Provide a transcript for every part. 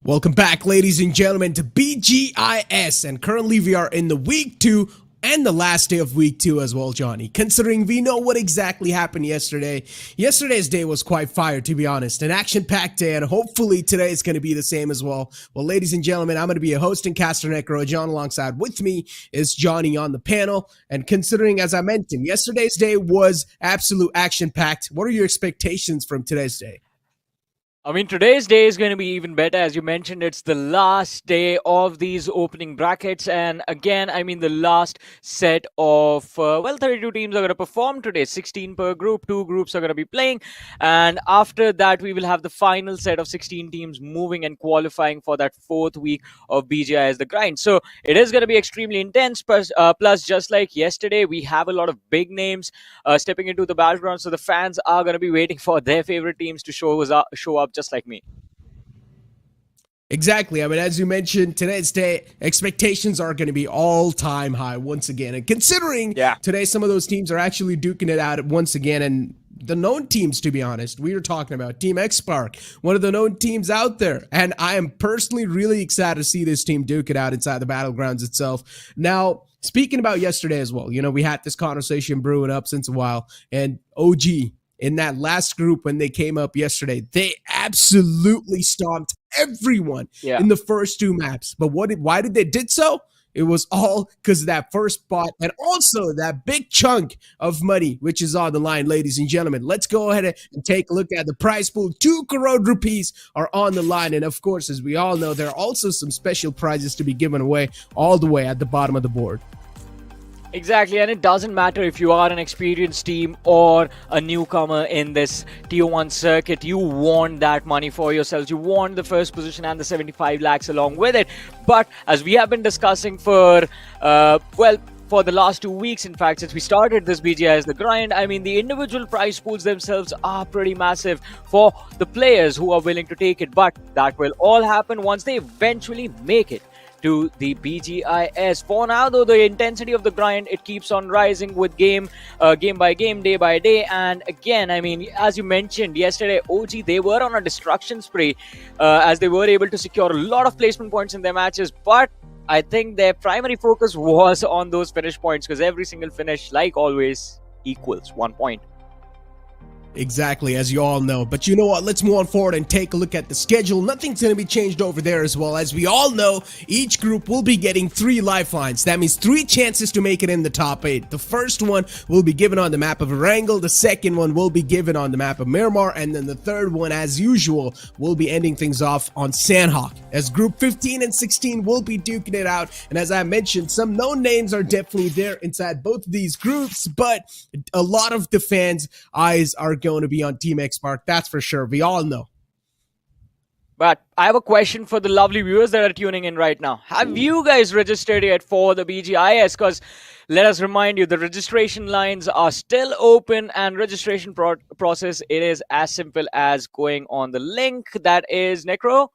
Welcome back, ladies and gentlemen, to BGIS, and currently we are in the week 2 and the last day of week 2 as well, Johnny. Considering we know what exactly happened yesterday, yesterday's day was quite fire, to be honest. An action-packed day, and hopefully today is going to be the same as well. Well, ladies and gentlemen, I'm going to be a host and caster, Necro. John alongside with me is Johnny on the panel. And considering, as I mentioned, yesterday's day was absolute action-packed, what are your expectations from today's day? I mean, today's day is going to be even better. As you mentioned, it's the last day of these opening brackets. And again, I mean, the last set of, 32 teams are going to perform today. 16 per group. 2 groups are going to be playing. And after that, we will have the final set of 16 teams moving and qualifying for that 4th week of BGIS The Grind. So it is going to be extremely intense. Plus, just like yesterday, we have a lot of big names stepping into the battleground. So the fans are going to be waiting for their favorite teams to show up just like me. Exactly. I mean, as you mentioned, today's day, expectations are going to be all-time high once again. And considering today some of those teams are actually duking it out once again, and the known teams, to be honest, we are talking about Team X-Spark, one of the known teams out there. And I am personally really excited to see this team duke it out inside the Battlegrounds itself. Now, speaking about yesterday as well, you know, we had this conversation brewing up since a while, and OG, in that last group when they came up yesterday, they absolutely stomped everyone in the first 2 maps. But why did they did so? It was all because of that first spot and also that big chunk of money which is on the line, ladies and gentlemen. Let's go ahead and take a look at the prize pool. 2 crore rupees are on the line. And of course, as we all know, there are also some special prizes to be given away all the way at the bottom of the board. Exactly, and it doesn't matter if you are an experienced team or a newcomer in this Tier 1 circuit. You want that money for yourselves. You want the first position and the 75 lakhs along with it. But as we have been discussing for the last 2 weeks, in fact, since we started this BGIS The Grind, I mean, the individual prize pools themselves are pretty massive for the players who are willing to take it. But that will all happen once they eventually make it to the BGIS. For now, though, the intensity of the grind, it keeps on rising with game by game, day by day. And again, I mean, as you mentioned yesterday, OG, they were on a destruction spree as they were able to secure a lot of placement points in their matches. But I think their primary focus was on those finish points, because every single finish, like always, equals 1 point. Exactly, as you all know. But you know what? Let's move on forward and take a look at the schedule. Nothing's going to be changed over there as well. As we all know, each group will be getting 3 lifelines. That means 3 chances to make it in the top 8. The first one will be given on the map of Erangel. The second one will be given on the map of Miramar. And then the third one, as usual, will be ending things off on Sanhok. As Group 15 and 16 will be duking it out. And as I mentioned, some known names are definitely there inside both of these groups. But a lot of the fans' eyes are going to be on Team X-Spark, that's for sure. We all know. But I have a question for the lovely viewers that are tuning in right now. Have you guys registered yet for the BGIS? Because let us remind you, the registration lines are still open, and registration process, it is as simple as going on the link that is Necro.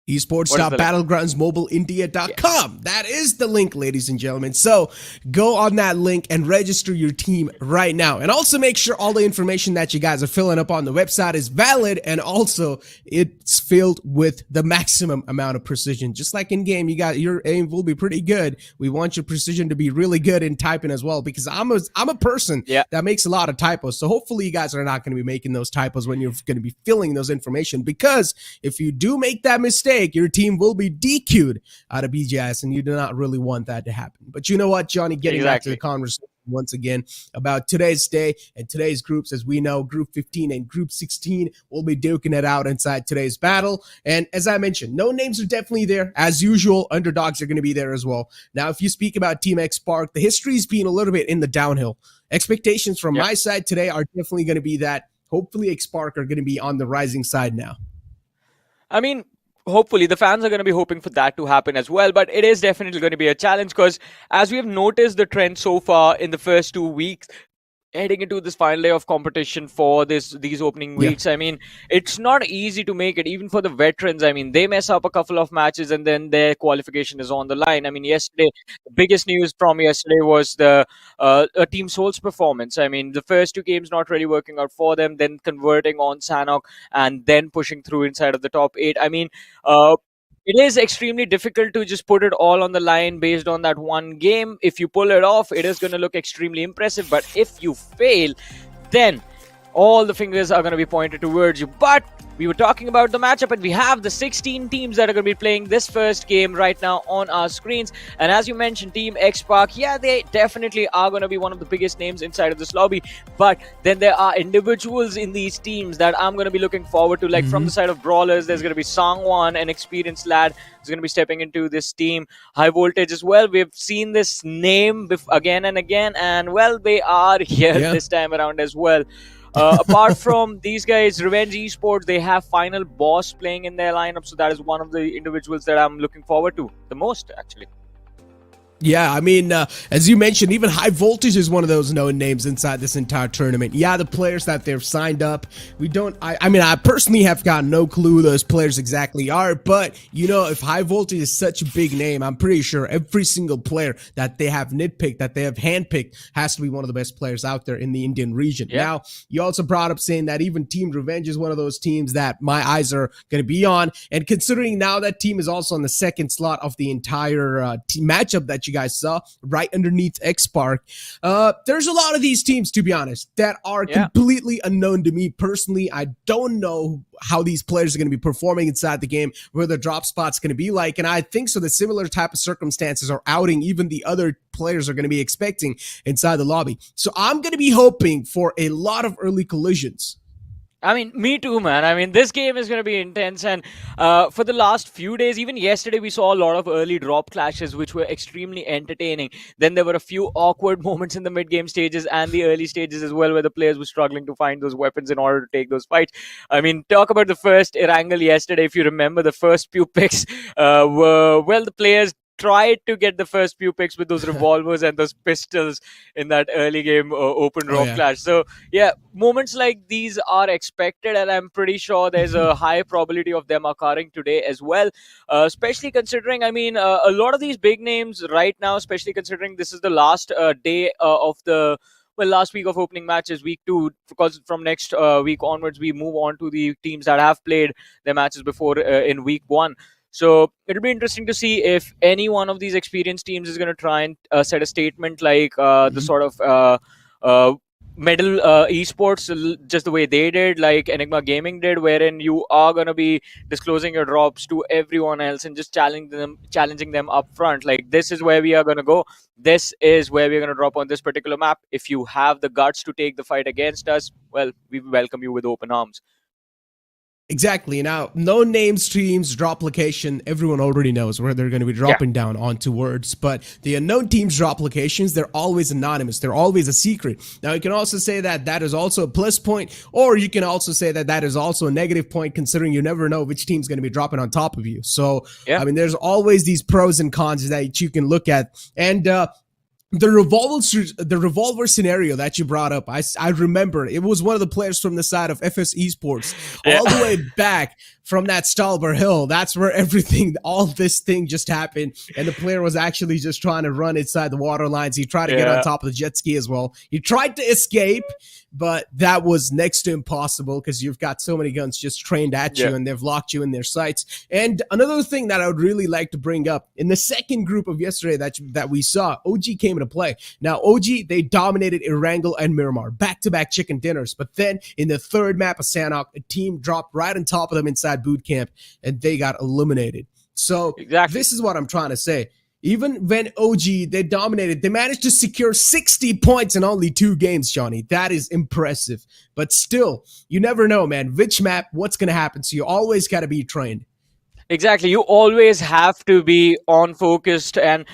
Esports.battlegroundsmobileindia.com. That is the link, ladies and gentlemen. So go on that link and register your team right now. And also make sure all the information that you guys are filling up on the website is valid, and also it's filled with the maximum amount of precision. Just like in game, your aim will be pretty good. We want your precision to be really good in typing as well, because I'm a person that makes a lot of typos. So hopefully you guys are not going to be making those typos when you're going to be filling those information, because if you do make that mistake, your team will be DQ'd out of BGIS, and you do not really want that to happen. But you know what, Johnny, getting back to the conversation once again about today's day and today's groups, as we know, Group 15 and Group 16 will be duking it out inside today's battle. And as I mentioned, no names are definitely there. As usual, underdogs are going to be there as well. Now, if you speak about Team X-Spark, the history's been a little bit in the downhill. Expectations from my side today are definitely going to be that hopefully X-Spark are going to be on the rising side now. I mean, hopefully the fans are going to be hoping for that to happen as well, but it is definitely going to be a challenge, because as we have noticed the trend so far in the first 2 weeks, heading into this final day of competition for these opening Yeah. weeks. I mean, it's not easy to make it, even for the veterans. I mean, they mess up a couple of matches and then their qualification is on the line. I mean, yesterday, the biggest news from yesterday was the Team Soul's performance. I mean, the first two games not really working out for them, then converting on Sanhok and then pushing through inside of the top eight. I mean, it is extremely difficult to just put it all on the line based on that one game. If you pull it off, it is going to look extremely impressive. But if you fail, then all the fingers are going to be pointed towards you. But we were talking about the matchup, and we have the 16 teams that are going to be playing this first game right now on our screens. And as you mentioned, Team X-Park, yeah, they definitely are going to be one of the biggest names inside of this lobby. But then there are individuals in these teams that I'm going to be looking forward to. Like from the side of Brawlers, there's going to be Sangwan, an experienced lad who's going to be stepping into this team. High Voltage as well. We've seen this name again and again, and well, they are here this time around as well. Apart from these guys, Revenge Esports, they have Final Boss playing in their lineup. So that is one of the individuals that I'm looking forward to the most, actually. Yeah, I mean, as you mentioned, even High Voltage is one of those known names inside this entire tournament. Yeah, the players that they've signed up, we don't, I mean, I personally have got no clue who those players exactly are, but, you know, if High Voltage is such a big name, I'm pretty sure every single player that they have nitpicked, that they have handpicked, has to be one of the best players out there in the Indian region. Yeah. Now, you also brought up saying that even Team Revenge is one of those teams that my eyes are going to be on, and considering now that team is also on the second slot of the entire matchup that you guys saw right underneath X-Park. There's a lot of these teams, to be honest, that are completely unknown to me personally. I don't know how these players are going to be performing inside the game, where the drop spot's going to be like, and I think so the similar type of circumstances are outing even the other players are going to be expecting inside the lobby. So I'm going to be hoping for a lot of early collisions. I mean, me too, man. I mean, this game is going to be intense. And for the last few days, even yesterday, we saw a lot of early drop clashes, which were extremely entertaining. Then there were a few awkward moments in the mid-game stages and the early stages as well, where the players were struggling to find those weapons in order to take those fights. I mean, talk about the first Erangel yesterday. If you remember, the first few picks were, well, the players tried to get the first few picks with those revolvers and those pistols in that early game open drop clash. So yeah, moments like these are expected, and I'm pretty sure there's a high probability of them occurring today as well, especially considering, I mean, a lot of these big names right now, especially considering this is the last day of the last week of opening matches, week 2, because from next week onwards we move on to the teams that have played their matches before in week 1. So it'll be interesting to see if any one of these experienced teams is going to try and set a statement like the sort of medal esports, just the way they did, like Enigma Gaming did, wherein you are going to be disclosing your drops to everyone else and just challenging them up front. Like, this is where we are going to go. This is where we're going to drop on this particular map. If you have the guts to take the fight against us, well, we welcome you with open arms. Exactly. Now, no name streams, drop location, everyone already knows where they're going to be dropping down onto words. But the unknown teams' drop locations, they're always anonymous. They're always a secret. Now, you can also say that that is also a plus point, or you can also say that that is also a negative point, considering you never know which team's going to be dropping on top of you. So, I mean, there's always these pros and cons that you can look at. And the revolver scenario that you brought up, I remember it was one of the players from the side of FS Esports all the way back from that Stalber Hill. That's where all this thing just happened. And the player was actually just trying to run inside the water lines. He tried to get on top of the jet ski as well. He tried to escape, but that was next to impossible because you've got so many guns just trained at you and they've locked you in their sights. And another thing that I would really like to bring up, in the second group of yesterday that we saw, OG came into play. Now, OG, they dominated Erangel and Miramar, back-to-back chicken dinners. But then in the third map of Sanhok, a team dropped right on top of them inside boot camp, and they got eliminated. So this is what I'm trying to say. Even when OG, they dominated, they managed to secure 60 points in only 2 games, Johnny. That is impressive. But still, you never know, man. Which map, what's going to happen? So you always got to be trained. Exactly. You always have to be on focused, and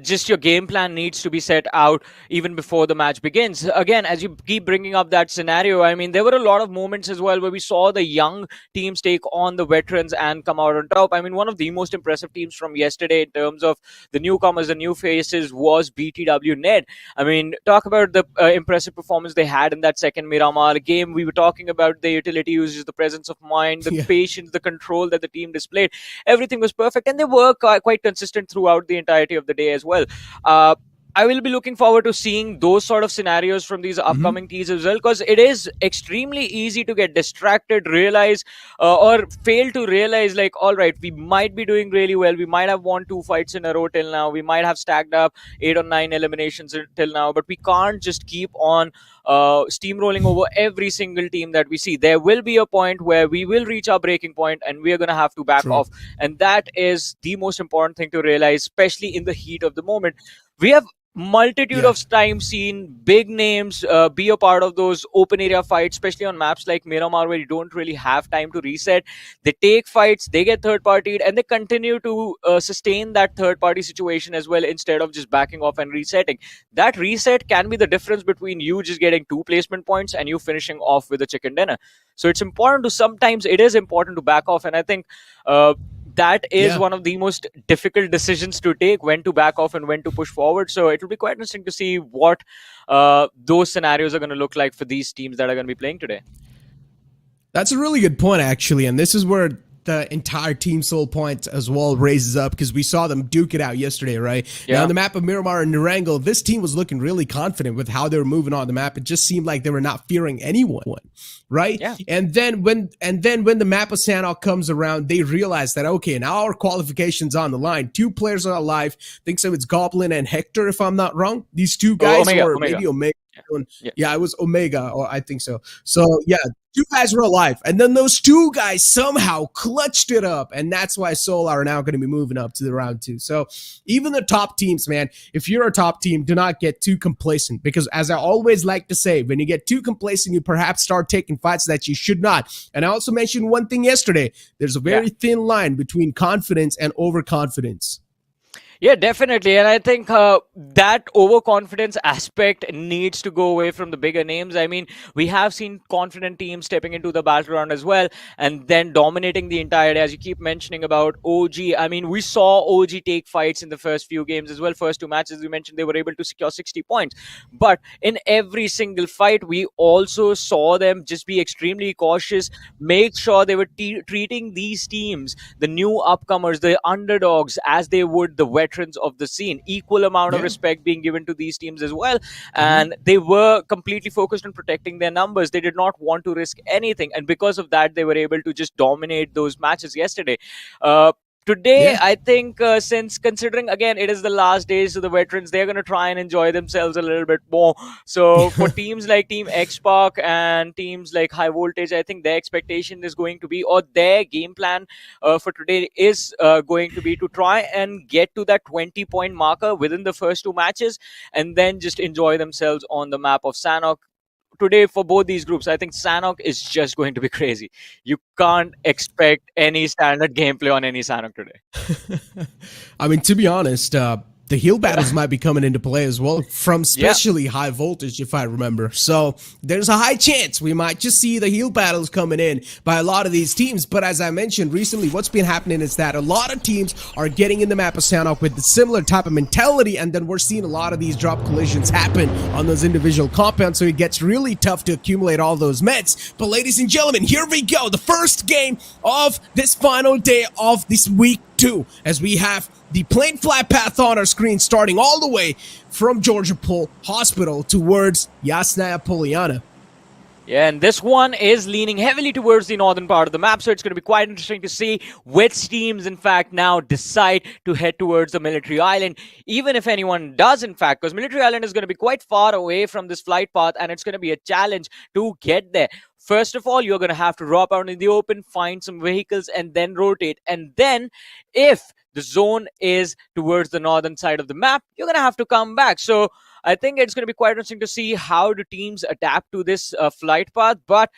just your game plan needs to be set out even before the match begins. Again, as you keep bringing up that scenario, I mean, there were a lot of moments as well where we saw the young teams take on the veterans and come out on top. I mean, one of the most impressive teams from yesterday in terms of the newcomers, the new faces, was BTW Ned. I mean, talk about the impressive performance they had in that second Miramar game. We were talking about the utility uses, the presence of mind, the Yeah. patience, the control that the team displayed. Everything was perfect, and they were quite consistent throughout the entirety of the day as well. uh, I will be looking forward to seeing those sort of scenarios from these Hmm. upcoming teams as well, because it is extremely easy to get distracted, realize, or fail to realize, like, all right, we might be doing really well, we might have won two fights in a row till now, we might have stacked up 8 or 9 eliminations till now, but we can't just keep on steamrolling over every single team that we see. There will be a point where we will reach our breaking point and we are going to have to back True. off. And that is the most important thing to realize, especially in the heat of the moment. We have multitude Yeah. of times seen big names be a part of those open area fights, especially on maps like Miramar, where you don't really have time to reset. They take fights, they get third partied, and they continue to sustain that third party situation as well, instead of just backing off and resetting. That reset can be the difference between you just getting two placement points and you finishing off with a chicken dinner. So it's important to, sometimes it is important to back off, and I think that is Yeah. one of the most difficult decisions to take, when to back off and when to push forward. So it will be quite interesting to see what those scenarios are going to look like for these teams that are going to be playing today. That's a really good point, actually, and this is where the entire team soul point as well raises up, because we saw them duke it out yesterday, right? Now, Yeah. on the map of Miramar and Erangel, this team was looking really confident with how they were moving on the map. It just seemed like they were not fearing anyone, right? Yeah. And then when the map of Sanhok comes around, they realize that, okay, now our qualification's on the line. Two players are alive. I think so. It's Goblin and Hector, if I'm not wrong. These two Oh, guys, Omega, or Omega. maybe Omega. Yeah. Yeah, it was Omega, or I think so. So yeah, two guys were alive, and then those two guys somehow clutched it up, and that's why Solar are now going to be moving up to the round two. So even the top teams, man, if you're a top team, do not get too complacent, because as I always like to say, when you get too complacent, you perhaps start taking fights that you should not. And I also mentioned one thing yesterday: there's a Yeah. very thin line between confidence and overconfidence. Yeah, definitely. And I think that overconfidence aspect needs to go away from the bigger names. I mean, we have seen confident teams stepping into the battleground as well and then dominating the entire day. As you keep mentioning about OG, I mean, we saw OG take fights in the first few games as well. First two matches, you mentioned, they were able to secure 60 points. But in every single fight, we also saw them just be extremely cautious, make sure they were treating these teams, the new upcomers, the underdogs, as they would the veterans of the scene. Equal amount of Yeah. respect being given to these teams as well. Mm-hmm. And they were completely focused on protecting their numbers. They did not want to risk anything. And because of that, they were able to just dominate those matches yesterday. Today, Yeah. I think, since considering again it is the last days of the veterans, they're going to try and enjoy themselves a little bit more. So for teams like Team X Park and teams like High Voltage, I think their expectation is going to be, or their game plan for today is going to be to try and get to that 20-point marker within the first two matches, and then just enjoy themselves on the map of Sanhok. Today, for both these groups, I think Sanhok is just going to be crazy. You can't expect any standard gameplay on any Sanhok today. I mean, to be honest, the heal battles might be coming into play as well, from Yeah. especially High Voltage, if I remember. So there's a high chance we might just see the heal battles coming in by a lot of these teams. But as I mentioned recently, what's been happening is that a lot of teams are getting in the map of Sanhok with the similar type of mentality, and then we're seeing a lot of these drop collisions happen on those individual compounds, so it gets really tough to accumulate all those meds. But ladies and gentlemen, here we go, the first game of this final day of this week 2, as we have the plain flat path on our screen, starting all the way from Georgia Pole Hospital towards Yasnaya Poliana. Yeah, and this one is leaning heavily towards the northern part of the map, so it's going to be quite interesting to see which teams, in fact, now decide to head towards the military island, even if anyone does, in fact, because military island is going to be quite far away from this flight path, and it's going to be a challenge to get there. First of all, you're going to have to drop out in the open, find some vehicles, and then rotate. And then, if the zone is towards the northern side of the map, you're going to have to come back. So I think it's going to be quite interesting to see how the teams adapt to this flight path. But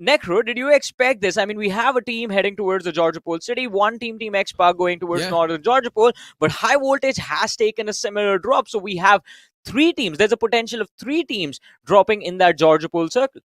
Necro, did you expect this? I mean, we have a team heading towards the Georgia Pole City, one team, Team X-Park, going towards northern Georgia Pole, but High Voltage has taken a similar drop. So we have 3 teams. There's a potential of 3 teams dropping in that Georgia Pole circle.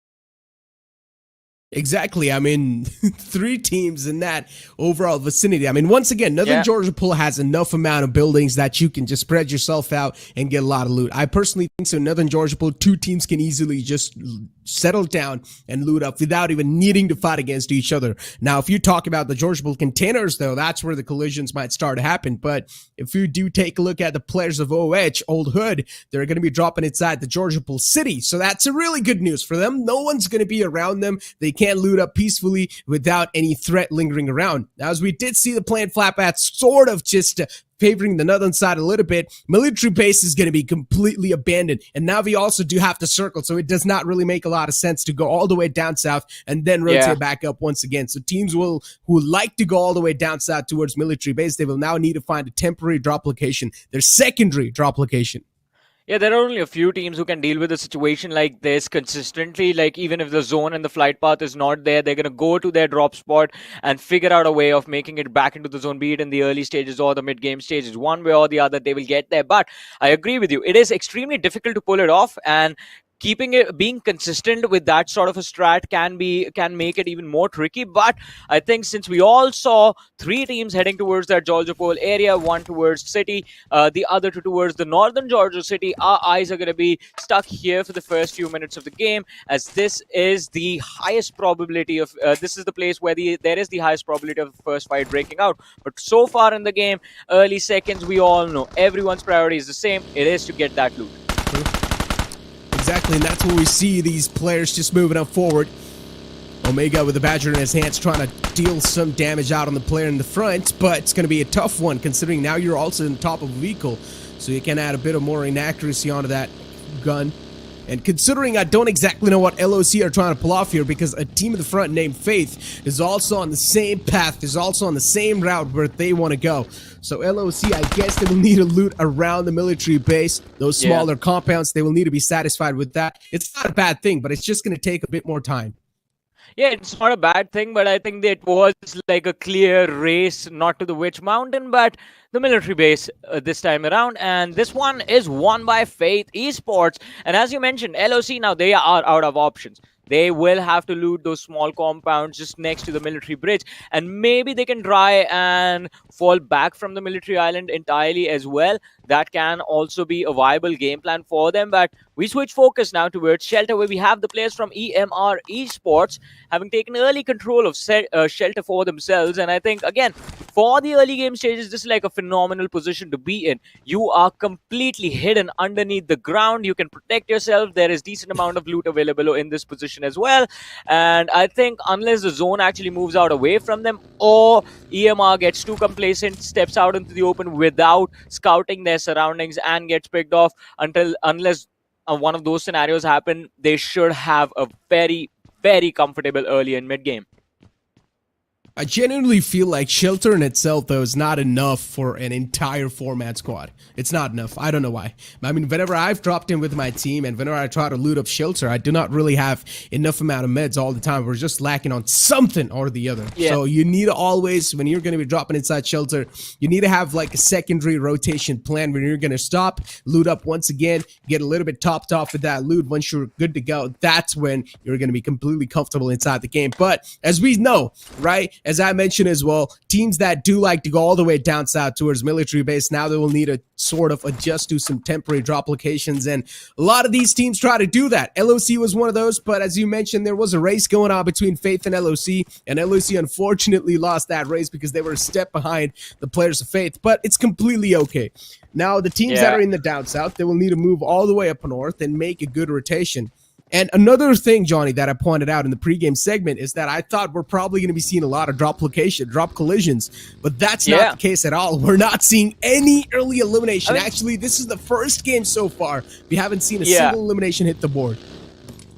Exactly. I mean, 3 teams in that overall vicinity. I mean, once again, Northern Georgia Pool has enough amount of buildings that you can just spread yourself out and get a lot of loot. I personally think so. Northern Georgia Pool, 2 teams can easily just settle down and loot up without even needing to fight against each other. Now, if you talk about the Georgia Pool containers, though, that's where the collisions might start to happen. But if you do take a look at the players of OH, Old Hood, they're going to be dropping inside the Georgia Pool City. So that's a really good news for them. No one's going to be around them. They can't loot up peacefully without any threat lingering around. Now, as we did see the planned flatbats sort of just favoring the northern side a little bit, military base is going to be completely abandoned. And now we also do have to circle, so it does not really make a lot of sense to go all the way down south and then rotate back up once again. So teams who like to go all the way down south towards military base, they will now need to find a temporary drop location, their secondary drop location. Yeah, there are only a few teams who can deal with a situation like this consistently. Like, even if the zone and the flight path is not there, they're going to go to their drop spot and figure out a way of making it back into the zone, be it in the early stages or the mid-game stages. One way or the other, they will get there. But I agree with you. It is extremely difficult to pull it off, and being consistent with that sort of a strat can make it even more tricky. But I think since we all saw 3 teams heading towards that Georgia Pole area, one towards city, the other 2 towards the northern Georgia City, our eyes are going to be stuck here for the first few minutes of the game, as this is the highest probability of this is the place where there is the highest probability of the first fight breaking out. But so far in the game, early seconds, we all know everyone's priority is the same. It is to get that loot. Exactly, and that's where we see these players just moving up forward. Omega with the Badger in his hands trying to deal some damage out on the player in the front, but it's going to be a tough one considering now you're also in the top of a vehicle, so you can add a bit of more inaccuracy onto that gun. And considering I don't exactly know what LOC are trying to pull off here, because a team in the front named Faith is also on the same path, is also on the same route where they want to go. So LOC, I guess they will need to loot around the military base, those smaller compounds. They will need to be satisfied with that. It's not a bad thing, but it's just going to take a bit more time. Yeah, it's not a bad thing, but I think that it was like a clear race, not to the Witch Mountain, but the military base this time around. And this one is won by Faith Esports. And as you mentioned, LOC, now they are out of options. They will have to loot those small compounds just next to the military bridge. And maybe they can try and fall back from the military island entirely as well. That can also be a viable game plan for them. But we switch focus now towards Shelter, where we have the players from EMR Esports having taken early control of Shelter for themselves. And I think, again, for the early game stages, this is like a phenomenal position to be in. You are completely hidden underneath the ground. You can protect yourself. There is decent amount of loot available in this position as well. And I think unless the zone actually moves out away from them, or EMR gets too complacent, steps out into the open without scouting their surroundings and gets picked off, unless one of those scenarios happen, they should have a very, very comfortable early and mid game. I genuinely feel like Shelter in itself, though, is not enough for an entire 4-man squad. It's not enough. I don't know why. I mean, whenever I've dropped in with my team and whenever I try to loot up Shelter, I do not really have enough amount of meds all the time. We're just lacking on something or the other. Yeah. So you need to always, when you're going to be dropping inside Shelter, you need to have like a secondary rotation plan where you're going to stop, loot up once again, get a little bit topped off with that loot. Once you're good to go, that's when you're going to be completely comfortable inside the game. But as we know, right, as I mentioned as well, teams that do like to go all the way down south towards military base, now they will need to sort of adjust to some temporary drop locations, and a lot of these teams try to do that. LOC was one of those, but as you mentioned, there was a race going on between Faith and LOC unfortunately lost that race because they were a step behind the players of Faith, but it's completely okay. Now, the teams that are in the down south, they will need to move all the way up north and make a good rotation. And another thing, Johnny, that I pointed out in the pregame segment is that I thought we're probably going to be seeing a lot of drop collisions, but that's not the case at all. We're not seeing any early elimination. Actually, this is the first game so far we haven't seen a single elimination hit the board.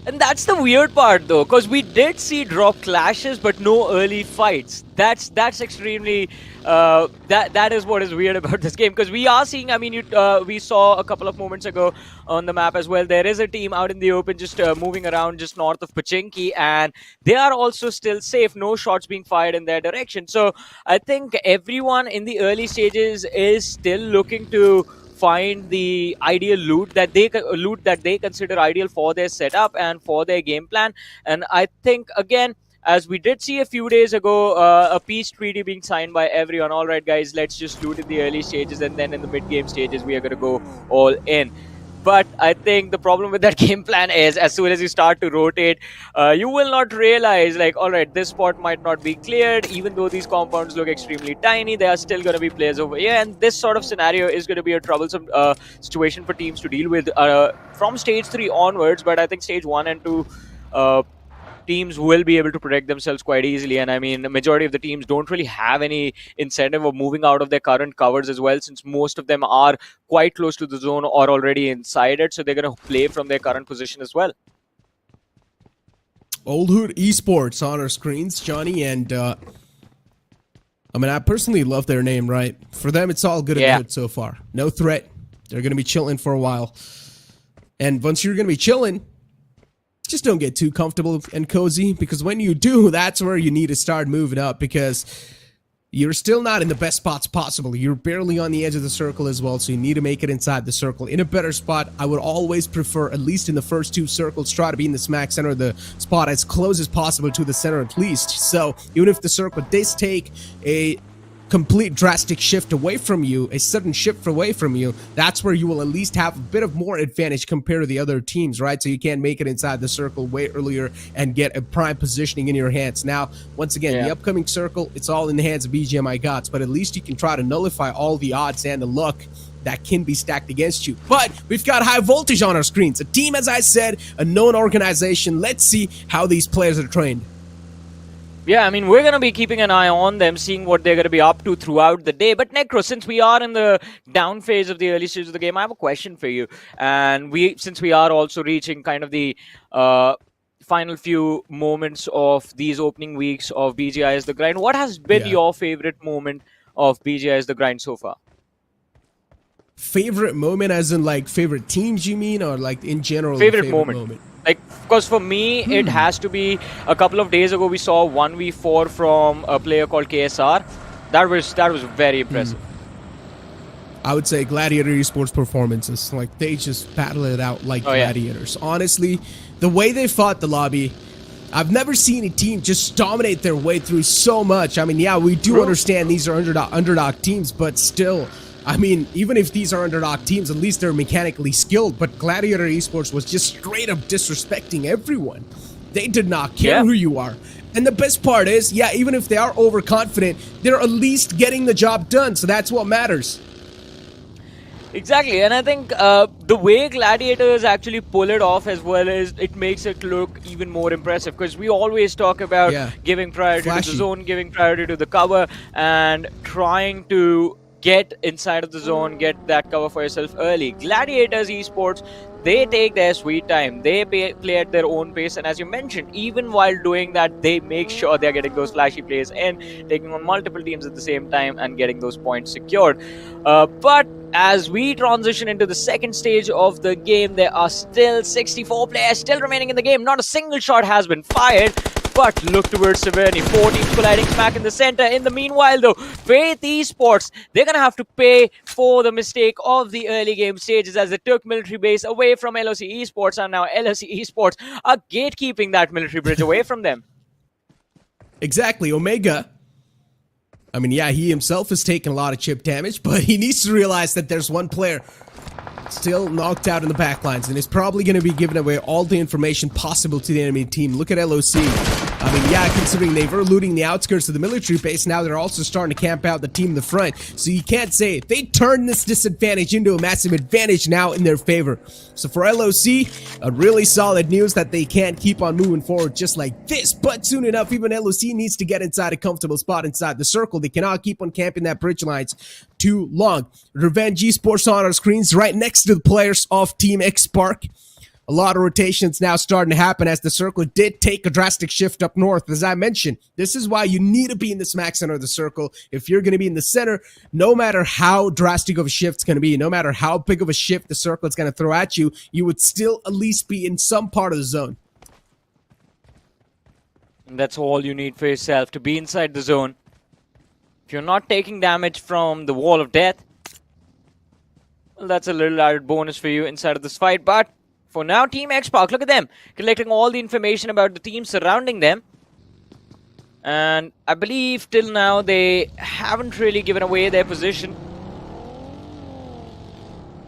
And that's the weird part, though, because we did see drop clashes, but no early fights. That's extremely that is what is weird about this game. Because we are seeing, I mean, we saw a couple of moments ago on the map as well. There is a team out in the open, just moving around just north of Pachinki, and they are also still safe. No shots being fired in their direction. So I think everyone in the early stages is still looking to find the ideal loot that they consider ideal for their setup and for their game plan. And I think, again, as we did see a few days ago, a peace treaty being signed by everyone. All right, guys, let's just loot in the early stages, and then in the mid game stages we are going to go all in. But I think the problem with that game plan is, as soon as you start to rotate, you will not realize, like, all right, this spot might not be cleared. Even though these compounds look extremely tiny, there are still going to be players over here. And this sort of scenario is going to be a troublesome situation for teams to deal with from stage 3 onwards. But I think stage 1 and 2... teams will be able to protect themselves quite easily. And I mean, the majority of the teams don't really have any incentive of moving out of their current covers as well, since most of them are quite close to the zone or already inside it. So they're going to play from their current position as well. Old Hood Esports on our screens, Johnny, and I mean, I personally love their name, right? For them, it's all good and good so far. No threat. They're going to be chilling for a while. And once you're going to be chilling, just don't get too comfortable and cozy, because when you do, that's where you need to start moving up, because you're still not in the best spots possible. You're barely on the edge of the circle as well, so you need to make it inside the circle. In a better spot, I would always prefer, at least in the first 2 circles, try to be in the smack center of the spot, as close as possible to the center at least. So even if the circle does take a complete drastic shift away from you, a sudden shift away from you, that's where you will at least have a bit of more advantage compared to the other teams, right? So you can make it inside the circle way earlier and get a prime positioning in your hands. Now, once again, the upcoming circle, it's all in the hands of BGMI gods, but at least you can try to nullify all the odds and the luck that can be stacked against you. But we've got High Voltage on our screens. A team, as I said, a known organization. Let's see how these players are trained. Yeah, I mean, we're going to be keeping an eye on them, seeing what they're going to be up to throughout the day. But Necro, since we are in the down phase of the early stage of the game, I have a question for you. And since we are also reaching kind of the final few moments of these opening weeks of BGI as the grind, what has been your favorite moment of BGI as the grind so far? Favorite moment as in like favorite teams, you mean, or like in general? Favorite moment. Like, because for me, it has to be a couple of days ago, we saw 1v4 from a player called KSR. That was very impressive. I would say Gladiator Esports performances. Like, they just battle it out like gladiators. Honestly, the way they fought the lobby, I've never seen a team just dominate their way through so much. I mean, yeah, we do understand these are underdog teams, but still, I mean, even if these are underdog teams, at least they're mechanically skilled. But Gladiator Esports was just straight up disrespecting everyone. They did not care who you are. And the best part is, yeah, even if they are overconfident, they're at least getting the job done. So that's what matters. Exactly, and I think the way Gladiators actually pull it off as well is it makes it look even more impressive, because we always talk about giving priority to the zone, giving priority to the cover, and trying to get inside of the zone, get that cover for yourself early. Gladiators Esports, they take their sweet time. They play at their own pace, and as you mentioned, even while doing that, they make sure they're getting those flashy plays and taking on multiple teams at the same time and getting those points secured. But as we transition into the second stage of the game, there are still 64 players still remaining in the game. Not a single shot has been fired. But look towards Severny, 4 teams colliding smack in the center. In the meanwhile, though, Faith Esports, they're going to have to pay for the mistake of the early game stages, as they took military base away from LOC Esports, and now LOC Esports are gatekeeping that military bridge away from them. Exactly. Omega, I mean, yeah, he himself has taken a lot of chip damage, but he needs to realize that there's one player still knocked out in the backlines, and is probably going to be giving away all the information possible to the enemy team. Look at LOC. I mean, yeah, considering they were looting the outskirts of the military base, now they're also starting to camp out the team in the front. So you can't say it. They turned this disadvantage into a massive advantage now in their favor. So for LOC, a really solid news that they can't keep on moving forward just like this. But soon enough, even LOC needs to get inside a comfortable spot inside the circle. They cannot keep on camping that bridge lines too long. Revenge Esports on our screens right next to the players of Team X Spark. A lot of rotations now starting to happen as the circle did take a drastic shift up north. As I mentioned, this is why you need to be in the smack center of the circle. If you're going to be in the center, no matter how drastic of a shift it's going to be, no matter how big of a shift the circle is going to throw at you, you would still at least be in some part of the zone. And that's all you need for yourself, to be inside the zone. If you're not taking damage from the wall of death, well, that's a little added bonus for you inside of this fight. But for now, Team Xpark, look at them, collecting all the information about the team surrounding them. And I believe till now they haven't really given away their position.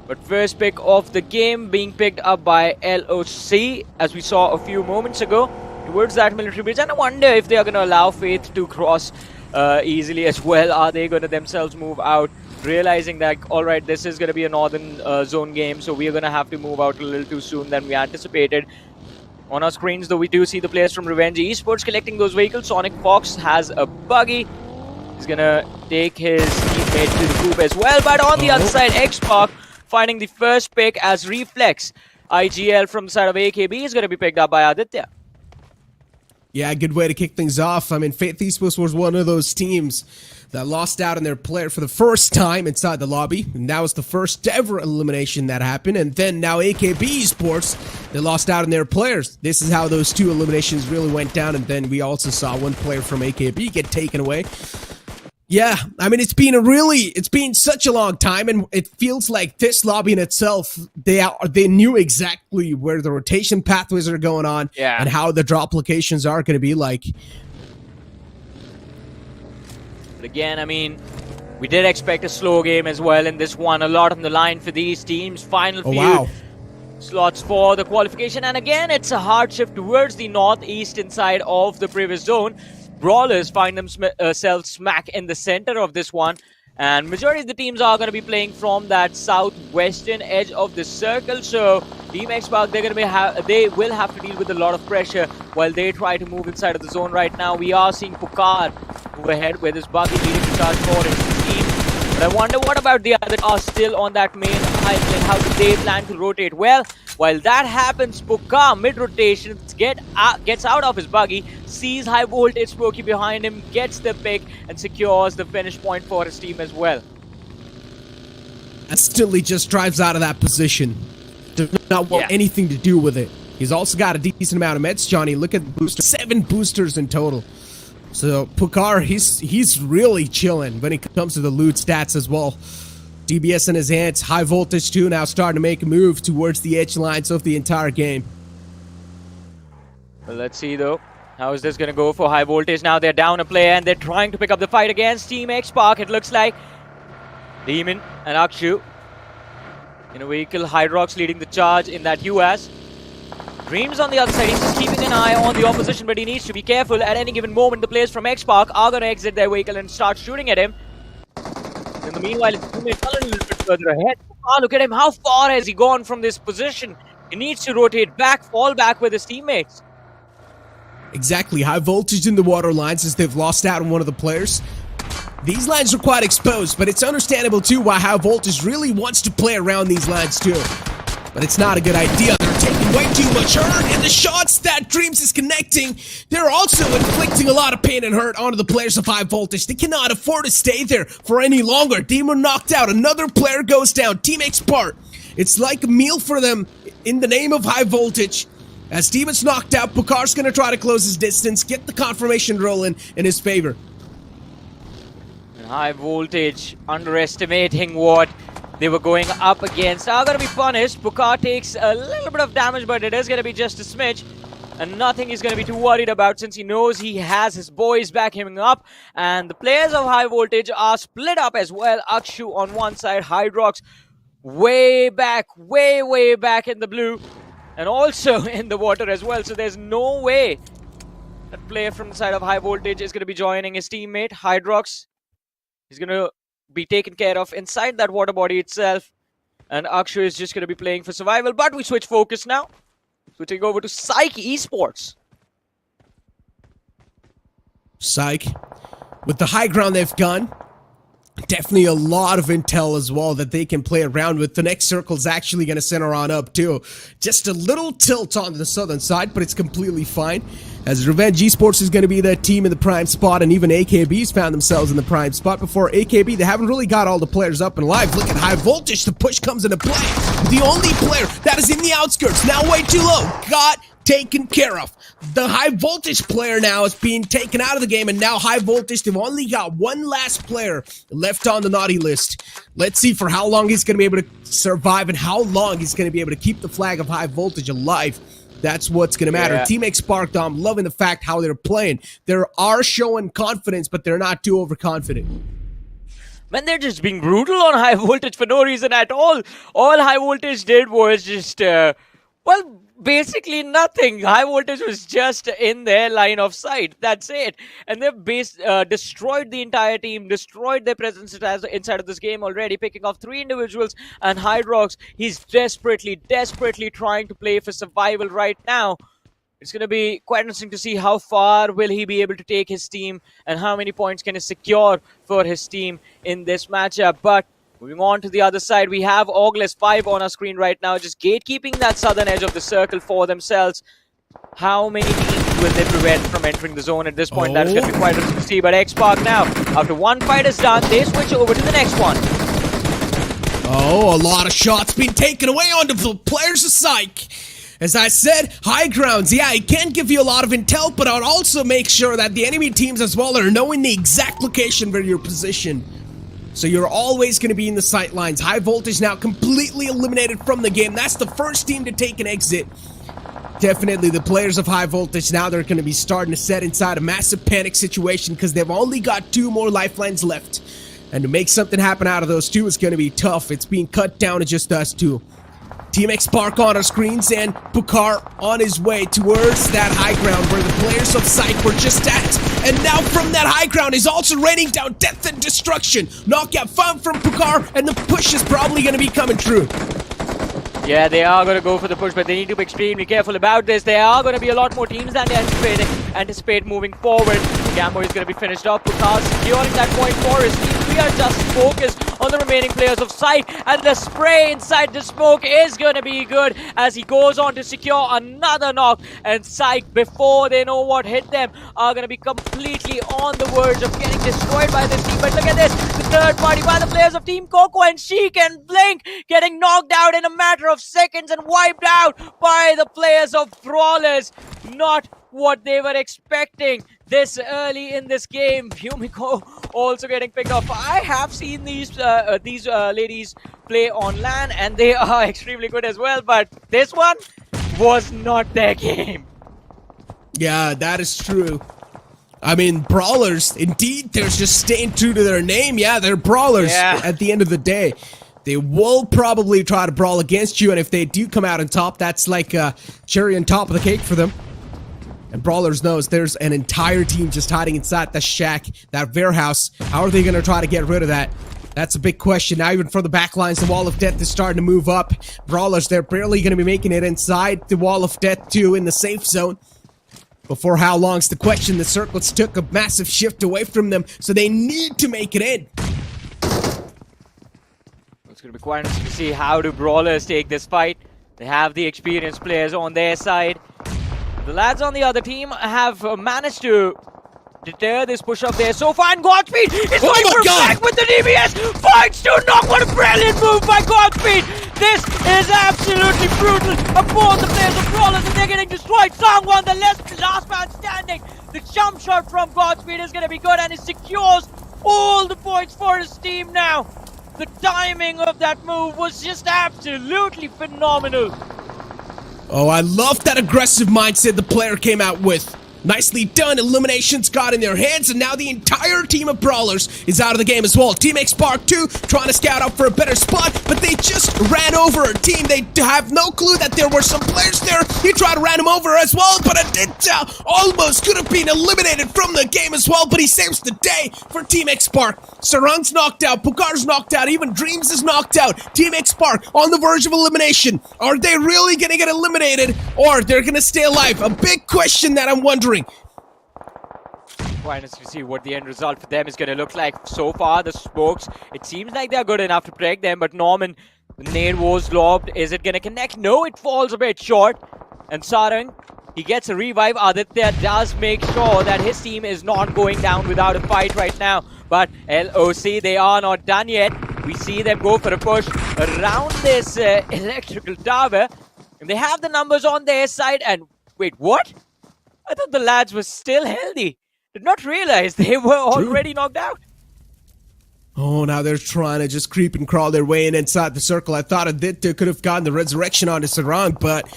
But first pick of the game being picked up by LOC, as we saw a few moments ago, towards that military bridge. And I wonder if they are going to allow Faith to cross easily as well. Are they going to themselves move out, realizing that, alright, this is going to be a northern zone game, so we are going to have to move out a little too soon than we anticipated. On our screens, though, we do see the players from Revenge Esports collecting those vehicles. Sonic Fox has a buggy. He's going to take his teammate to the group as well. But on the other side, Xpark finding the first pick as Reflex. IGL from the side of AKB is going to be picked up by Aditya. Yeah, good way to kick things off. I mean, Faith Esports was one of those teams that lost out on their player for the first time inside the lobby. And that was the first ever elimination that happened. And then now AKB Esports, they lost out on their players. This is how those two eliminations really went down. And then we also saw one player from AKB get taken away. Yeah, I mean, it's been such a long time, and it feels like this lobby in itself, they knew exactly where the rotation pathways are going on, and how the drop locations are going to be like. But again, I mean, we did expect a slow game as well in this one. A lot on the line for these teams. Final few slots for the qualification, and again, it's a hard shift towards the northeastern side of the previous zone. Brawlers find themselves smack in the center of this one, and majority of the teams are going to be playing from that southwestern edge of the circle. So Team Xpark, they will have to deal with a lot of pressure while they try to move inside of the zone. Right now, we are seeing Pukar move ahead with his buggy leading to charge forward into the team. But I wonder what about the others are still on that main island. How do they plan to rotate? Well, while that happens, Pukar mid-rotation gets out of his buggy, sees High Voltage Smokey behind him, gets the pick, and secures the finish point for his team as well. And still he just drives out of that position. Does not want anything to do with it. He's also got a decent amount of meds, Johnny. Look at the booster. 7 boosters in total. So Pukar, he's really chilling when it comes to the loot stats as well. DBS in his hands, High Voltage 2 now starting to make a move towards the edge lines of the entire game. Well, let's see though. How is this going to go for High Voltage? Now they're down a player and they're trying to pick up the fight against Team Xpark. It looks like Demon and Akshu in a vehicle. Hydrox leading the charge in that US. Dreams on the other side, he's just keeping an eye on the opposition, but he needs to be careful. At any given moment, the players from Xpark are going to exit their vehicle and start shooting at him. In the meanwhile, his teammates are a little bit further ahead. Oh, look at him. How far has he gone from this position? He needs to rotate back, fall back with his teammates. Exactly. High Voltage in the water lines as they've lost out on one of the players. These lines are quite exposed, but it's understandable too why High Voltage really wants to play around these lines too. But it's not a good idea. They're taking way too much hurt, and the shots that Dreams is connecting, they're also inflicting a lot of pain and hurt onto the players of High Voltage. They cannot afford to stay there for any longer. Demon knocked out. Another player goes down. Team Xpark. It's like a meal for them in the name of High Voltage. As Demon's knocked out, Pukar's going to try to close his distance, get the confirmation rolling in his favor. And High Voltage underestimating what they were going up against are going to be punished. Pukar takes a little bit of damage, but it is going to be just a smidge. And nothing he's going to be too worried about since he knows he has his boys backing him up. And the players of High Voltage are split up as well. Akshu on one side, Hydrox way back, way back in the blue. And also in the water as well. So there's no way that player from the side of High Voltage is going to be joining his teammate. Hydrox is going to be taken care of inside that water body itself, and Akshay is just going to be playing for survival. But we switch focus now, switching over to SIKE Esports. SIKE, with the high ground they've gone, Definitely a lot of intel as well that they can play around with. The next circle is actually going to center on up too. Just a little tilt on the southern side, but it's completely fine. As Revenge Esports is going to be the team in the prime spot, and even AKB's found themselves in the prime spot. Before AKB, they haven't really got all the players up and alive. Look at High Voltage, the push comes into play. The only player that is in the outskirts, now way too low, got taken care of. The High Voltage player now is being taken out of the game, and now High Voltage, they've only got one last player left on the naughty list. Let's see for how long he's going to be able to survive and how long he's going to be able to keep the flag of High Voltage alive. That's what's going to matter. Yeah. Team Spark, I'm loving the fact how they're playing. They are showing confidence, but they're not too overconfident. Man, they're just being brutal on High Voltage for no reason at all. All High Voltage did was just, well, basically nothing. High Voltage was just in their line of sight. That's it. And they've destroyed the entire team, destroyed their presence inside of this game already, picking off 3 individuals. And Hydrox, he's desperately trying to play for survival right now. It's going to be quite interesting to see how far will he be able to take his team and how many points can he secure for his team in this matchup. But moving on to the other side, we have Orgless 5 on our screen right now, just gatekeeping that southern edge of the circle for themselves. How many teams will they prevent from entering the zone at this point? That's going to be quite interesting to see. But X-Park now, after one fight is done, they switch over to the next one. Oh, a lot of shots being taken away onto the players of SIKE. As I said, high grounds, yeah, it can give you a lot of intel, but I'll also make sure that the enemy teams as well are knowing the exact location where you're positioned. So you're always going to be in the sight lines. High Voltage now completely eliminated from the game. That's the first team to take an exit. Definitely the players of High Voltage now, they're going to be starting to set inside a massive panic situation because they've only got 2 more lifelines left. And to make something happen out of those 2 is going to be tough. It's being cut down to just us 2. Team Spark on our screens and Pukar on his way towards that high ground where the players of SIKE were just at. And now from that high ground is also raining down death and destruction. Knockout found from Pukar, and the push is probably going to be coming true. Yeah, they are going to go for the push, but they need to be extremely careful about this. There are going to be a lot more teams than they anticipate moving forward. Gambo is going to be finished off. Pukar securing that point for his team. We are just focused on the remaining players of SIKE, and the spray inside the smoke is going to be good as he goes on to secure another knock. And SIKE, before they know what hit them, are going to be completely on the verge of getting destroyed by this team. But look at this, the third party by the players of Team Coco and Sheik and Blink getting knocked out in a matter of seconds and wiped out by the players of Brawlers. Not what they were expecting this early in this game. Yumiko also getting picked off. I have seen these ladies play on LAN, and they are extremely good as well, but this one was not their game. Yeah, that is true. I mean, Brawlers, indeed, they're just staying true to their name. Yeah, they're Brawlers at the end of the day. They will probably try to brawl against you, and if they do come out on top, that's like a cherry on top of the cake for them. And Brawlers knows there's an entire team just hiding inside the shack, that warehouse. How are they going to try to get rid of that? That's a big question. Now even for the backlines, the Wall of Death is starting to move up. Brawlers, they're barely going to be making it inside the Wall of Death too in the safe zone. Before how long's the question. The circlets took a massive shift away from them, so they need to make it in. It's going to be quite interesting to see how do Brawlers take this fight. They have the experienced players on their side. The lads on the other team have managed to deter this push up there so far, and Godspeed is going for back with the DBS! Finds to knock! What a brilliant move by Godspeed! This is absolutely brutal upon the players of Brawlers, and they're getting destroyed. Sangwon, the last man standing. The jump shot from Godspeed is going to be good, and he secures all the points for his team now. The timing of that move was just absolutely phenomenal. Oh, I love that aggressive mindset the player came out with. Nicely done. Eliminations got in their hands, and now the entire team of Brawlers is out of the game as well. Team Spark 2 trying to scout out for a better spot, but they just ran over a team. They have no clue that there were some players there. He tried to ran him over as well, but Adinta almost could have been eliminated from the game as well, but he saves the day for Team Spark. Sarang's knocked out, Pukar's knocked out, even Dreams is knocked out. Team Spark on the verge of elimination. Are they really going to get eliminated, or they're going to stay alive? A big question that I'm wondering. quite interested to see what the end result for them is going to look like. So far, the smokes, it seems like they're good enough to protect them, but Norman, the nade was lobbed. Is it going to connect? No, it falls a bit short. And Sarang, he gets a revive. Aditya does make sure that his team is not going down without a fight right now. But LOC, they are not done yet. We see them go for a push around this electrical tower. And they have the numbers on their side. And wait, what? I thought the lads were still healthy. Did not realize they were already knocked out. Oh, now they're trying to just creep and crawl their way in inside the circle. I thought Aditya could have gotten the resurrection onto Sarang, but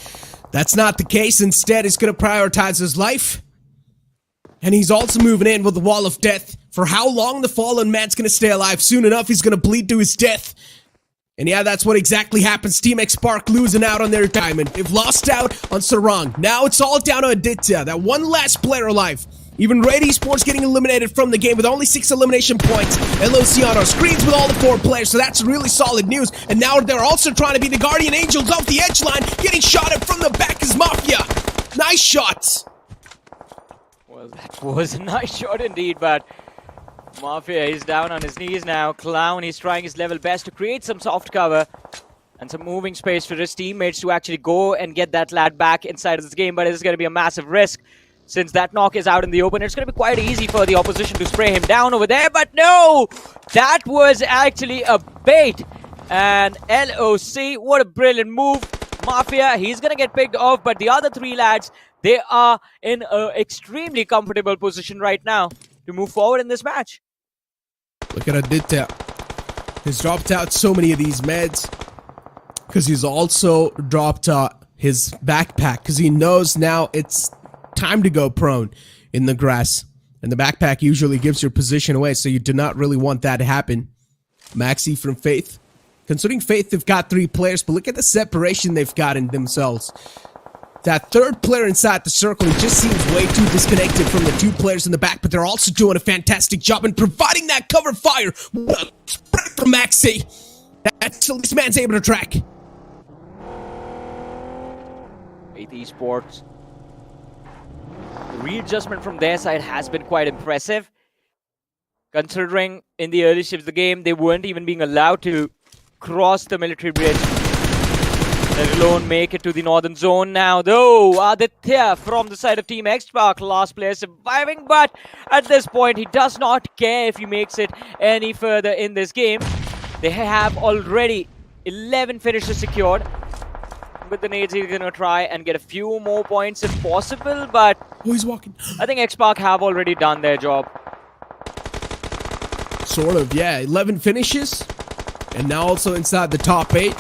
that's not the case. Instead, he's going to prioritize his life. And he's also moving in with the wall of death. For how long the fallen man's going to stay alive? Soon enough, he's going to bleed to his death. And yeah, that's what exactly happens. Team X Spark losing out on their diamond. They've lost out on Sarang. Now it's all down to Aditya, that one last player alive. Even Red Esports getting eliminated from the game with only 6 elimination points. LOC on our screens with all the 4 players, so that's really solid news. And now they're also trying to be the Guardian Angels off the edge line. Getting shot at from the back is Mafia. Nice shots. Well, that was a nice shot indeed, but Mafia is down on his knees now. Clown, he's trying his level best to create some soft cover and some moving space for his teammates to actually go and get that lad back inside of this game, but it's going to be a massive risk. Since that knock is out in the open, it's going to be quite easy for the opposition to spray him down over there. But no! That was actually a bait. And LOC, what a brilliant move. Mafia, he's going to get picked off. But the other 3 lads, they are in an extremely comfortable position right now to move forward in this match. Look at Aditya. He's dropped out so many of these meds. Because he's also dropped his backpack. Because he knows now it's time to go prone in the grass, and the backpack usually gives your position away, so you do not really want that to happen. Maxi from Faith. Considering Faith, they've got 3 players, but look at the separation they've got in themselves. That 3rd player inside the circle, he just seems way too disconnected from the 2 players in the back, but they're also doing a fantastic job in providing that cover fire. What a spread from Maxi. That's at least man's able to track. Faith Esports. The readjustment from their side has been quite impressive. Considering in the early shifts of the game, they weren't even being allowed to cross the military bridge, let alone make it to the northern zone. Now, though, Aditya from the side of Team X Spark, last player surviving, but at this point, he does not care if he makes it any further in this game. They have already 11 finishes secured. With the nades, he's going to try and get a few more points if possible, but oh, he's walking. I think X-Spark have already done their job. Sort of, yeah. 11 finishes, and now also inside the top 8.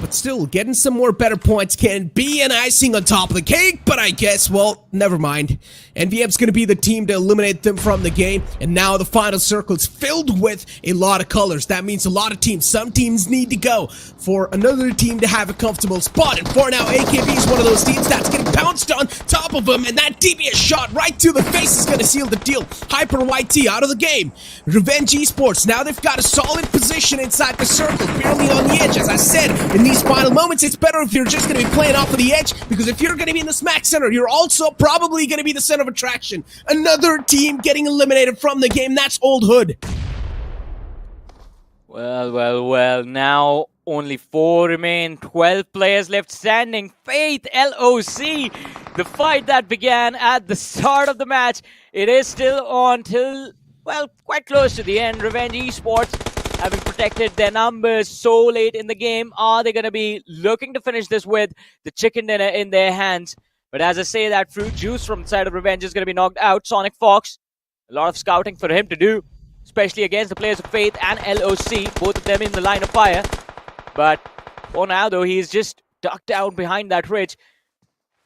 But still, getting some more better points can be an icing on top of the cake, but I guess, well, never mind. NVM's going to be the team to eliminate them from the game, and now the final circle is filled with a lot of colors. That means a lot of teams. Some teams need to go for another team to have a comfortable spot, and for now, AKB is one of those teams that's getting bounced on top of them, and that DBS shot right to the face is going to seal the deal. Hyper YT out of the game. Revenge Esports, now they've got a solid position inside the circle, barely on the edge. As I said, in these final moments, it's better if you're just going to be playing off of the edge, because if you're going to be in the smack center, you're also probably going to be the center of attraction. Another team getting eliminated from the game. That's Old Hood. Well. Now only 4 remain. 12 players left standing. Faith, LOC. The fight that began at the start of the match. It is still on till, well, quite close to the end. Revenge Esports having protected their numbers so late in the game. Are they going to be looking to finish this with the chicken dinner in their hands? But as I say, that fruit juice from the side of Revenge is going to be knocked out. Sonic Fox, a lot of scouting for him to do, especially against the players of Faith and LOC, both of them in the line of fire. But for now, though, he's just ducked down behind that ridge.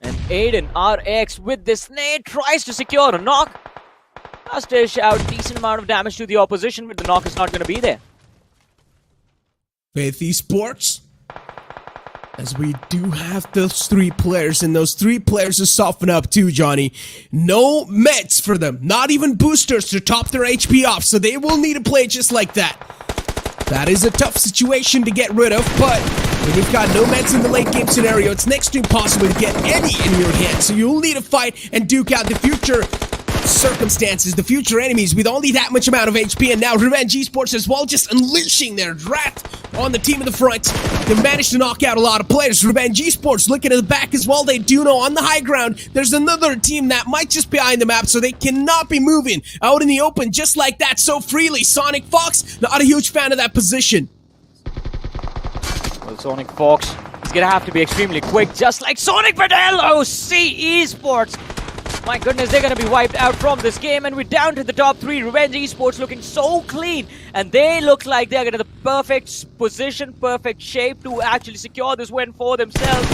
And Aiden, RX, with this nade, tries to secure a knock. Does dish out a decent amount of damage to the opposition, but the knock is not going to be there. Faith Esports, as we do have those 3 players, and those 3 players are soften up too, Johnny. No meds for them, not even boosters to top their HP off, so they will need to play just like that. That is a tough situation to get rid of, but when you've got no meds in the late game scenario, it's next to impossible to get any in your hand, so you'll need to fight and duke out the future circumstances, the future enemies with only that much amount of HP, and now Revenge Esports as well, just unleashing their wrath on the team in the front. They managed to knock out a lot of players. Revenge Esports looking at the back as well. They do know on the high ground there's another team that might just be behind the map, so they cannot be moving out in the open just like that so freely. Sonic Fox, not a huge fan of that position. Well, Sonic Fox is gonna have to be extremely quick, just like Sonic Patel. OC Esports. My goodness, they're gonna be wiped out from this game, and we're down to the top 3. Revenge Esports looking so clean, and they look like they're gonna the perfect position, perfect shape to actually secure this win for themselves.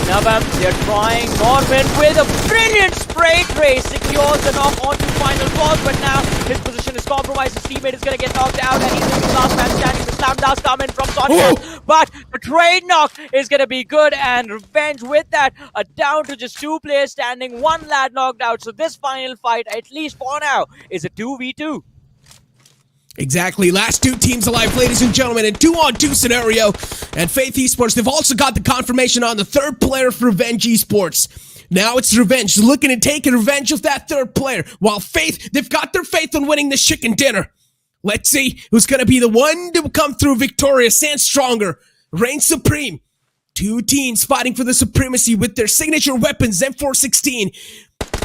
T.NAVVAM, they're trying. Norman with a brilliant spray trace secures the knock onto final boss, but now his position is compromised. His teammate is going to get knocked out, and he's going to be the last man standing. The slam does come in from Sonic, but the trade knock is going to be good, and Revenge with that are down to just 2 players standing, 1 lad knocked out. So this final fight, at least for now, is a 2v2. Exactly. Last 2 teams alive, ladies and gentlemen, in 2-on-2 scenario. And Faith Esports, they've also got the confirmation on the 3rd player for Revenge Esports. Now it's Revenge looking to take revenge of that 3rd player. While Faith, they've got their faith on winning this chicken dinner. Let's see who's going to be the one to come through victorious and stronger. Reign supreme. 2 teams fighting for the supremacy with their signature weapons, M416.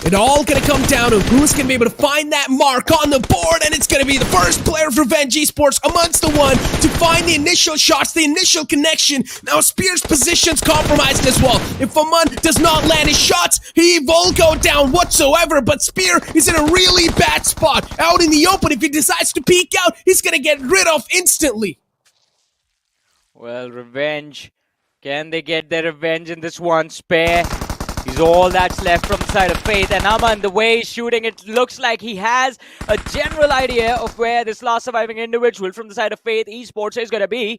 It all gonna come down to who's gonna be able to find that mark on the board, and it's gonna be the first player of Revenge Esports amongst the one to find the initial shots, the initial connection. Now Spear's position's compromised as well. If Aman does not land his shots, he will go down whatsoever, but Spear is in a really bad spot. Out in the open, if he decides to peek out, he's gonna get rid of instantly. Well, Revenge. Can they get their revenge in this one? Spare. He's all that's left from the side of Faith, and Aman, the way he's shooting, it looks like he has a general idea of where this last surviving individual from the side of Faith Esports is going to be,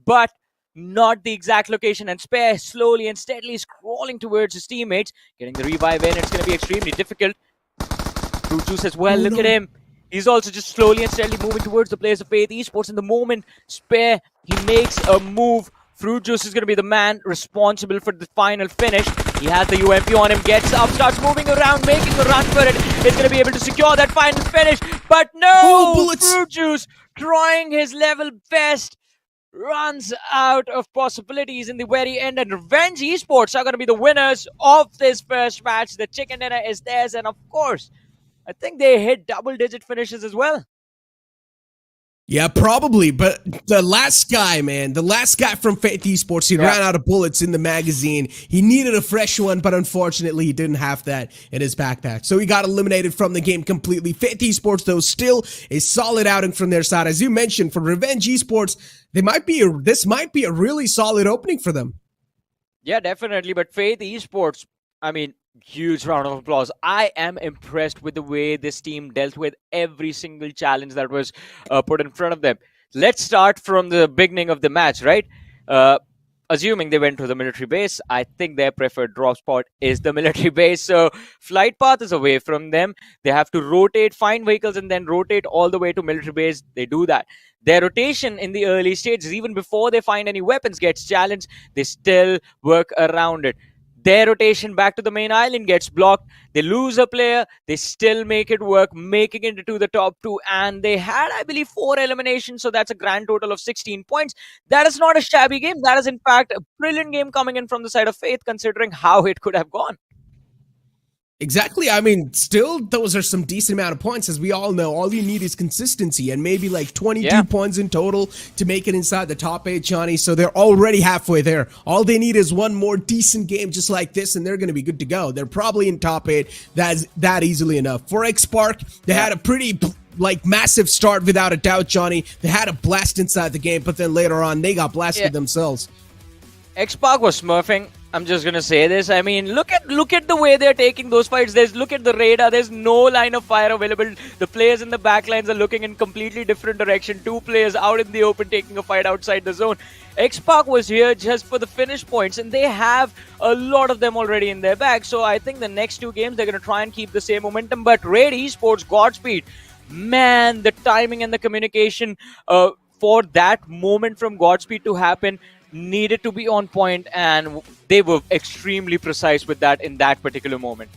but not the exact location. And Spare slowly and steadily is crawling towards his teammates, getting the revive in. It's going to be extremely difficult. Fruit Juice as well, look at him. He's also just slowly and steadily moving towards the players of Faith Esports. In the moment Spare, he makes a move, Fruit Juice is going to be the man responsible for the final finish. He has the UMP on him, gets up, starts moving around, making a run for it. He's going to be able to secure that final finish. But no! Fruit Juice, trying his level best, runs out of possibilities in the very end. And Revenge Esports are going to be the winners of this first match. The chicken dinner is theirs. And of course, I think they hit double-digit finishes as well. Yeah, probably, but the last guy, man, the last guy from Faith Esports, he ran out of bullets in the magazine. He needed a fresh one, but unfortunately, he didn't have that in his backpack. So he got eliminated from the game completely. Faith Esports, though, still a solid outing from their side. As you mentioned, for Revenge Esports, this might be a really solid opening for them. Yeah, definitely, but Faith Esports, I mean, huge round of applause. I am impressed with the way this team dealt with every single challenge that was put in front of them. Let's start from the beginning of the match, right? Assuming they went to the military base, I think their preferred drop spot is the military base. So flight path is away from them. They have to rotate, find vehicles, and then rotate all the way to military base. They do that. Their rotation in the early stages, even before they find any weapons, gets challenged. They still work around it. Their rotation back to the main island gets blocked. They lose a player. They still make it work, making it into the top 2. And they had, I believe, 4 eliminations. So that's a grand total of 16 points. That is not a shabby game. That is, in fact, a brilliant game coming in from the side of Faith, considering how it could have gone. Exactly. I mean, still, those are some decent amount of points. As we all know, all you need is consistency and maybe like 22 points in total to make it inside the top 8, Johnny. So they're already halfway there. All they need is one more decent game just like this, and they're going to be good to go. They're probably in top 8. That's that easily enough. For X-Spark, they had a pretty massive start without a doubt, Johnny. They had a blast inside the game, but then later on, they got blasted themselves. X-Spark was smurfing. I'm just gonna say this. I mean, look at the way they're taking those fights. Look at the radar. There's no line of fire available. The players in the back lines are looking in completely different direction. 2 players out in the open taking a fight outside the zone. X-Spark was here just for the finish points, and they have a lot of them already in their bag. So I think the next 2 games they're gonna try and keep the same momentum. But Raid Esports, Godspeed, man, the timing and the communication for that moment from Godspeed to happen needed to be on point, and they were extremely precise with that in that particular moment.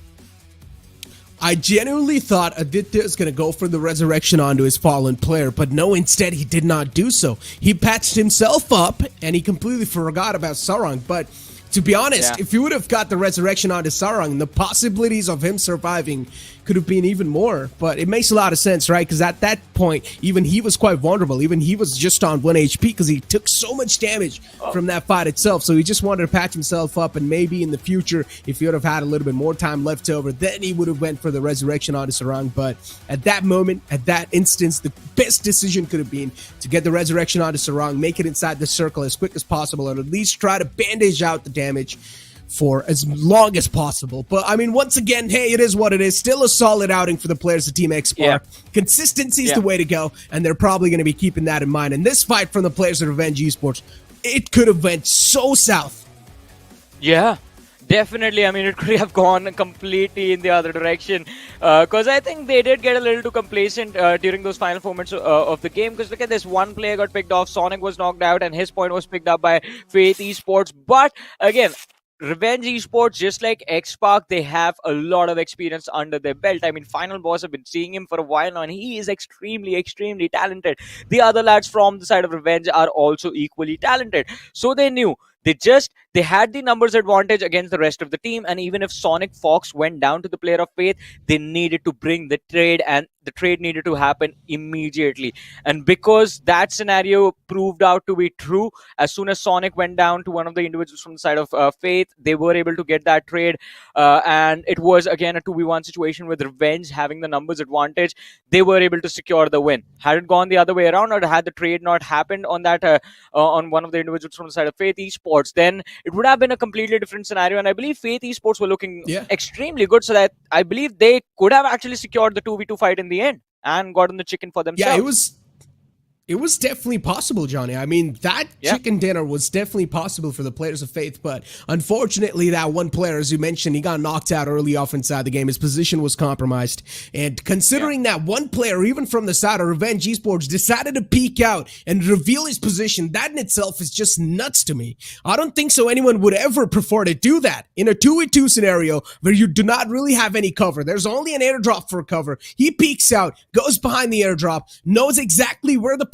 I genuinely thought Aditya is going to go for the resurrection onto his fallen player, but no, instead he did not do so. He patched himself up, and he completely forgot about Sarang, but to be honest, if he would have got the resurrection onto Sarang, the possibilities of him surviving could have been even more. But it makes a lot of sense, right? Because at that point, even he was quite vulnerable. Even he was just on 1 HP because he took so much damage from that fight itself. So he just wanted to patch himself up, and maybe in the future, if he would have had a little bit more time left over, then he would have went for the resurrection onto Sarang. But at that moment, at that instance, the best decision could have been to get the resurrection onto Sarang, make it inside the circle as quick as possible, or at least try to bandage out the damage for as long as possible. But I mean, once again, hey, it is what it is. Still a solid outing for the players of Team ESPORT. Consistency is the way to go, and they're probably going to be keeping that in mind. And this fight from the players of Revenge Esports, it could have went so south. Yeah, definitely. I mean, it could have gone completely in the other direction, because I think they did get a little too complacent during those final 4 minutes of the game. Because look at this, one player got picked off, Sanhok was knocked out, and his point was picked up by Faith Esports. But again, Revenge Esports, just like X-Park, they have a lot of experience under their belt. I mean, Final Boss have been seeing him for a while now, and he is extremely, extremely talented. The other lads from the side of Revenge are also equally talented. So they knew. They had the numbers advantage against the rest of the team, and even if Sonic Fox went down to the player of Faith, they needed to bring the trade, and the trade needed to happen immediately. And because that scenario proved out to be true, as soon as Sonic went down to one of the individuals from the side of Faith, they were able to get that trade, and it was again a 2v1 situation with Revenge having the numbers advantage. They were able to secure the win. Had it gone the other way around, or had the trade not happened on that on one of the individuals from the side of Faith Esports, then it would have been a completely different scenario. And I believe Faith Esports were looking extremely good, so that I believe they could have actually secured the 2v2 fight in the end and gotten the chicken for themselves. Yeah, it was definitely possible, Johnny. I mean, that chicken dinner was definitely possible for the players of Faith, but unfortunately, that one player, as you mentioned, he got knocked out early off inside the game. His position was compromised. And considering that one player, even from the side of Revenge Esports, decided to peek out and reveal his position, that in itself is just nuts to me. I don't think so anyone would ever prefer to do that in a 2v2 scenario where you do not really have any cover. There's only an airdrop for cover. He peeks out, goes behind the airdrop, knows exactly where the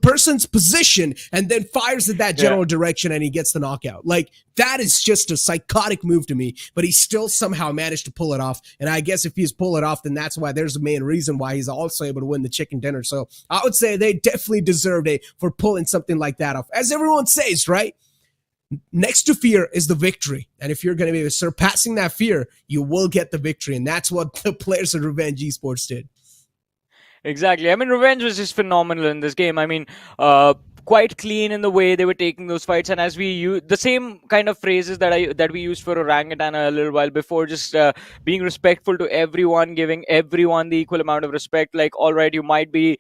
person's position, and then fires at that general direction, and he gets the knockout. Like, that is just a psychotic move to me, but he still somehow managed to pull it off. And I guess if he's pulled it off, then that's why there's a main reason why he's also able to win the chicken dinner. So I would say they definitely deserved it for pulling something like that off. As everyone says, right? Next to fear is the victory. And if you're going to be surpassing that fear, you will get the victory. And that's what the players of Revenge Esports did. Exactly. I mean, Revenge was just phenomenal in this game. I mean, quite clean in the way they were taking those fights, and as we use the same kind of phrases that we used for Orangutan a little while before, just being respectful to everyone, giving everyone the equal amount of respect. Like, all right, you might be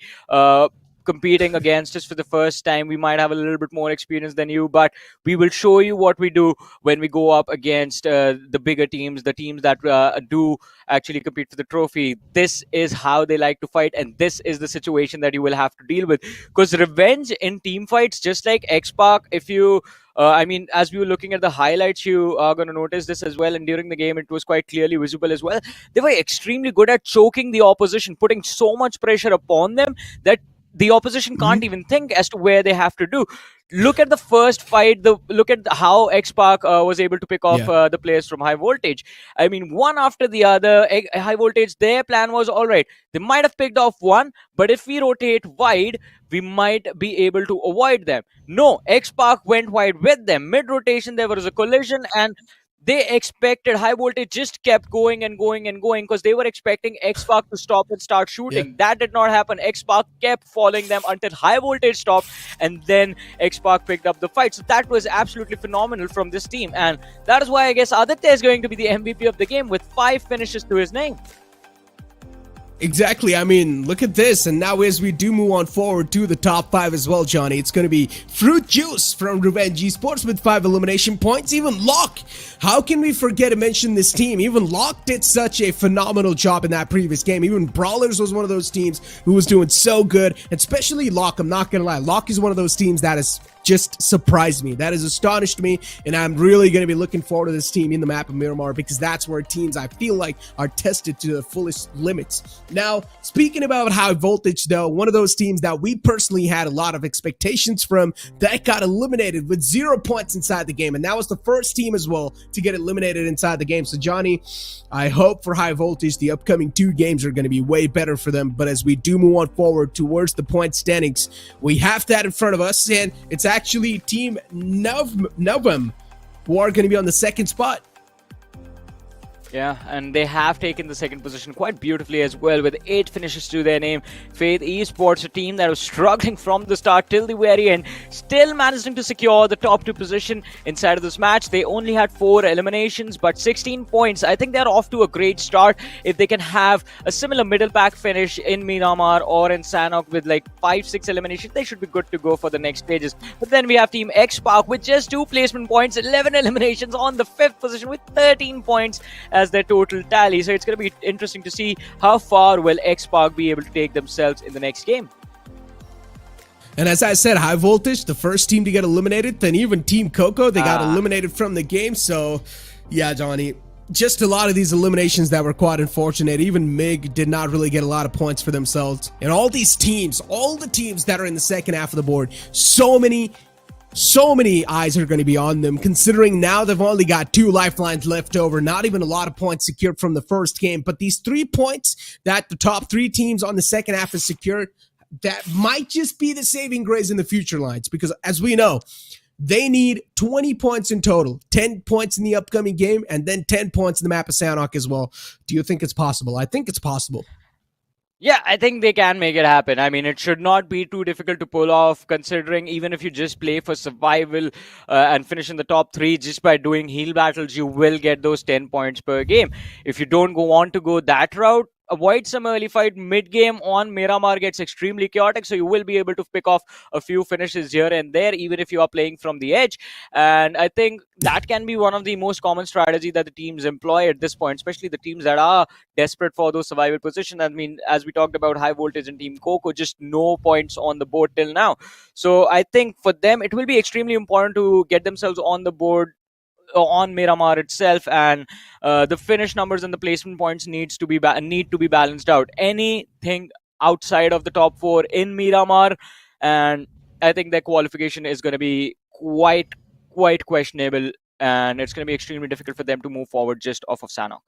competing against us for the first time, we might have a little bit more experience than you, but we will show you what we do when we go up against the bigger teams, the teams that do actually compete for the trophy. This is how they like to fight, and this is the situation that you will have to deal with. Because Revenge in team fights, just like X-Park, if you I mean, as we were looking at the highlights, you are going to notice this as well, and during the game it was quite clearly visible as well. They were extremely good at choking the opposition, putting so much pressure upon them that the opposition can't even think as to where they have to do. Look at the first fight. Look at how X-Park was able to pick off the players from High Voltage. I mean, one after the other. High Voltage, their plan was, all right, they might have picked off one, but if we rotate wide, we might be able to avoid them. No, X-Park went wide with them. Mid-rotation, there was a collision, and they expected High Voltage just kept going and going and going because they were expecting X-Park to stop and start shooting. That did not happen. X-Park kept following them until High Voltage stopped, and then X-Park picked up the fight. So that was absolutely phenomenal from this team, and that is why I guess Aditya is going to be the MVP of the game with 5 finishes to his name. Exactly. I mean, look at this. And now as we do move on forward to the top 5 as well, Johnny, it's going to be Fruit Juice from Revenge Esports with 5 elimination points. Even Locke. How can we forget to mention this team? Even Locke did such a phenomenal job in that previous game. Even Brawlers was one of those teams who was doing so good. Especially Locke. I'm not going to lie. Locke is one of those teams that is just surprised me. That has astonished me, and I'm really going to be looking forward to this team in the map of Miramar, because that's where teams I feel like are tested to the fullest limits. Now, speaking about high voltage though, one of those teams that we personally had a lot of expectations from that got eliminated with 0 points inside the game, and that was the first team as well to get eliminated inside the game. So Johnny, I hope for high voltage the upcoming 2 games are going to be way better for them, but as we do move on forward towards the point standings, we have that in front of us, and it's actually Team TNAVVAM who are going to be on the second spot. Yeah, and they have taken the second position quite beautifully as well, with 8 finishes to their name. Faith Esports, a team that was struggling from the start till the very end, still managing to secure the top 2 position inside of this match. They only had 4 eliminations, but 16 points. I think they're off to a great start. If they can have a similar middle pack finish in Miramar or in Sanhok with like 5-6 eliminations, they should be good to go for the next stages. But then we have Team X-Park with just 2 placement points, 11 eliminations, on the 5th position with 13 points as their total tally. So it's going to be interesting to see how far will X-Park be able to take themselves in the next game. And as I said, high voltage, the first team to get eliminated. Then even Team Coco, they got eliminated from the game. So yeah, Johnny, just a lot of these eliminations that were quite unfortunate. Even MIG did not really get a lot of points for themselves. And all these teams, all the teams that are in the second half of the board, so many eyes are going to be on them, considering now they've only got 2 lifelines left over, not even a lot of points secured from the first game. But these 3 points that the top 3 teams on the second half has secured, that might just be the saving grace in the future lines, because as we know, they need 20 points in total, 10 points in the upcoming game, and then 10 points in the map of Sanhok as well. Do you think it's possible? I think it's possible. Yeah, I think they can make it happen. I mean, it should not be too difficult to pull off, considering even if you just play for survival and finish in the top 3 just by doing heal battles, you will get those 10 points per game. If you don't want to go that route, avoid some early fight. Mid-game on Miramar gets extremely chaotic, so you will be able to pick off a few finishes here and there, even if you are playing from the edge. And I think that can be one of the most common strategy that the teams employ at this point, especially the teams that are desperate for those survival positions. I mean, as we talked about high voltage and Team Coco, just no points on the board till now. So I think for them, it will be extremely important to get themselves on the board on Miramar itself, and the finish numbers and the placement points need to be balanced out. Anything outside of the top 4 in Miramar, and I think their qualification is going to be quite questionable, and it's going to be extremely difficult for them to move forward just off of Sanhok.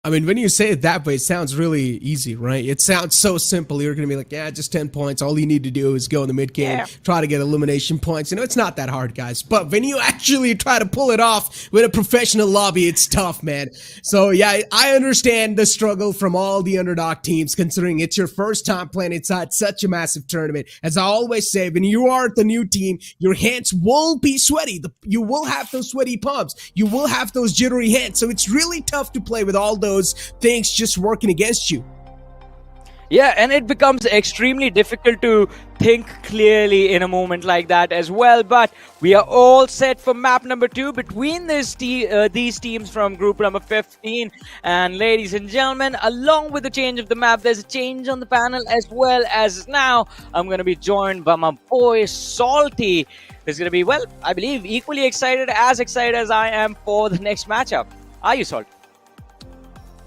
I mean, when you say it that way, it sounds really easy, right? It sounds so simple. You're going to be like, yeah, just 10 points. All you need to do is go in the mid game, try to get elimination points. You know, it's not that hard, guys. But when you actually try to pull it off with a professional lobby, it's tough, man. So, yeah, I understand the struggle from all the underdog teams, considering it's your first time playing inside such a massive tournament. As I always say, when you are the new team, your hands will be sweaty. You will have those sweaty palms. You will have those jittery hands. So it's really tough to play with all those things just working against you. Yeah, and it becomes extremely difficult to think clearly in a moment like that as well. But we are all set for map number 2 between these teams from group number 15. And ladies and gentlemen, along with the change of the map, there's a change on the panel as well. As now I'm going to be joined by my boy Salty, who's going to be, well, I believe equally excited as I am for the next matchup. Are you, Salty?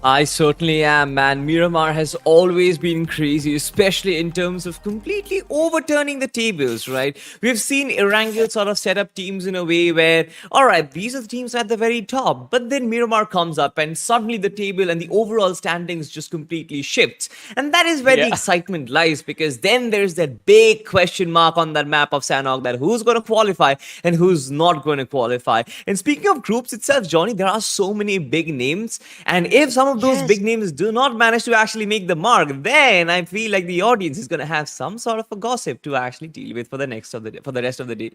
I certainly am, man. Miramar has always been crazy, especially in terms of completely overturning the tables, right? We've seen Erangel sort of set up teams in a way where, all right, these are the teams at the very top, but then Miramar comes up and suddenly the table and the overall standings just completely shifts. And that is where the excitement lies, because then there's that big question mark on that map of Sanhok, that who's going to qualify and who's not going to qualify. And speaking of groups itself, Johnny, there are so many big names, and if some of those big names do not manage to actually make the mark, then I feel like the audience is going to have some sort of a gossip to actually deal with for the rest of the day.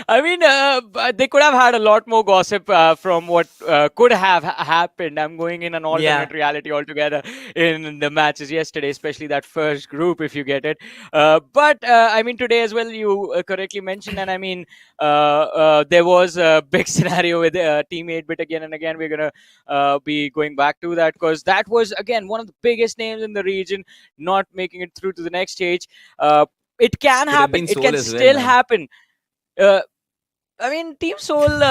I mean, they could have had a lot more gossip from what could have happened. I'm going in an alternate reality altogether in the matches yesterday, especially that first group, if you get it. But I mean, today as well, you correctly mentioned, and I mean, there was a big scenario with Team 8-bit again and again. We're going to be going back to that, because that was, again, one of the biggest names in the region, not making it through to the next stage. it can Could have happen. been It Soul can as well, still man. happen. Uh, I mean, Team Soul,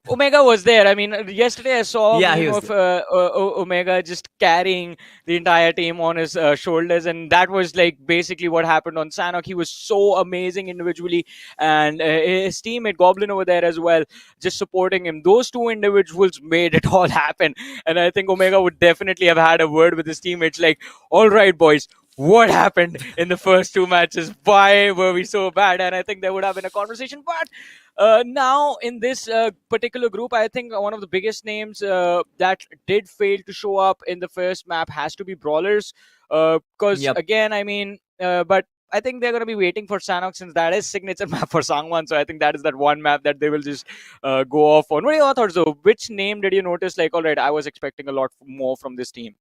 Omega was there. I mean, yesterday I saw a Yeah, he meme was of there. Omega just carrying the entire team on his shoulders, and that was like basically what happened on Sanhok. He was so amazing individually, and his teammate Goblin over there as well, just supporting him. Those two individuals made it all happen, and I think Omega would definitely have had a word with his teammates, like, "All right, boys." What happened in the first two matches? Why were we so bad? And I think there would have been a conversation. But now, in this particular group, I think one of the biggest names that did fail to show up in the first map has to be Brawlers. Because, Yep. again, I mean, but I think they're going to be waiting for Sanhok since that is signature map for Sangwan. So I think that is that one map that they will just go off on. What are your thoughts, though? Which name did you notice? Like, all right, I was expecting a lot more from this team.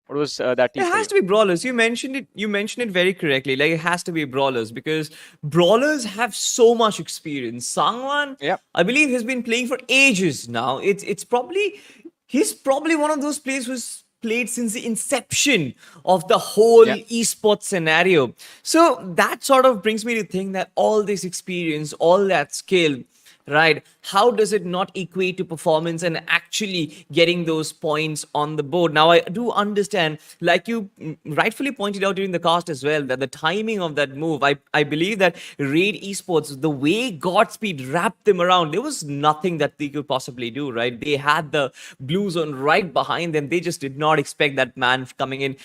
What was that It team for has you? to be Brawlers. You mentioned it. You mentioned it very correctly. Like it has to be Brawlers because Brawlers have so much experience. Sangwan, Yeah. I believe, has been playing for ages now. It's probably he's probably one of those players who's played since the inception of the whole Yeah. esports scenario. So that sort of brings me to think that all this experience, all that skill, right, how does it not equate to performance and actually getting those points on the board? Now I do understand, like you rightfully pointed out during the cast as well, that the timing of that move, I believe that Raid Esports, the way Godspeed wrapped them around, there was nothing that they could possibly do, right? They had the blue zone right behind them. They just did not expect that man coming in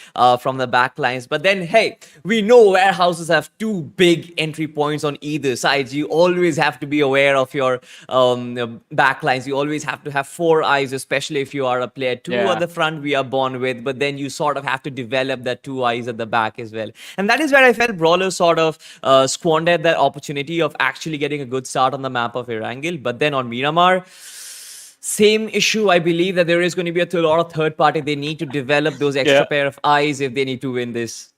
from the back lines. But then, hey, we know warehouses have two big entry points on either side. You always have to be aware of your back lines. You always have to have four eyes, especially if you are a player. Two at Yeah. the front we are born with, but then you sort of have to develop that two eyes at the back as well. And that is where I felt Brawler sort of squandered that opportunity of actually getting a good start on the map of Erangel. But then on Miramar, same issue. I believe that there is going to be a lot of third party. They need to develop those extra Yeah. pair of eyes if they need to win this.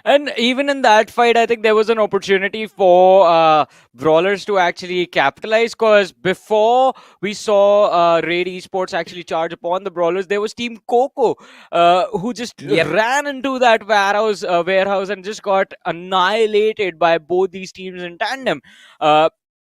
And even in that fight, I think there was an opportunity for Brawlers to actually capitalize because before we saw Raid Esports actually charge upon the Brawlers, there was Team Coco who just Yep. ran into that warehouse and just got annihilated by both these teams in tandem.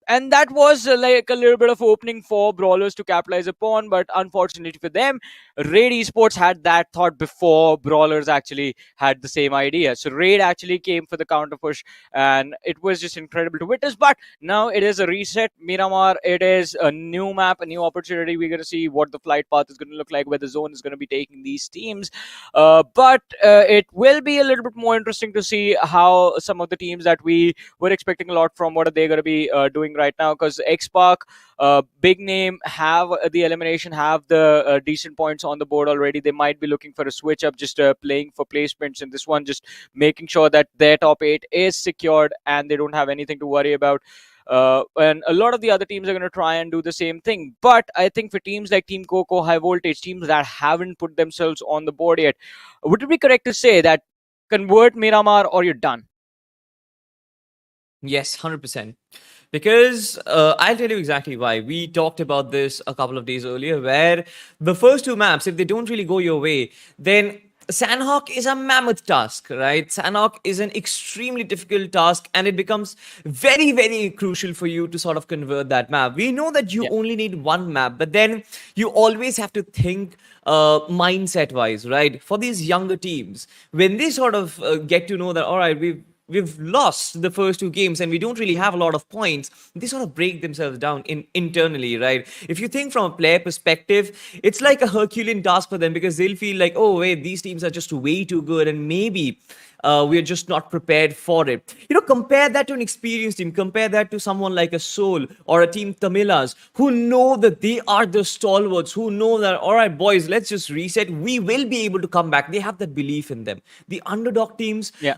And that was like a little bit of opening for Brawlers to capitalize upon, but unfortunately for them, Raid Esports had that thought before Brawlers actually had the same idea. So Raid actually came for the counter push, and it was just incredible to witness. But now it is a reset. Miramar, it is a new map, a new opportunity. We're going to see what the flight path is going to look like, where the zone is going to be taking these teams. But it will be a little bit more interesting to see how some of the teams that we were expecting a lot from, what are they going to be doing right now? Because Xpark, big name, have the elimination, have the decent points on the board already. They might be looking for a switch up, just playing for placements in this one, just making sure that their top 8 is secured and they don't have anything to worry about. And a lot of the other teams are going to try and do the same thing. But I think for teams like Team Coco, High Voltage, teams that haven't put themselves on the board yet, would it be correct to say that convert Miramar or you're done? Yes, 100%. Because I'll tell you exactly why. We talked about this a couple of days earlier, where the first two maps, if they don't really go your way, then Sanhok is a mammoth task, right? Sanhok is an extremely difficult task, and it becomes very, very crucial for you to sort of convert that map. We know that you Yeah. only need one map, but then you always have to think mindset wise, right? For these younger teams, when they sort of get to know that, all right, we've lost the first two games and we don't really have a lot of points, they sort of break themselves down internally, right? If you think from a player perspective, it's like a Herculean task for them because they'll feel like, oh wait, these teams are just way too good and maybe we're just not prepared for it. You know, compare that to an experienced team, compare that to someone like a Soul or a team Tamilas who know that they are the stalwarts, who know that, all right, boys, let's just reset. We will be able to come back. They have that belief in them. The underdog teams, Yeah.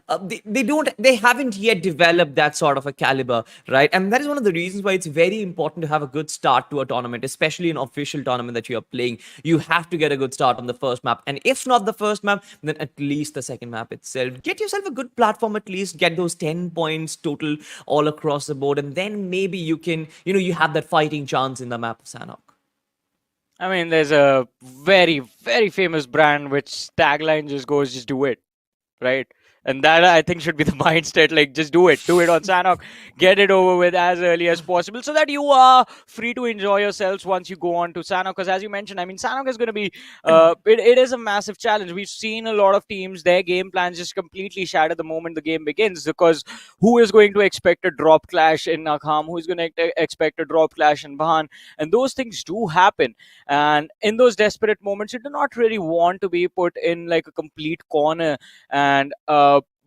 they haven't yet developed that sort of a caliber, right? And that is one of the reasons why it's very important to have a good start to a tournament, especially an official tournament that you are playing. You have to get a good start on the first map, and if not the first map, then at least the second map itself. Get yourself a good platform, at least get those 10 points total all across the board, and then maybe you can, you have that fighting chance in the map of Sanhok. I mean, there's a very, very famous brand which tagline just goes, just do it, right? And that, I think, should be the mindset. Like, just do it. Do it on Sanhok. Get it over with as early as possible so that you are free to enjoy yourselves once you go on to Sanhok. Because as you mentioned, I mean, Sanhok is going to be, it is a massive challenge. We've seen a lot of teams, their game plans just completely shatter the moment the game begins. Because who is going to expect a drop clash in Nakham? Who is going to expect a drop clash in Bahan? And those things do happen. And in those desperate moments, you do not really want to be put in like a complete corner and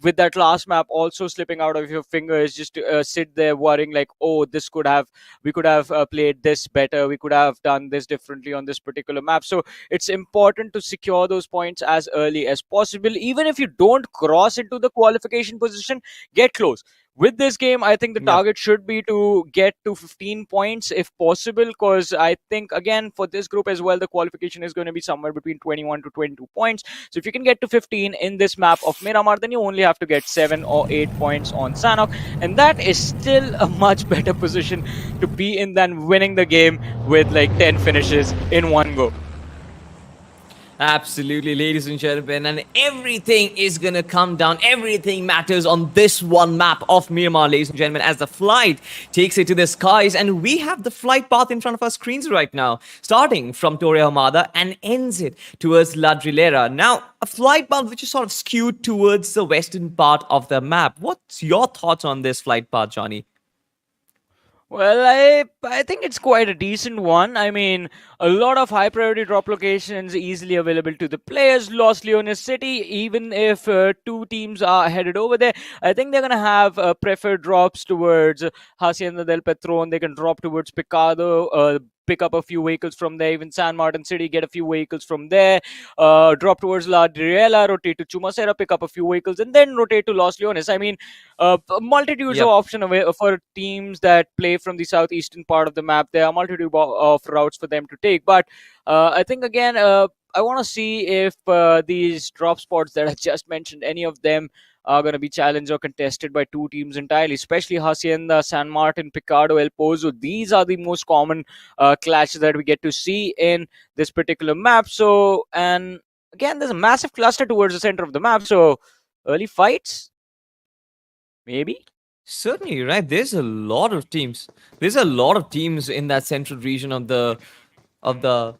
with that last map also slipping out of your fingers, just to sit there worrying like, oh, we could have played this better, we could have done this differently on this particular map. So it's important to secure those points as early as possible. Even if you don't cross into the qualification position, get close. With this game, I think the target should be to get to 15 points if possible, because I think, again, for this group as well, the qualification is going to be somewhere between 21 to 22 points. So if you can get to 15 in this map of Miramar, then you only have to get 7 or 8 points on Sanhok. And that is still a much better position to be in than winning the game with like 10 finishes in one go. Absolutely, ladies and gentlemen, and everything is gonna come down. Everything matters on this one map of Miramar, ladies and gentlemen, as the flight takes it to the skies. And we have the flight path in front of our screens right now, starting from Torre Hamada and ends it towards La Drilera. Now, a flight path which is sort of skewed towards the western part of the map. What's your thoughts on this flight path, Johnny? Well, I think it's quite a decent one. I mean, a lot of high priority drop locations easily available to the players. Los Leones City, even if two teams are headed over there, I think they're going to have preferred drops towards Hacienda del Petron. They can drop towards Picado, pick up a few vehicles from there. Even San Martin City, get a few vehicles from there. Drop towards La Driela, rotate to Chumacera, pick up a few vehicles, and then rotate to Los Leones. I mean, multitudes of options for teams that play from the southeastern part of the map. There are multitude of routes for them to take. But I think, again, I want to see if these drop spots that I just mentioned, any of them are going to be challenged or contested by two teams entirely, especially Hacienda, San Martin, Picado, El Pozo. These are the most common clashes that we get to see in this particular map. So, and again, there's a massive cluster towards the center of the map. So, early fights, maybe? Certainly, right. There's a lot of teams. There's a lot of teams in that central region of the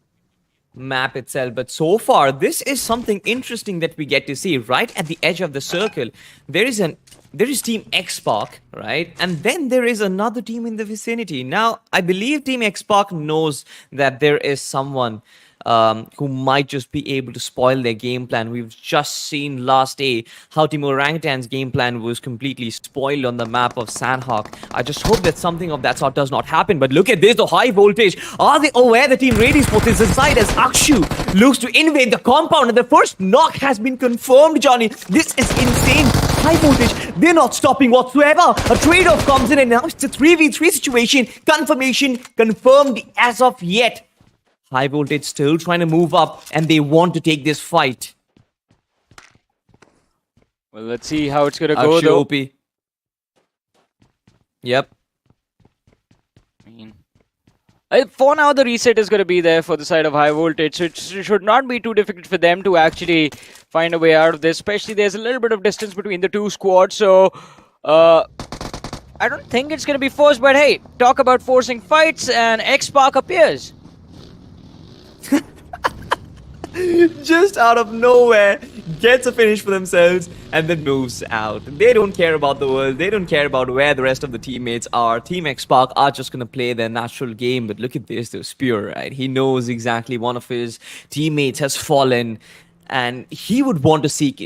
map itself. But so far, this is something interesting that we get to see right at the edge of the circle. There is Team X-Park, right? And then there is another team in the vicinity. Now, I believe Team X-Park knows that there is someone who might just be able to spoil their game plan. We've just seen last day how Team Orangutan's game plan was completely spoiled on the map of Sanhok. I just hope that something of that sort does not happen. But look at this, the high voltage. Are they aware the Team Radiant Sports is inside as Akshu looks to invade the compound? And the first knock has been confirmed, Johnny. This is insane. High voltage, they're not stopping whatsoever. A trade-off comes in and now it's a 3v3 situation. Confirmation confirmed as of yet. High voltage still trying to move up and they want to take this fight. Well, let's see how it's going to go, though. OP. Yep. I mean, for now, the reset is going to be there for the side of high voltage, so it should not be too difficult for them to actually find a way out of this. Especially, there's a little bit of distance between the two squads, so I don't think it's going to be forced. But hey, talk about forcing fights, and X-Park appears. Just out of nowhere, gets a finish for themselves and then moves out. They don't care about the world. They don't care about where the rest of the teammates are. Team X-Park are just going to play their natural game. But look at this, the Spear, right? He knows exactly one of his teammates has fallen and he would want to seek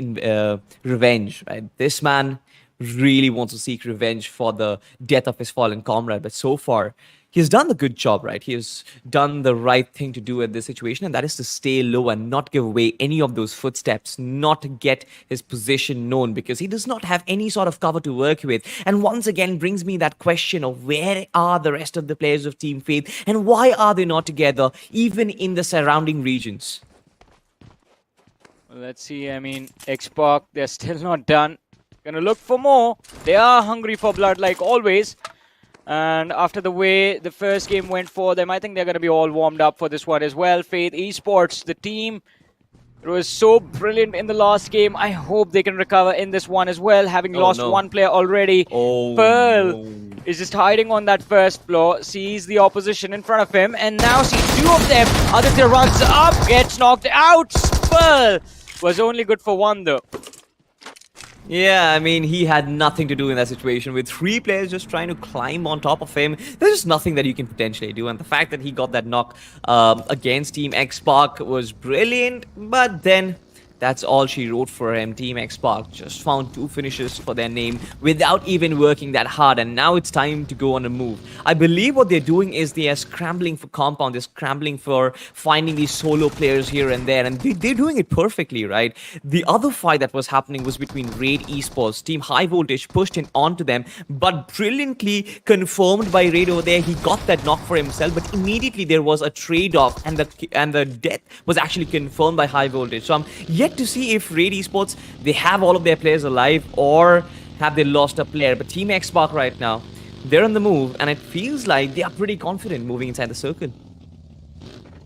revenge, right? This man really wants to seek revenge for the death of his fallen comrade. But so far, he's done the good job, right? He has done the right thing to do at this situation, and that is to stay low and not give away any of those footsteps, not get his position known, because he does not have any sort of cover to work with. And once again brings me that question of where are the rest of the players of Team Faith and why are they not together, even in the surrounding regions? Well, let's see. I mean, X-Park, they're still not done. Gonna look for more. They are hungry for blood like always. And after the way the first game went for them, I think they're going to be all warmed up for this one as well. Faith Esports, the team It was so brilliant in the last game. I hope they can recover in this one as well, having lost no. one player already. Oh, Pearl no. is just hiding on that first floor, sees the opposition in front of him, and now sees two of them. Aditya runs up, gets knocked out. Pearl was only good for one though. Yeah, I mean, he had nothing to do in that situation with 3 players just trying to climb on top of him. There's just nothing that you can potentially do, and the fact that he got that knock against Team X-Pac was brilliant, but then that's all she wrote for him. Team X-Pac just found 2 finishes for their name without even working that hard, and now it's time to go on a move. I believe what they're doing is they are scrambling for compound, they're scrambling for finding these solo players here and there, and they're doing it perfectly, right? The other fight that was happening was between Raid Esports. Team High Voltage pushed in onto them, but brilliantly confirmed by Raid over there. He got that knock for himself, but immediately there was a trade-off, and the death was actually confirmed by High Voltage. So I'm yet to see if Raid Esports, they have all of their players alive, or have they lost a player. But Team X-Pac right now, they're on the move, and it feels like they are pretty confident moving inside the circle.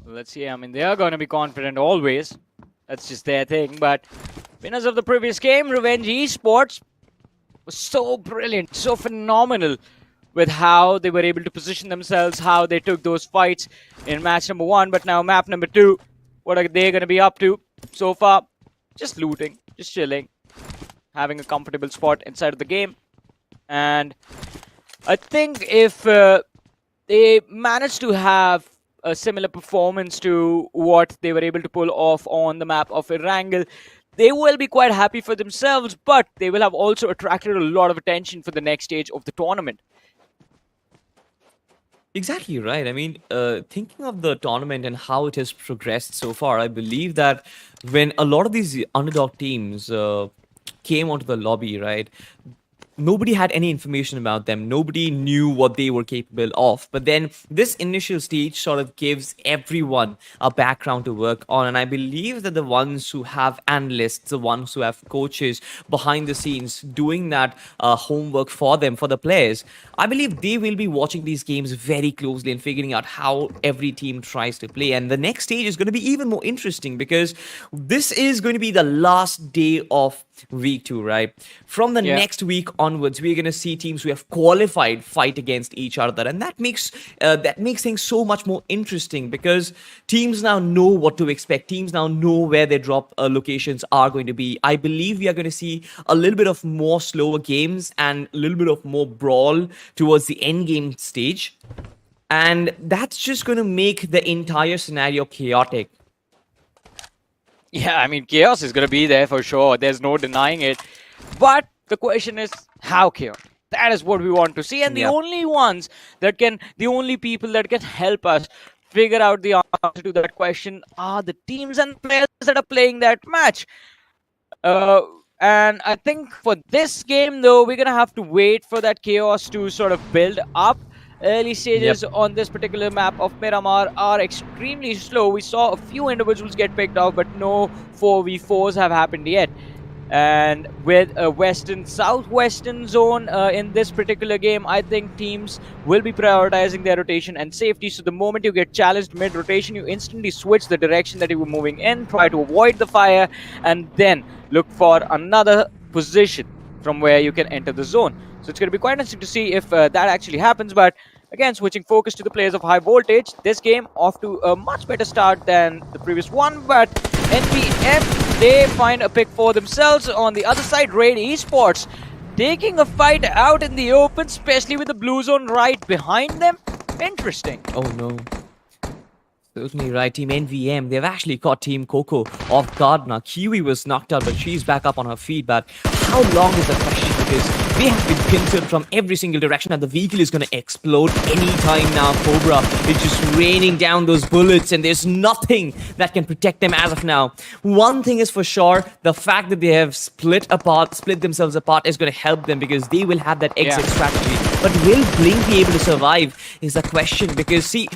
Let's see, I mean, they are going to be confident always. That's just their thing, but winners of the previous game, Revenge Esports, was so brilliant, so phenomenal with how they were able to position themselves, how they took those fights in match number 1, but now map number 2, what are they going to be up to so far? Just looting, just chilling, having a comfortable spot inside of the game. And I think if they manage to have a similar performance to what they were able to pull off on the map of Erangel, they will be quite happy for themselves, but they will have also attracted a lot of attention for the next stage of the tournament. Exactly right. I mean, thinking of the tournament and how it has progressed so far, I believe that when a lot of these underdog teams came onto the lobby, right, nobody had any information about them. Nobody knew what they were capable of. But then this initial stage sort of gives everyone a background to work on. And I believe that the ones who have analysts, the ones who have coaches behind the scenes doing that homework for them, for the players, I believe they will be watching these games very closely and figuring out how every team tries to play. And the next stage is going to be even more interesting because this is going to be the last day of week 2, right? From the next week onwards, we're going to see teams who have qualified fight against each other, and that makes things so much more interesting because teams now know what to expect. Teams now know where their drop locations are going to be. I believe we are going to see a little bit of more slower games and a little bit of more brawl towards the end game stage, and that's just going to make the entire scenario chaotic. Yeah, I mean, chaos is going to be there for sure. There's no denying it. But the question is, how chaotic? That is what we want to see. And the only people that can help us figure out the answer to that question are the teams and players that are playing that match. And I think for this game, though, we're going to have to wait for that chaos to sort of build up. Early stages on this particular map of Miramar are extremely slow. We saw a few individuals get picked off, but no 4v4s have happened yet. And with a southwestern zone in this particular game, I think teams will be prioritizing their rotation and safety. So the moment you get challenged mid-rotation, you instantly switch the direction that you were moving in, try to avoid the fire, and then look for another position from where you can enter the zone. So it's going to be quite interesting to see if that actually happens. But again, switching focus to the players of High Voltage, this game off to a much better start than the previous one. But NVM, they find a pick for themselves. On the other side, Raid Esports taking a fight out in the open, especially with the blue zone right behind them. Interesting. Oh no. Certainly right, Team NVM. They've actually caught Team Coco off guard now. Kiwi was knocked out, but she's back up on her feet. But how long is the question? Because they have been pincered from every single direction, and the vehicle is going to explode anytime now. Cobra is just raining down those bullets, and there's nothing that can protect them as of now. One thing is for sure, the fact that they have split themselves apart is going to help them because they will have that exit strategy. But will Blink be able to survive is the question, because see,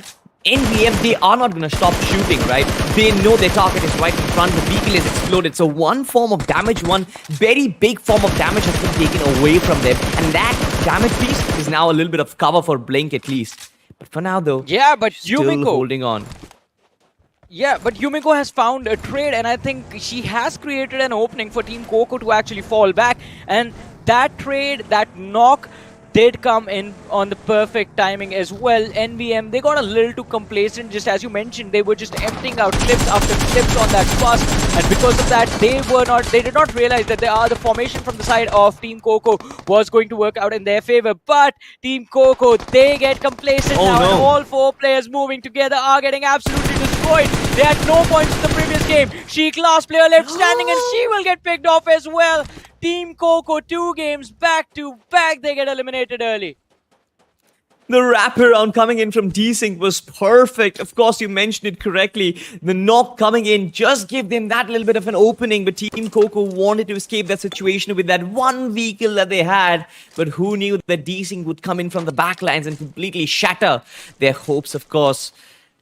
NVM, they are not going to stop shooting, right? They know their target is right in front. The vehicle is exploded. So one form of damage, one very big form of damage has been taken away from them. And that damage piece is now a little bit of cover for Blink at least. But for now, though, yeah, but still Yumiko holding on. Yeah, but Yumiko has found a trade, and I think she has created an opening for Team Coco to actually fall back. And that trade, that knock, did come in on the perfect timing as well. NVM, they got a little too complacent, just as you mentioned. They were just emptying out clips after clips on that bus, and because of that, they did not realize that the formation from the side of Team Coco was going to work out in their favor. But Team Coco, they get complacent now, and all 4 players moving together are getting absolutely destroyed. They had no points in the previous game. Sheik, last player left standing, and she will get picked off as well. Team Coco, 2 games back to back, they get eliminated early. The wraparound coming in from D-Sync was perfect. Of course, you mentioned it correctly. The knock coming in just gave them that little bit of an opening, but Team Coco wanted to escape that situation with that one vehicle that they had. But who knew that D-Sync would come in from the backlines and completely shatter their hopes, of course.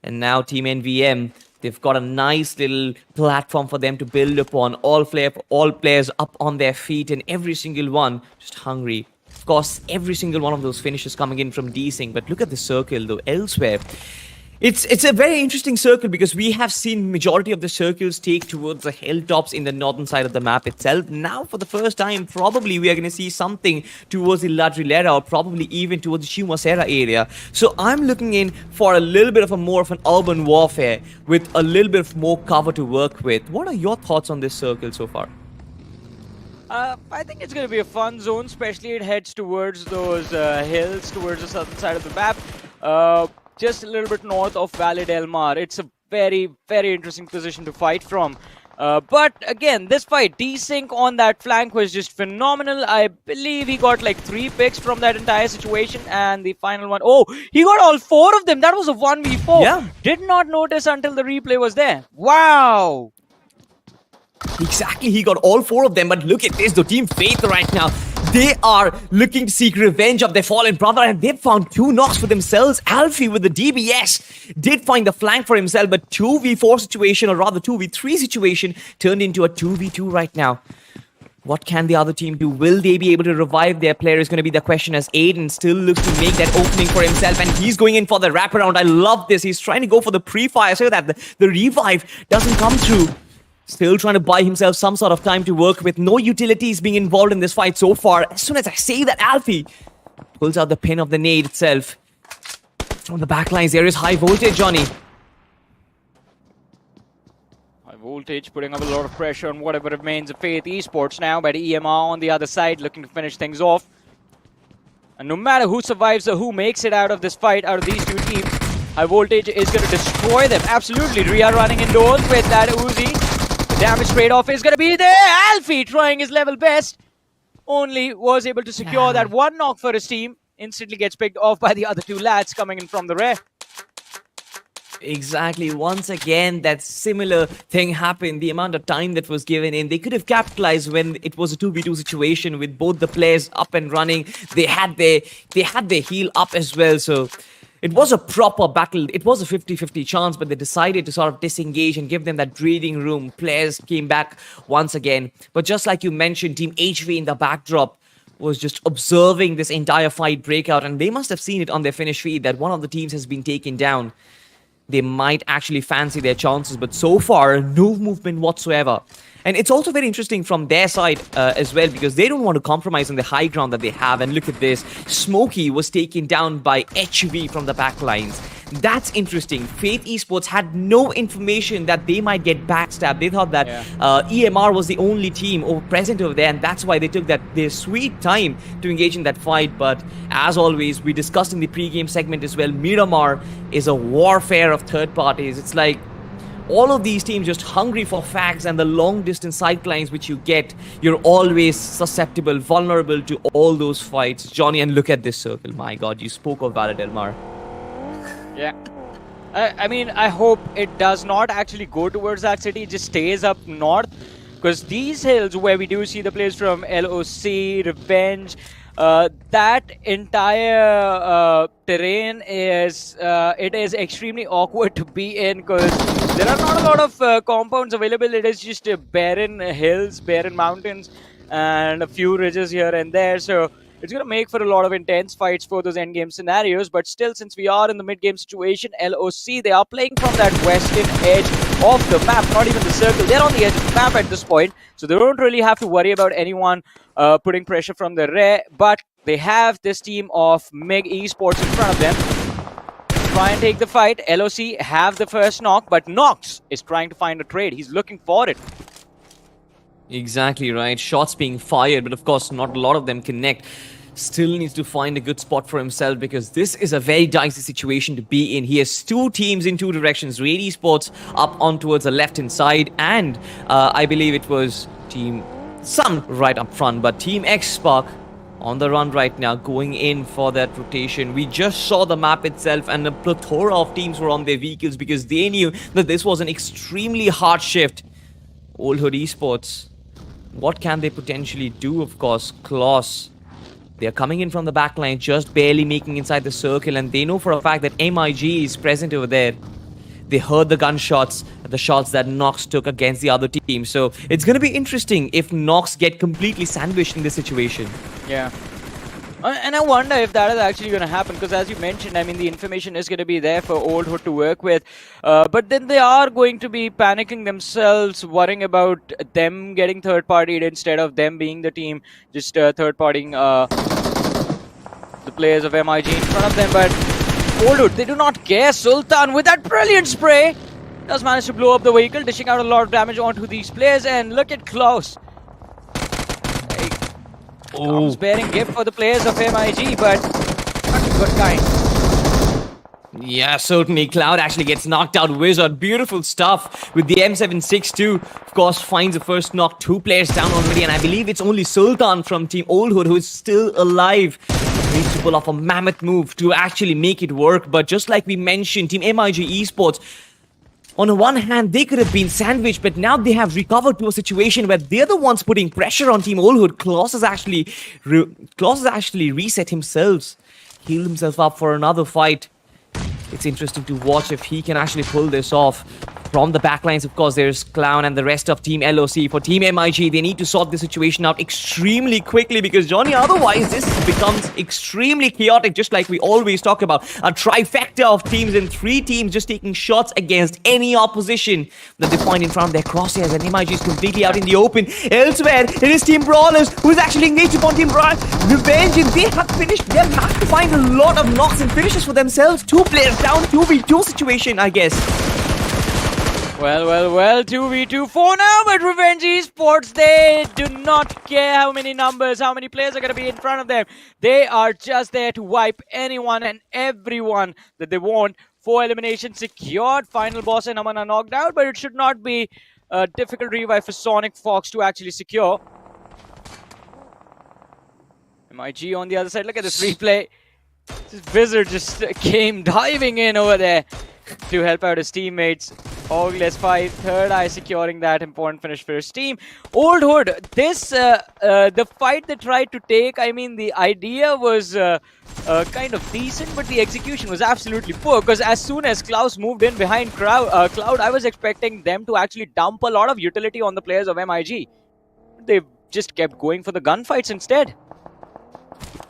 And now Team NVM, they've got a nice little platform for them to build upon. All players up on their feet, and every single one just hungry. Of course, every single one of those finishes coming in from D-Sync. But look at the circle, though. Elsewhere, it's a very interesting circle because we have seen majority of the circles take towards the hilltops in the northern side of the map itself. Now, for the first time, probably we are going to see something towards the Ladrilera or probably even towards the Shumasera area. So I'm looking in for a little bit of more of an urban warfare with a little bit of more cover to work with. What are your thoughts on this circle so far? I think it's going to be a fun zone, especially it heads towards those hills, towards the southern side of the map. Just a little bit north of Valle del Mar. It's a very, very interesting position to fight from. But again, this fight, D-Sync on that flank was just phenomenal. I believe he got like 3 picks from that entire situation, and the final one, oh, he got all 4 of them. That was a 1v4. Yeah. Did not notice until the replay was there. Wow. Exactly, he got all 4 of them, but look at this, the Team Faith right now. They are looking to seek revenge of their fallen brother, and they've found 2 knocks for themselves. Alfie with the DBS did find the flank for himself, but 2v4 situation, or rather 2v3 situation, turned into a 2v2 right now. What can the other team do? Will they be able to revive their player is going to be the question, as Aiden still looks to make that opening for himself, and he's going in for the wraparound. I love this. He's trying to go for the pre-fire so that the revive doesn't come through. Still trying to buy himself some sort of time to work with. No utilities being involved in this fight so far. As soon as I say that, Alfie pulls out the pin of the nade itself. From the backlines, there is high voltage, Johnny. High voltage putting up a lot of pressure on whatever remains of Faith Esports now, but EMR on the other side looking to finish things off. And no matter who survives or who makes it out of this fight, out of these 2 teams, high voltage is going to destroy them. Absolutely. Ria running indoors with that Uzi. Damage trade-off is going to be there. Alfie trying his level best. Only was able to secure that 1 knock for his team. Instantly gets picked off by the other 2 lads coming in from the rear. Exactly. Once again, that similar thing happened. The amount of time that was given in, they could have capitalized when it was a 2v2 situation with both the players up and running. They had their heal up as well. So it was a proper battle. It was a 50-50 chance, but they decided to sort of disengage and give them that breathing room. Players came back once again. But just like you mentioned, Team HV in the backdrop was just observing this entire fight breakout, and they must have seen it on their finish feed that one of the teams has been taken down. They might actually fancy their chances, but so far, no movement whatsoever. And it's also very interesting from their side as well, because they don't want to compromise on the high ground that they have. And look at this. Smokey was taken down by HV from the backlines. That's interesting. Faith Esports had no information that they might get backstabbed. They thought that EMR was the only team present over there, and that's why they took their sweet time to engage in that fight. But as always, we discussed in the pre-game segment as well, Miramar is a warfare of third parties. It's like all of these teams just hungry for facts, and the long distance sidelines which you get, you're always susceptible, vulnerable to all those fights. Johnny, and look at this circle. My God, you spoke of Valle del Mar. Yeah. I mean, I hope it does not actually go towards that city. It just stays up north. Because these hills where we do see the players from LOC, Revenge, that entire terrain is it is extremely awkward to be in, because there are not a lot of compounds available. It is just barren hills, barren mountains, and a few ridges here and there. So It's going to make for a lot of intense fights for those endgame scenarios. But still, since we are in the mid-game situation, LOC, they are playing from that western edge of the map, not even the circle. They're on the edge of the map at this point, so they don't really have to worry about anyone putting pressure from the rear. But they have this team of MIG Esports in front of them. Try and take the fight. LOC have the first knock, but Nox is trying to find a trade. He's looking for it. Exactly right. Shots being fired, but of course not a lot of them connect. Still needs to find a good spot for himself because this is a very dicey situation to be in. He has two teams in two directions. Raid Esports up on towards the left-hand side, and I believe it was Team Sun right up front, but Team X Spark on the run right now, going in for that rotation. We just saw the map itself, and a plethora of teams were on their vehicles because they knew that this was an extremely hard shift. Old Hood Esports, what can they potentially do? Of course, Klaus, they are coming in from the backline, just barely making inside the circle, and they know for a fact that MIG is present over there. They heard the gunshots, the shots that Nox took against the other team. So it's going to be interesting if Nox get completely sandwiched in this situation. Yeah. And I wonder if that is actually going to happen, because as you mentioned, I mean, the information is going to be there for Old Hood to work with. But then they are going to be panicking themselves, worrying about them getting third-partied instead of them being the team just third-partying the players of MIG in front of them. But Old Hood, they do not care. Sultan with that brilliant spray does manage to blow up the vehicle, dishing out a lot of damage onto these players. And look at Klaus. Comes bearing gift for the players of MIG, but not a good kind. Yeah, certainly. Cloud actually gets knocked out. Wizard, beautiful stuff with the M762. Of course, finds the first knock. 2 players down already, and I believe it's only Sultan from Team Old Hood who is still alive. Needs to pull off a mammoth move to actually make it work. But just like we mentioned, Team MIG Esports, on the one hand, they could have been sandwiched, but now they have recovered to a situation where they're the ones putting pressure on Team Old Hood. Klaus has actually reset himself, healed himself up for another fight. It's interesting to watch if he can actually pull this off. From the backlines, of course, there's Clown and the rest of Team LOC. For Team MIG, they need to sort the situation out extremely quickly because, Johnny, otherwise this becomes extremely chaotic, just like we always talk about. A trifecta of teams and 3 teams just taking shots against any opposition that they find in front of their crosshairs, and MIG is completely out in the open. Elsewhere, it is Team Brawlers who is actually engaged upon Team Revenge, and they have finished. They're managed to find a lot of knocks and finishes for themselves. 2 players down, 2v2 situation, I guess. Well, 2v2 for now, but Revenge Esports, they do not care how many numbers, how many players are going to be in front of them. They are just there to wipe anyone and everyone that they want. 4 eliminations secured. Final boss and Amana knocked out, but it should not be a difficult revive for Sonic Fox to actually secure. MIG on the other side. Look at this replay. This Wizard just came diving in over there to help out his teammates. Orgless 5, third eye securing that important finish for his team. Old Hood, this, the fight they tried to take, I mean, the idea was kind of decent, but the execution was absolutely poor, because as soon as Klaus moved in behind Cloud, I was expecting them to actually dump a lot of utility on the players of MIG. They just kept going for the gunfights instead.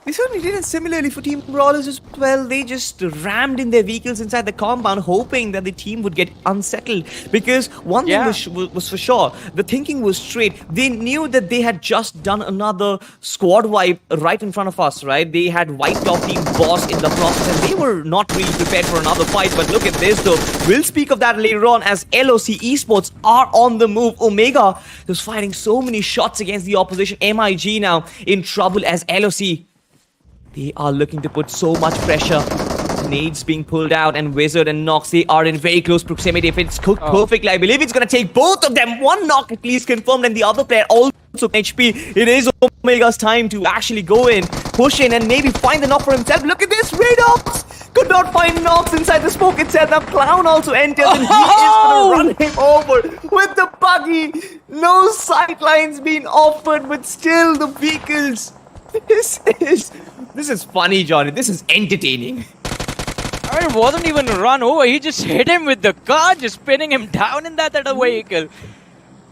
They certainly did, and similarly for Team Brawlers as well. They just rammed in their vehicles inside the compound, hoping that the team would get unsettled. Because one thing was for sure, the thinking was straight. They knew that they had just done another squad wipe right in front of us, right? They had wiped off Team Boss in the process, and they were not really prepared for another fight. But look at this, though. We'll speak of that later on, as LOC Esports are on the move. Omega is firing so many shots against the opposition. MIG now in trouble as LOC. They are looking to put so much pressure. Nades being pulled out, and Wizard and Nox, they are in very close proximity. If it's cooked perfectly, I believe it's going to take both of them. One knock at least confirmed, and the other player also HP. It is Omega's time to actually go in, push in, and maybe find the knock for himself. Look at this, Radox could not find knocks inside the smoke itself. Now Clown also enters, and he is going to run him over with the buggy. No sightlines being offered, but still the vehicles. This is funny, Johnny. This is entertaining. I mean, it wasn't even a run over. He just hit him with the car, just spinning him down in that other vehicle.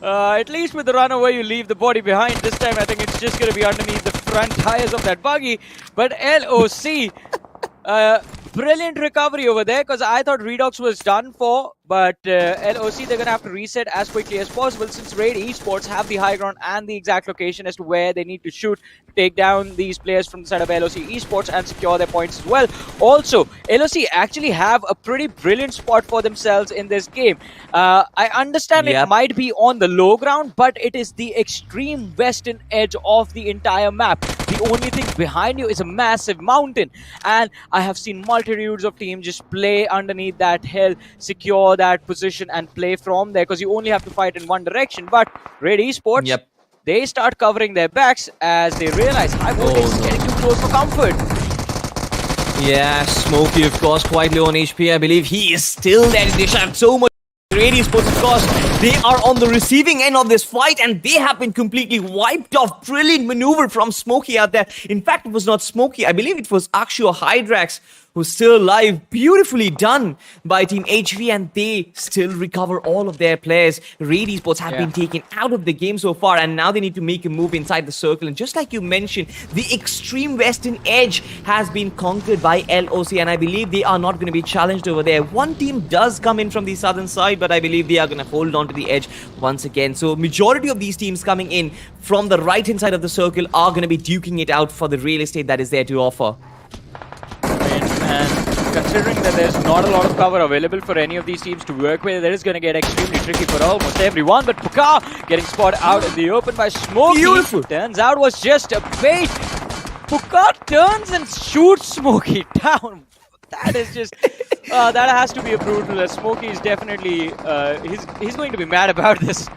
At least with the run over, you leave the body behind. This time, I think it's just going to be underneath the front. front tires of that buggy. But LOC, brilliant recovery over there, because I thought Redox was done for. But LOC, they're going to have to reset as quickly as possible, since Raid Esports have the high ground and the exact location as to where they need to shoot to take down these players from the side of LOC Esports and secure their points as well. Also, LOC actually have a pretty brilliant spot for themselves in this game. I understand it might be on the low ground, but it is the extreme western edge of the entire map. The only thing behind you is a massive mountain, and I have seen multitudes of teams just play underneath that hill, secure that position and play from there, because you only have to fight in one direction. But Raid Esports, they start covering their backs as they realize high voltage is getting too close for comfort. Yeah, Smokey, of course, quite low on HP. I believe he is still there. They have so much. Raid Esports, of course, they are on the receiving end of this fight, and they have been completely wiped off. Brilliant maneuver from Smokey out there. In fact, it was not Smokey. I believe it was Akshu or Hydrax who's still alive. Beautifully done by Team HV, and they still recover all of their players. Raid Esports have been taken out of the game so far, and now they need to make a move inside the circle. And just like you mentioned, the extreme western edge has been conquered by LOC, and I believe they are not going to be challenged over there. One team does come in from the southern side, but I believe they are going to hold on to the edge once again. So majority of these teams coming in from the right hand side of the circle are going to be duking it out for the real estate that is there to offer. And considering that there's not a lot of cover available for any of these teams to work with, that is going to get extremely tricky for almost everyone. But Puka getting spotted out in the open by Smokey. Beautiful. Turns out was just a bait. Puka turns and shoots Smokey down. That is just, that has to be a brutal. Smokey is definitely, he's going to be mad about this.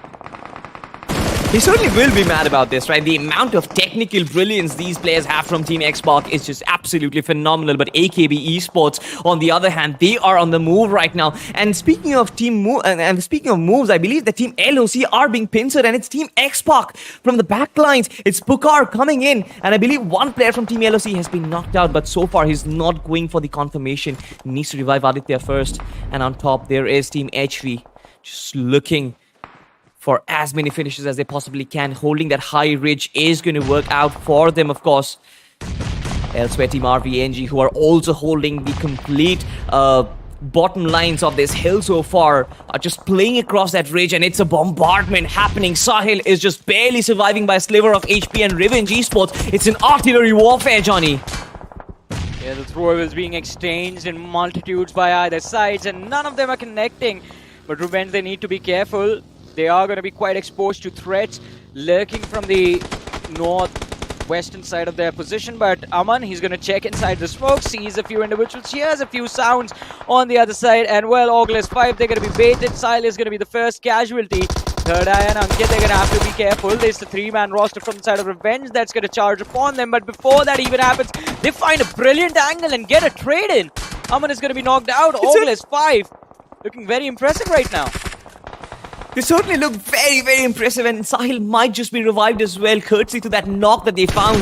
He certainly will be mad about this, right? The amount of technical brilliance these players have from Team Xbox is just absolutely phenomenal. But AKB Esports, on the other hand, they are on the move right now. And speaking of speaking of moves, I believe the Team LOC are being pincered, and it's Team Xbox from the back lines. It's Pukar coming in, and I believe one player from Team LOC has been knocked out, but so far he's not going for the confirmation. He needs to revive Aditya first. And on top, there is Team HV, just looking for as many finishes as they possibly can. Holding that high ridge is going to work out for them, of course. Elsewhere, Team RVNG, who are also holding the complete bottom lines of this hill so far, are just playing across that ridge, and it's a bombardment happening. Sahil is just barely surviving by a sliver of HP, and Revenge Esports, it's an artillery warfare, Johnny. Yeah, the throw is being exchanged in multitudes by either sides, and none of them are connecting. But Revenge, they need to be careful. They are going to be quite exposed to threats lurking from the northwestern side of their position. But Aman, he's going to check inside the smoke, sees a few individuals, hears a few sounds on the other side. And well, Orgless 5, they're going to be baited. Sile is going to be the first casualty. Third Eye and Ankit, they're going to have to be careful. There's the 3-man roster from the side of Revenge that's going to charge upon them. But before that even happens, they find a brilliant angle and get a trade in. Aman is going to be knocked out. Orgless 5 looking very impressive right now. They certainly look very, very impressive, and Sahil might just be revived as well, courtesy to that knock that they found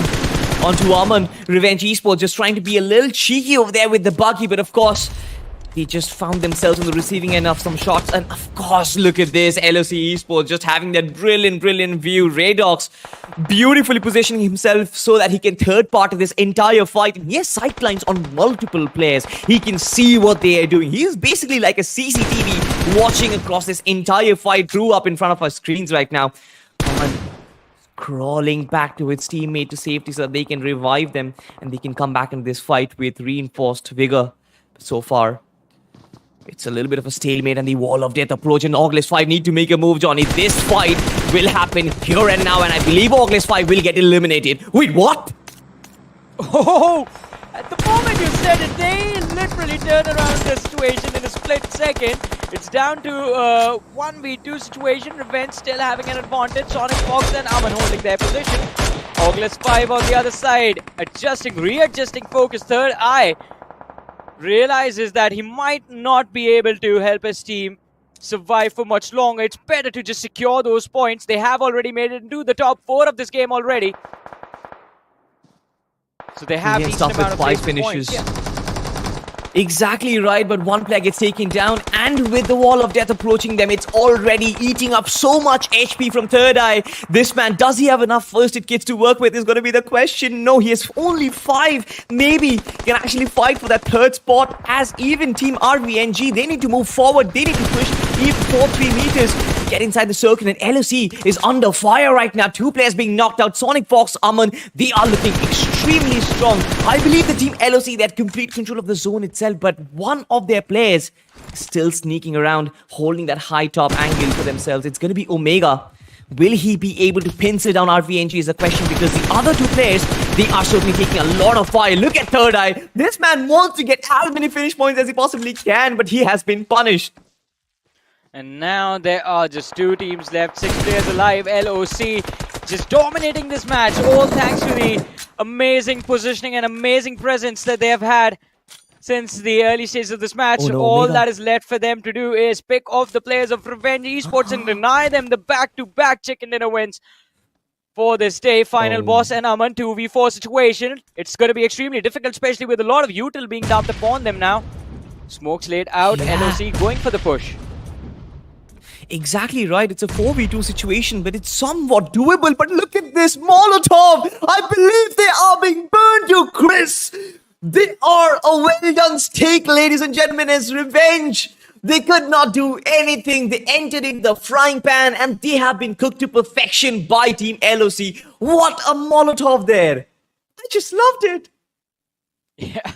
onto Aman. Revenge Esports just trying to be a little cheeky over there with the buggy, but of course, they just found themselves on the receiving end of some shots. And of course, look at this, LOC Esports just having that brilliant, brilliant view. Radox beautifully positioning himself so that he can third part of this entire fight. And he has sight lines on multiple players. He can see what they are doing. He is basically like a CCTV watching across this entire fight through up in front of our screens right now. And crawling back to its teammate to safety so that they can revive them and they can come back in this fight with reinforced vigor. So far, it's a little bit of a stalemate, and the wall of death approach, and Orgless 5 need to make a move, Johnny. This fight will happen here and now, and I believe Orgless 5 will get eliminated. Wait, what? Oh, at the moment you said it, they literally turned around the situation in a split second. It's down to 1v2 situation. Revenge still having an advantage. Sonic Fox and Aman holding their position. Orgless 5 on the other side, readjusting focus. Third Eye realizes that he might not be able to help his team survive for much longer. It's better to just secure those points. They have already made it into the top 4 of this game already. So they have decent amount of 5 finishes. Yeah. Exactly right, but one player gets taken down, and with the wall of death approaching them, it's already eating up so much HP from Third Eye. This man, does he have enough first aid kits to work with, is going to be the question. No, he has only 5. Maybe can actually fight for that third spot, as even Team RVNG, they need to move forward, they need to push even 4-3 meters to get inside the circle, and LOC is under fire right now. 2 players being knocked out. Sonic Fox, Aman, they are looking extremely strong. I believe the Team LOC, they had complete control of the zone itself, but one of their players still sneaking around, holding that high top angle for themselves. It's going to be Omega. Will he be able to pencil down RVNG is a question, because the other 2 players, they are certainly taking a lot of fire. Look at Third Eye. This man wants to get as many finish points as he possibly can, but he has been punished. And now there are just 2 teams left, 6 players alive. LOC just dominating this match, all thanks to the amazing positioning and amazing presence that they have had since the early stages of this match. All that is left for them to do is pick off the players of Revenge Esports and deny them the back-to-back chicken dinner wins for this day. Final boss and Aman 2v4 situation. It's going to be extremely difficult, especially with a lot of util being dumped upon them now. Smokes laid out, LOC going for the push. Exactly right. It's a 4v2 situation, but it's somewhat doable. But look at this Molotov. I believe they are being burned to crisp. They are a well-done steak, ladies and gentlemen, as Revenge. They could not do anything. They entered in the frying pan, and they have been cooked to perfection by Team LOC. What a Molotov there. I just loved it. Yeah.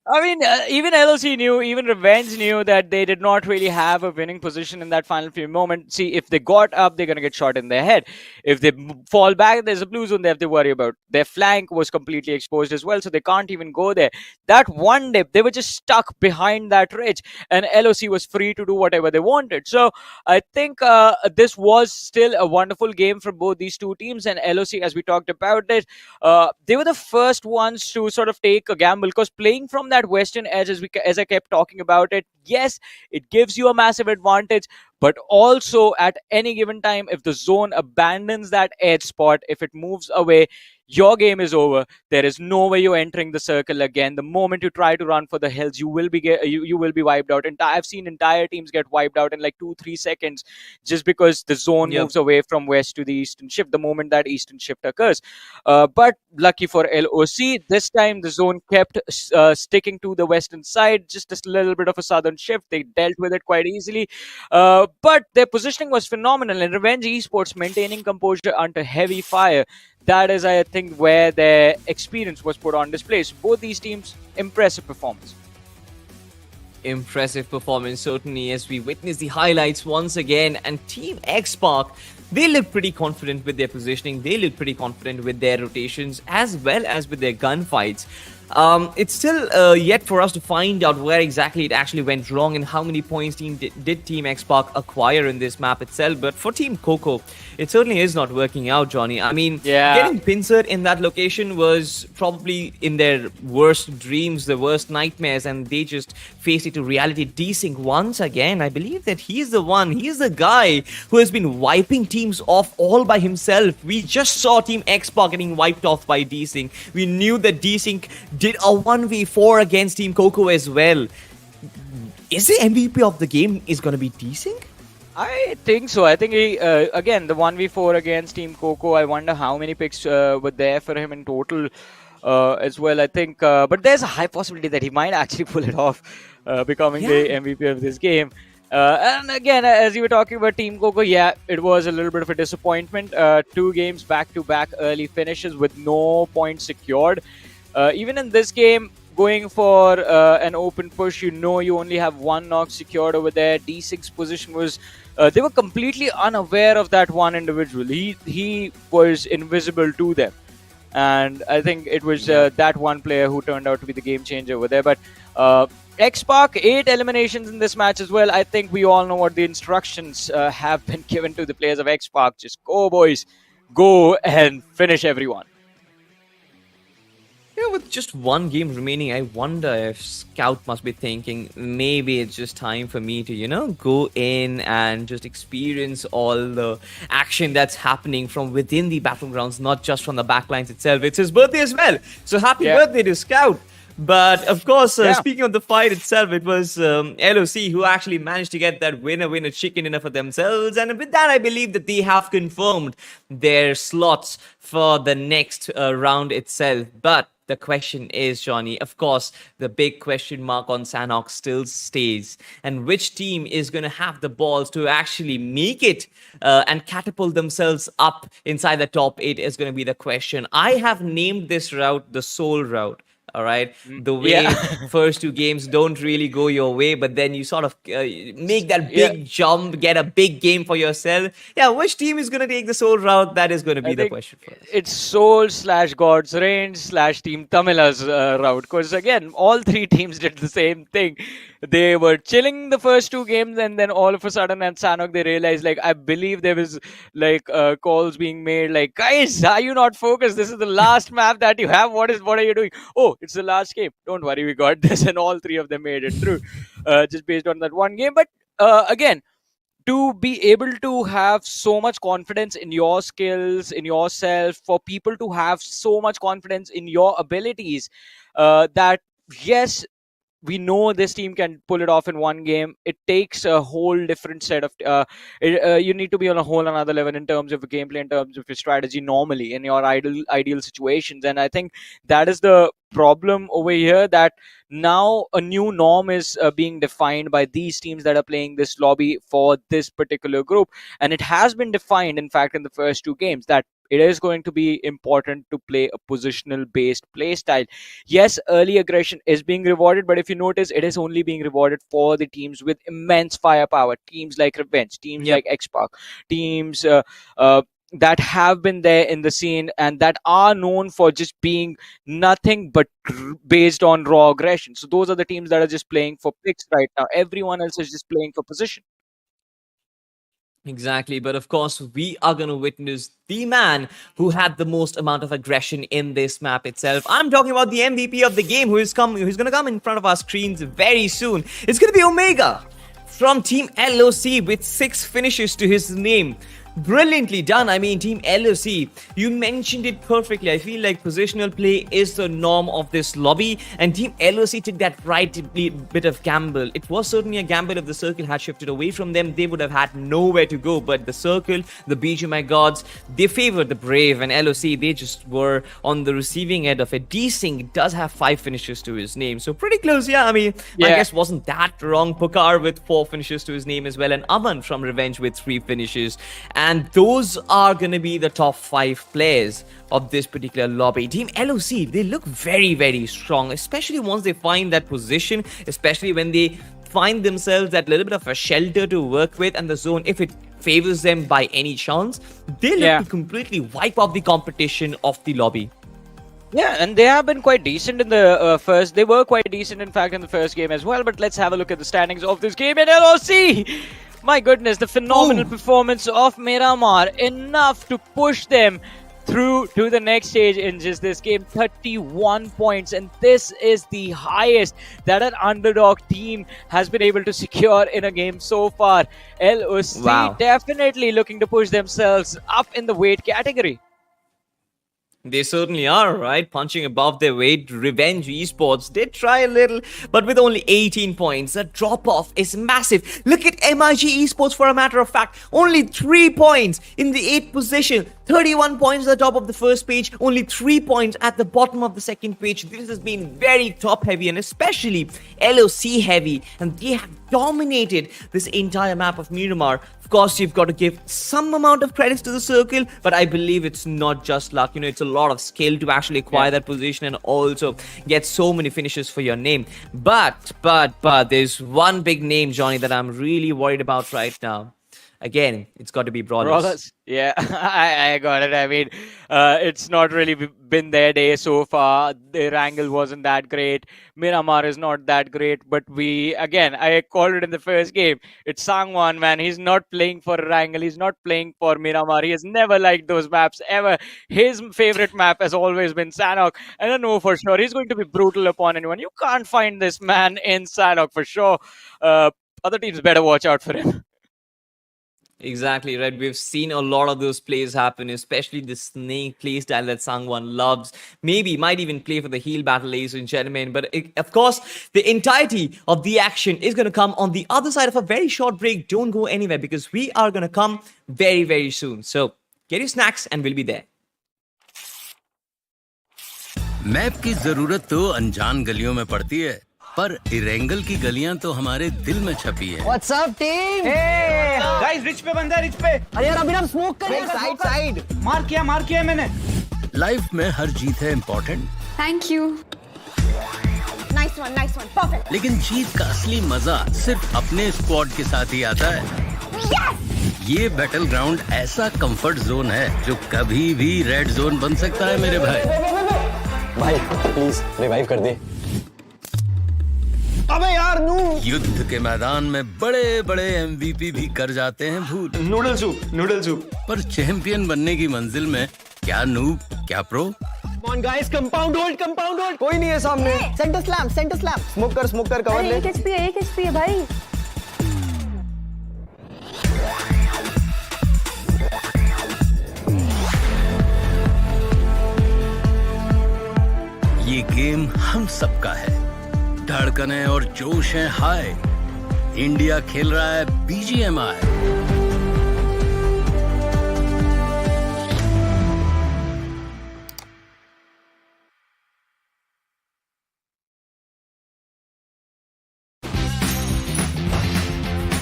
I mean, even LOC knew, even Revenge knew that they did not really have a winning position in that final few moment. See, if they got up, they're going to get shot in their head. If they fall back, there's a blue zone they have to worry about. Their flank was completely exposed as well, so they can't even go there. That one dip, they were just stuck behind that ridge, and LOC was free to do whatever they wanted. So I think this was still a wonderful game for both these 2 teams, and LOC, as we talked about it, they were the first ones to sort of take a gamble, because playing from that western edge, as I kept talking about it, yes, it gives you a massive advantage, but also at any given time, if the zone abandons that edge spot, if it moves away, your game is over. There is no way you're entering the circle again. The moment you try to run for the hills, you will be you will be wiped out. And I've seen entire teams get wiped out in like 2-3 seconds just because the zone moves away from west to the eastern shift the moment that eastern shift occurs. But lucky for LOC, this time the zone kept sticking to the western side, just a little bit of a southern shift. They dealt with it quite easily. But their positioning was phenomenal, and Revenge Esports maintaining composure under heavy fire. That is, I think, where their experience was put on display. So both these teams, impressive performance. Impressive performance, certainly, as we witness the highlights once again. And Team X-Spark, they look pretty confident with their positioning. They look pretty confident with their rotations, as well as with their gunfights. It's still yet for us to find out where exactly it actually went wrong and how many points did Team X-Spark acquire in this map itself. But for Team Coco, it certainly is not working out, Johnny. I mean, getting pincered in that location was probably in their worst dreams, the worst nightmares, and they just faced it to reality. D-Sync once again, I believe that he's the guy who has been wiping teams off all by himself. We just saw Team X-Spark getting wiped off by D-Sync. We knew that D-Sync did a 1v4 against Team Coco as well. Is the MVP of the game is going to be D-Sync? I think so. I think he, again, the 1v4 against Team Coco, I wonder how many picks were there for him in total as well. I think, but there's a high possibility that he might actually pull it off, becoming the MVP of this game. And again, as you were talking about Team Coco, yeah, it was a little bit of a disappointment. 2 games back-to-back early finishes with no points secured. Even in this game, going for an open push, you know you only have 1 knock secured over there. D6 position was... they were completely unaware of that one individual. He was invisible to them. And I think it was that one player who turned out to be the game changer over there. But X-Spark, 8 eliminations in this match as well. I think we all know what the instructions have been given to the players of X-Spark. Just go, boys. Go and finish everyone. Yeah, with just 1 game remaining, I wonder if Scout must be thinking, maybe it's just time for me to, go in and just experience all the action that's happening from within the battlegrounds, not just from the backlines itself. It's his birthday as well. So happy birthday to Scout. But of course, Yeah. speaking of the fight itself, it was LOC who actually managed to get that winner chicken dinner for themselves. And with that, I believe that they have confirmed their slots for the next round itself. But the question is, Johnny, of course, the big question mark on Sanhok still stays. And which team is going to have the balls to actually make it and catapult themselves up inside the top 8 is going to be the question. I have named this route the soul route. All right. The way Yeah. first 2 games don't really go your way, but then you sort of make that Yeah. big jump, get a big game for yourself. Yeah, which team is going to take the soul route? That is going to I be the think question for us. it's Soul slash God's Range slash Team Tamila's route. Because again, all three teams did the same thing. They were chilling the first 2 games, and then all of a sudden at Sanhok they realized, like, I believe there was like calls being made, like, guys, are you not focused? This is the last map that you have. What are you doing? Oh, it's the last game. Don't worry, we got this. And all three of them made it through, just based on that one game. But again, to be able to have so much confidence in your skills, in yourself, for people to have so much confidence in your abilities, that yes, we know this team can pull it off in one game. It takes a whole different set of you need to be on a whole another level in terms of the gameplay, in terms of your strategy, normally in your ideal situations. And I think that is the problem over here, that now a new norm is being defined by these teams that are playing this lobby for this particular group. And it has been defined, in fact, in the first 2 games, that it is going to be important to play a positional based play style. Yes, early aggression is being rewarded, but if you notice, it is only being rewarded for the teams with immense firepower, teams like Revenge, teams Yep. like Xpark, teams that have been there in the scene and that are known for just being nothing but based on raw aggression. So those are the teams that are just playing for picks right now. Everyone else is just playing for position. Exactly, but of course, we are going to witness the man who had the most amount of aggression in this map itself. I'm talking about the MVP of the game, who's going to come in front of our screens very soon. It's going to be Omega from Team LOC with 6 finishes to his name. Brilliantly done. I mean, Team LOC, you mentioned it perfectly. I feel like positional play is the norm of this lobby, and Team LOC took that right bit of gamble. It was certainly a gamble. If the circle had shifted away from them, they would have had nowhere to go. But the circle, the BGMI gods, they favored the brave, and LOC, they just were on the receiving end of it. D-Sing does have 5 finishes to his name, so pretty close. Yeah, I mean, my Yeah. guess wasn't that wrong. Pokar with 4 finishes to his name as well, and Aman from Revenge with 3 finishes. And those are going to be the top 5 players of this particular lobby. Team LOC, they look very, very strong, especially once they find that position, especially when they find themselves that little bit of a shelter to work with, and the zone, if it favors them by any chance, they look Yeah. to completely wipe out the competition of the lobby. Yeah, and they have been quite decent in the first. They were quite decent, in fact, in the first game as well. But let's have a look at the standings of this game in LOC. My goodness, the phenomenal performance of Miramar, enough to push them through to the next stage in just this game. 31 points, and this is the highest that an underdog team has been able to secure in a game so far. LOC Wow. definitely looking to push themselves up in the weight category. They certainly are, right? Punching above their weight. Revenge Esports did try a little, but with only 18 points. The drop-off is massive. Look at MIG Esports, for a matter of fact. Only 3 points in the 8th position. 31 points at the top of the first page. Only 3 points at the bottom of the second page. This has been very top-heavy and especially LOC-heavy. And they have dominated this entire map of Miramar. Of course, you've got to give some amount of credits to the circle, but I believe it's not just luck. You know, it's a lot of skill to actually acquire that position and also get so many finishes for your name. But there's one big name, Johnny, that I'm really worried about right now. Again, it's got to be Brawlers. Brawlers. Yeah, I got it. I mean, it's not really been their day so far. The Erangel wasn't that great. Miramar is not that great. But I called it in the first game. It's Sangwan, man. He's not playing for Erangel. He's not playing for Miramar. He has never liked those maps ever. His favorite map has always been Sanhok. And I know for sure he's going to be brutal upon anyone. You can't find this man in Sanhok for sure. Other teams better watch out for him. Exactly, right. We've seen a lot of those plays happen, especially the snake play style that Sangwan loves. Maybe might even play for the heel battle, ladies and gentlemen. But of course, the entirety of the action is going to come on the other side of a very short break. Don't go anywhere because we are going to come very, very soon. So get your snacks and we'll be there. Map की जरूरत तो अनजान गलियों में पड़ती है, पर Erangel की गलियां तो हमारे दिल में छपी है। What's up, team? Hey, guys, rich पे बंदा है, रिच पे। अरे यार अभी हम स्मोक करेंगे। साइड मार किया मैंने। लाइफ में हर जीत है important, Thank you. Nice one, perfect. लेकिन जीत का असली मजा सिर्फ अपने स्क्वाड के साथ ही आता है। Yes! ये बैटल ग्राउंड ऐसा कंफर्ट जोन है जो कभी भी रेड जोन बन सकता है मेरे भाई। भाई प्लीज रिवाइव कर दे। अबे यार नू। युद्ध के मैदान में बड़े बड़े MVP भी कर जाते हैं भूल। Noodle soup. पर चैंपियन बनने की मंजिल में क्या नूब क्या pro. Come on guys, compound hold। कोई नहीं है सामने। Center slam। स्मोक कर कवर अरे ले। एक HP है भाई। ये गेम हम सबका है, धड़कने और जोश है हाय। इंडिया खेल रहा है BGMI।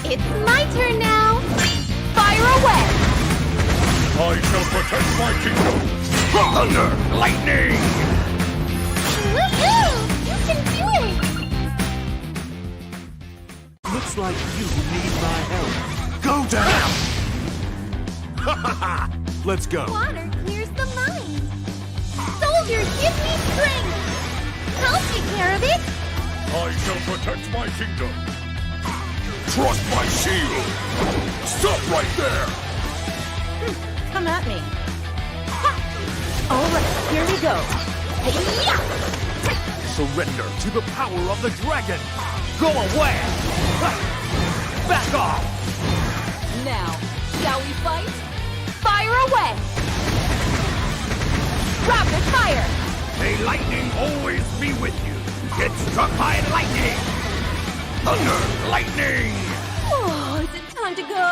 It's my turn now. Fire away. I shall protect my kingdom. Thunder, lightning. Woohoo! You can do it. Looks like you need my help. Go down. Let's go. Water clears the mind. Soldiers, give me strength. I'll take care of it. I shall protect my kingdom. Trust my shield. Stop right there. Come at me. All right, here we go. Hey-ya! Surrender to the power of the dragon. Go away. Back off. Now, shall we fight? Fire away! Rapid fire! May lightning always be with you. Get struck by lightning. Thunder, lightning. Oh, is it time to go?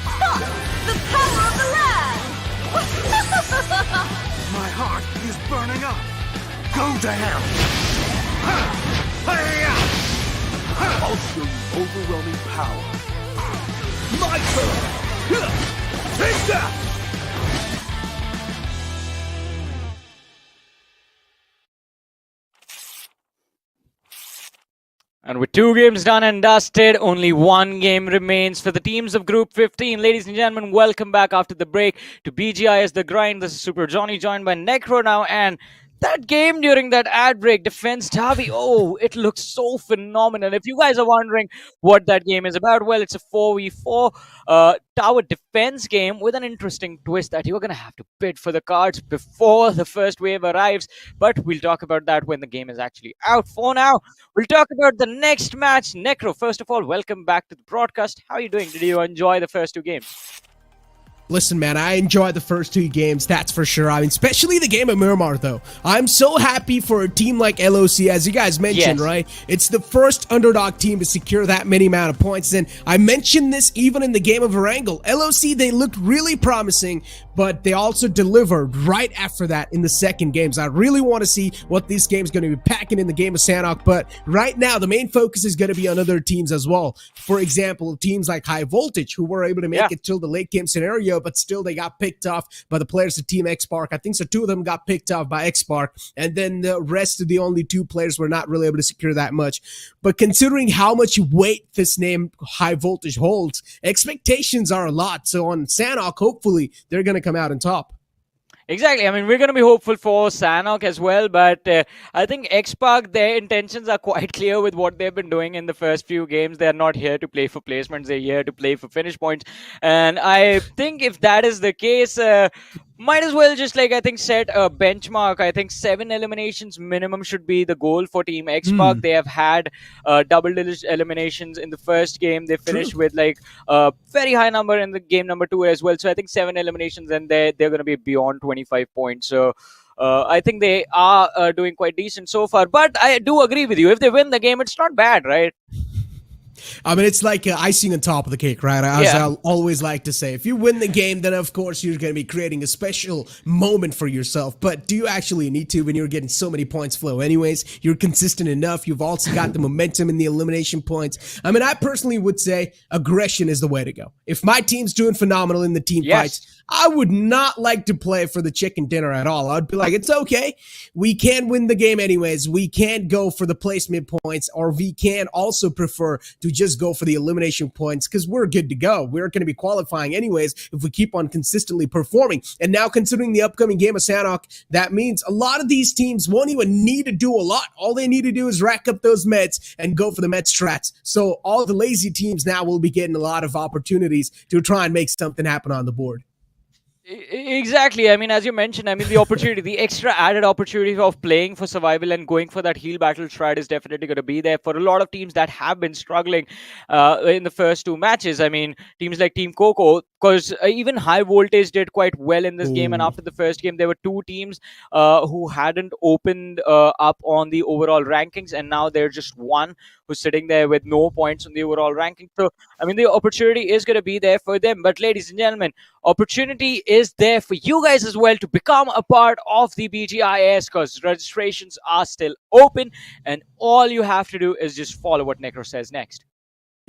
Ah, the power of the land! My heart is burning up. Go down. I'll show you overwhelming power. My turn. Take that. And with 2 games done and dusted, only 1 game remains for the teams of Group 15. Ladies and gentlemen, welcome back after the break to BGI as the grind. This is Super Johnny joined by Necro now, and that game during that ad break, Defense Tavi, oh, it looks so phenomenal. If you guys are wondering what that game is about, well, it's a 4v4 tower defense game with an interesting twist that you're going to have to bid for the cards before the first wave arrives. But we'll talk about that when the game is actually out. For now, we'll talk about the next match. Necro, first of all, welcome back to the broadcast. How are you doing? Did you enjoy the first 2 games? Listen, man, I enjoyed the first 2 games, that's for sure. I mean, especially the game of Miramar, though. I'm so happy for a team like LOC, as you guys mentioned, Yes. right? It's the first underdog team to secure that many amount of points. And I mentioned this even in the game of Erangel. LOC, they looked really promising, but they also delivered right after that in the second games. I really want to see what this game's going to be packing in the game of Sanhok, but right now, the main focus is going to be on other teams as well. For example, teams like High Voltage, who were able to make it till the late game scenario, but still they got picked off by the players of Team Xpark. I think so 2 of them got picked off by Xpark, and then the rest of the only 2 players were not really able to secure that much. But considering how much weight this name High Voltage holds, expectations are a lot. So on Sanhok, hopefully they're going to come out on top. Exactly. I mean, we're going to be hopeful for Sanhok as well, but I think Xpark, their intentions are quite clear with what they've been doing in the first few games. They're not here to play for placements. They're here to play for finish points. And I think if that is the case, might as well just, like, I think, set a benchmark. I think 7 eliminations minimum should be the goal for Team Xpark. They have had double-digit eliminations in the first game. They finished with like a very high number in the game number 2 as well. So I think 7 eliminations, and they're going to be beyond 25 points. So I think they are doing quite decent so far. But I do agree with you. If they win the game, it's not bad, right? I mean, it's like icing on top of the cake, right? As Yeah. I always like to say, if you win the game, then of course you're going to be creating a special moment for yourself. But do you actually need to when you're getting so many points flow anyways? You're consistent enough. You've also got the momentum in the elimination points. I mean, I personally would say aggression is the way to go. If my team's doing phenomenal in the team fights, I would not like to play for the chicken dinner at all. I'd be like, it's okay. We can win the game anyways. We can go for the placement points, or we can also prefer to just go for the elimination points because we're good to go. We're going to be qualifying anyways if we keep on consistently performing. And now considering the upcoming game of Sanhok, that means a lot of these teams won't even need to do a lot. All they need to do is rack up those meds and go for the med strats. So all the lazy teams now will be getting a lot of opportunities to try and make something happen on the board. Exactly. I mean, as you mentioned, I mean, the opportunity, the extra added opportunity of playing for survival and going for that heal battle strat is definitely going to be there for a lot of teams that have been struggling in the first 2 matches. I mean, teams like Team Coco, because even High Voltage did quite well in this game. And after the first game, there were 2 teams who hadn't opened up on the overall rankings. And now they're just one who's sitting there with no points on the overall ranking. So, I mean, the opportunity is going to be there for them. But ladies and gentlemen, opportunity is there for you guys as well to become a part of the BGIS, because registrations are still open. And all you have to do is just follow what Necro says next.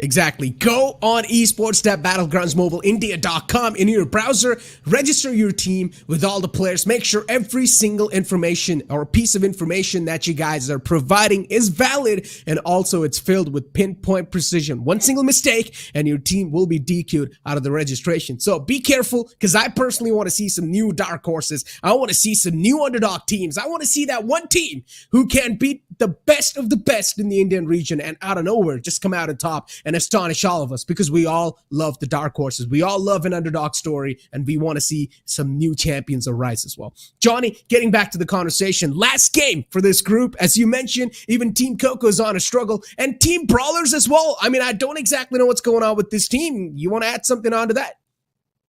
Exactly. Go on esports.battlegroundsmobileindia.com in your browser, register your team with all the players, make sure every single information or piece of information that you guys are providing is valid, and also it's filled with pinpoint precision. One single mistake and your team will be DQ'd out of the registration. So be careful, because I personally want to see some new dark horses. I want to see some new underdog teams. I want to see that one team who can beat the best of the best in the Indian region and out of nowhere just come out on top and astonish all of us, because we all love the dark horses. We all love an underdog story, and we want to see some new champions arise as well. Johnny, getting back to the conversation, last game for this group, as you mentioned, even Team Coco is on a struggle, and Team Brawlers as well. I mean, I don't exactly know what's going on with this team. You want to add something onto that?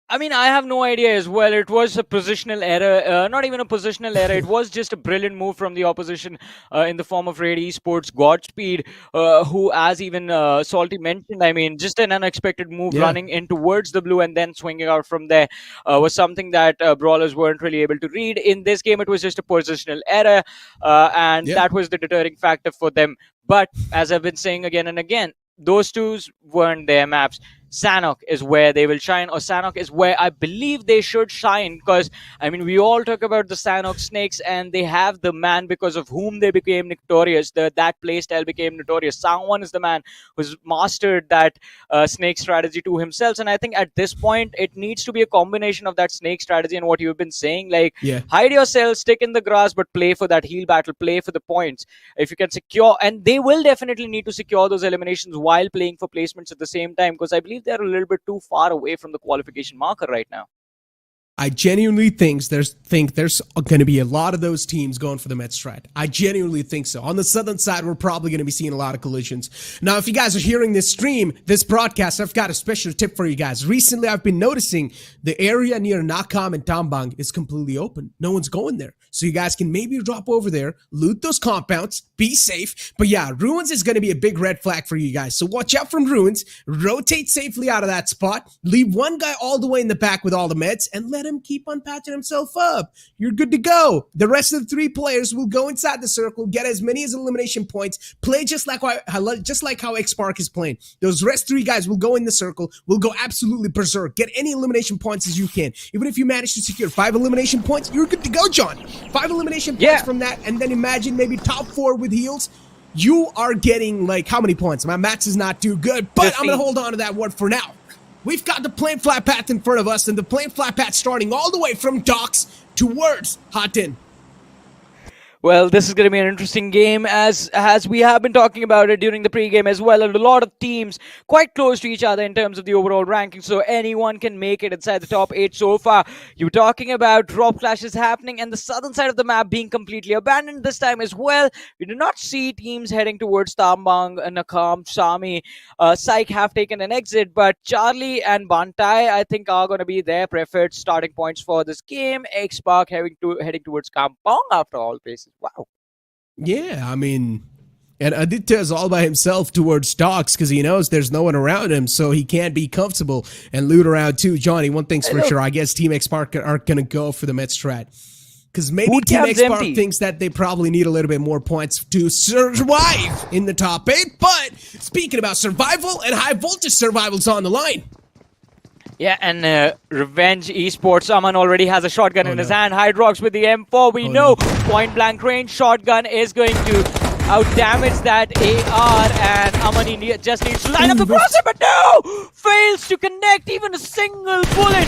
I mean, I have no idea as well. It was a positional error, not even a positional error. It was just a brilliant move from the opposition in the form of Raid Esports, Godspeed, who, as even Salty mentioned, I mean, just an unexpected move running in towards the blue and then swinging out from there was something that Brawlers weren't really able to read. In this game, it was just a positional error, and that was the deterring factor for them. But as I've been saying again and again, those twos weren't their maps. Sanhok is where they will shine, or Sanhok is where I believe they should shine, because, I mean, we all talk about the Sanhok snakes, and they have the man because of whom they became notorious. That playstyle became notorious. Someone is the man who's mastered that snake strategy to himself, and I think at this point, it needs to be a combination of that snake strategy and what you've been saying, like, hide yourself, stick in the grass, but play for that heal battle, play for the points. If you can secure, and they will definitely need to secure those eliminations while playing for placements at the same time, because I believe they're a little bit too far away from the qualification marker right now. I genuinely think there's going to be a lot of those teams going for the med strat. I genuinely think so. On the southern side, we're probably going to be seeing a lot of collisions. Now, if you guys are hearing this stream, this broadcast, I've got a special tip for you guys. Recently, I've been noticing the area near Nakam and Tambang is completely open. No one's going there. So you guys can maybe drop over there, loot those compounds, be safe. But yeah, Ruins is going to be a big red flag for you guys. So watch out from Ruins, rotate safely out of that spot, leave one guy all the way in the back with all the meds, and let him keep on patching himself up. You're good to go. The rest of the 3 players will go inside the circle, get as many as elimination points, play just like how Xpark is playing. Those rest 3 guys will go in the circle, will go absolutely berserk, get any elimination points as you can. Even if you manage to secure 5 elimination points, you're good to go, Johnny. 5 elimination points from that, and then imagine maybe top 4 with heals. You are getting, like, how many points? My max is not too good, but 15. I'm going to hold on to that word for now. We've got the plane flat path in front of us, and the plane flat path starting all the way from docks towards Hot Tin. Well, this is going to be an interesting game as we have been talking about it during the pre-game as well. And a lot of teams quite close to each other in terms of the overall ranking. So anyone can make it inside the top 8 so far. You were talking about drop clashes happening and the southern side of the map being completely abandoned this time as well. We do not see teams heading towards TNAVVAM, Nakam, Sami, SIKE have taken an exit. But Charlie and Bantai, I think, are going to be their preferred starting points for this game. X-Spark heading towards Kampong after all places. Wow. Yeah, I mean, and Aditya is all by himself towards stocks because he knows there's no one around him, so he can't be comfortable and loot around too. Johnny, one thing's for sure, I guess Team X-Spark aren't going to go for the mid strat. Because maybe Team X-Spark thinks that they probably need a little bit more points to survive in the top 8. But speaking about survival and high voltage survival's on the line. Yeah, and Revenge Esports, Aman already has a shotgun in his hand. Hydrox with the M4. We know point blank range shotgun is going to outdamage that AR, and Aman just needs to line up the crosshair, but no! Fails to connect even a single bullet.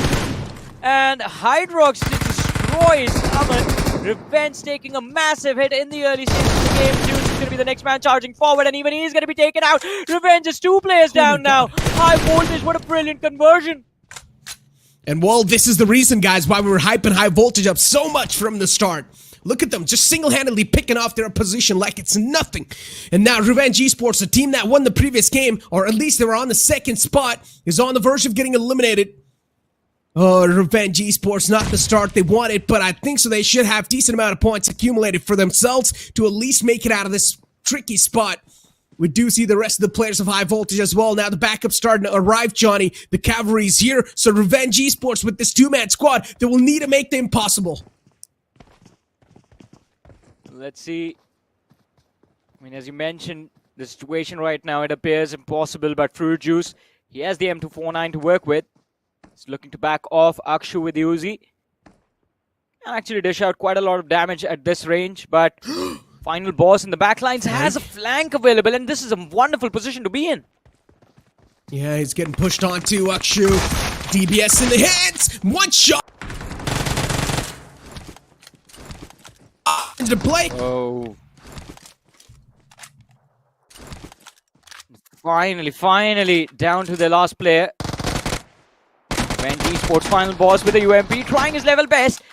And Hydrox destroys Aman. Revenge taking a massive hit in the early stages of the game. Juice is going to be the next man charging forward, and even he's going to be taken out. Revenge is 2 players down now. High voltage, what a brilliant conversion. And well, this is the reason, guys, why we were hyping high voltage up so much from the start. Look at them, just single-handedly picking off their position like it's nothing. And now Revenge Esports, the team that won the previous game, or at least they were on the 2nd spot, is on the verge of getting eliminated. Oh, Revenge Esports, not the start they wanted, but I think so they should have decent amount of points accumulated for themselves to at least make it out of this tricky spot. We do see the rest of the players of high voltage as well. Now the backup's starting to arrive, Johnny. The cavalry's here, so Revenge Esports with this 2-man squad, they will need to make the impossible. Let's see. I mean, as you mentioned, the situation right now, it appears impossible, but Fruit Juice, he has the M249 to work with. He's looking to back off Akshu with the Uzi. And actually dish out quite a lot of damage at this range, but final boss in the backlines has a flank available, and this is a wonderful position to be in. Yeah, he's getting pushed onto Akshu. DBS in the hands. 1 shot. Into play. Oh. Finally down to the last player. Revenge Esports final boss with the UMP, trying his level best.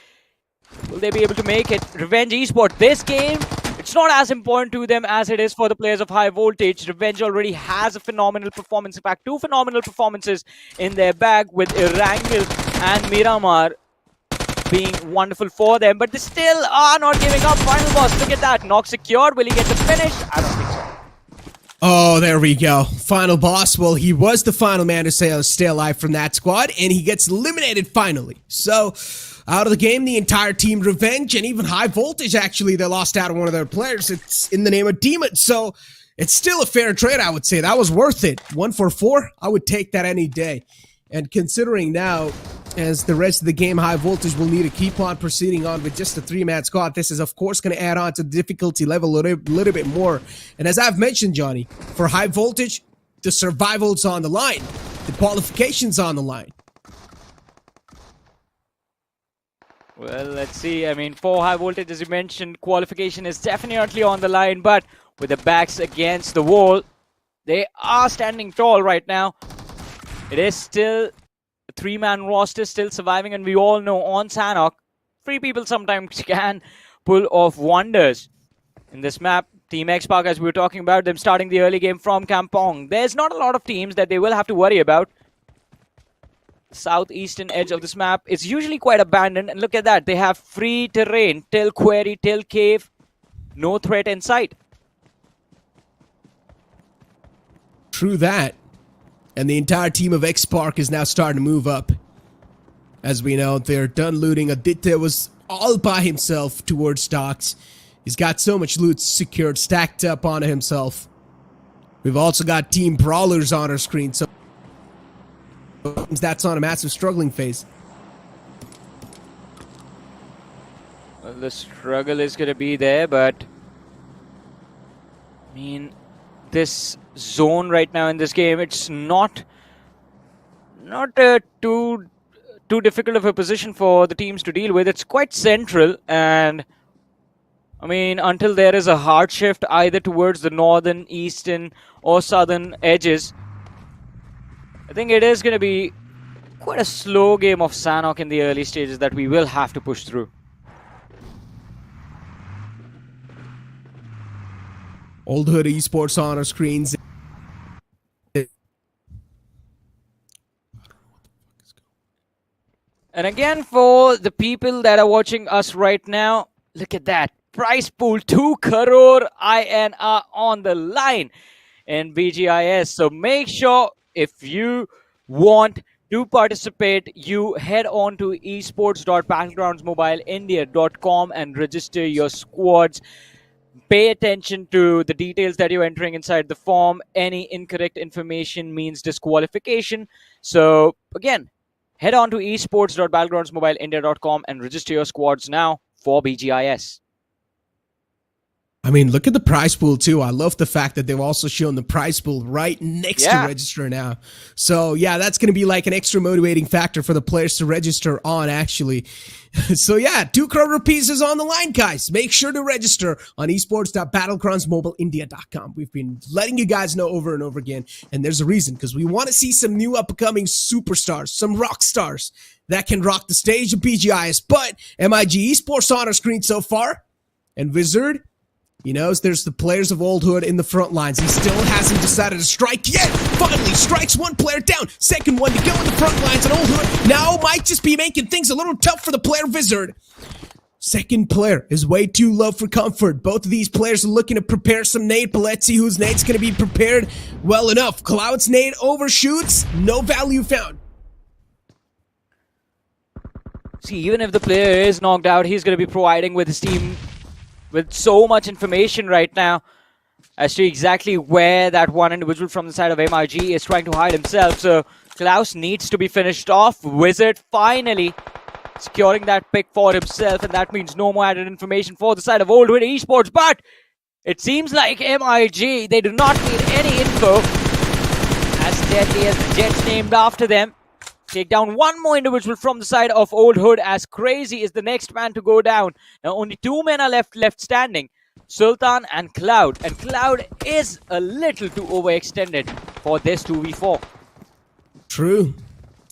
Will they be able to make it? Revenge Esports, this game, it's not as important to them as it is for the players of high voltage. Revenge already has a phenomenal performance. In fact, 2 phenomenal performances in their bag with Erangel and Miramar being wonderful for them. But they still are not giving up. Final boss, look at that. Knock secured. Will he get the finish? I don't think so. Oh, there we go. Final boss. Well, he was the final man to stay alive from that squad, and he gets eliminated finally. So, out of the game, the entire team Revenge, and even High Voltage, actually, they lost out on one of their players. It's in the name of Demon, so it's still a fair trade, I would say. That was worth it. 1 for 4, I would take that any day. And considering now, as the rest of the game, High Voltage will need to keep on proceeding on with just a 3-man squad. This is, of course, going to add on to the difficulty level a little bit more. And as I've mentioned, Johnny, for High Voltage, the survival's on the line. The qualification's on the line. Well, let's see. I mean, for High Voltage, as you mentioned, qualification is definitely on the line. But with the backs against the wall, they are standing tall right now. It is still a 3-man roster, still surviving, and we all know on Sanhok, 3 people sometimes can pull off wonders. In this map, Team X-Spark, as we were talking about, them starting the early game from Kampong. There's not a lot of teams that they will have to worry about. The southeastern edge of this map is usually quite abandoned, and look at that. They have free terrain till quarry, till cave. No threat in sight. True that. And the entire team of X-Spark is now starting to move up. As we know, they're done looting. Aditya was all by himself towards stocks. He's got so much loot secured, stacked up onto himself. We've also got Team Brawlers on our screen, so that's on a massive struggling phase. Well, the struggle is going to be there, but I mean, this zone right now in this game, it's not too difficult of a position for the teams to deal with. It's quite central, and I mean, until there is a hard shift either towards the northern, eastern, or southern edges, I think it is going to be quite a slow game of Sanhok in the early stages that we will have to push through. Old Hood Esports on our screens. And again, for the people that are watching us right now, look at that. Price pool, 2 crore INR on the line in BGIS. So make sure if you want to participate, you head on to esports.battlegroundsmobileindia.com and register your squads. Pay attention to the details that you're entering inside the form. Any incorrect information means disqualification. So again, head on to esports.battlegroundsmobileindia.com and register your squads now for BGIS. I mean, look at the prize pool too. I love the fact that they've also shown the prize pool right next to register now. So yeah, that's going to be like an extra motivating factor for the players to register on actually. So yeah, 2 crore rupees is on the line, guys. Make sure to register on esports.battlegroundsmobileindia.com. We've been letting you guys know over and over again, and there's a reason, because we want to see some new upcoming superstars, some rock stars that can rock the stage of BGIS. But MIG Esports on our screen so far, and Wizard, you know, there's the players of Old Hood in the front lines. He still hasn't decided to strike yet. Finally strikes one player down. Second one to go in the front lines, and Old Hood now might just be making things a little tough for the player Wizard. Second player is way too low for comfort. Both of these players are looking to prepare some nade, but let's see whose nade's going to be prepared well enough. Cloud's nade overshoots. No value found. See, even if the player is knocked out, he's going to be providing with his team with so much information right now as to exactly where that one individual from the side of MIG is trying to hide himself. So Klaus needs to be finished off. Wizard finally securing that pick for himself, and that means no more added information for the side of Old Hood Esports. But it seems like MIG, they do not need any info, as deadly as the Jets named after them. Take down one more individual from the side of Old Hood, as Crazy is the next man to go down. Now only 2 men are left standing, Sultan and Cloud. And Cloud is a little too overextended for this 2v4. True.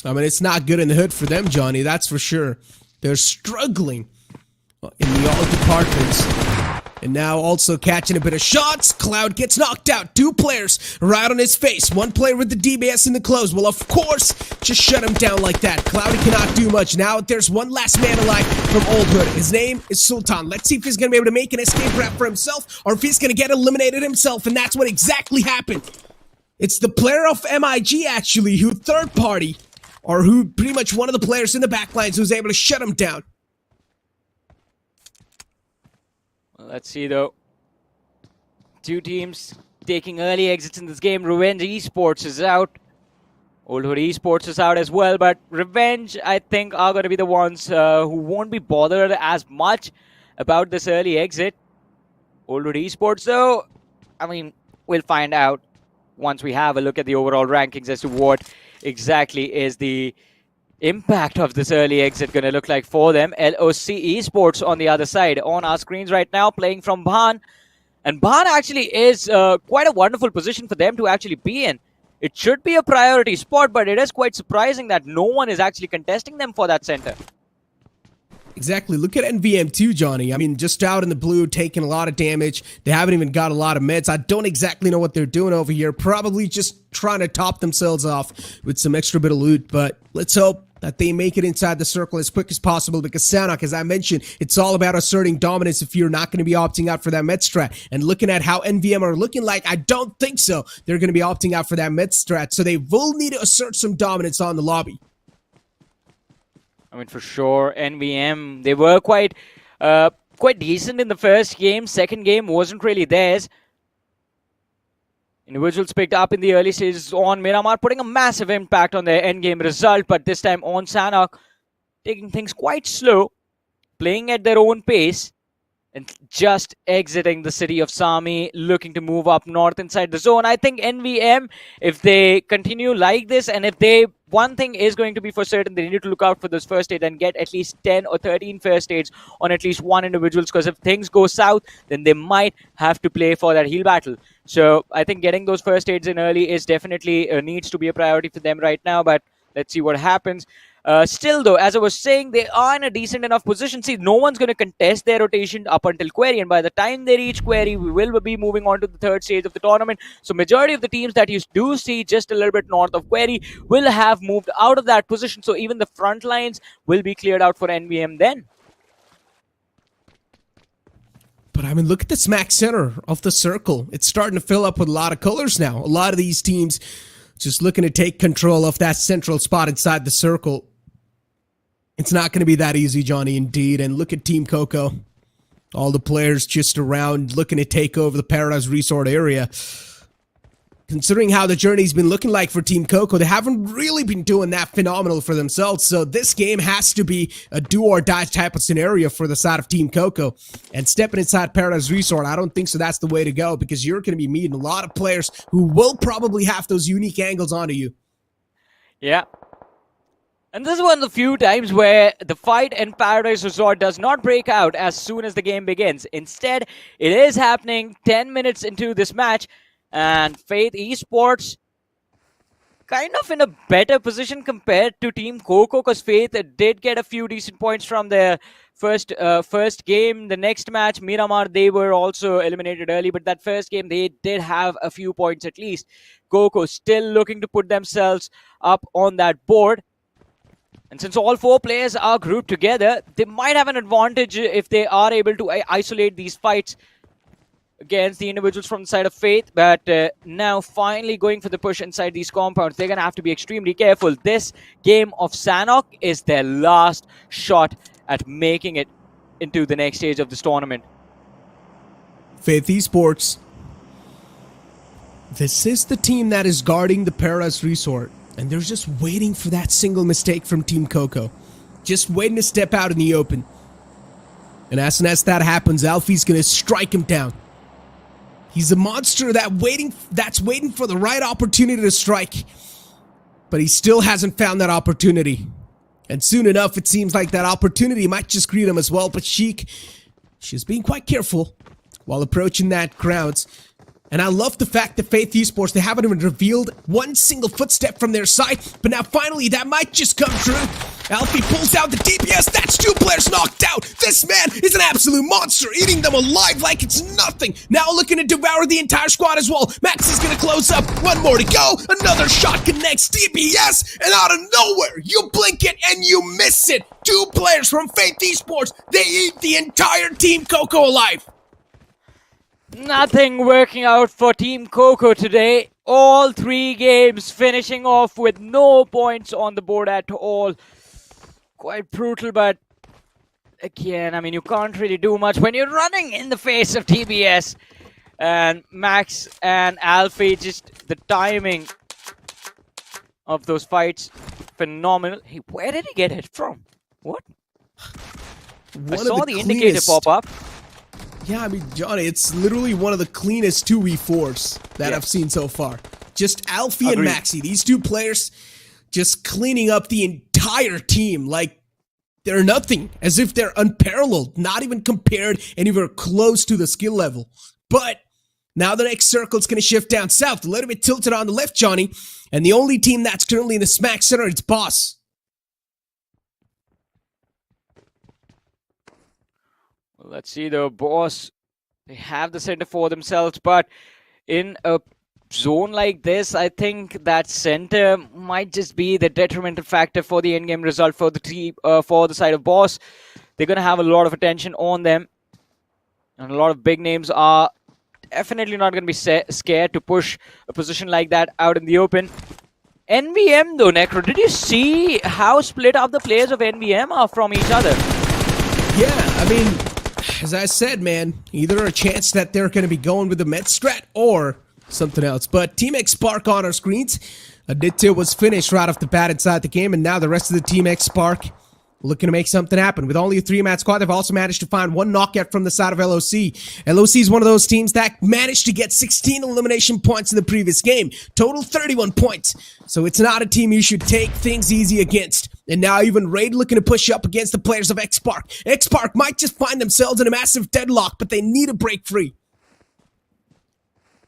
I mean, it's not good in the hood for them, Johnny, that's for sure. They're struggling in the all departments. And now also catching a bit of shots. Cloud gets knocked out. 2 players right on his face. 1 player with the DBS in the close. Well, of course, just shut him down like that. Cloud cannot do much. Now there's one last man alive from Old Hood. His name is Sultan. Let's see if he's going to be able to make an escape route for himself, or if he's going to get eliminated himself. And that's what exactly happened. It's the player of MIG, actually, who third party, or who pretty much one of the players in the backlines who's able to shut him down. Let's see though. 2 teams taking early exits in this game. Revenge Esports is out. Old Hood Esports is out as well. But Revenge, I think, are going to be the ones who won't be bothered as much about this early exit. Old Hood Esports, though, I mean, we'll find out once we have a look at the overall rankings as to what exactly is the impact of this early exit going to look like for them. LOC Esports on the other side on our screens right now, playing from Bhan. And Bhan actually is quite a wonderful position for them to actually be in. It should be a priority spot, but it is quite surprising that no one is actually contesting them for that center. Exactly. Look at NVM too, Johnny. I mean, just out in the blue, taking a lot of damage. They haven't even got a lot of meds. I don't exactly know what they're doing over here. Probably just trying to top themselves off with some extra bit of loot. But let's hope that they make it inside the circle as quick as possible, because Sanhok, as I mentioned, it's all about asserting dominance if you're not going to be opting out for that med strat. And looking at how NVM are looking like, I don't think so. They're going to be opting out for that med strat. So they will need to assert some dominance on the lobby. I mean, for sure, NVM, they were quite decent in the first game. Second game wasn't really theirs. Individuals picked up in the early stages on Miramar, putting a massive impact on their endgame result, but this time on Sanhok, taking things quite slow, playing at their own pace, and just exiting the city of Sami, looking to move up north inside the zone. I think NVM, if they continue like this, and if they one thing is going to be for certain: they need to look out for those first aid and get at least 10 or 13 first aids on at least one individual. Because if things go south, then they might have to play for that heal battle. So I think getting those first aids in early is definitely needs to be a priority for them right now. But let's see what happens. Still, though, as I was saying, they are in a decent enough position. See, no one's going to contest their rotation up until Query, and by the time they reach Query, we will be moving on to the third stage of the tournament. So majority of the teams that you do see just a little bit north of Query will have moved out of that position. So even the front lines will be cleared out for NVM then. But I mean, look at the smack center of the circle. It's starting to fill up with a lot of colors now. A lot of these teams just looking to take control of that central spot inside the circle. It's not going to be that easy, Johnny, indeed. And look at Team Coco. All the players just around looking to take over the Paradise Resort area. Considering how the journey's been looking like for Team Coco, they haven't really been doing that phenomenal for themselves. So this game has to be a do-or-die type of scenario for the side of Team Coco. And stepping inside Paradise Resort, I don't think so that's the way to go, because you're going to be meeting a lot of players who will probably have those unique angles onto you. Yeah. And this is one of the few times where the fight in Paradise Resort does not break out as soon as the game begins. Instead, it is happening 10 minutes into this match, and Faith Esports kind of in a better position compared to Team Coco, because Faith did get a few decent points from their first game. The next match, Miramar, they were also eliminated early, but that first game, they did have a few points at least. Coco still looking to put themselves up on that board. And since all four players are grouped together, they might have an advantage if they are able to isolate these fights against the individuals from the side of Faith. But now finally going for the push inside these compounds, they're going to have to be extremely careful. This game of Sanhok is their last shot at making it into the next stage of this tournament. Faith Esports. This is the team that is guarding the Paradise Resort. And they're just waiting for that single mistake from Team Coco. Just waiting to step out in the open. And as soon as that happens, Alfie's going to strike him down. He's a monster that's waiting for the right opportunity to strike. But he still hasn't found that opportunity. And soon enough, it seems like that opportunity might just greet him as well. But she's being quite careful while approaching that grounds. And I love the fact that Faith Esports, they haven't even revealed one single footstep from their side. But now finally, that might just come true. Alfie pulls out the DPS. That's two players knocked out. This man is an absolute monster, eating them alive like it's nothing. Now looking to devour the entire squad as well. Max is going to close up. One more to go. Another shot connects DPS. And out of nowhere, you blink it and you miss it. Two players from Faith Esports, they eat the entire Team Coco alive. Nothing working out for Team Coco today. All three games finishing off with no points on the board at all. Quite brutal, but again, I mean, you can't really do much when you're running in the face of TBS. And Max and Alfie, just the timing of those fights, phenomenal. Hey, where did he get hit from? What? I saw the indicator pop up. Yeah, I mean, Johnny, it's literally one of the cleanest 2v4s that I've seen so far. Just Alfie and Maxi, these two players just cleaning up the entire team like they're nothing, as if they're unparalleled, not even compared anywhere close to the skill level. But now the next circle's going to shift down south, a little bit tilted on the left, Johnny, and the only team that's currently in the smack center, it's Boss. Let's see, the Boss, they have the center for themselves, but in a zone like this, I think that center might just be the detrimental factor for the endgame result for the team, for the side of Boss. They're going to have a lot of attention on them, and a lot of big names are definitely not going to be scared to push a position like that out in the open. NVM though, Necro, did you see how split up the players of NVM are from each other? Yeah, I mean, as I said, man, either a chance that they're going to be going with the med strat or something else. But Team X Spark on our screens. Aditya was finished right off the bat inside the game, and now the rest of the Team X Spark looking to make something happen. With only a 3-man squad, they've also managed to find one knockout from the side of LOC. LOC is one of those teams that managed to get 16 elimination points in the previous game. Total 31 points. So it's not a team you should take things easy against. And now even Raid looking to push up against the players of X-Park. X-Park might just find themselves in a massive deadlock, but they need to break free.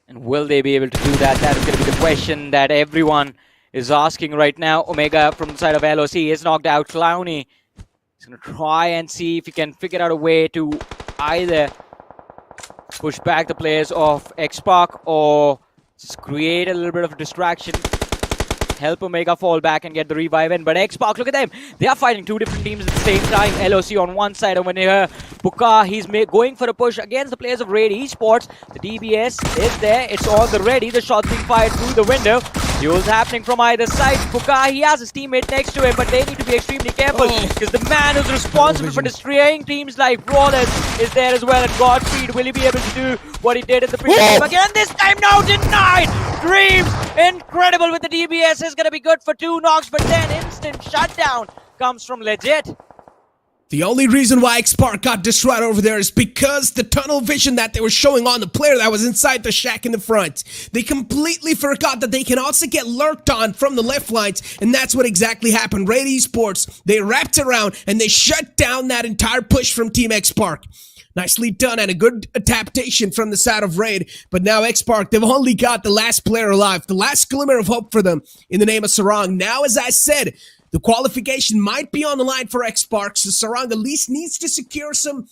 And will they be able to do that? That is going to be the question that everyone is asking right now. Omega from the side of LOC is knocked out. Clowny is going to try and see if he can figure out a way to either push back the players of X-Park or just create a little bit of a distraction. Help Omega fall back and get the revive in. But X-Park, look at them. They are fighting two different teams at the same time. LOC on one side, and when you hear Puka, he's going for a push against the players of Raid Esports. The DBS is there. It's on the ready. The shot's being fired through the window. Duels happening from either side. Puka, he has his teammate next to him, but they need to be extremely careful because the man who's responsible for destroying teams like Brawlers is there as well. And Godfrey, will he be able to do what he did in the previous game again? This time, no, denied! Dreams, incredible with the DBS, is going to be good for 2 knocks, but then instant shutdown comes from Legit. The only reason why X-Park got destroyed over there is because the tunnel vision that they were showing on the player that was inside the shack in the front. They completely forgot that they can also get lurked on from the left lines, and that's what exactly happened. Raid Esports, they wrapped around and they shut down that entire push from Team X-Park. Nicely done and a good adaptation from the side of Raid. But now X-Park, they've only got the last player alive. The last glimmer of hope for them in the name of Sarang. Now, as I said, the qualification might be on the line for X-Park. So Sarang at least needs to secure some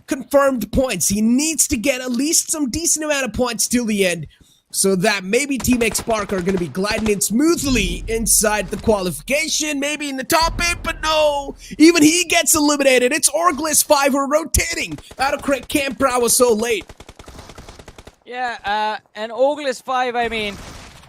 confirmed points. He needs to get at least some decent amount of points till the end, so that maybe Team X-Park are going to be gliding in smoothly inside the qualification, maybe in the top 8, but no! Even he gets eliminated. It's Orgless 5 who are rotating out of Camp Bravo so late. Yeah, and Orgless 5, I mean,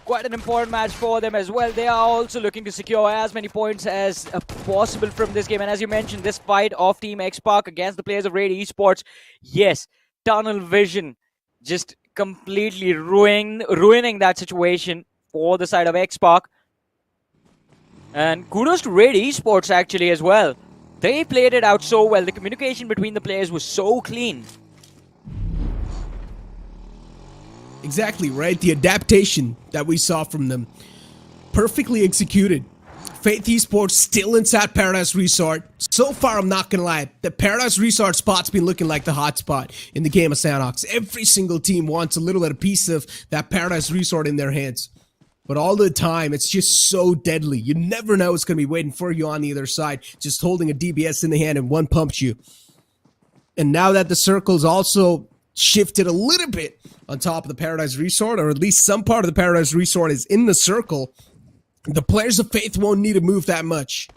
quite an important match for them as well. They are also looking to secure as many points as possible from this game. And as you mentioned, this fight of Team X-Park against the players of Raid Esports, yes, tunnel vision just completely ruining that situation for the side of X-Park. And kudos to Raid Esports actually as well. They played it out so well. The communication between the players was so clean. Exactly, right? The adaptation that we saw from them, perfectly executed. Faith Esports still inside Paradise Resort. So far, I'm not gonna lie, the Paradise Resort spot's been looking like the hot spot in the game of Sanhok. Every single team wants a little bit of piece of that Paradise Resort in their hands. But all the time, it's just so deadly. You never know what's gonna be waiting for you on the other side, just holding a DBS in the hand and one pumps you. And now that the circle's also shifted a little bit on top of the Paradise Resort, or at least some part of the Paradise Resort is in the circle, the players of Faith won't need to move that much.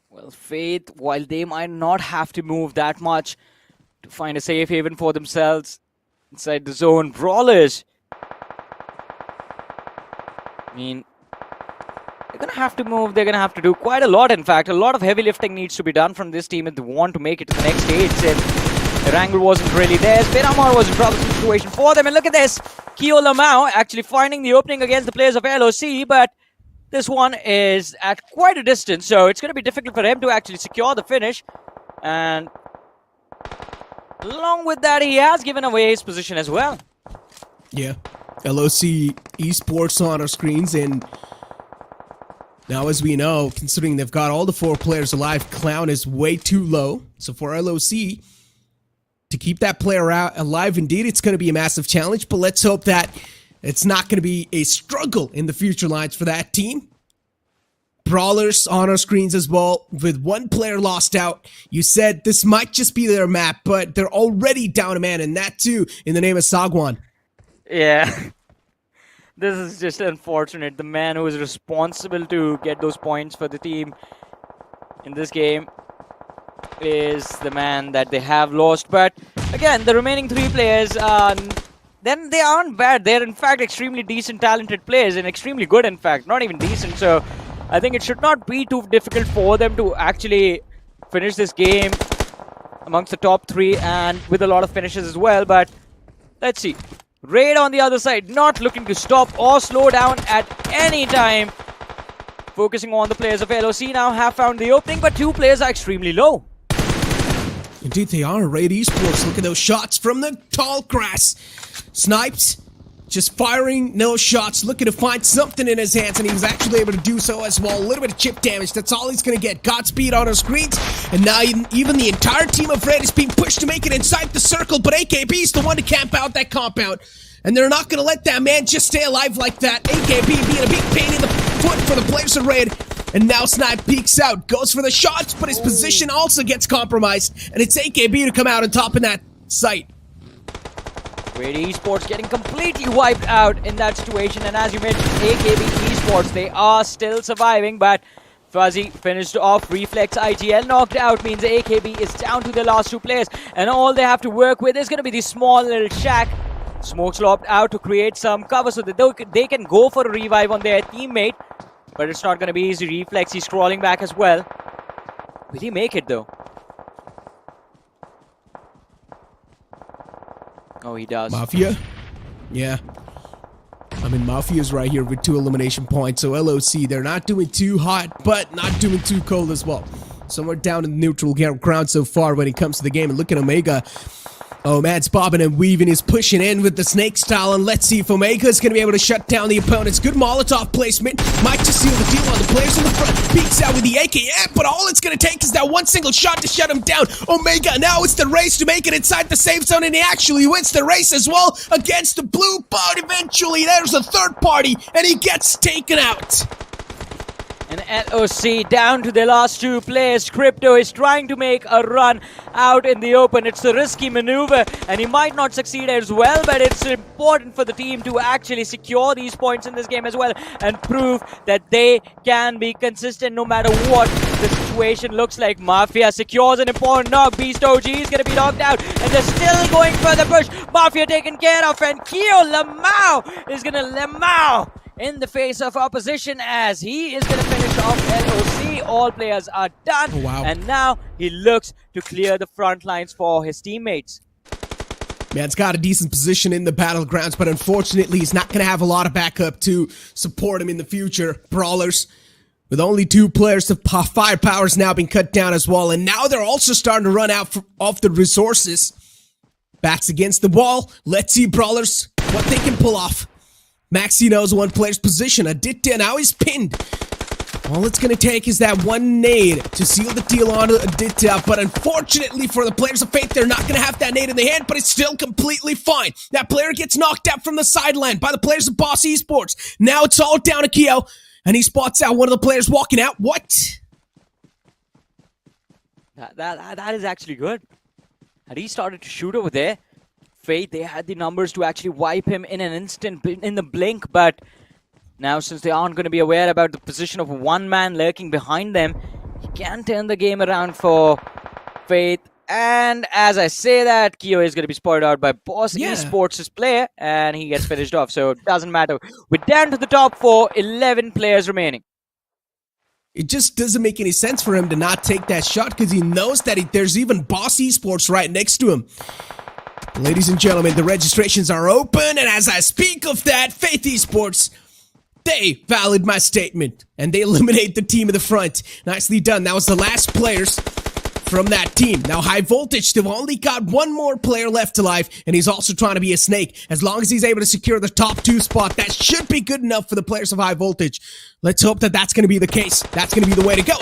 Well, Faith, while they might not have to move that much to find a safe haven for themselves inside the zone, Brawlers, I mean, they're going to have to move. They're going to have to do quite a lot, in fact. A lot of heavy lifting needs to be done from this team if they want to make it to the next stage. And Erangel wasn't really there. Miramar was a troublesome situation for them. And look at this. Kyo Lamau actually finding the opening against the players of LOC, but this one is at quite a distance, so it's going to be difficult for him to actually secure the finish. And along with that, he has given away his position as well. Yeah, LOC Esports on our screens, and now as we know, considering they've got all the 4 players alive, Clown is way too low. So for LOC to keep that player out alive, indeed, it's going to be a massive challenge, but let's hope that it's not going to be a struggle in the future lines for that team. Brawlers on our screens as well, with 1 player lost out. You said this might just be their map, but they're already down a man, and that too in the name of Sagwan. Yeah. This is just unfortunate. The man who is responsible to get those points for the team in this game is the man that they have lost. But again, the remaining 3 players, then they aren't bad. They're in fact extremely decent, talented players, and extremely good in fact, not even decent. So I think it should not be too difficult for them to actually finish this game amongst the top 3 and with a lot of finishes as well. But let's see. Raid on the other side, not looking to stop or slow down at any time focusing on the players of LOC now have found the opening, but two players are extremely low. Indeed, they are. Raid Esports. Look at those shots from the tall grass. Snipes. Just firing, no shots, looking to find something in his hands, and he was actually able to do so as well. A little bit of chip damage, that's all he's gonna get. Godspeed on our screens, and now even the entire team of Red is being pushed to make it inside the circle, but AKB is the one to camp out that compound. And they're not gonna let that man just stay alive like that. AKB being a big pain in the foot for the players of Red. And now Snipe peeks out, goes for the shots, but his position also gets compromised. And it's AKB to come out on top in that site. Raid Esports getting completely wiped out in that situation, and as you mentioned, AKB Esports, they are still surviving, but Fuzzy finished off. Reflex IGL knocked out means AKB is down to the last two players, and all they have to work with is going to be the small little shack. Smoke's lobbed out to create some cover so that they can go for a revive on their teammate, but it's not going to be easy. Reflex, he's crawling back as well. Will he make it though? Oh, he does. Mafia? Yeah. I mean, Mafia's right here with 2 elimination points, so LOC, they're not doing too hot, but not doing too cold as well. Somewhere down in the neutral ground so far when it comes to the game. And look at Omega. Oh man, it's bobbing and weaving. He's pushing in with the snake style, and let's see if Omega is going to be able to shut down the opponents. Good Molotov placement. Might just seal the deal on the players in the front. Peeks out with the AKM, but all it's going to take is that one single shot to shut him down. Omega, now it's the race to make it inside the safe zone, and he actually wins the race as well against the blue, but eventually there's a third party, and he gets taken out. And LOC down to the last two players. Crypto is trying to make a run out in the open. It's a risky maneuver, and he might not succeed as well, but it's important for the team to actually secure these points in this game as well and prove that they can be consistent no matter what the situation looks like. Mafia secures an important knock. Beast OG is going to be knocked out, and they're still going for the push. Mafia taken care of, and Kyo Lamau is going to Lamau in the face of opposition as he is going to finish off LOC. All players are done. Oh, wow. And now he looks to clear the front lines for his teammates. Man's got a decent position in the battlegrounds, but unfortunately he's not going to have a lot of backup to support him in the future. Brawlers, with only 2 players, the firepower's now been cut down as well, and now they're also starting to run out of the resources. Backs against the wall. Let's see Brawlers, what they can pull off. Maxi knows one player's position. Aditya, now he's pinned. All it's going to take is that one nade to seal the deal on Aditya, but unfortunately for the players of Fate, they're not going to have that nade in their hand, but it's still completely fine. That player gets knocked out from the sideline by the players of Boss Esports. Now it's all down to Kyo, and he spots out one of the players walking out. What? That is actually good. Had he started to shoot over there, Fate, they had the numbers to actually wipe him in an instant, in the blink, but now since they aren't going to be aware about the position of one man lurking behind them, he can turn the game around for Fate. And as I say that, Kyo is going to be spotted out by Boss Esports' player, and he gets finished off, so it doesn't matter. We're down to the top 4, 11 players remaining. It just doesn't make any sense for him to not take that shot because he knows that there's even Boss Esports right next to him. Ladies and gentlemen, the registrations are open, and as I speak of that, Faith Esports, they valid my statement, and they eliminate the team in the front. Nicely done. That was the last players from that team. Now, High Voltage, they've only got one more player left alive, and he's also trying to be a snake. As long as he's able to secure the top 2 spot, that should be good enough for the players of High Voltage. Let's hope that that's going to be the case. That's going to be the way to go.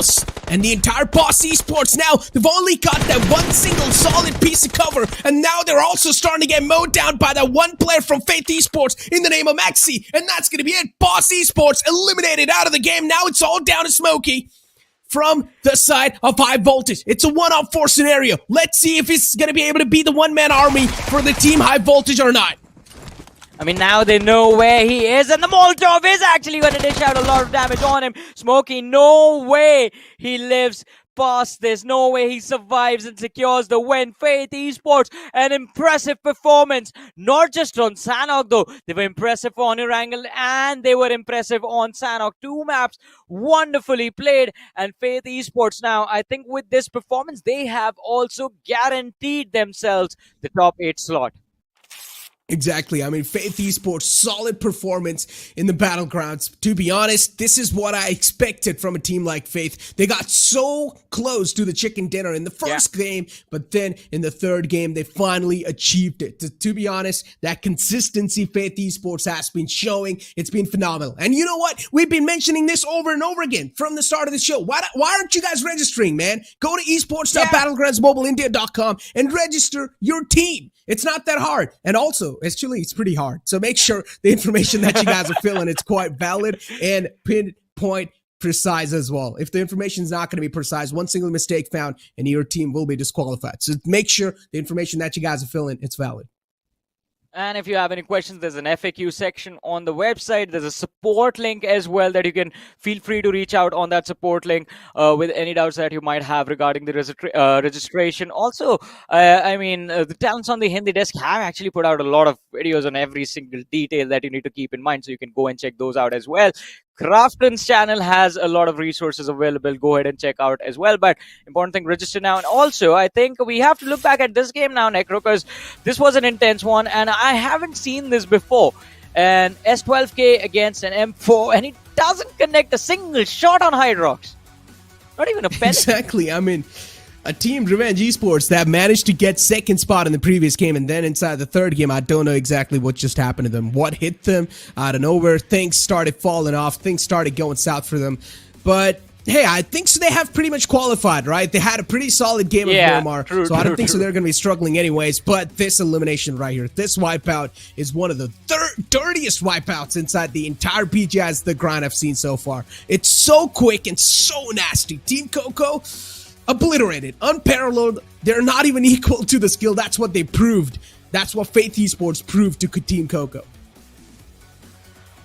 And the entire Boss Esports now, they've only got that one single solid piece of cover, and now they're also starting to get mowed down by that one player from Faith Esports in the name of Maxi, and that's going to be it. Boss Esports eliminated out of the game. Now it's all down to Smokey from the side of High Voltage. It's a 1-on-4 scenario. Let's see if he's going to be able to be the one-man army for the team High Voltage or not. I mean, now they know where he is, and the Molotov is actually going to dish out a lot of damage on him. Smokey, no way he lives past this. No way he survives and secures the win. Faith Esports, an impressive performance. Not just on Sanhok, though. They were impressive on Erangel, and they were impressive on Sanhok. 2 maps wonderfully played, and Faith Esports now, I think with this performance, they have also guaranteed themselves the top 8 slot. Exactly. I mean, Faith Esports, solid performance in the Battlegrounds. To be honest, this is what I expected from a team like Faith. They got so close to the chicken dinner in the first game, but then in the third game, they finally achieved it. To be honest, that consistency Faith Esports has been showing, it's been phenomenal. And you know what? We've been mentioning this over and over again from the start of the show. Why aren't you guys registering, man? Go to esports.battlegroundsmobileindia.com and register your team. It's not that hard. And also, actually, it's pretty hard. So make sure the information that you guys are filling, it's quite valid and pinpoint precise as well. If the information is not going to be precise, one single mistake found and your team will be disqualified. So make sure the information that you guys are filling, it's valid. And if you have any questions, there's an FAQ section on the website. There's a support link as well that you can feel free to reach out on that support link with any doubts that you might have regarding the registration. Also, the talents on the Hindi desk have actually put out a lot of videos on every single detail that you need to keep in mind. So you can go and check those out as well. Crafton's channel has a lot of resources available. Go ahead and check out as well. But important thing, register now. And also, I think we have to look back at this game now, Necro, because this was an intense one, and I haven't seen this before. An S12K against an M4, and he doesn't connect a single shot on Hydrox. Not even a pellet. Exactly. I mean, a team, Revenge Esports, that managed to get second spot in the previous game, and then inside the third game, I don't know exactly what just happened to them. What hit them out of nowhere? Things started falling off. Things started going south for them. But hey, I think so they have pretty much qualified, right? They had a pretty solid game of Miramar, so I don't think so they're going to be struggling anyways. But this elimination right here, this wipeout is one of the dirtiest wipeouts inside the entire BGS the grind I've seen so far. It's so quick and so nasty. Team Coco, obliterated, unparalleled. They're not even equal to the skill. That's what they proved. That's what Faith Esports proved to Team Coco.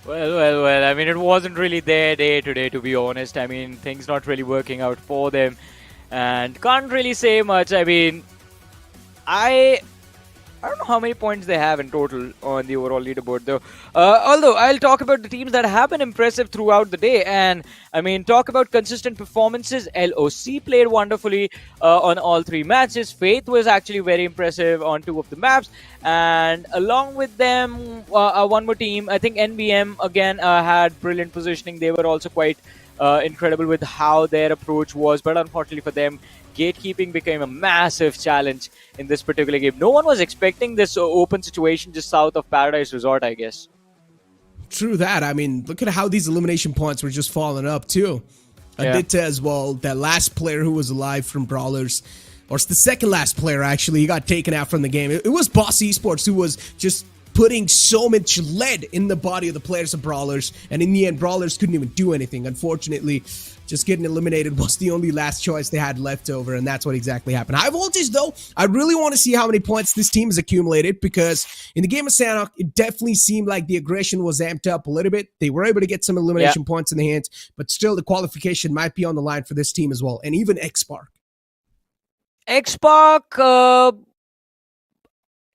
Well. I mean, it wasn't really their day today, to be honest. I mean, things not really working out for them. And can't really say much. I mean, I don't know how many points they have in total on the overall leaderboard, though. Although, I'll talk about the teams that have been impressive throughout the day. And, I mean, talk about consistent performances. LOC played wonderfully on all 3 matches. Faith was actually very impressive on 2 of the maps. And along with them, one more team, I think NBM, again, had brilliant positioning. They were also quite incredible with how their approach was. But unfortunately for them, gatekeeping became a massive challenge in this particular game. No one was expecting this open situation just south of Paradise Resort, I guess. True that. I mean, look at how these elimination points were just falling up, too. Aditya as well, that last player who was alive from Brawlers, or it's the second last player, actually, he got taken out from the game. It was Boss Esports who was just putting so much lead in the body of the players of Brawlers, and in the end, Brawlers couldn't even do anything. Unfortunately, just getting eliminated was the only last choice they had left over, and that's what exactly happened. High Voltage, though, I really want to see how many points this team has accumulated, because in the game of Sanhok, it definitely seemed like the aggression was amped up a little bit. They were able to get some elimination points in the hands, but still the qualification might be on the line for this team as well, and even X-Spark. X-Spark,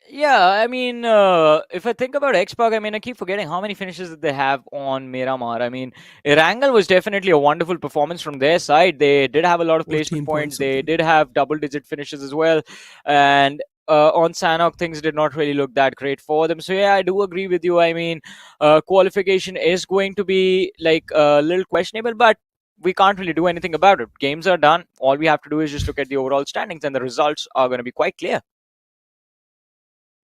yeah, I mean, if I think about X-Spark, I mean, I keep forgetting how many finishes that they have on Miramar. I mean, Erangel was definitely a wonderful performance from their side. They did have a lot of placement points. They did have double-digit finishes as well. And on Sanhok, things did not really look that great for them. So, yeah, I do agree with you. I mean, qualification is going to be, like, a little questionable, but we can't really do anything about it. Games are done. All we have to do is just look at the overall standings, and the results are going to be quite clear.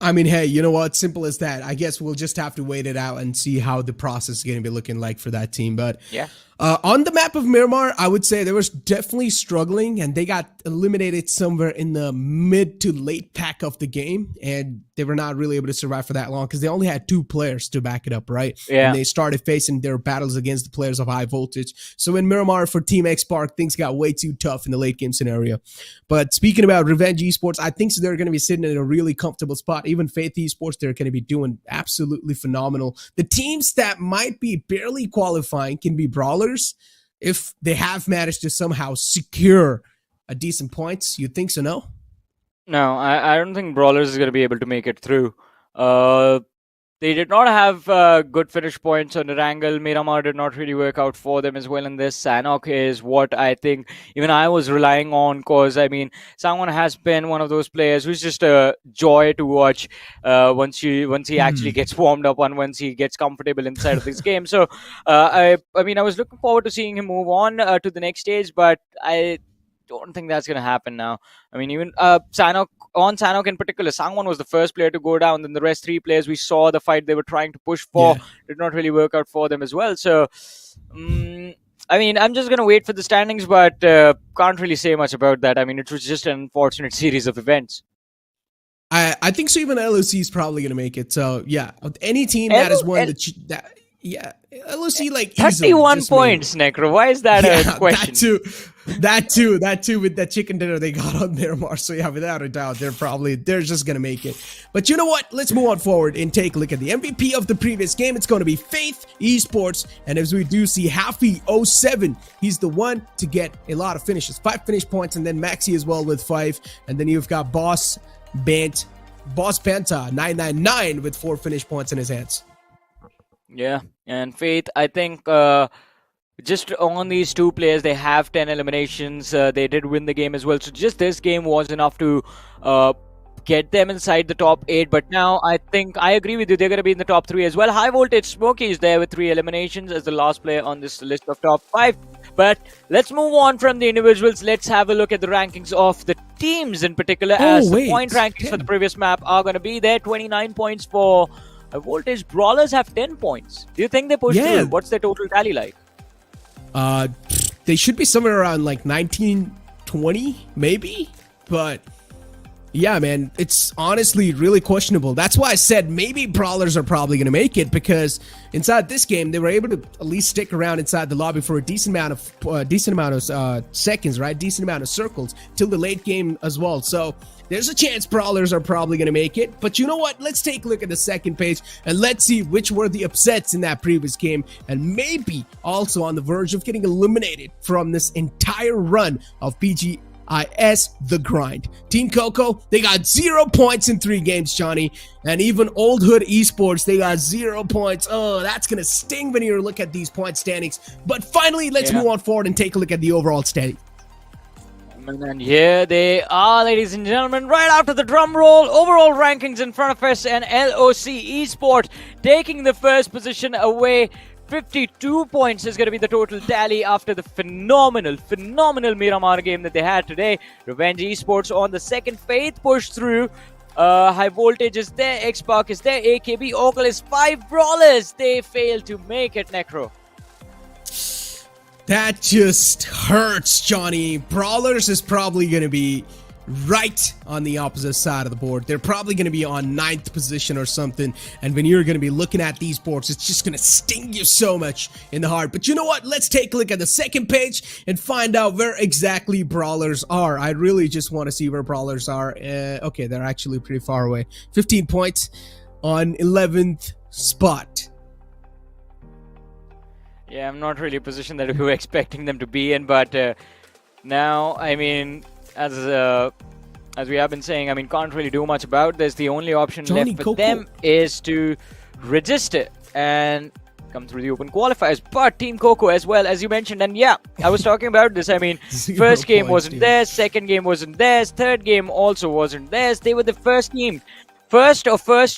I mean, hey, you know what? Simple as that. I guess we'll just have to wait it out and see how the process is going to be looking like for that team. But yeah, on the map of Miramar, I would say they were definitely struggling, and they got eliminated somewhere in the mid to late pack of the game, and they were not really able to survive for that long because they only had 2 players to back it up, right? Yeah. And they started facing their battles against the players of High Voltage. So in Miramar for Team X-Spark, things got way too tough in the late game scenario. But speaking about Revenge Esports, I think so they're going to be sitting in a really comfortable spot. Even Faith Esports, they're going to be doing absolutely phenomenal. The teams that might be barely qualifying can be Brawlers, if they have managed to somehow secure a decent points. You think so? No, I don't think Brawlers is going to be able to make it through. They did not have good finish points on Erangel. Miramar did not really work out for them as well in this. Sanhok is what I think even I was relying on, because I mean, Sangwon has been one of those players who's just a joy to watch once he actually gets warmed up and once he gets comfortable inside of this game. So I mean, I was looking forward to seeing him move on to the next stage, but I don't think that's going to happen now. I mean, even Sanhok in particular, Sangwon was the first player to go down. Then the rest three players, we saw the fight they were trying to push for, did not really work out for them as well. So, I mean, I'm just going to wait for the standings, but can't really say much about that. I mean, it was just an unfortunate series of events. I think so. Even LOC is probably going to make it. So, yeah, any team that has won yeah, LOC like 31 points, Necro. Why is that a question? That too, with that chicken dinner they got on Miramar. So yeah, without a doubt, they're just gonna make it. But you know what? Let's move on forward and take a look at the MVP of the previous game. It's gonna be Faith Esports, and as we do see, Happy07, he's the one to get a lot of finishes, 5 finish points, and then Maxi as well with 5, and then you've got Boss Banta 999 with 4 finish points in his hands. Yeah, and Faith, I think just on these two players, they have 10 eliminations. They did win the game as well. So just this game was enough to get them inside the top 8. But now I think I agree with you. They're going to be in the top 3 as well. High Voltage Smokey is there with 3 eliminations as the last player on this list of top 5. But let's move on from the individuals. Let's have a look at the rankings of the teams in particular, as the point rankings for the previous map are going to be there. 29 points for Voltage. Brawlers have 10 points. Do you think they push through? What's their total tally like? They should be somewhere around like 19, 20 maybe, but yeah, man, it's honestly really questionable. That's why I said maybe Brawlers are probably going to make it, because inside this game they were able to at least stick around inside the lobby for a decent amount of seconds, right? Decent amount of circles till the late game as well. So there's a chance Brawlers are probably going to make it. But you know what? Let's take a look at the second page and let's see which were the upsets in that previous game, and maybe also on the verge of getting eliminated from this entire run of Bgis The Grind. Team Coco, they got 0 points in 3 games, Johnny. And even Old Hood Esports, they got 0 points. Oh, that's going to sting when you look at these point standings. But finally, let's move on forward and take a look at the overall standing. And here they are, ladies and gentlemen, right after the drum roll. Overall rankings in front of us, and LOC Esport taking the first position away. 52 points is going to be the total tally after the phenomenal Miramar game that they had today. Revenge Esports on the second. Faith pushed through. High Voltage is there. X-Park is there. AKB, Orgless, 5 Brawlers. They failed to make it, Necro. That just hurts, Johnny. Brawlers is probably going to be right on the opposite side of the board. They're probably going to be on 9th position or something. And when you're going to be looking at these boards, it's just going to sting you so much in the heart. But you know what? Let's take a look at the second page and find out where exactly Brawlers are. I really just want to see where Brawlers are. Okay, they're actually pretty far away. 15 points on 11th spot. Yeah, I'm not really a position that we were expecting them to be in, but now, I mean, as we have been saying, I mean, can't really do much about this. The only option left for them is to register and come through the open qualifiers. But Team Coco as well, as you mentioned, and yeah, I was talking about this. I mean, first game wasn't theirs, second game wasn't theirs, third game also wasn't theirs. They were the first team. First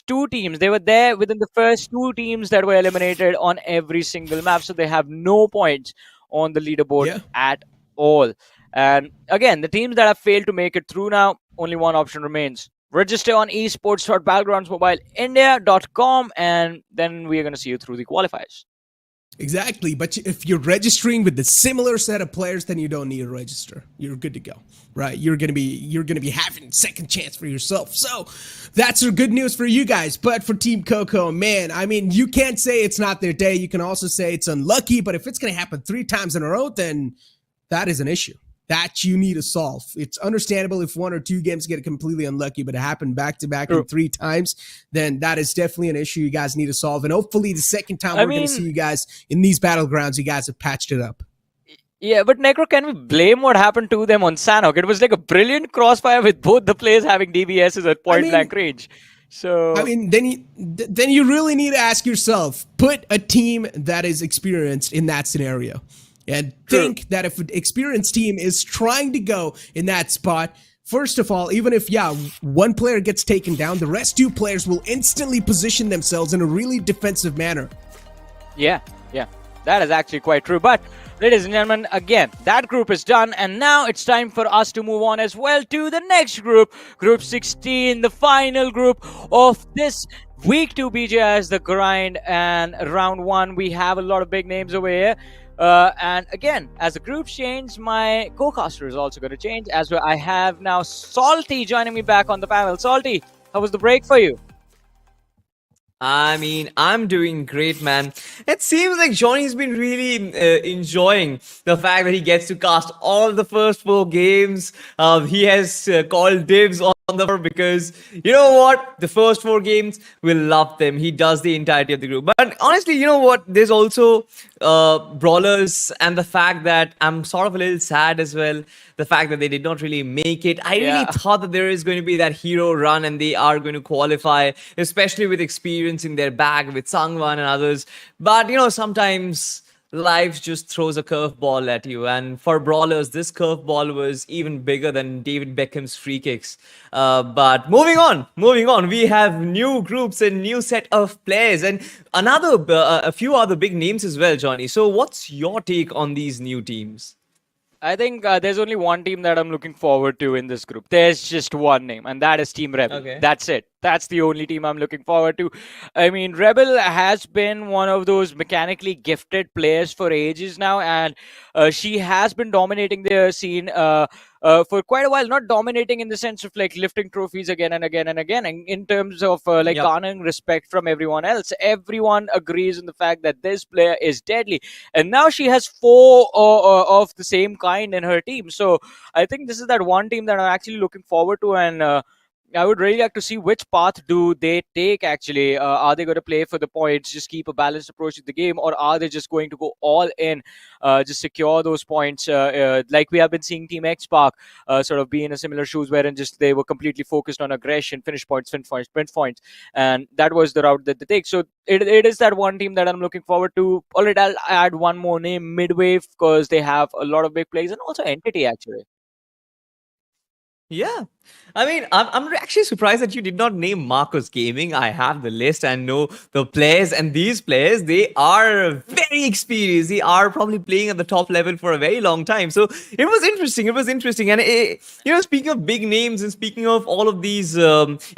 2 teams, they were there within the first 2 teams that were eliminated on every single map. So they have no points on the leaderboard at all. And again, the teams that have failed to make it through now, only one option remains. Register on esports.battlegroundsmobileindia.com, and then we're going to see you through the qualifiers. Exactly, but if you're registering with the similar set of players, then you don't need to register. You're good to go, right? You're gonna be having second chance for yourself. So that's our good news for you guys. But for Team Coco, man, I mean, you can't say it's not their day. You can also say it's unlucky. But if it's gonna happen 3 times in a row, then that is an issue that you need to solve. It's understandable if 1 or 2 games get completely unlucky, but it happened back-to-back and 3 times, then that is definitely an issue you guys need to solve. And hopefully the second time we're going to see you guys in these battlegrounds, you guys have patched it up. Yeah, but Necro, can we blame what happened to them on Sanhok? It was like a brilliant crossfire with both the players having DBSs at point-blank range. So I mean, then you really need to ask yourself, put a team that is experienced in that scenario. And think that if an experienced team is trying to go in that spot, first of all, even if, one player gets taken down, the rest two players will instantly position themselves in a really defensive manner. yeah, that is actually quite true. But ladies and gentlemen, again, that group is done, and now it's time for us to move on as well to the next group, Group 16, the final group of this Week 2 BGS, the grind, and round 1. We have a lot of big names over here. And again, as the group change, my co-caster is also going to change as well. I have now Salty joining me back on the panel. Salty, how was the break for you? I mean, I'm doing great, man. It seems like Johnny's been really enjoying the fact that he gets to cast all the first 4 games. He has called dibs on the because you know what? The first 4 games, we'll love them. He does the entirety of the group. But honestly, you know what? There's also Brawlers, and the fact that I'm sort of a little sad as well. The fact that they did not really make it. I really thought that there is going to be that hero run and they are going to qualify, especially with experience in their bag with Sangwan and others. But you know, sometimes life just throws a curveball at you, and for Brawlers, this curveball was even bigger than David Beckham's free kicks. But moving on, we have new groups and new set of players, and a few other big names as well, Johnny. So, what's your take on these new teams? I think there's only one team that I'm looking forward to in this group. There's just one name, and that is Team Rebel. Okay. That's it. That's the only team I'm looking forward to. I mean, Rebel has been one of those mechanically gifted players for ages now, and she has been dominating the scene for quite a while. Not dominating in the sense of like lifting trophies again and again and again. And in terms of garnering respect from everyone else, everyone agrees on the fact that this player is deadly. And now she has 4 of the same kind in her team. So I think this is that one team that I'm actually looking forward to, and I would really like to see which path do they take actually. Are they going to play for the points, just keep a balanced approach to the game, or are they just going to go all in, just secure those points, like we have been seeing Team X Park sort of be in a similar shoes, wherein just they were completely focused on aggression, finish points, sprint points, and that was the route that they take. So it is that one team that I'm looking forward to. Alright, I'll add one more name, MIDWAVE, because they have a lot of big players, and also Entity actually. Yeah. I mean, I'm actually surprised that you did not name Marcos Gaming. I have the list and know the players, and these players, they are very experienced. They are probably playing at the top level for a very long time. So it was interesting. And, speaking of big names and speaking of all of these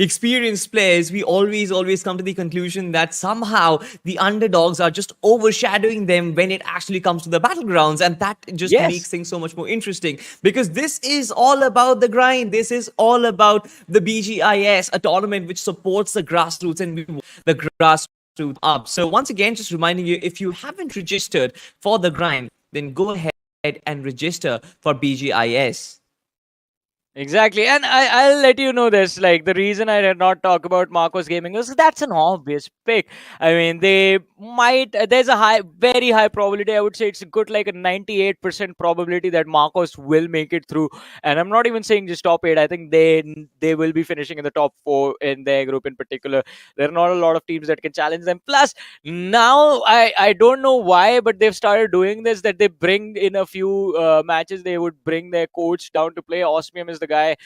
experienced players, we always come to the conclusion that somehow the underdogs are just overshadowing them when it actually comes to the battlegrounds. And that just makes things so much more interesting, because this is all about the grind. This is all about the BGIS, a tournament which supports the grassroots and the grassroots up. So once again, just reminding you, if you haven't registered for the grind, then go ahead and register for BGIS. Exactly, and I'll let you know this. Like, the reason I did not talk about Marcos Gaming is that's an obvious pick. I mean, they might. There's a very high probability. I would say it's a good, like a 98% probability that Marcos will make it through. And I'm not even saying just top 8. I think they will be finishing in the top 4 in their group in particular. There are not a lot of teams that can challenge them. Plus, now I don't know why, but they've started doing this. That they bring in a few matches. They would bring their coach down to play. Osmium is the guy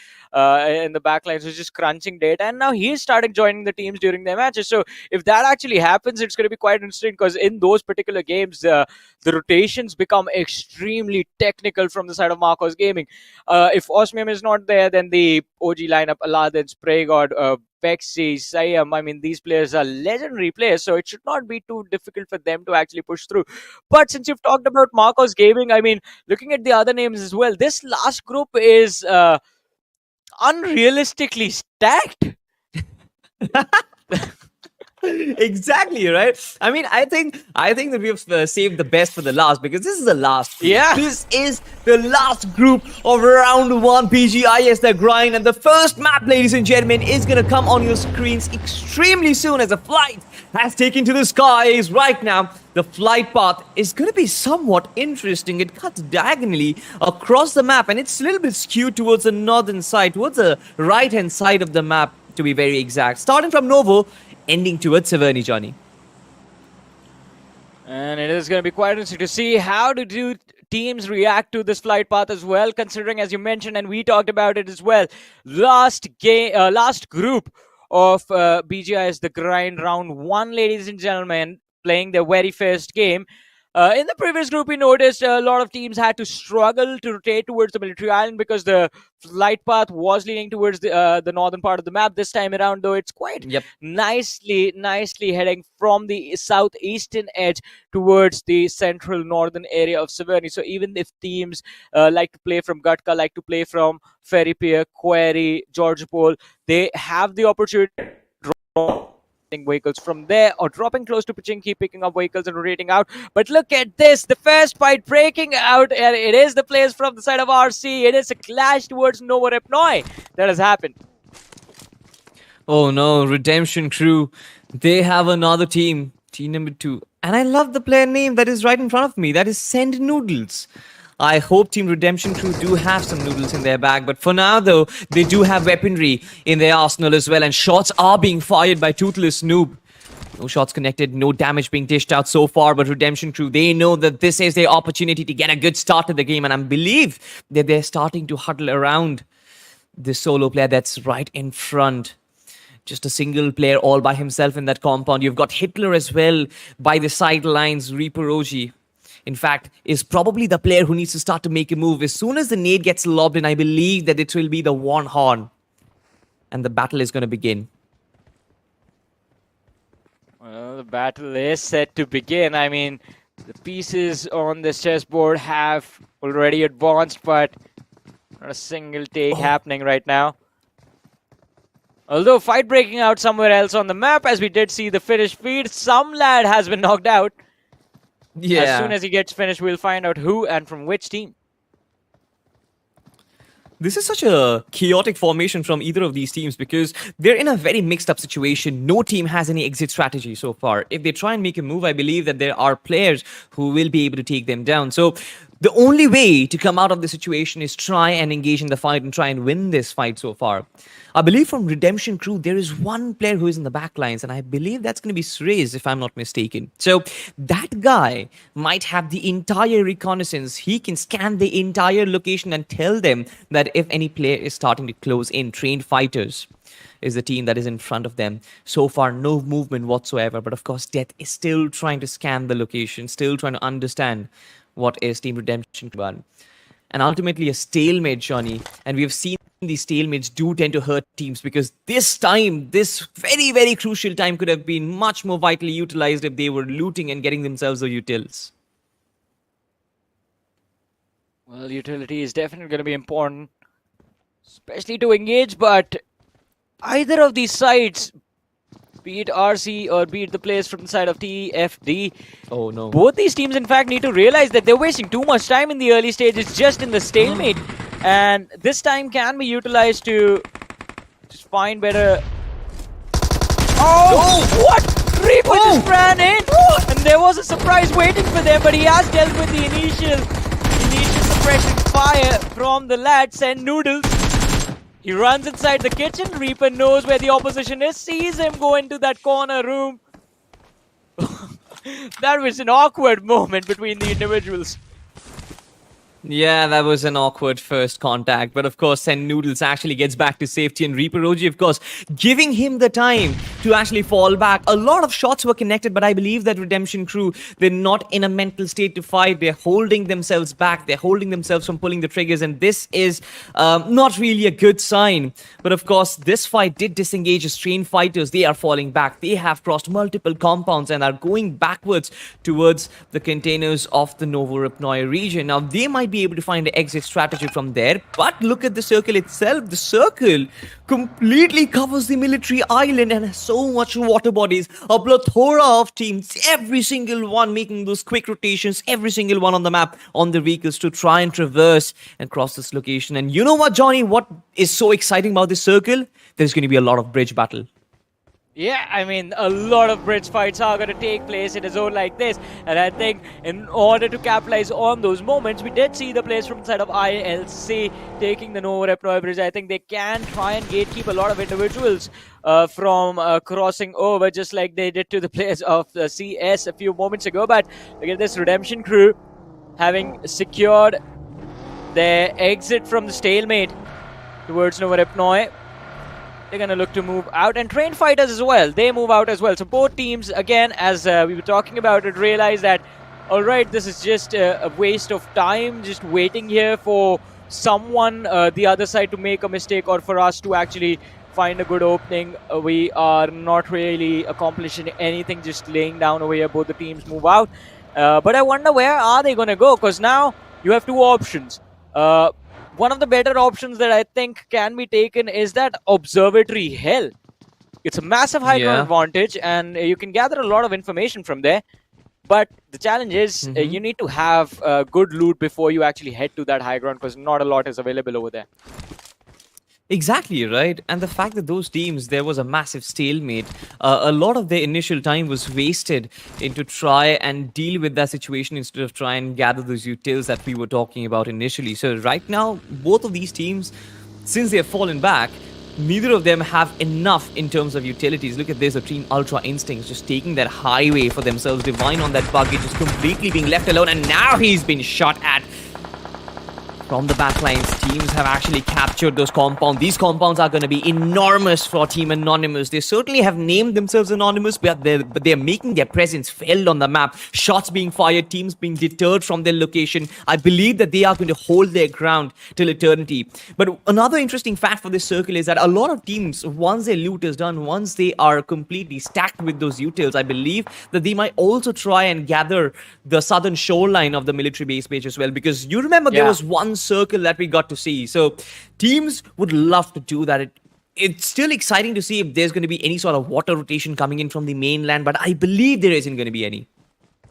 in the backline who's just crunching data, and now he's starting joining the teams during their matches. So if that actually happens, it's going to be quite interesting, because in those particular games the rotations become extremely technical from the side of Marcos Gaming. If Osmium is not there, then the OG lineup, Aladdin, Spray God, Bexy, Siam, I mean, these players are legendary players, so it should not be too difficult for them to actually push through. But since you've talked about Marcos Gaming, I mean, looking at the other names as well, this last group is unrealistically stacked. Exactly, right? I mean, I think that we have saved the best for the last, because this is the last group. Yeah. This is the last group of round 1 BGIS, the grind, and the first map, ladies and gentlemen, is gonna come on your screens extremely soon, as a flight has taken to the skies right now. The flight path is going to be somewhat interesting. It cuts diagonally across the map, and it's a little bit skewed towards the northern side, towards the right-hand side of the map, to be very exact. Starting from Novo, ending towards Severny, Johnny. And it is going to be quite interesting to see how do teams react to this flight path as well, considering, as you mentioned, and we talked about it as well, last group of BGI is the grind round 1, ladies and gentlemen, playing their very first game. In the previous group, we noticed a lot of teams had to struggle to rotate towards the military island because the flight path was leading towards the northern part of the map. This time around, though, it's quite nicely heading from the southeastern edge towards the central northern area of Severny. So even if teams like to play from Gatka, like to play from Ferry Pier, Quarry, George Pole, they have the opportunity to draw vehicles from there or dropping close to Pachinki, picking up vehicles and rotating out. But look at this, the first fight breaking out, and it is the players from the side of RC. It is a clash towards Novo Repnoi that has happened. Oh no, Redemption Crew, they have another team, team number 2. And I love the player name that is right in front of me, that is Send Noodles. I hope Team Redemption Crew do have some noodles in their bag. But for now, though, they do have weaponry in their arsenal as well. And shots are being fired by Toothless Noob. No shots connected, no damage being dished out so far. But Redemption Crew, they know that this is their opportunity to get a good start to the game. And I believe that they're starting to huddle around this solo player that's right in front. Just a single player all by himself in that compound. You've got Hitler as well by the sidelines, Reaper Oji. In fact, is probably the player who needs to start to make a move. As soon as the nade gets lobbed in, I believe that it will be the one horn. And the battle is going to begin. Well, the battle is set to begin. I mean, the pieces on this chessboard have already advanced, but not a single take happening right now. Although fight breaking out somewhere else on the map, as we did see the finished feed, some lad has been knocked out. Yeah. As soon as he gets finished, we'll find out who and from which team. This is such a chaotic formation from either of these teams because they're in a very mixed up situation. No team has any exit strategy so far. If they try and make a move, I believe that there are players who will be able to take them down. So the only way to come out of the situation is try and engage in the fight and try and win this fight so far. I believe from Redemption Crew, there is one player who is in the back lines, and I believe that's going to be Srez, if I'm not mistaken. So that guy might have the entire reconnaissance. He can scan the entire location and tell them that if any player is starting to close in, trained fighters is the team that is in front of them. So far, no movement whatsoever. But of course, Death is still trying to scan the location, still trying to understand what is Team Redemption Crew. And ultimately a stalemate, Johnny. And we have seen these stalemates do tend to hurt teams because this time, this very, very crucial time could have been much more vitally utilized if they were looting and getting themselves the utils. Well, utility is definitely going to be important, especially to engage, but either of these sides, be it RC or be it the players from the side of TFD, oh no, both these teams in fact need to realize that they're wasting too much time in the early stages just in the stalemate, and this time can be utilized to just find better. Oh, what? Reaper just ran in, and there was a surprise waiting for them, but he has dealt with the initial suppression fire from the lad, Send Noodles. He runs inside the kitchen. Reaper knows where the opposition is, sees him go into that corner room. That was an awkward moment between the individuals. Yeah, that was an awkward first contact. But of course, Send Noodles actually gets back to safety. And Reaper Oji, of course, giving him the time to actually fall back. A lot of shots were connected, but I believe that Redemption Crew, they're not in a mental state to fight. They're holding themselves back. They're holding themselves from pulling the triggers. And this is not really a good sign. But of course, this fight did disengage as trained fighters. They are falling back. They have crossed multiple compounds and are going backwards towards the containers of the Novo Repnoi region. Now, they might be able to find an exit strategy from there, but look at the circle itself. The circle completely covers the military island and has so much water bodies, a plethora of teams, every single one making those quick rotations, every single one on the map, on the vehicles to try and traverse and cross this location. And you know what, Johnny, what is so exciting about this circle? There's going to be a lot of bridge battle. Yeah, I mean, a lot of bridge fights are going to take place in a zone like this. And I think in order to capitalize on those moments, we did see the players from the side of ILC taking the Nova Repnoy bridge. I think they can try and gatekeep a lot of individuals from crossing over, just like they did to the players of the CS a few moments ago. But look at this Redemption crew having secured their exit from the stalemate towards Nova Repnoy. They're going to look to move out, and trained fighters as well. They move out as well. So both teams, again, as we were talking about it, realize that, all right, this is just a waste of time, just waiting here for someone, the other side, to make a mistake or for us to actually find a good opening. We are not really accomplishing anything, just laying down over here. Both the teams move out. But I wonder, where are they going to go? Because now you have two options. One of the better options that I think can be taken is that observatory hell. It's a massive high ground advantage, and you can gather a lot of information from there. But the challenge is you need to have good loot before you actually head to that high ground, because not a lot is available over there. Exactly, right? And the fact that those teams, there was a massive stalemate, a lot of their initial time was wasted into try and deal with that situation instead of try and gather those utils that we were talking about initially. So right now, both of these teams, since they have fallen back, neither of them have enough in terms of utilities. Look at this, the team UltraInstincts just taking that highway for themselves. Divine on that Bgis just completely being left alone, and now he's been shot at. From the backlines, teams have actually captured those compounds. These compounds are going to be enormous for Team Anonymous. They certainly have named themselves Anonymous, but they're making their presence felt on the map. Shots being fired, teams being deterred from their location. I believe that they are going to hold their ground till eternity. But another interesting fact for this circle is that a lot of teams, once their loot is done, once they are completely stacked with those utils, I believe that they might also try and gather the southern shoreline of the military base page as well. Because you remember there was one circle that we got to see. So teams would love to do that. It's still exciting to see if there's going to be any sort of water rotation coming in from the mainland, but I believe there isn't going to be any.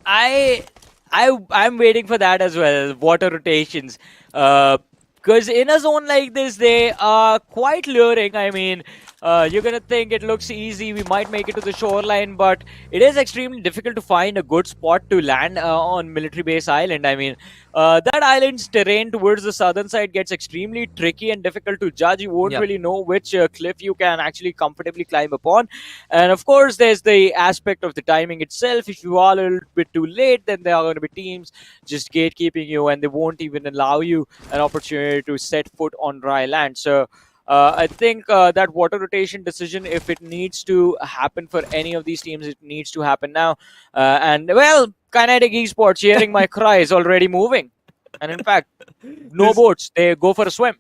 I'm waiting for that as well, water rotations. Because in a zone like this, they are quite luring. I mean, you're going to think it looks easy, we might make it to the shoreline, but it is extremely difficult to find a good spot to land on Military Base Island. I mean, that island's terrain towards the southern side gets extremely tricky and difficult to judge. You won't really know which cliff you can actually comfortably climb upon. And of course, there's the aspect of the timing itself. If you are a little bit too late, then there are going to be teams just gatekeeping you, and they won't even allow you an opportunity to set foot on dry land. So I think that water rotation decision, if it needs to happen for any of these teams, it needs to happen now. And well, Kinetic Esports, hearing my cry, is already moving. And in fact, no boats, they go for a swim.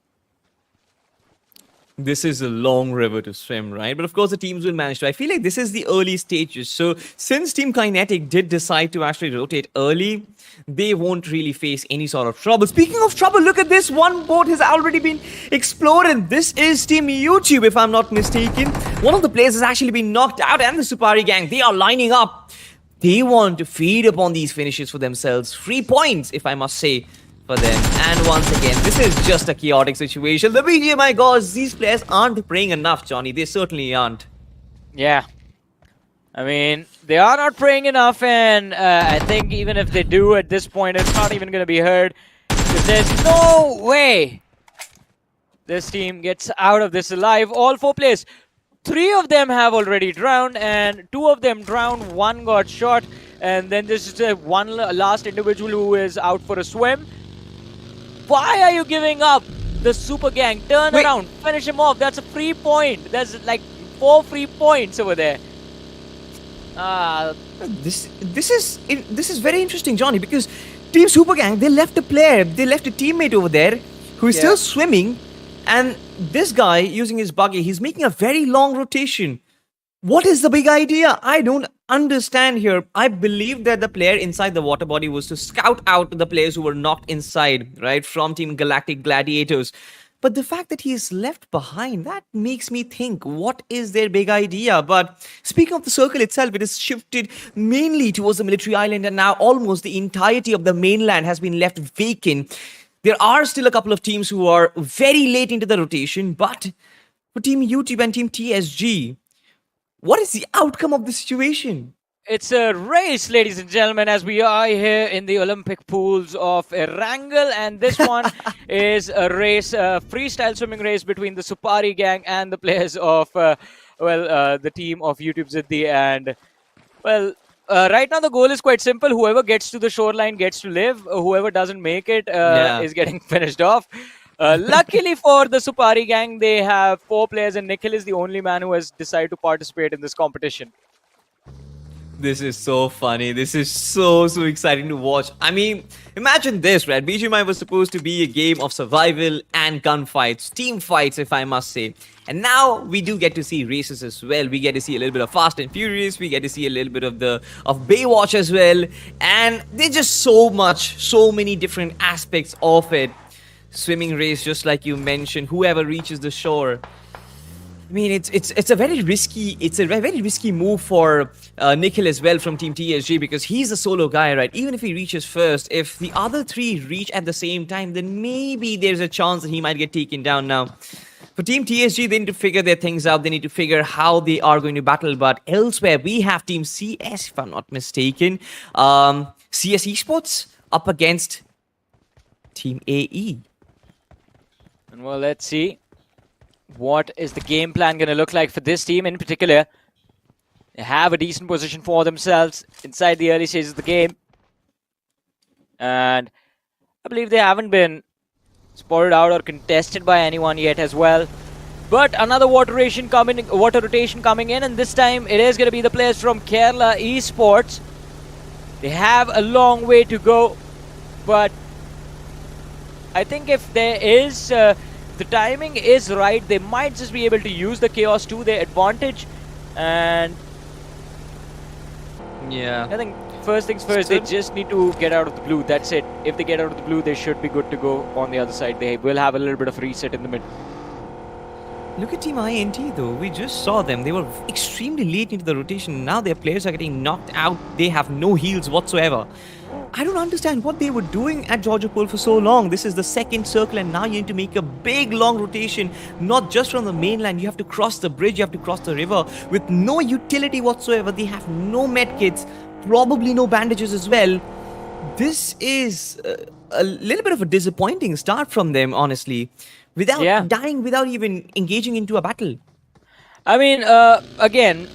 This is a long river to swim, right? But of course, the teams will manage to. I feel like this is the early stages. So since Team Kinetic did decide to actually rotate early, they won't really face any sort of trouble. Speaking of trouble, look at this. One boat has already been exploded. This is Team YouTube, if I'm not mistaken. One of the players has actually been knocked out, and the Supari gang, they are lining up. They want to feed upon these finishes for themselves. 3 points, if I must say, for them. And once again, this is just a chaotic situation. The BGMI gods, these players aren't praying enough, Johnny. They certainly aren't. Yeah. I mean, they are not praying enough, and I think even if they do at this point, it's not even going to be heard. Because there's no way this team gets out of this alive. All 4 players. 3 of them have already drowned, and 2 of them drowned. 1 got shot, and then there's just one last individual who is out for a swim. Why are you giving up? The super gang, turn around, finish him off. That's a free point. There's like 4 free points over there. This is very interesting, Johnny, because Team Super Gang, they left a player, they left a teammate over there who is still swimming, and this guy using his buggy, he's making a very long rotation. What is the big idea? I don't understand here. I believe that the player inside the water body was to scout out the players who were knocked inside, right, from Team Galactic Gladiators. But the fact that he is left behind, that makes me think, what is their big idea? But speaking of the circle itself, it is shifted mainly towards the military island, and now almost the entirety of the mainland has been left vacant. There are still a couple of teams who are very late into the rotation, but for Team YouTube and Team TSG, What is the outcome of the situation? It's a race, ladies and gentlemen, as we are here in the Olympic pools of Erangel, and this one is a race, a freestyle swimming race between the Supari gang and the players of, the team of YouTube Ziddi. And, right now the goal is quite simple. Whoever gets to the shoreline gets to live. Whoever doesn't make it is getting finished off. Luckily for the Supari gang, they have 4 players, and Nikhil is the only man who has decided to participate in this competition. This is so funny. This is so exciting to watch. I mean, imagine this, right? BGMI was supposed to be a game of survival and gunfights, team fights, if I must say. And now we do get to see races as well. We get to see a little bit of Fast and Furious. We get to see a little bit of Baywatch as well. And there's just so many different aspects of it. Swimming race, just like you mentioned. Whoever reaches the shore. I mean, it's a very risky move for Nikhil as well from Team TSG, because he's a solo guy, right? Even if he reaches first, if the other 3 reach at the same time, then maybe there's a chance that he might get taken down. Now, for Team TSG, they need to figure their things out. They need to figure how they are going to battle. But elsewhere, we have Team CS, if I'm not mistaken. CS Esports up against Team AE. And well, let's see. What is the game plan going to look like for this team in particular? They have a decent position for themselves inside the early stages of the game. And I believe they haven't been spotted out or contested by anyone yet as well. But another water rotation coming in, and this time it is going to be the players from Kerala Esports. They have a long way to go, but I think if there is... the timing is right, they might just be able to use the chaos to their advantage. And yeah, I think first things first, they just need to get out of the blue. That's it. If they get out of the blue, they should be good to go on the other side. They will have a little bit of reset in the mid. Look at Team INT though. We just saw them. They were extremely late into the rotation. Now their players are getting knocked out. They have no heals whatsoever. I don't understand what they were doing at Georgia Pole for so long. This is the second circle, and now you need to make a big long rotation, not just from the mainland. You have to cross the bridge, you have to cross the river with no utility whatsoever. They have no medkits, probably no bandages as well. This is a little bit of a disappointing start from them, honestly. Without dying, without even engaging into a battle. I mean, again,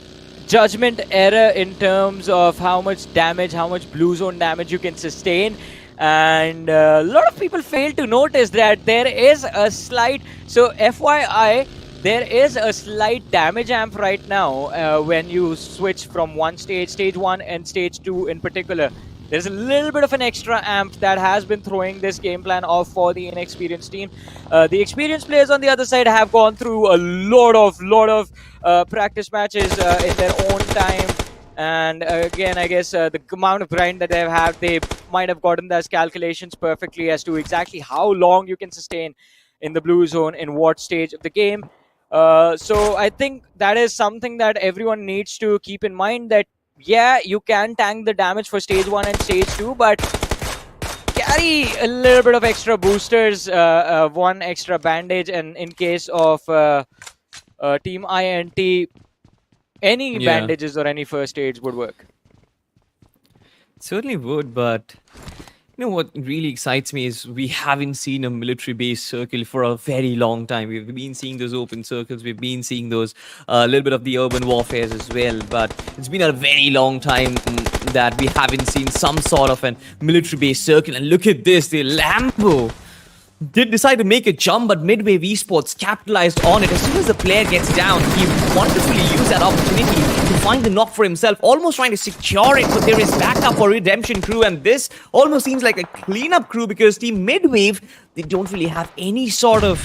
judgment error in terms of how much damage, how much blue zone damage you can sustain. And a lot of people fail to notice that there is a slight... So, FYI, there is a slight damage amp right now when you switch from one stage, stage 1 and stage 2 in particular. There's a little bit of an extra amp that has been throwing this game plan off for the inexperienced team. The experienced players on the other side have gone through a lot of practice matches in their own time. And again, I guess the amount of grind that they've had, they might have gotten those calculations perfectly as to exactly how long you can sustain in the blue zone in what stage of the game. So I think that is something that everyone needs to keep in mind, that yeah, you can tank the damage for stage 1 and stage 2, but carry a little bit of extra boosters, 1 extra bandage, and in case of Team INT, any bandages or any first aids would work. Certainly would, but you know what really excites me is we haven't seen a military-based circle for a very long time. We've been seeing those open circles, we've been seeing those little bit of the urban warfares as well, but it's been a very long time that we haven't seen some sort of an military-based circle. And look at this, the Lambo did decide to make a jump, but MIDWAVE Esports capitalized on it. As soon as the player gets down, he wonderfully used that opportunity to find the knock for himself, almost trying to secure it, but there is backup for Redemption Crew, and this almost seems like a cleanup crew because Team MIDWAVE, they don't really have any sort of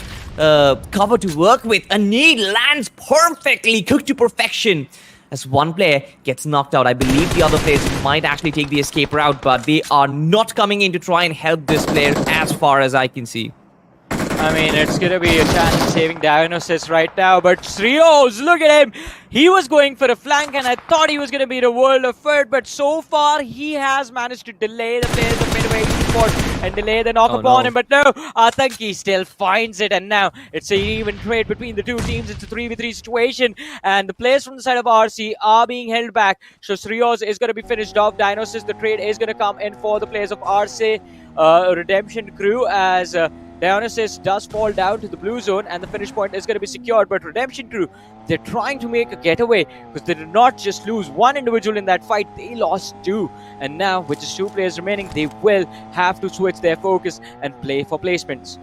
cover to work with. A nade lands perfectly, cooked to perfection. As one player gets knocked out, I believe the other players might actually take the escape route, but they are not coming in to try and help this player as far as I can see. I mean, it's gonna be a challenge saving Dionysus right now, but Srios, look at him! He was going for a flank and I thought he was gonna be the world of hurt, but so far he has managed to delay the players of Midway Esports and delay the knock upon him, but no, Atanki still finds it, and now it's an even trade between the two teams. It's a 3v3 situation, and the players from the side of RC are being held back, so Srios is gonna be finished off. Dionysus, the trade is gonna come in for the players of RC Redemption Crew, as Dionysus does fall down to the blue zone and the finish point is going to be secured, but Redemption Crew, they're trying to make a getaway because they did not just lose one individual in that fight, they lost two. And now with just two players remaining, they will have to switch their focus and play for placements.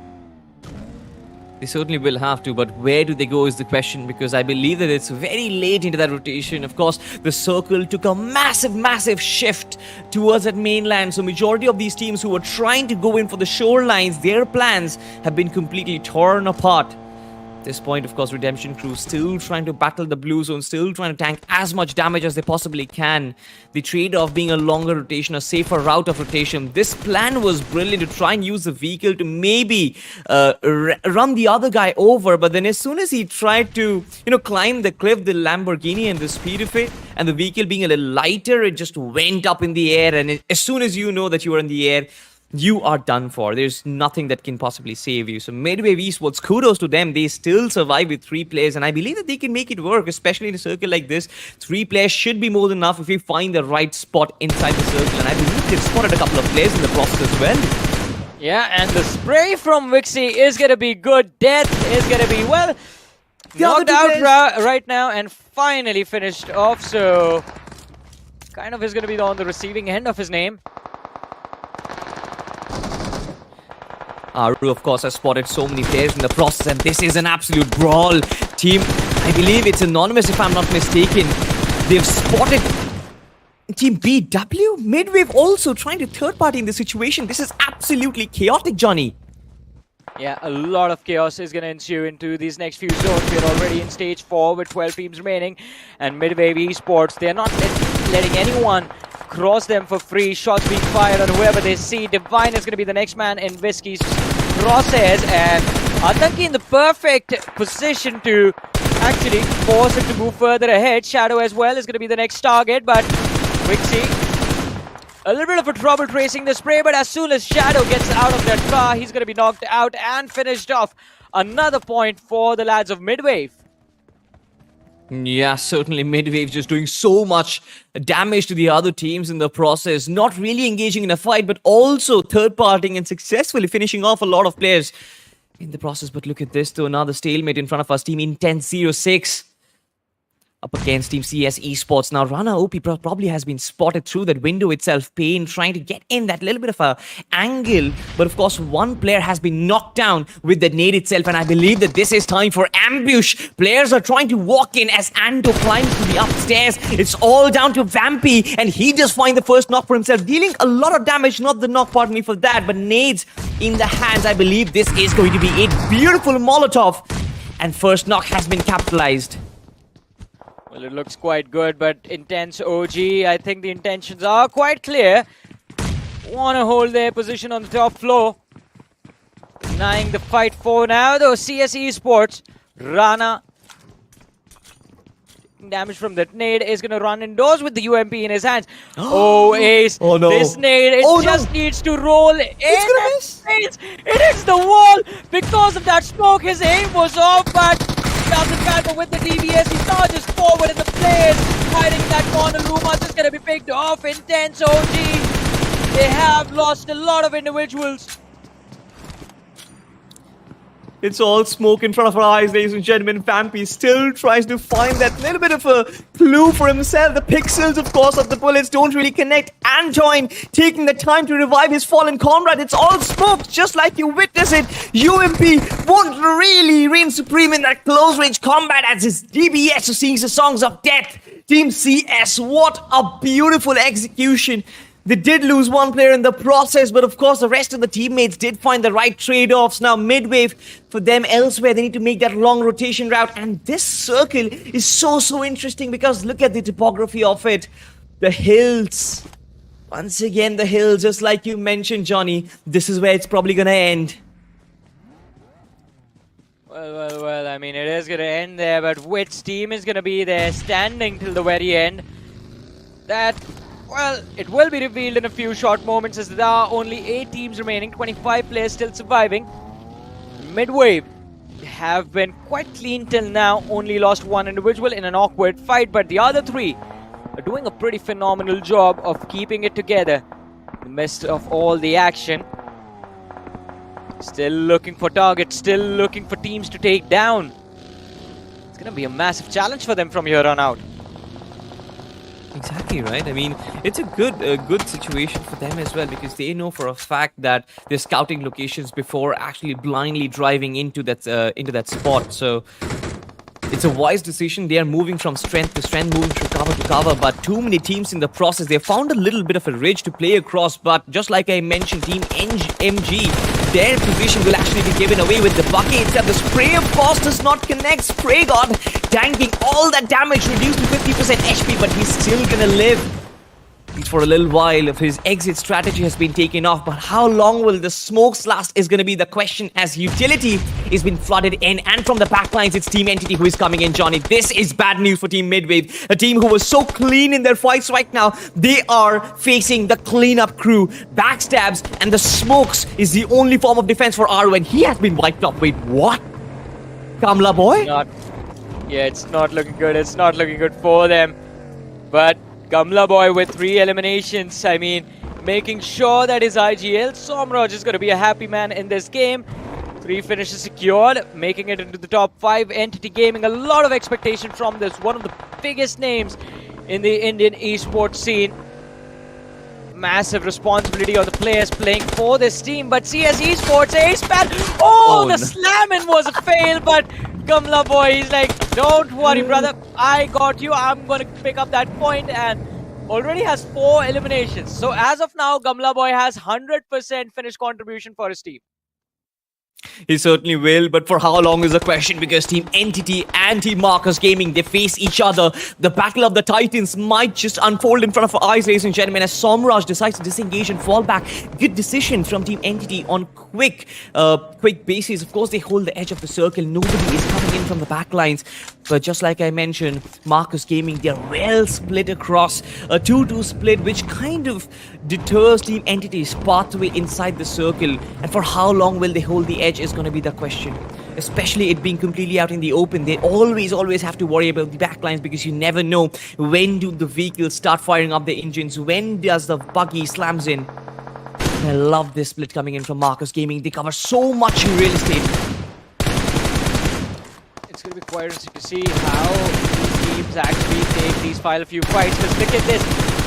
They certainly will have to, but where do they go is the question, because I believe that it's very late into that rotation. Of course, the circle took a massive shift towards that mainland, so majority of these teams who were trying to go in for the shorelines, their plans have been completely torn apart. At this point, of course, Redemption Crew still trying to battle the blue zone, still trying to tank as much damage as they possibly can. The trade-off being a longer rotation, a safer route of rotation. This plan was brilliant, to try and use the vehicle to maybe run the other guy over, but then as soon as he tried to, climb the cliff, the Lamborghini and the speed of it, and the vehicle being a little lighter, it just went up in the air, and as soon as you know that you are in the air, you are done for. There's nothing that can possibly save you. So MIDWAVE Esports, kudos to them. They still survive with 3 players, and I believe that they can make it work, especially in a circle like this. 3 players should be more than enough if you find the right spot inside the circle, and I believe they've spotted a couple of players in the process as well. Yeah, and the spray from Vixie is going to be good. Death is going to be, well, knocked out right now and finally finished off. So kind of is going to be on the receiving end of his name. Aru, of course, has spotted so many players in the process, and this is an absolute brawl. Team, I believe it's anonymous if I'm not mistaken. They've spotted Team BW. MIDWAVE also trying to third party in the situation. This is absolutely chaotic, Johnny. Yeah, a lot of chaos is going to ensue into these next few zones. We're already in stage 4 with 12 teams remaining, and MIDWAVE Esports, they're not letting anyone cross them for free. Shots being fired on whoever they see. Divine is going to be the next man in Whiskey's crosshairs, and Atanki in the perfect position to actually force him to move further ahead. Shadow as well is going to be the next target, but Wixie, a little bit of a trouble tracing the spray, but as soon as Shadow gets out of that car, he's going to be knocked out and finished off. Another point for the lads of MIDWAVE. Yeah, certainly MIDWAVE just doing so much damage to the other teams in the process. Not really engaging in a fight, but also third-partying and successfully finishing off a lot of players in the process. But look at this, though. Another stalemate in front of us. Team Intense06 up against Team CS Esports. Now, Rana OP probably has been spotted through that window itself. Pain trying to get in that little bit of a angle. But of course, one player has been knocked down with the nade itself. And I believe that this is time for ambush. Players are trying to walk in as Ando climbs to the upstairs. It's all down to Vampy. And he just finds the first knock for himself. Dealing a lot of damage. Not the knock, pardon me for that. But nades in the hands. I believe this is going to be a beautiful Molotov. And first knock has been capitalized. Well, it looks quite good, but Intense OG, I think the intentions are quite clear. Want to hold their position on the top floor. Denying the fight for now, though. CS Esports, Rana. Damage from that nade is going to run indoors with the UMP in his hands. Oh, Ace. Oh, no. This nade, it just needs to roll in. It's gonna miss. It hits the wall. Because of that smoke, his aim was off, but doesn't matter with the DBS. He charges forward and the players hiding in that corner. Rumas is going to be picked off. Intense OG. They have lost a lot of individuals. It's all smoke in front of our eyes, ladies and gentlemen. Vampy still tries to find that little bit of a clue for himself. The pixels, of course, of the bullets don't really connect. Antoine taking the time to revive his fallen comrade. It's all smoke, just like you witness it. UMP won't really reign supreme in that close-range combat as his DBS sings the songs of death. Team CS, what a beautiful execution. They did lose one player in the process, but of course the rest of the teammates did find the right trade-offs. Now MIDWAVE, for them elsewhere, they need to make that long rotation route. And this circle is so interesting because look at the topography of it. The hills. Once again, the hills, just like you mentioned, Johnny. This is where it's probably gonna end. Well, I mean, it is going to end there, but which team is going to be there standing till the very end? That, well, it will be revealed in a few short moments as there are only 8 teams remaining, 25 players still surviving. MIDWAVE have been quite clean till now, only lost one individual in an awkward fight, but the other 3 are doing a pretty phenomenal job of keeping it together in the midst of all the action. Still looking for targets, still looking for teams to take down. It's going to be a massive challenge for them from here on out. Exactly right. I mean, it's a good situation for them as well, because they know for a fact that they're scouting locations before actually blindly driving into that spot. So it's a wise decision. They are moving from strength to strength, moving from cover to cover, but too many teams in the process. They found a little bit of a ridge to play across, but just like I mentioned, Team MG, their position will actually be given away with the bucket itself. The spray, of course, does not connect. Spray God tanking all that damage, reduced to 50% HP, but he's still gonna live. At least for a little while. If his exit strategy has been taken off, but how long will the smokes last is going to be the question, as utility is being flooded in, and from the backlines it's Team Entity who is coming in. Johnny, this is bad news for Team MIDWAVE, a team who was so clean in their fights. Right now they are facing the cleanup crew, backstabs, and the smokes is the only form of defense for Aru, and he has been wiped off. Wait, what? Kamla boy? It's not looking good. It's not looking good for them. But Kamla boy with 3 eliminations. I mean, making sure that his IGL Somraj is going to be a happy man in this game. 3 finishes secured, making it into the top 5. Entity Gaming, a lot of expectation from this. One of the biggest names in the Indian esports scene. Massive responsibility on the players playing for this team. But CS Esports, ace-pad. The slam-in was a fail, but Kamla boy, he's like, don't worry, brother. I got you. I'm going to pick up that point, and already has 4 eliminations. So as of now, Kamla boy has 100% finished contribution for his team. He certainly will, but for how long is the question, because Team Entity and Team Marcus Gaming, they face each other. The battle of the titans might just unfold in front of our eyes, ladies and gentlemen, as Somraj decides to disengage and fall back. Good decision from Team Entity on quick basis. Of course, they hold the edge of the circle. Nobody is coming in from the backlines. But just like I mentioned, Marcus Gaming, they're well split across. A 2-2 split, which kind of deters Team Entity's pathway inside the circle. And for how long will they hold the edge is going to be the question. Especially it being completely out in the open. They always have to worry about the backlines, because you never know when do the vehicles start firing up the engines. When does the buggy slams in? I love this split coming in from Marcus Gaming. They cover so much real estate. It's going to be quite interesting to see how these teams actually take these final few fights. Because look at this.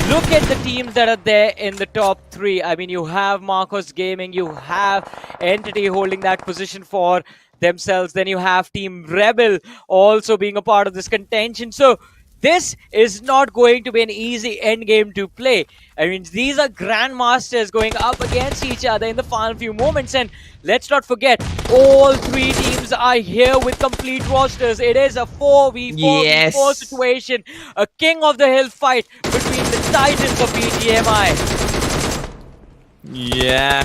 Look at the teams that are there in the top 3. I mean, you have Marcus Gaming, you have Entity holding that position for themselves. Then you have Team Rebel also being a part of this contention. So this is not going to be an easy end game to play. I mean, these are grandmasters going up against each other in the final few moments. And let's not forget, all 3 teams are here with complete rosters. It is a 4v4 situation. A king of the hill fight between the titans of BGMI. Yeah,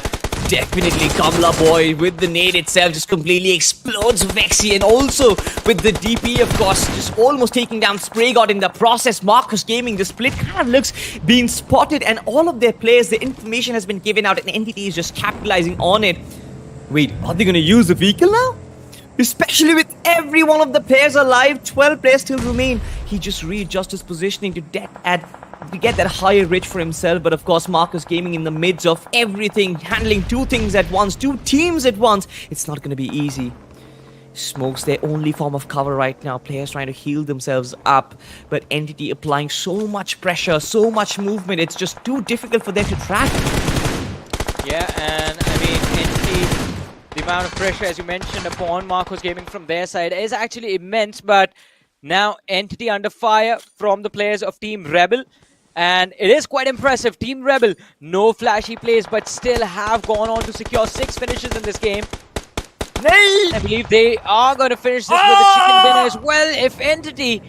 definitely Kamla boy with the nade itself just completely explodes Vexy, and also with the DP, of course, just almost taking down Spray God in the process. Marcus Gaming, the split kind of looks being spotted, and all of their players, the information has been given out, and Entity is just capitalizing on it. Wait, are they going to use the vehicle now? Especially with every one of the players alive, 12 players still remain. He just readjusts his positioning to get that higher ridge for himself. But of course, Marcus Gaming in the midst of everything, handling 2 things at once, 2 teams at once. It's not going to be easy. Smokes their only form of cover right now. Players trying to heal themselves up, but Entity applying so much pressure, so much movement. It's just too difficult for them to track. Yeah, and I mean, Entity, the amount of pressure, as you mentioned, upon Marcus Gaming from their side is actually immense. But now Entity under fire from the players of Team Rebel. And it is quite impressive. Team Rebel, no flashy plays, but still have gone on to secure 6 finishes in this game. I believe they are going to finish this with a chicken dinner as well. If Entity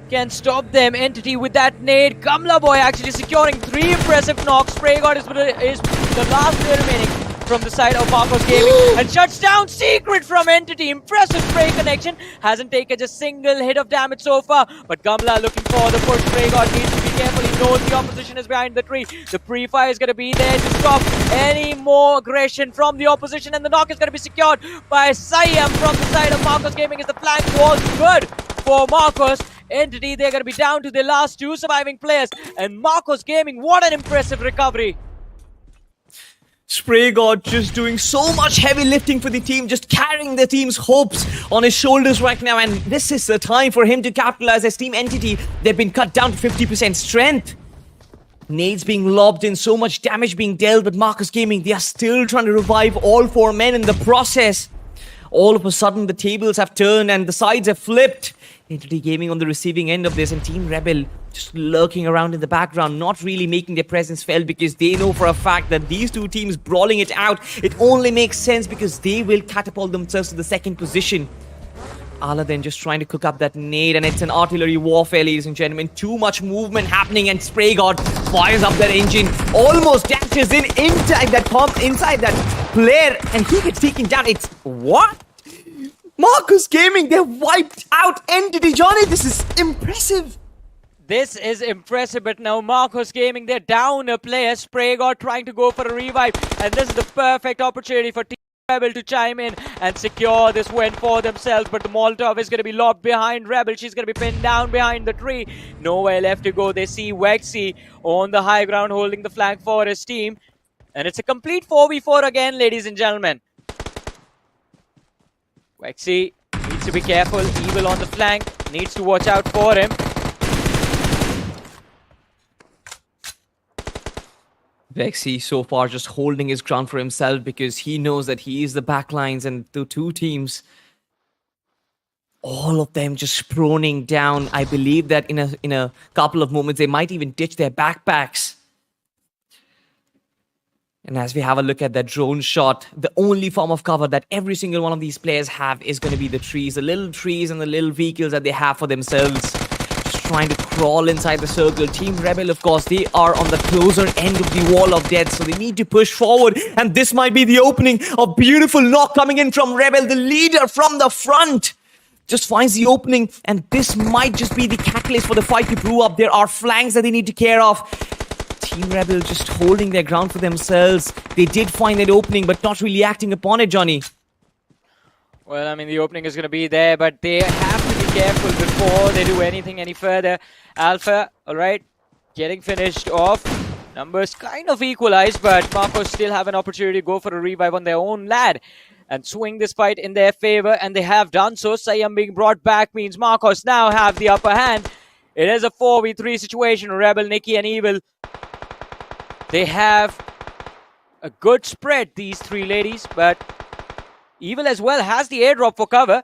can stop them, Entity with that nade. Kamla boy actually securing 3 impressive knocks. Spray God is the last player remaining. from the side of Marcos Gaming and shuts down Secret from Entity. Impressive spray connection. Hasn't taken a single hit of damage so far. But Gamla looking for the push. Dragon needs to be careful. He knows the opposition is behind the tree. The pre-fire is going to be there to stop any more aggression from the opposition. And the knock is going to be secured by Siam from the side of Marcos Gaming as the flank was good for Marcos. Entity, they're going to be down to their last two surviving players. And Marcos Gaming, what an impressive recovery. Spray God just doing so much heavy lifting for the team, just carrying the team's hopes on his shoulders right now. And this is the time for him to capitalize as Team Entity. They've been cut down to 50% strength. Nades being lobbed in, so much damage being dealt, but Marcos Gaming, they are still trying to revive all four men in the process. All of a sudden, the tables have turned and the sides have flipped. Entity Gaming on the receiving end of this, and Team Rebel just lurking around in the background, not really making their presence felt because they know for a fact that these two teams brawling it out, it only makes sense because they will catapult themselves to the second position. Ala then just trying to cook up that nade, and it's an artillery warfare, ladies and gentlemen. Too much movement happening, and Spray God fires up that engine, almost dashes in inside that player, and he gets taken down. It's what? Marcos Gaming, they wiped out Entity. Johnny, this is impressive. This is impressive, but now Marcos Gaming, they're down a player. Spray God trying to go for a revive, and this is the perfect opportunity for Team Rebel to chime in and secure this win for themselves. But the Molotov is going to be lobbed behind Rebel. She's going to be pinned down behind the tree. Nowhere left to go. They see Wexy on the high ground holding the flank for his team. And it's a complete 4v4 again, ladies and gentlemen. Wexy needs to be careful. Evil on the flank. Needs to watch out for him. Vexy so far just holding his ground for himself because he knows that he is the backlines, and the two teams, all of them just proning down. I believe that in a couple of moments they might even ditch their backpacks. And as we have a look at that drone shot, the only form of cover that every single one of these players have is going to be the trees, the little trees and the little vehicles that they have for themselves. Just trying to crawl inside the circle. Team Rebel, of course, they are on the closer end of the wall of death, so they need to push forward. And this might be the opening. A beautiful knock coming in from Rebel, the leader from the front. Just finds the opening, and this might just be the catalyst for the fight to brew up. There are flanks that they need to care of. Team Rebel just holding their ground for themselves. They did find that opening, but not really acting upon it, Johnny. Well, I mean, the opening is going to be there, but they have to be careful before they do anything any further. Alpha, all right, getting finished off. Numbers kind of equalized, but Marcos still have an opportunity to go for a revive on their own lad and swing this fight in their favor, and they have done so. Siam being brought back means Marcos now have the upper hand. It is a 4v3 situation. Rebel, Nikki, and Evil. They have a good spread, these three ladies, but Evil as well has the airdrop for cover.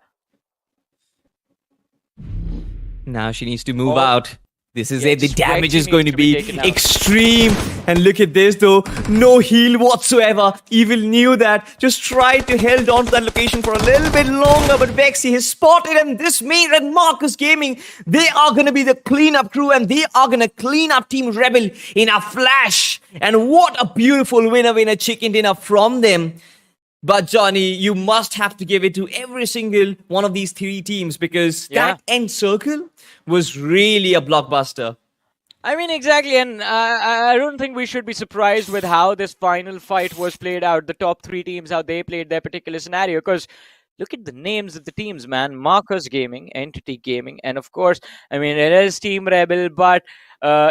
Now she needs to move out. This is Yeah, it. The just damage Wexy is going to needs to be be taken out. extreme. And look at this though. No heal whatsoever. Evil knew that. Just tried to hold on to that location for a little bit longer. But Vexy has spotted him. This means that Marcos Gaming, they are going to be the cleanup crew. And they are going to clean up Team Rebel in a flash. And what a beautiful winner chicken dinner from them. But Johnny, you must have to give it to every single one of these three teams because that end circle was really a blockbuster. I mean, exactly, and I don't think we should be surprised with how this final fight was played out. The top three teams, how they played their particular scenario, because look at the names of the teams, man. Marcos Gaming, Entity Gaming, and of course, I mean, it is Team Rebel, but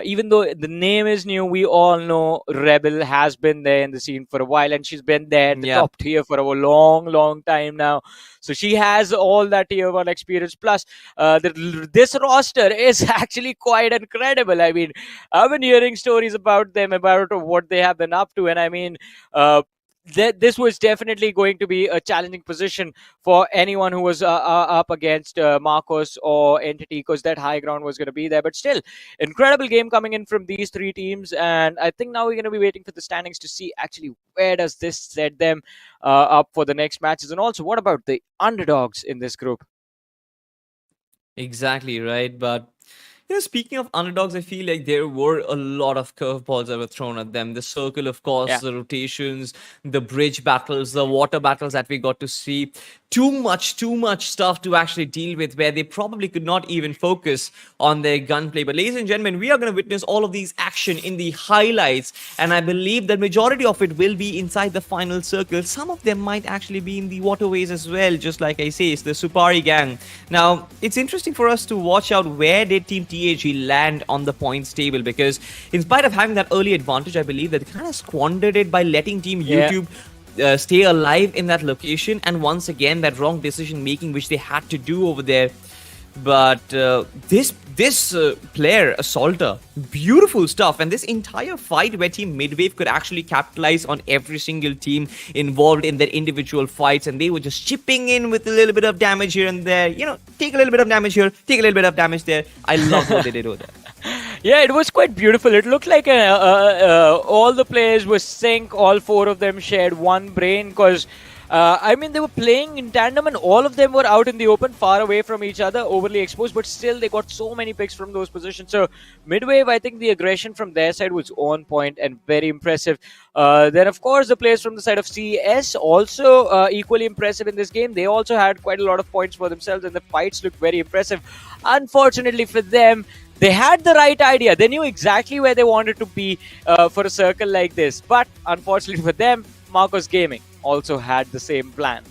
even though the name is new, we all know Rebel has been there in the scene for a while, and she's been there at the top tier for a long time now. So she has all that tier 1 experience. Plus, this roster is actually quite incredible. I mean, I've been hearing stories about them, about what they have been up to, and I mean, this was definitely going to be a challenging position for anyone who was up against Marcos or Entity, because that high ground was going to be there. But still, incredible game coming in from these three teams, and I think now we're going to be waiting for the standings to see actually where does this set them up for the next matches. And also, what about the underdogs in this group? Exactly right, but Speaking of underdogs, I feel like there were a lot of curveballs that were thrown at them. The circle, of course, Yeah. the rotations, the bridge battles, the water battles that we got to see. Too much stuff to actually deal with, where they probably could not even focus on their gunplay. But ladies and gentlemen, we are going to witness all of these action in the highlights, and I believe the majority of it will be inside the final circle. Some of them might actually be in the waterways as well, just like I say, it's the Supari gang. Now, it's interesting for us to watch out where did Team TAG land on the points table, because in spite of having that early advantage, I believe that they kind of squandered it by letting Team Yeah. YouTube stay alive in that location, and once again that wrong decision making which they had to do over there. But this player Assaulter, beautiful stuff, and this entire fight where Team MIDWAVE could actually capitalize on every single team involved in their individual fights, and they were just chipping in with a little bit of damage here and there. Take a little bit of damage here, take a little bit of damage there. I love what they did over there. Yeah, it was quite beautiful. It looked like all the players were sync. All four of them shared one brain because, they were playing in tandem and all of them were out in the open, far away from each other, overly exposed, but still they got so many picks from those positions. So MIDWAVE, I think the aggression from their side was on point and very impressive. Then, of course, the players from the side of CS also equally impressive in this game. They also had quite a lot of points for themselves and the fights looked very impressive. Unfortunately for them, they had the right idea. They knew exactly where they wanted to be for a circle like this. But unfortunately for them, Marcos Gaming also had the same plan.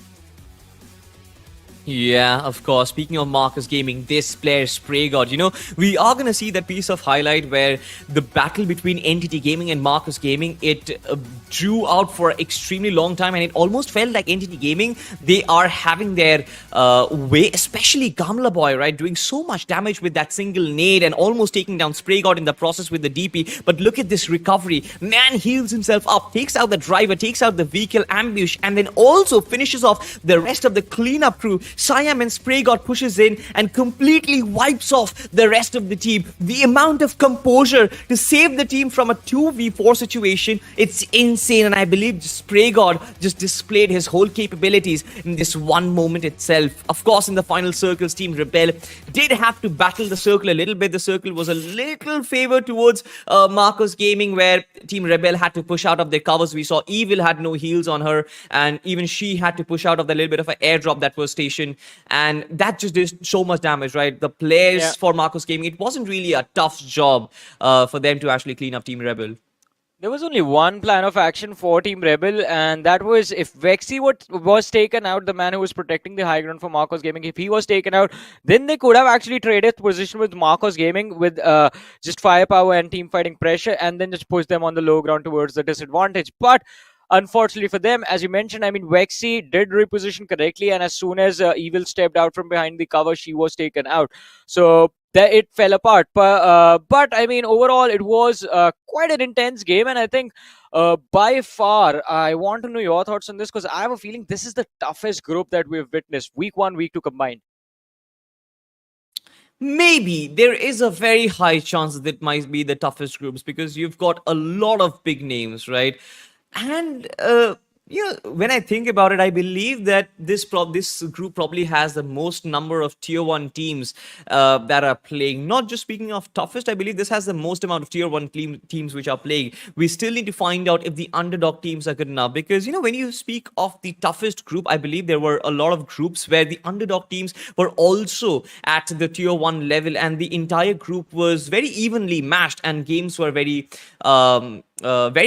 Yeah, of course. Speaking of Marcus Gaming, this player Spray God, we are going to see that piece of highlight where the battle between Entity Gaming and Marcus Gaming, it drew out for an extremely long time, and it almost felt like Entity Gaming, they are having their way, especially Gamla Boy, right, doing so much damage with that single nade and almost taking down Spray God in the process with the DP. But look at this recovery. Man heals himself up, takes out the driver, takes out the vehicle ambush, and then also finishes off the rest of the cleanup crew. Siam and Spray God pushes in and completely wipes off the rest of the team. The amount of composure to save the team from a 2v4 situation, it's insane. And I believe Spray God just displayed his whole capabilities in this one moment itself. Of course, in the final circles, Team Rebel did have to battle the circle a little bit. The circle was a little favor towards Marcos Gaming, where Team Rebel had to push out of their covers. We saw Evil had no heals on her, and even she had to push out of the little bit of an airdrop that was stationed. And that just did so much damage, right? The players for Marcos Gaming, it wasn't really a tough job for them to actually clean up Team Rebel. There was only one plan of action for Team Rebel, and that was if Vexy was taken out, the man who was protecting the high ground for Marcos Gaming, if he was taken out, then they could have actually traded position with Marcos Gaming with just firepower and team fighting pressure, and then just push them on the low ground towards the disadvantage. But unfortunately for them, as you mentioned, Vexy did reposition correctly, and as soon as Evil stepped out from behind the cover, she was taken out. So it fell apart. But overall, it was quite an intense game, and I think by far, I want to know your thoughts on this, because I have a feeling this is the toughest group that we've witnessed, week 1, week 2 combined. Maybe there is a very high chance that it might be the toughest groups, because you've got a lot of big names, right? And when I think about it, I believe that this group probably has the most number of tier 1 teams that are playing. Not just speaking of toughest, I believe this has the most amount of tier 1 teams which are playing. We still need to find out if the underdog teams are good enough, because when you speak of the toughest group, I believe there were a lot of groups where the underdog teams were also at the tier 1 level, and the entire group was very evenly matched, and games were very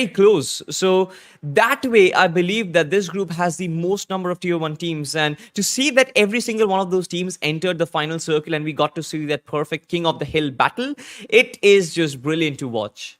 close. So that way, I believe that this group has the most number of tier 1 teams, and to see that every single one of those teams entered the final circle and we got to see that perfect King of the Hill battle, it is just brilliant to watch.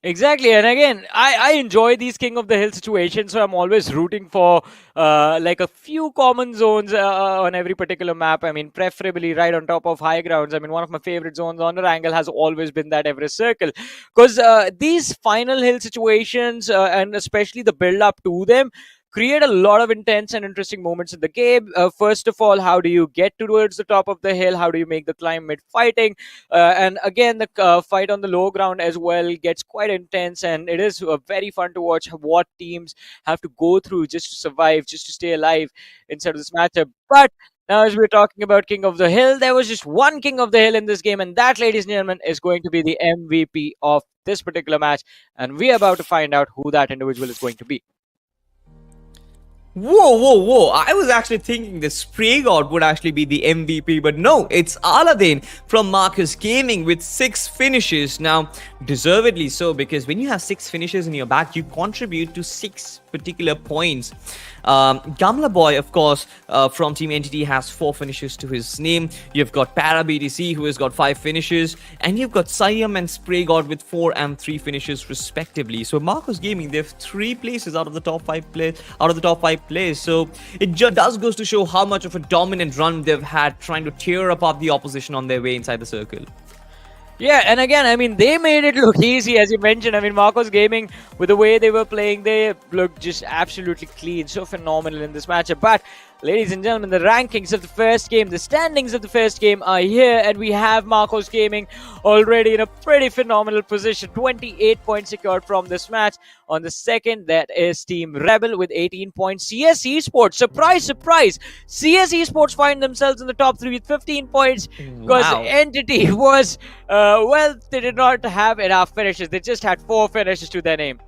Exactly, and again, I enjoy these King of the Hill situations, so I'm always rooting for like a few common zones on every particular map. Preferably right on top of high grounds. One of my favorite zones on Erangel has always been that Everest Circle, because these final hill situations and especially the build up to them create a lot of intense and interesting moments in the game. First of all, how do you get towards the top of the hill? How do you make the climb mid-fighting? And again, the fight on the low ground as well gets quite intense, and it is very fun to watch what teams have to go through just to survive, just to stay alive inside of this matchup. But Now, as we're talking about King of the Hill, there was just one King of the Hill in this game, and that, ladies and gentlemen, is going to be the MVP of this particular match. And we're about to find out who that individual is going to be. Whoa, whoa, whoa. I was actually thinking the Spray God would actually be the MVP, but no, it's Aladdin from Marcus Gaming with 6 finishes. Now, deservedly so, because when you have 6 finishes in your back, you contribute to 6 particular points. Gamla Boy, of course, from Team Entity has 4 finishes to his name. You've got Para BDC, who has got 5 finishes, and you've got Siam and Spray God with 4 and 3 finishes respectively. So Marcus Gaming, they have 3 places out of the top 5 players. So it does goes to show how much of a dominant run they've had trying to tear apart the opposition on their way inside the circle. Yeah, and again, I mean, they made it look easy, as you mentioned. I mean, Marcos Gaming, with the way they were playing, they looked just absolutely clean, so phenomenal in this matchup. But, ladies and gentlemen, the rankings of the first game, the standings of the first game are here, and we have Marcos Gaming already in a pretty phenomenal position. 28 points secured from this match. On the second, that is Team Rebel with 18 points. CS Esports, surprise, surprise! CS Esports find themselves in the top 3 with 15 points because Entity was, well, they did not have enough finishes. They just had 4 finishes to their name.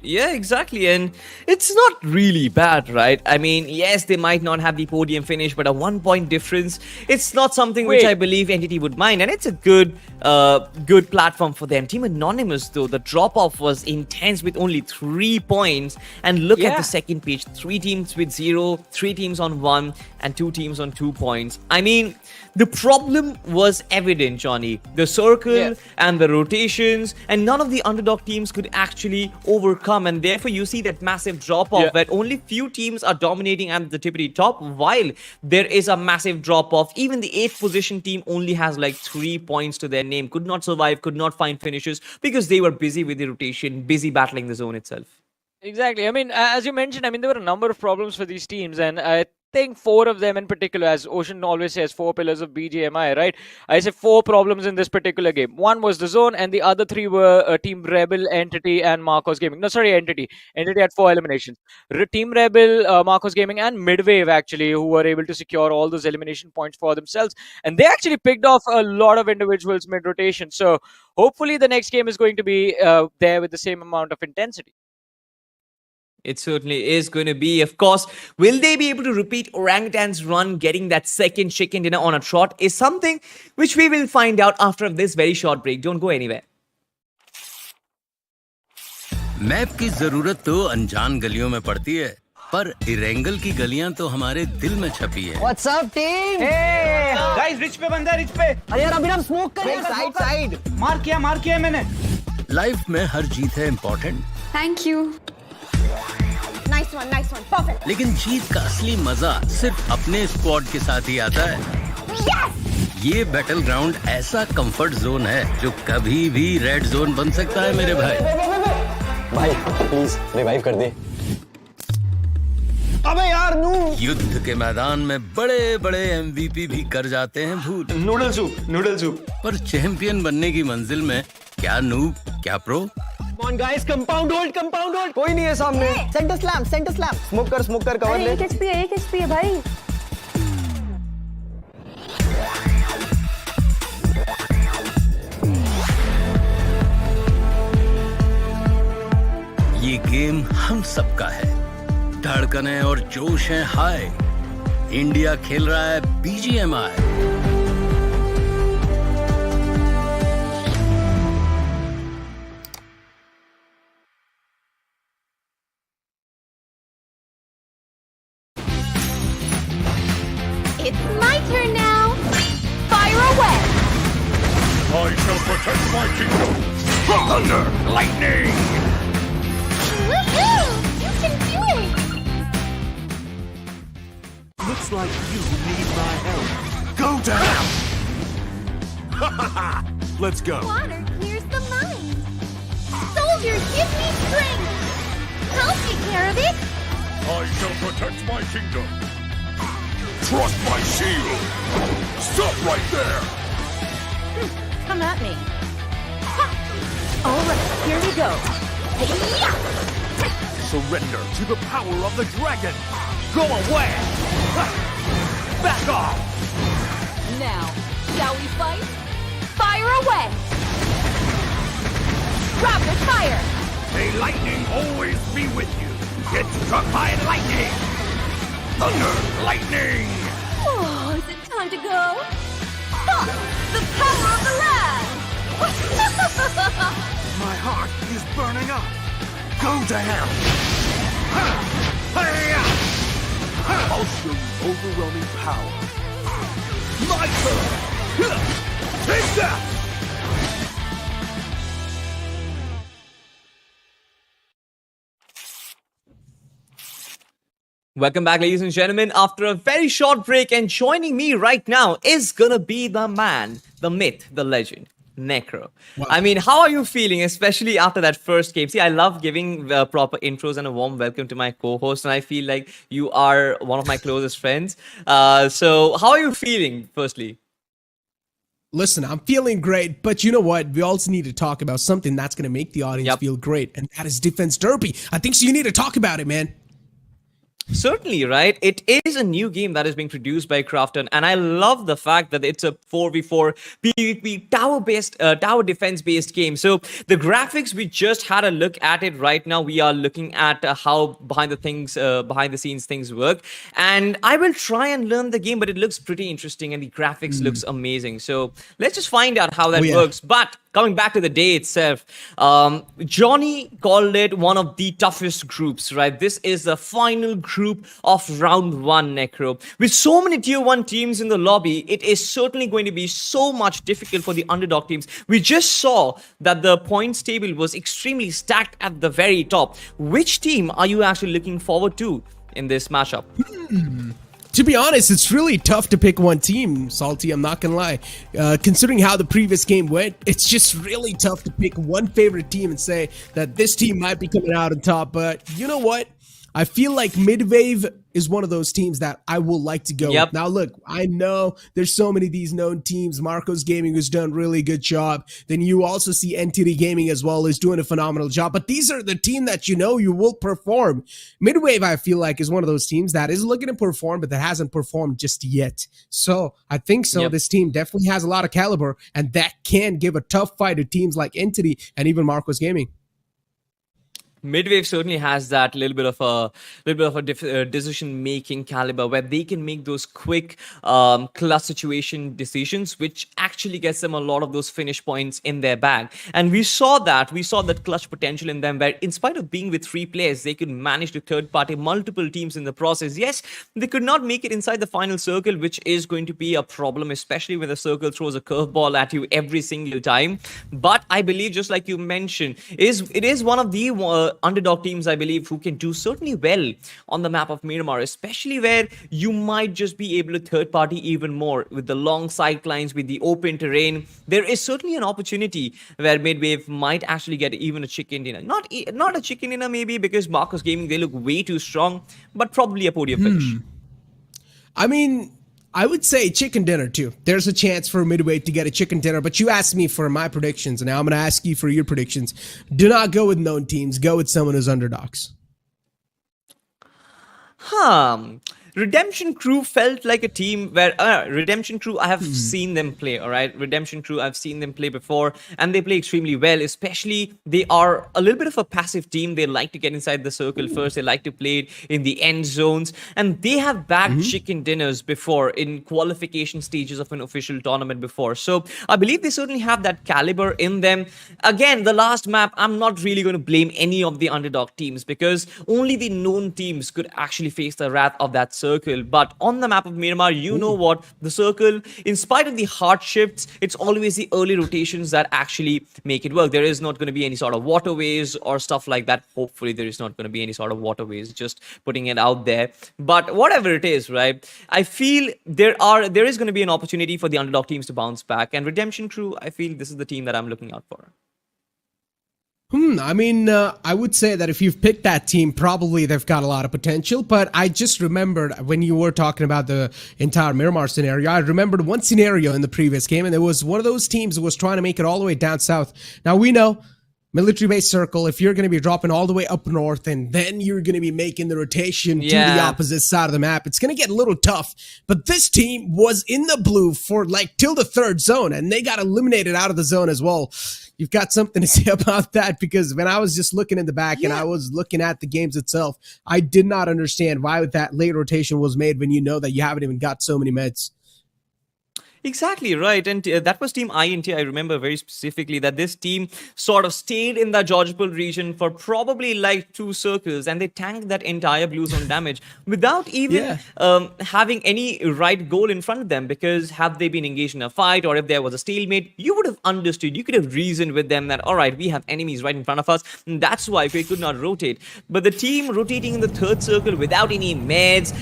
Yeah, exactly. And it's not really bad, right? I mean, yes, they might not have the podium finish, but a 1-point difference, it's not something which I believe Entity would mind. And it's a good platform for them. Team Anonymous, though, the drop-off was intense with only 3 points. And look at the second page. 3 teams with 0, 3 teams on 1, and 2 teams on 2 points. I mean, the problem was evident, Johnny. The circle and the rotations, and none of the underdog teams could actually overcome. And therefore, you see that massive drop-off where only few teams are dominating at the tippity top, while there is a massive drop-off. Even the 8th position team only has like 3 points to their name. Could not survive, could not find finishes because they were busy with the rotation, busy battling the zone itself. Exactly. I mean, as you mentioned, I mean, there were a number of problems for these teams, and I think 4 of them in particular, as Ocean always says, 4 pillars of BGMI, right? I say 4 problems in this particular game. 1 was the zone, and the other 3 were Team Rebel, Entity, and Marcos Gaming. No, sorry, Entity. Entity had 4 eliminations. Team Rebel, Marcos Gaming, and MIDWAVE, actually, who were able to secure all those elimination points for themselves. And they actually picked off a lot of individuals mid-rotation. So hopefully the next game is going to be there with the same amount of intensity. It certainly is going to be. Of course, will they be able to repeat Orangutan's run, getting that second chicken dinner on a trot, is something which we will find out after this very short break. Don't go anywhere. Map की जरूरत तो अनजान गलियों में पड़ती है, पर Erangel की गलियां तो हमारे दिल में छपी है। What's up, team? Hey, guys, rich पे बंदा है, रिच पे। अरे यार, अभी हम स्मोक करेंगे। साइड। मार किया मैंने। लाइफ में हर जीत है important. Thank you. Nice one, perfect. लेकिन जीत का असली मजा सिर्फ अपने स्क्वाड के साथ ही आता है। ये बैटल ग्राउंड ऐसा कंफर्ट जोन है जो कभी भी रेड जोन बन सकता है मेरे भाई। भाई प्लीज रिवाइव कर दे। अबे यार, नू। युद्ध के मैदान में बड़े बड़े MVP भी कर जाते हैं भूल। Noodle soup. पर चैंपियन बनने की मंजिल में क्या नूब क्या pro. Come on guys, compound hold. कोई नहीं है सामने। Center slam. स्मोक कर कवर ले। 1 HP है भाई। ये गेम हम सबका है। धड़कनें और जोश है हाय। इंडिया खेल रहा है BGMI। It's my turn now. Fire away. I shall protect my kingdom. Thunder, lightning. Woohoo! You can do it. Looks like you need my help. Go down. Let's go. Water clears the mind. Soldiers, give me strength. I'll take care of it. I shall protect my kingdom. Trust my shield. Stop right there. Come at me. All right, here we go. Surrender to the power of the dragon. Go away. Back off! Now, shall we fight? Fire away! Rapid fire! May lightning always be with you. Get struck by lightning! Thunder, lightning! Oh, is it time to go? Ha! The power of the land! My heart is burning up. Go to hell! I'll show you overwhelming power. My turn! Take that! Welcome back, ladies and gentlemen. After a very short break, and joining me right now is gonna be the man, the myth, the legend, Necro. Wow. I mean, how are you feeling, especially after that first game? See, I love giving proper intros and a warm welcome to my co-host, and I feel like you are one of my closest friends. So, how are you feeling, firstly? Listen, I'm feeling great, but you know what? We also need to talk about something that's going to make the audience Yep. feel great, and that is Defense Derby. I think so you need to talk about it, man. Certainly, right? It is a new game that is being produced by Krafton, and I love the fact that it's a 4v4 PvP tower-based, tower defense-based game. So the graphics, we just had a look at it right now. We are looking at how behind the scenes things work, and I will try and learn the game, but it looks pretty interesting, and the graphics looks amazing. So let's just find out how that works. But coming back to the day itself, Johnny called it one of the toughest groups, right? This is the final group of round one, Necro. With so many tier 1 teams in the lobby, it is certainly going to be so much difficult for the underdog teams. We just saw that the points table was extremely stacked at the very top. Which team are you actually looking forward to in this matchup? To be honest, it's really tough to pick one team, Salty, I'm not gonna lie. Considering how the previous game went, it's just really tough to pick one favorite team and say that this team might be coming out on top. But you know what? I feel like MIDWAVE is one of those teams that I will like to go with. Now, look, I know there's so many of these known teams. Marcos Gaming has done a really good job. Then you also see NTD Gaming as well is doing a phenomenal job. But these are the team that you know you will perform. MIDWAVE, I feel like, is one of those teams that is looking to perform, but that hasn't performed just yet. So I think so. This team definitely has a lot of caliber, and that can give a tough fight to teams like Entity and even Marcos Gaming. MIDWAVE certainly has that little bit of a decision-making caliber where they can make those quick clutch situation decisions, which actually gets them a lot of those finish points in their bag. And we saw that clutch potential in them, where in spite of being with 3 players, they could manage to third-party multiple teams in the process. Yes, they could not make it inside the final circle, which is going to be a problem, especially when the circle throws a curveball at you every single time. But I believe, just like you mentioned, it is one of the underdog teams, I believe, who can do certainly well on the map of Miramar, especially where you might just be able to third party even more with the long sidelines, with the open terrain. There is certainly an opportunity where MIDWAVE might actually get even a chicken dinner. Not a chicken dinner maybe, because Marcos Gaming, they look way too strong, but probably a podium finish. I mean, I would say chicken dinner too. There's a chance for MIDWAVE to get a chicken dinner, but you asked me for my predictions, and now I'm going to ask you for your predictions. Do not go with known teams. Go with someone who's underdogs. Redemption Crew felt like a team where Redemption Crew, I have seen them play, all right? Redemption Crew, I've seen them play before, and they play extremely well, especially they are a little bit of a passive team. They like to get inside the circle first. They like to play it in the end zones, and they have bagged chicken dinners before in qualification stages of an official tournament before. So I believe they certainly have that caliber in them. Again, the last map, I'm not really going to blame any of the underdog teams, because only the known teams could actually face the wrath of that circle. But on the map of Miramar, you know what? The circle, in spite of the hard shifts, it's always the early rotations that actually make it work. There is not going to be any sort of waterways or stuff like that. Hopefully, there is not going to be any sort of waterways, just putting it out there. But whatever it is, right? I feel there is going to be an opportunity for the underdog teams to bounce back. And Redemption Crew, I feel this is the team that I'm looking out for. I mean, I would say that if you've picked that team, probably they've got a lot of potential. But I just remembered when you were talking about the entire Miramar scenario, I remembered one scenario in the previous game, and it was one of those teams that was trying to make it all the way down south. Now, we know military base circle, if you're going to be dropping all the way up north and then you're going to be making the rotation to the opposite side of the map, it's going to get a little tough. But this team was in the blue for like till the third zone, and they got eliminated out of the zone as well. You've got something to say about that, because when I was just looking in the back and I was looking at the games itself, I did not understand why that late rotation was made when you know that you haven't even got so many meds. Exactly right, and that was Team INT. I remember very specifically that this team sort of stayed in the Georgopol region for probably like 2 circles, and they tanked that entire blue zone damage without even having any right goal in front of them. Because had they been engaged in a fight, or if there was a stalemate, you would have understood. You could have reasoned with them that, all right, we have enemies right in front of us, and that's why we could not rotate. But the team rotating in the 3rd circle without any meds,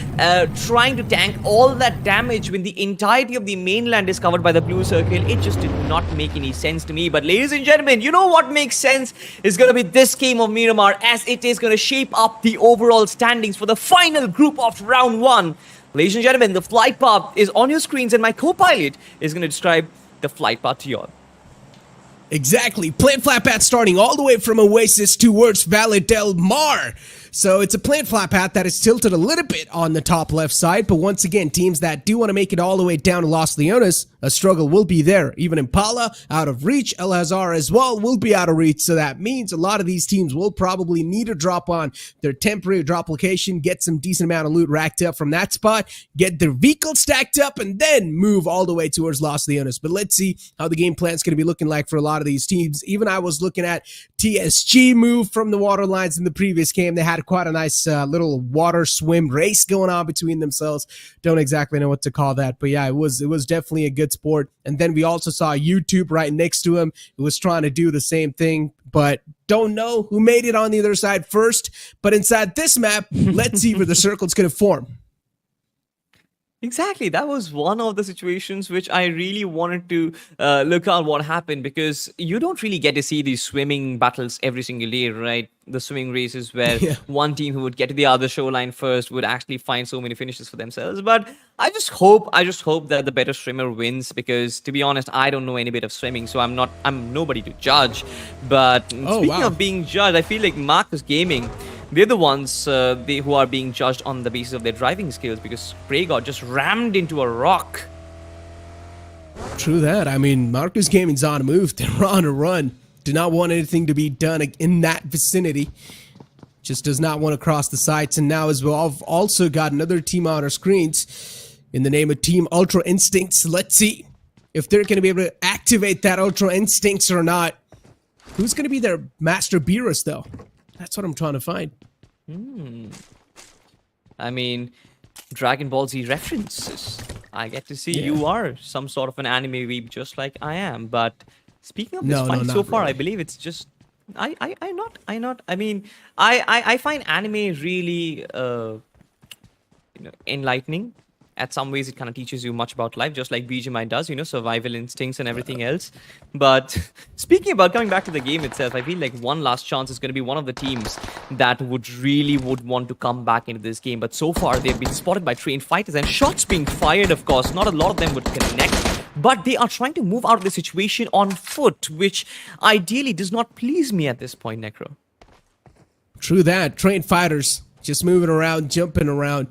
trying to tank all that damage when the entirety of the mainland is covered by the blue circle, it just did not make any sense to me. But ladies and gentlemen, you know what makes sense is going to be this game of Miramar, as it is going to shape up the overall standings for the final group of round 1. Ladies and gentlemen, the flight path is on your screens, and my co-pilot is going to describe the flight path to you all. Exactly. Plant flat path starting all the way from Oasis towards Valle del Mar. So it's a plant flat path that is tilted a little bit on the top left side, but once again, teams that do want to make it all the way down to Los Leones, a struggle will be there. Even Impala, out of reach. El Hazar as well will be out of reach, so that means a lot of these teams will probably need to drop on their temporary drop location, get some decent amount of loot racked up from that spot, get their vehicle stacked up, and then move all the way towards Los Leones. But let's see how the game plan is going to be looking like for a lot of these teams. Even I was looking at TSG move from the water lines in the previous game. They had quite a nice little water swim race going on between themselves. Don't exactly know what to call that, but yeah, it was definitely a good sport. And then we also saw YouTube right next to him. It was trying to do the same thing, but don't know who made it on the other side first. But inside this map, let's see where the circle's going to form. Exactly, that was one of the situations which I really wanted to look at what happened, because you don't really get to see these swimming battles every single day, right? The swimming races where one team who would get to the other shoreline first would actually find so many finishes for themselves. But I just hope that the better swimmer wins, because to be honest, I don't know any bit of swimming, so I'm nobody to judge. But speaking of being judged, I feel like Marcus Gaming, they're the ones who are being judged on the basis of their driving skills, because Praygod just rammed into a rock. True that. I mean, Marcus Gaming's on a move. They're on a run. Do not want anything to be done in that vicinity. Just does not want to cross the sights. And now as well, I've also got another team on our screens in the name of Team UltraInstincts. Let's see if they're going to be able to activate that UltraInstincts or not. Who's going to be their Master Beerus, though? That's what I'm trying to find. I mean, Dragon Ball Z references. I get to see you are some sort of an anime weeb, just like I am. But speaking of this fight so far, really. I believe it's just I mean, I find anime really enlightening. At some ways, it kind of teaches you much about life, just like BGMI does, survival instincts and everything else. But speaking about coming back to the game itself, I feel like One Last Chance is going to be one of the teams that would want to come back into this game. But so far, they've been spotted by trained fighters, and shots being fired, of course. Not a lot of them would connect. But they are trying to move out of the situation on foot, which ideally does not please me at this point, Necro. True that. Trained fighters just moving around, jumping around.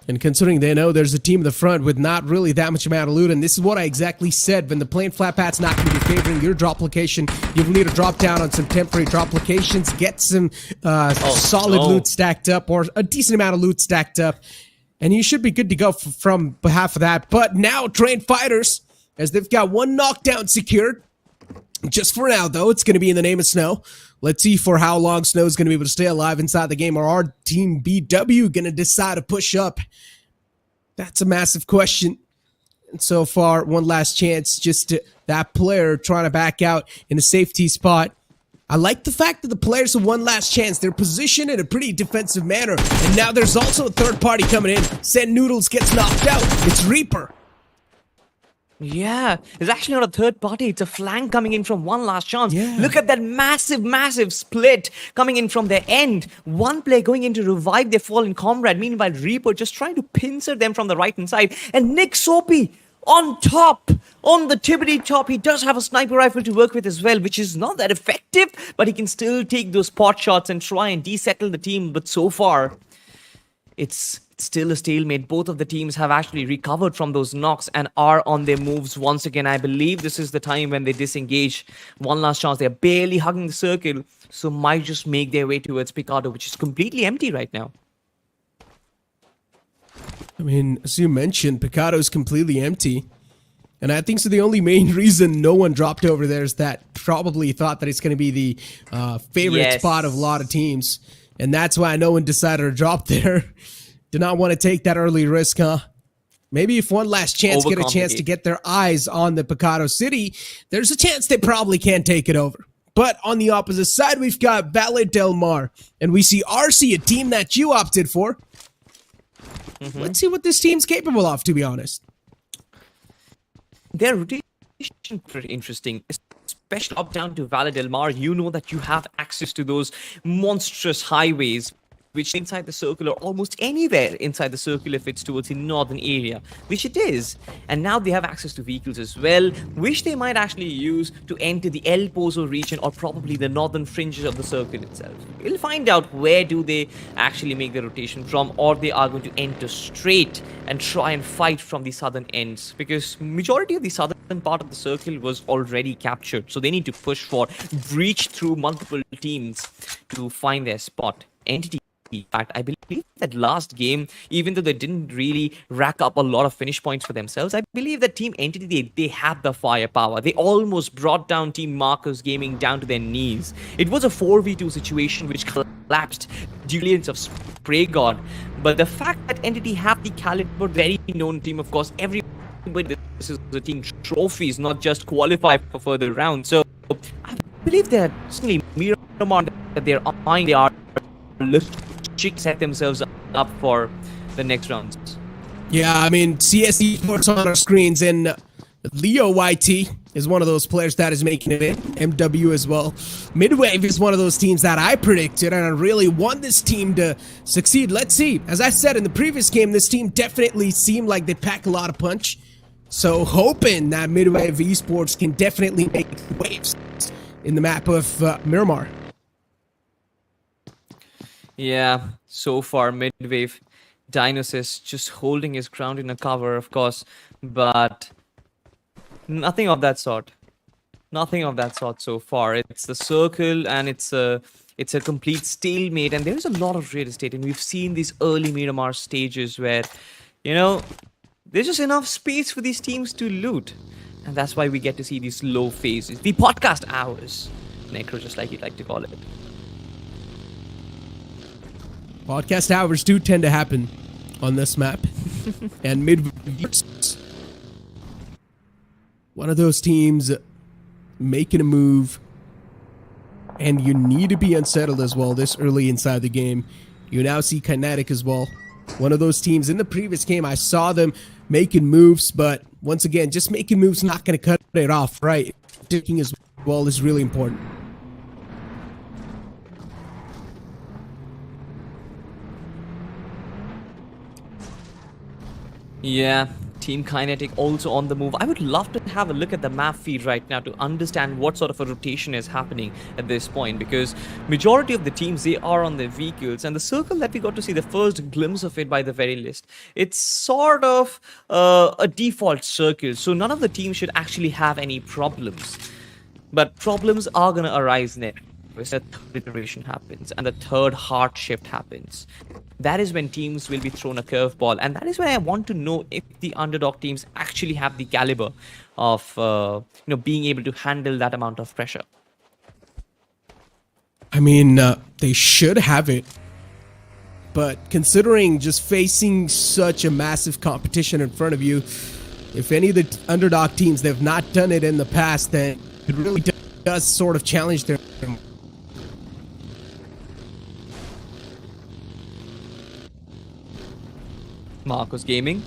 And considering they know there's a team in the front with not really that much amount of loot, and this is what I exactly said, when the plain flat path's not going to be favoring your drop location, you will need to drop down on some temporary drop locations, get some solid loot stacked up, or a decent amount of loot stacked up, and you should be good to go from behalf of that. But now, trained fighters, as they've got one knockdown secured, just for now, though, it's going to be in the name of Snow. Let's see for how long Snow is going to be able to stay alive inside the game, or our Team BW going to decide to push up? That's a massive question. And so far, One Last Chance, just that player trying to back out in a safety spot. I like the fact that the players of One Last Chance, they're positioned in a pretty defensive manner. And now there's also a third party coming in. Send Noodles gets knocked out. It's Reaper. Yeah, it's actually not a third party. It's a flank coming in from One Last Chance. Yeah. Look at that massive split coming in from their end. One player going in to revive their fallen comrade. Meanwhile, Reaper just trying to pincer them from the right-hand side. And Nick Soapy, on top, on the tippity top. He does have a sniper rifle to work with as well, which is not that effective, but he can still take those pot shots and try and desettle the team. But so far, it's still a stalemate. Both of the teams have actually recovered from those knocks and are on their moves once again. I believe this is the time when they disengage. One last chance. They're barely hugging the circle, so might just make their way towards Picardo, which is completely empty right now. I mean, as you mentioned, Picardo is completely empty. And I think so the only main reason no one dropped over there is that probably thought that it's going to be the favorite spot of a lot of teams. And that's why no one decided to drop there. Did not want to take that early risk, huh? Maybe if one last chance get a chance to get their eyes on the Picardo City, there's a chance they probably can't take it over. But on the opposite side, we've got Valle Del Mar. And we see RC, a team that you opted for. Let's see what this team's capable of, to be honest. Their rotation is pretty interesting, especially up down to Valle Del Mar. You know that you have access to those monstrous highways, which inside the circle or almost anywhere inside the circle if it's towards the northern area, which it is. And now they have access to vehicles as well, which they might actually use to enter the El Pozo region or probably the northern fringes of the circle itself. We'll find out where do they actually make the rotation from, or they are going to enter straight and try and fight from the southern ends, because majority of the southern part of the circle was already captured. So they need to push for breach through multiple teams to find their spot. Entity, in fact, I believe that last game, even though they didn't really rack up a lot of finish points for themselves, I believe that Team Entity, they had the firepower. They almost brought down Team Marcus Gaming down to their knees. It was a 4v2 situation which collapsed Julians of Spray God. But the fact that Entity have the caliber, very known team, of course, everybody, this is the team trophies, not just qualify for further rounds. So I believe that certainly Miramar, that they are set themselves up for the next rounds. Yeah, I mean, CS Esports on our screens, and Leo YT is one of those players that is making it in. MW as well. MIDWAVE is one of those teams that I predicted, and I really want this team to succeed. Let's see. As I said in the previous game, this team definitely seemed like they pack a lot of punch. So hoping that MIDWAVE Esports can definitely make waves in the map of Miramar. Yeah, so far MIDWAVE Dinosis just holding his ground in a cover, of course, but nothing of that sort. Nothing of that sort so far. It's the circle and it's a complete stalemate, and there's a lot of real estate, and we've seen these early Miramar stages where, you know, there's just enough space for these teams to loot, and that's why we get to see these low phases, the podcast hours, Necro, just like you'd like to call it. Podcast hours do tend to happen on this map. And MIDWAVE, one of those teams making a move, and you need to be unsettled as well this early inside the game. You now see Kinetic as well. One of those teams in the previous game, I saw them making moves, but once again, just making moves not going to cut it off, right? Taking as well is really important. Yeah, Team Kinetic also on the move. I would love to have a look at the map feed right now to understand what sort of a rotation is happening at this point, because majority of the teams, they are on their vehicles, and the circle that we got to see the first glimpse of it by the very list, it's sort of a default circle, so none of the teams should actually have any problems. But problems are gonna arise next. The third iteration happens and the third hard shift happens. That is when teams will be thrown a curveball, and that is when I want to know if the underdog teams actually have the caliber of being able to handle that amount of pressure. I mean, they should have it, but considering just facing such a massive competition in front of you, if any of the underdog teams, they've not done it in the past, then it really does sort of challenge their. Marcus Gaming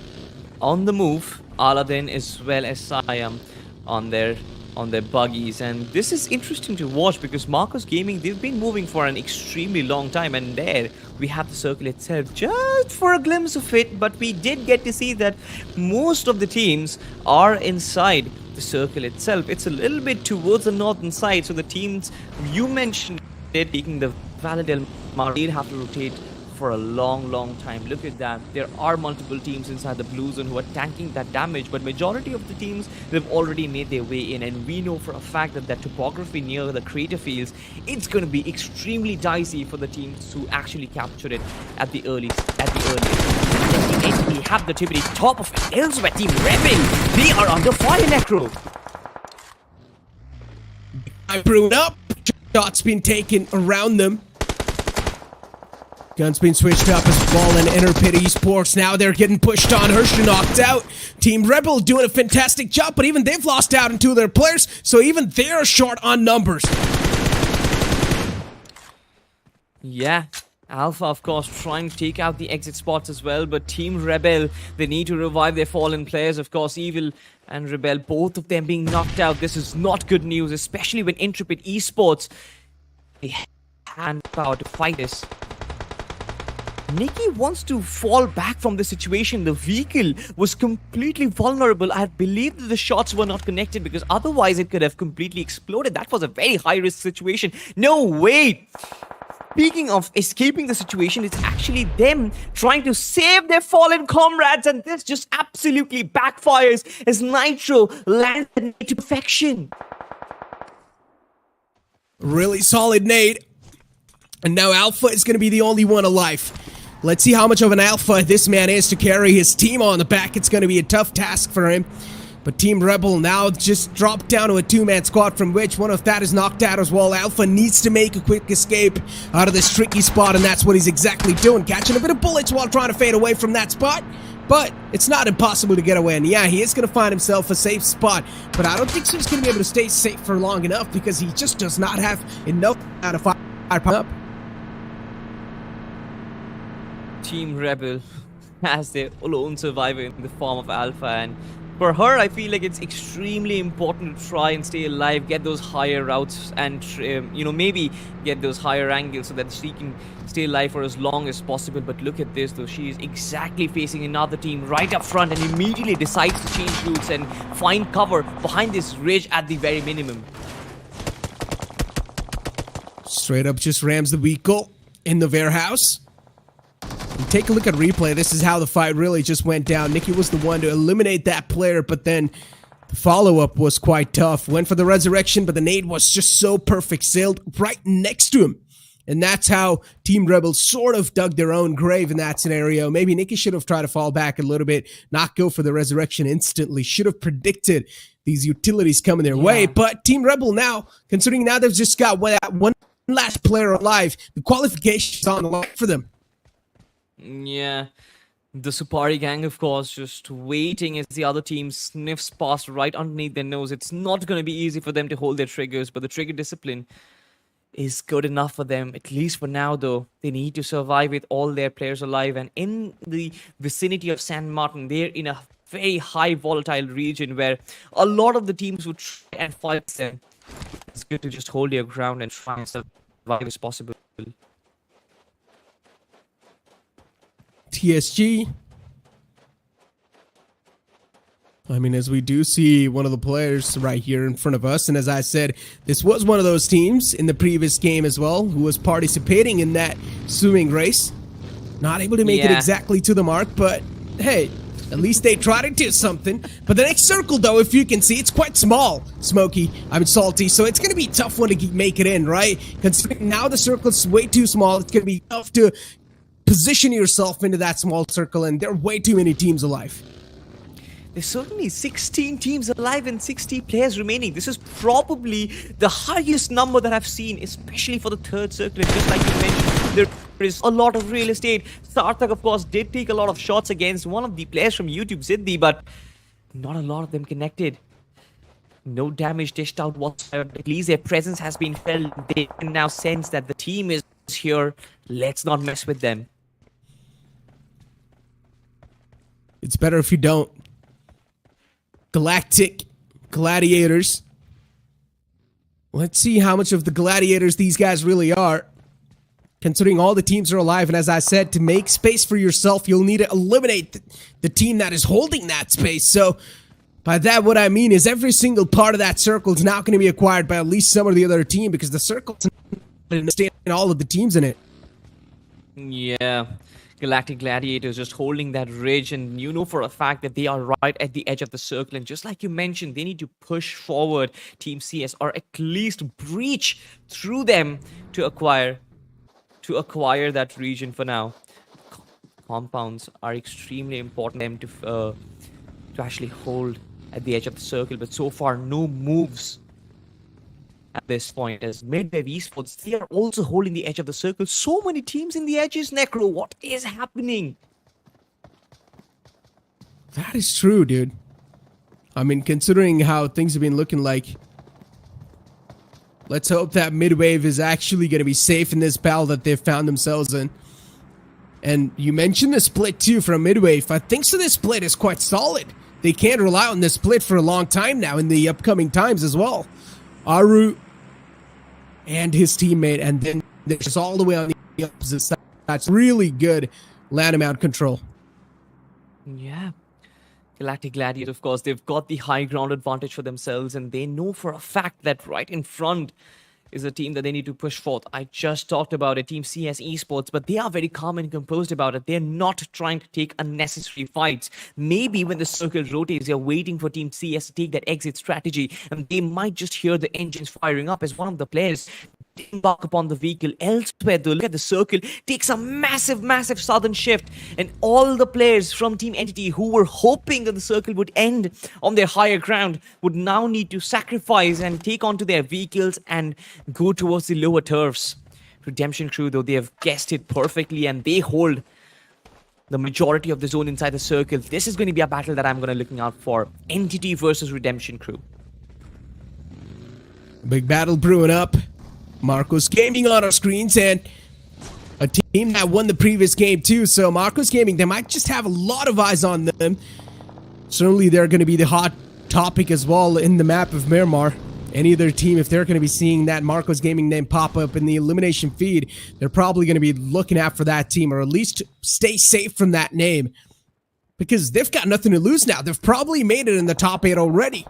on the move, Aladdin as well as Siam on their on their Bgis, and this is interesting to watch because Marcus Gaming, they've been moving for an extremely long time, and there we have the circle itself just for a glimpse of it, but we did get to see that most of the teams are inside the circle itself. It's a little bit towards the northern side, so the teams you mentioned, they're taking the Validel Mar, they'll have to rotate for a long time. Look at that. There are multiple teams inside the blue zone who are tanking that damage, but majority of the teams, they've already made their way in, and we know for a fact that that topography near the crater fields, it's going to be extremely dicey for the teams to actually capture it at the earliest. We have the Tipperary top of it. Elsewhere, Team Rebel, they are under fire, Necro. I brewed up. Shots being taken around them. Guns being switched up as well in INTREPID Esports. Now they're getting pushed on. Hershey knocked out. Team Rebel doing a fantastic job, but even they've lost out on 2 of their players, so even they're short on numbers. Yeah. Alpha, of course, trying to take out the exit spots as well, but Team Rebel, they need to revive their fallen players. Of course, Evil and Rebel, both of them being knocked out. This is not good news, especially when INTREPID Esports, they hand power to fight this. Nikki wants to fall back from the situation. The vehicle was completely vulnerable. I believe that the shots were not connected because otherwise it could have completely exploded. That was a very high-risk situation. No, wait! Speaking of escaping the situation, it's actually them trying to save their fallen comrades, and this just absolutely backfires as Nitro lands the nade to perfection. Really solid nade. And now Alpha is going to be the only one alive. Let's see how much of an alpha this man is to carry his team on the back. It's going to be a tough task for him. But Team Rebel now just dropped down to a 2-man squad, from which one of that is knocked out as well. Alpha needs to make a quick escape out of this tricky spot, and that's what he's exactly doing. Catching a bit of bullets while trying to fade away from that spot. But it's not impossible to get away. And yeah, he is going to find himself a safe spot. But I don't think so he's going to be able to stay safe for long enough because he just does not have enough out of fire up. Team Rebel has their lone survivor in the form of Alpha, and for her, I feel like it's extremely important to try and stay alive, get those higher routes, and maybe get those higher angles so that she can stay alive for as long as possible. But look at this though, she is exactly facing another team right up front and immediately decides to change routes and find cover behind this ridge at the very minimum. Straight up just rams the vehicle in the warehouse. And take a look at replay. This is how the fight really just went down. Nikki was the one to eliminate that player, but then the follow-up was quite tough. Went for the resurrection, but the nade was just so perfect. Sailed right next to him. And that's how Team Rebel sort of dug their own grave in that scenario. Maybe Nikki should have tried to fall back a little bit, not go for the resurrection instantly. Should have predicted these utilities coming their way. But Team Rebel now, considering now they've just got one last player alive, the qualification's on the line for them. Yeah, the Supari gang, of course, just waiting as the other team sniffs past right underneath their nose. It's not going to be easy for them to hold their triggers, but the trigger discipline is good enough for them, at least for now, though. They need to survive with all their players alive, and in the vicinity of San Martin, they're in a very high volatile region where a lot of the teams would try and fight them. It's good to just hold their ground and try and survive as possible. TSG. I mean, as we do see one of the players right here in front of us, and as I said, this was one of those teams in the previous game as well who was participating in that swimming race. Not able to make it exactly to the mark, but hey, at least they tried to do something. But the next circle, though, if you can see, it's quite small, Smokey. I'm salty, so it's going to be a tough one to make it in, right? Considering now the circle's way too small, it's going to be tough to position yourself into that small circle, and there are way too many teams alive. There's certainly 16 teams alive and 60 players remaining. This is probably the highest number that I've seen, especially for the third circle. Just like you mentioned, there is a lot of real estate. Sarthak, of course, did take a lot of shots against one of the players from YouTube, Siddhi, but not a lot of them connected. No damage dished out whatsoever. At least their presence has been felt. They can now sense that the team is here. Let's not mess with them. It's better if you don't. GALACTIC, Gladiators, Let's see how much of the gladiators these guys really are. Considering all the teams are alive, and as I said, to make space for yourself, you'll need to eliminate the team that is holding that space. So, by that, what I mean is every single part of that circle is now going to be acquired by at least some of the other team, because the circle's not all of the teams in it. Yeah. Galactic Gladiators just holding that ridge, and you know for a fact that they are right at the edge of the circle, and just like you mentioned, they need to push forward Team CS, or at least breach through them to acquire that region for now. Compounds are extremely important to actually hold at the edge of the circle, but so far no moves at this point, as MIDWAVE Esports, they are also holding the edge of the circle. So many teams in the edges, Necro. What is happening? That is true, dude. I mean, considering how things have been looking like, let's hope that MIDWAVE is actually going to be safe in this battle that they've found themselves in. And you mentioned the split too from MIDWAVE. I think so this split is quite solid. They can't rely on this split for a long time now in the upcoming times as well. Aru and his teammate, and then there's all the way on the opposite side. That's really good land amount control. Yeah. Galactic Gladiators, of course, they've got the high ground advantage for themselves, and they know for a fact that right in front is a team that they need to push forth. I just talked about it, Team CS Esports, but they are very calm and composed about it. They're not trying to take unnecessary fights. Maybe when the circle rotates, they're waiting for Team CS to take that exit strategy, and they might just hear the engines firing up as one of the players embark upon the vehicle. Elsewhere, though, look at the circle, takes a massive southern shift, and all the players from Team Entity who were hoping that the circle would end on their higher ground would now need to sacrifice and take onto their vehicles and go towards the lower turfs. Redemption Crew, though, they have guessed it perfectly, and they hold the majority of the zone inside the circle. This is going to be a battle that I'm going to looking out for. Entity versus Redemption Crew. Big battle brewing up. Marcos Gaming on our screens, and a team that won the previous game too. So Marcos Gaming, they might just have a lot of eyes on them. Certainly they're going to be the hot topic as well in the map of Miramar. Any other team, if they're going to be seeing that Marcos Gaming name pop up in the elimination feed, they're probably going to be looking out for that team, or at least stay safe from that name, because they've got nothing to lose now. They've probably made it in the top 8 already.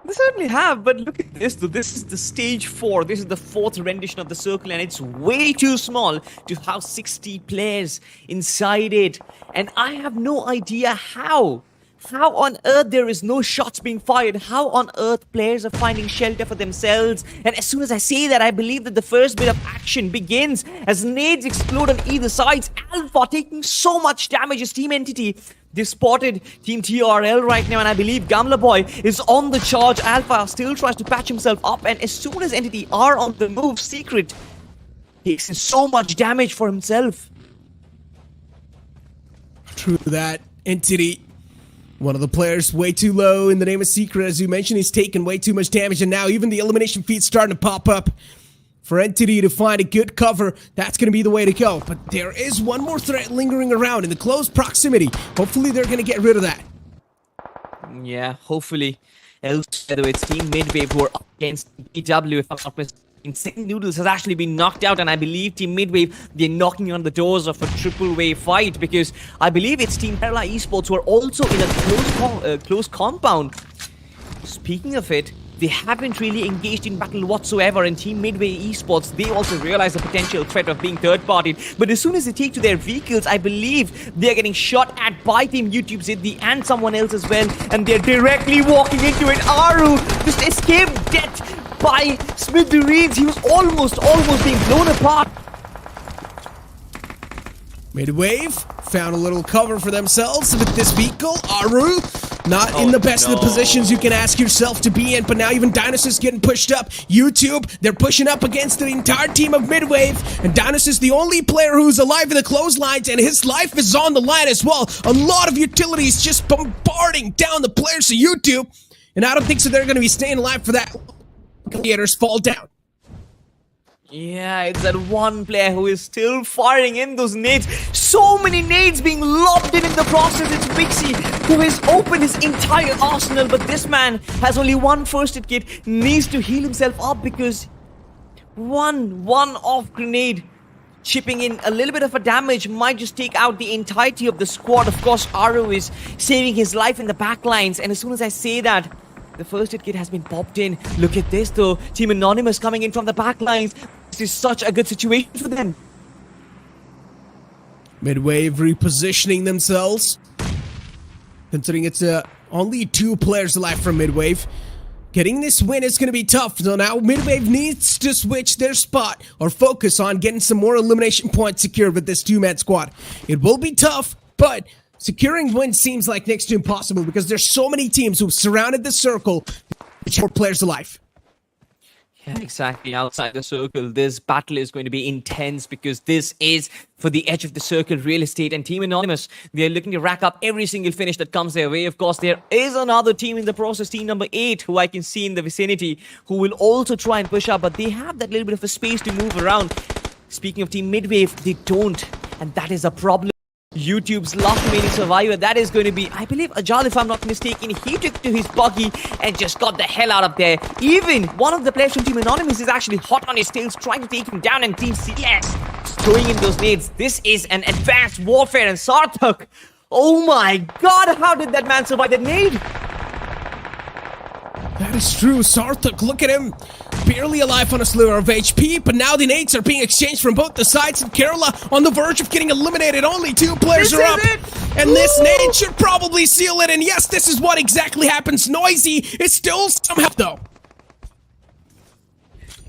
They certainly have, but look at this though. This is the stage 4. This is the 4th rendition of the circle, and it's way too small to house 60 players inside it. And I have no idea how on earth there is no shots being fired. How on earth players are finding shelter for themselves. And as soon as I say that, I believe that the first bit of action begins as nades explode on either sides. Alpha taking so much damage as Team Entity. They've spotted Team TRL right now, and I believe Gamla Boy is on the charge. Alpha still tries to patch himself up, and as soon as Entity are on the move, Secret takes so much damage for himself. True that. Entity, one of the players way too low in the name of Secret, as you mentioned, he's taken way too much damage, and now even the elimination feed's starting to pop up. For Entity to find a good cover, that's going to be the way to go. But there is one more threat lingering around in the close proximity. Hopefully they're going to get rid of that. Yeah, hopefully. Elsewhere, it's Team MIDWAVE who are up against BW, if I'm not mistaken. Insane Noodles has actually been knocked out, and I believe Team MIDWAVE, they're knocking on the doors of a triple-way fight, because I believe it's Team Kerala Esports who are also in a close compound. Speaking of it, they haven't really engaged in battle whatsoever, and Team MIDWAVE Esports, they also realize the potential threat of being third-partied. But as soon as they take to their vehicles, I believe they're getting shot at by Team YouTube Ziddi and someone else as well, and they're directly walking into it. Aru just escaped death by Smithereens. He was almost being blown apart. MIDWAVE found a little cover for themselves with this vehicle. Aru, not in the best of the positions you can ask yourself to be in, but now even Dinosaur's getting pushed up. YouTube, they're pushing up against the entire team of MIDWAVE, and Dinosaur's the only player who's alive in the clotheslines, and his life is on the line as well. A lot of utilities just bombarding down the players of YouTube, and I don't think so they're going to be staying alive for that. Gladiators fall down. Yeah, it's that one player who is still firing in those nades. So many nades being lobbed in the process. It's Bgis who has opened his entire arsenal, but this man has only one first aid kit, needs to heal himself up because one-off grenade chipping in a little bit of a damage might just take out the entirety of the squad. Of course, Aro is saving his life in the backlines, and as soon as I say that, the first aid kit has been popped in. Look at this though, Team Anonymous coming in from the backlines. This is such a good situation for them. MIDWAVE repositioning themselves. Considering it's only 2 players alive from MIDWAVE. Getting this win is going to be tough. So now MIDWAVE needs to switch their spot or focus on getting some more elimination points secured with this 2-man squad. It will be tough, but securing wins seems like next to impossible because there's so many teams who've surrounded the circle with 4 players alive. Yeah, exactly. Outside the circle, this battle is going to be intense because this is for the edge of the circle real estate, and Team Anonymous, they are looking to rack up every single finish that comes their way. Of course, there is another team in the process, team number 8, who I can see in the vicinity, who will also try and push up, but they have that little bit of a space to move around. Speaking of Team MIDWAVE, they don't, and that is a problem. YouTube's last remaining survivor, that is going to be, I believe, Erangel, if I'm not mistaken. He took to his buggy and just got the hell out of there. Even one of the players from Team Anonymous is actually hot on his tails, trying to take him down, and Team CS throwing in those nades. This is an advanced warfare, and Sanhok, oh my god, how did that man survive that nade? That is true. Sanhok, look at him. Barely alive on a sliver of HP, but now the nades are being exchanged from both the sides, and Kerala on the verge of getting eliminated. Only 2 players are up. And this nade should probably seal it. And yes, this is what exactly happens. Noisy is still somehow though.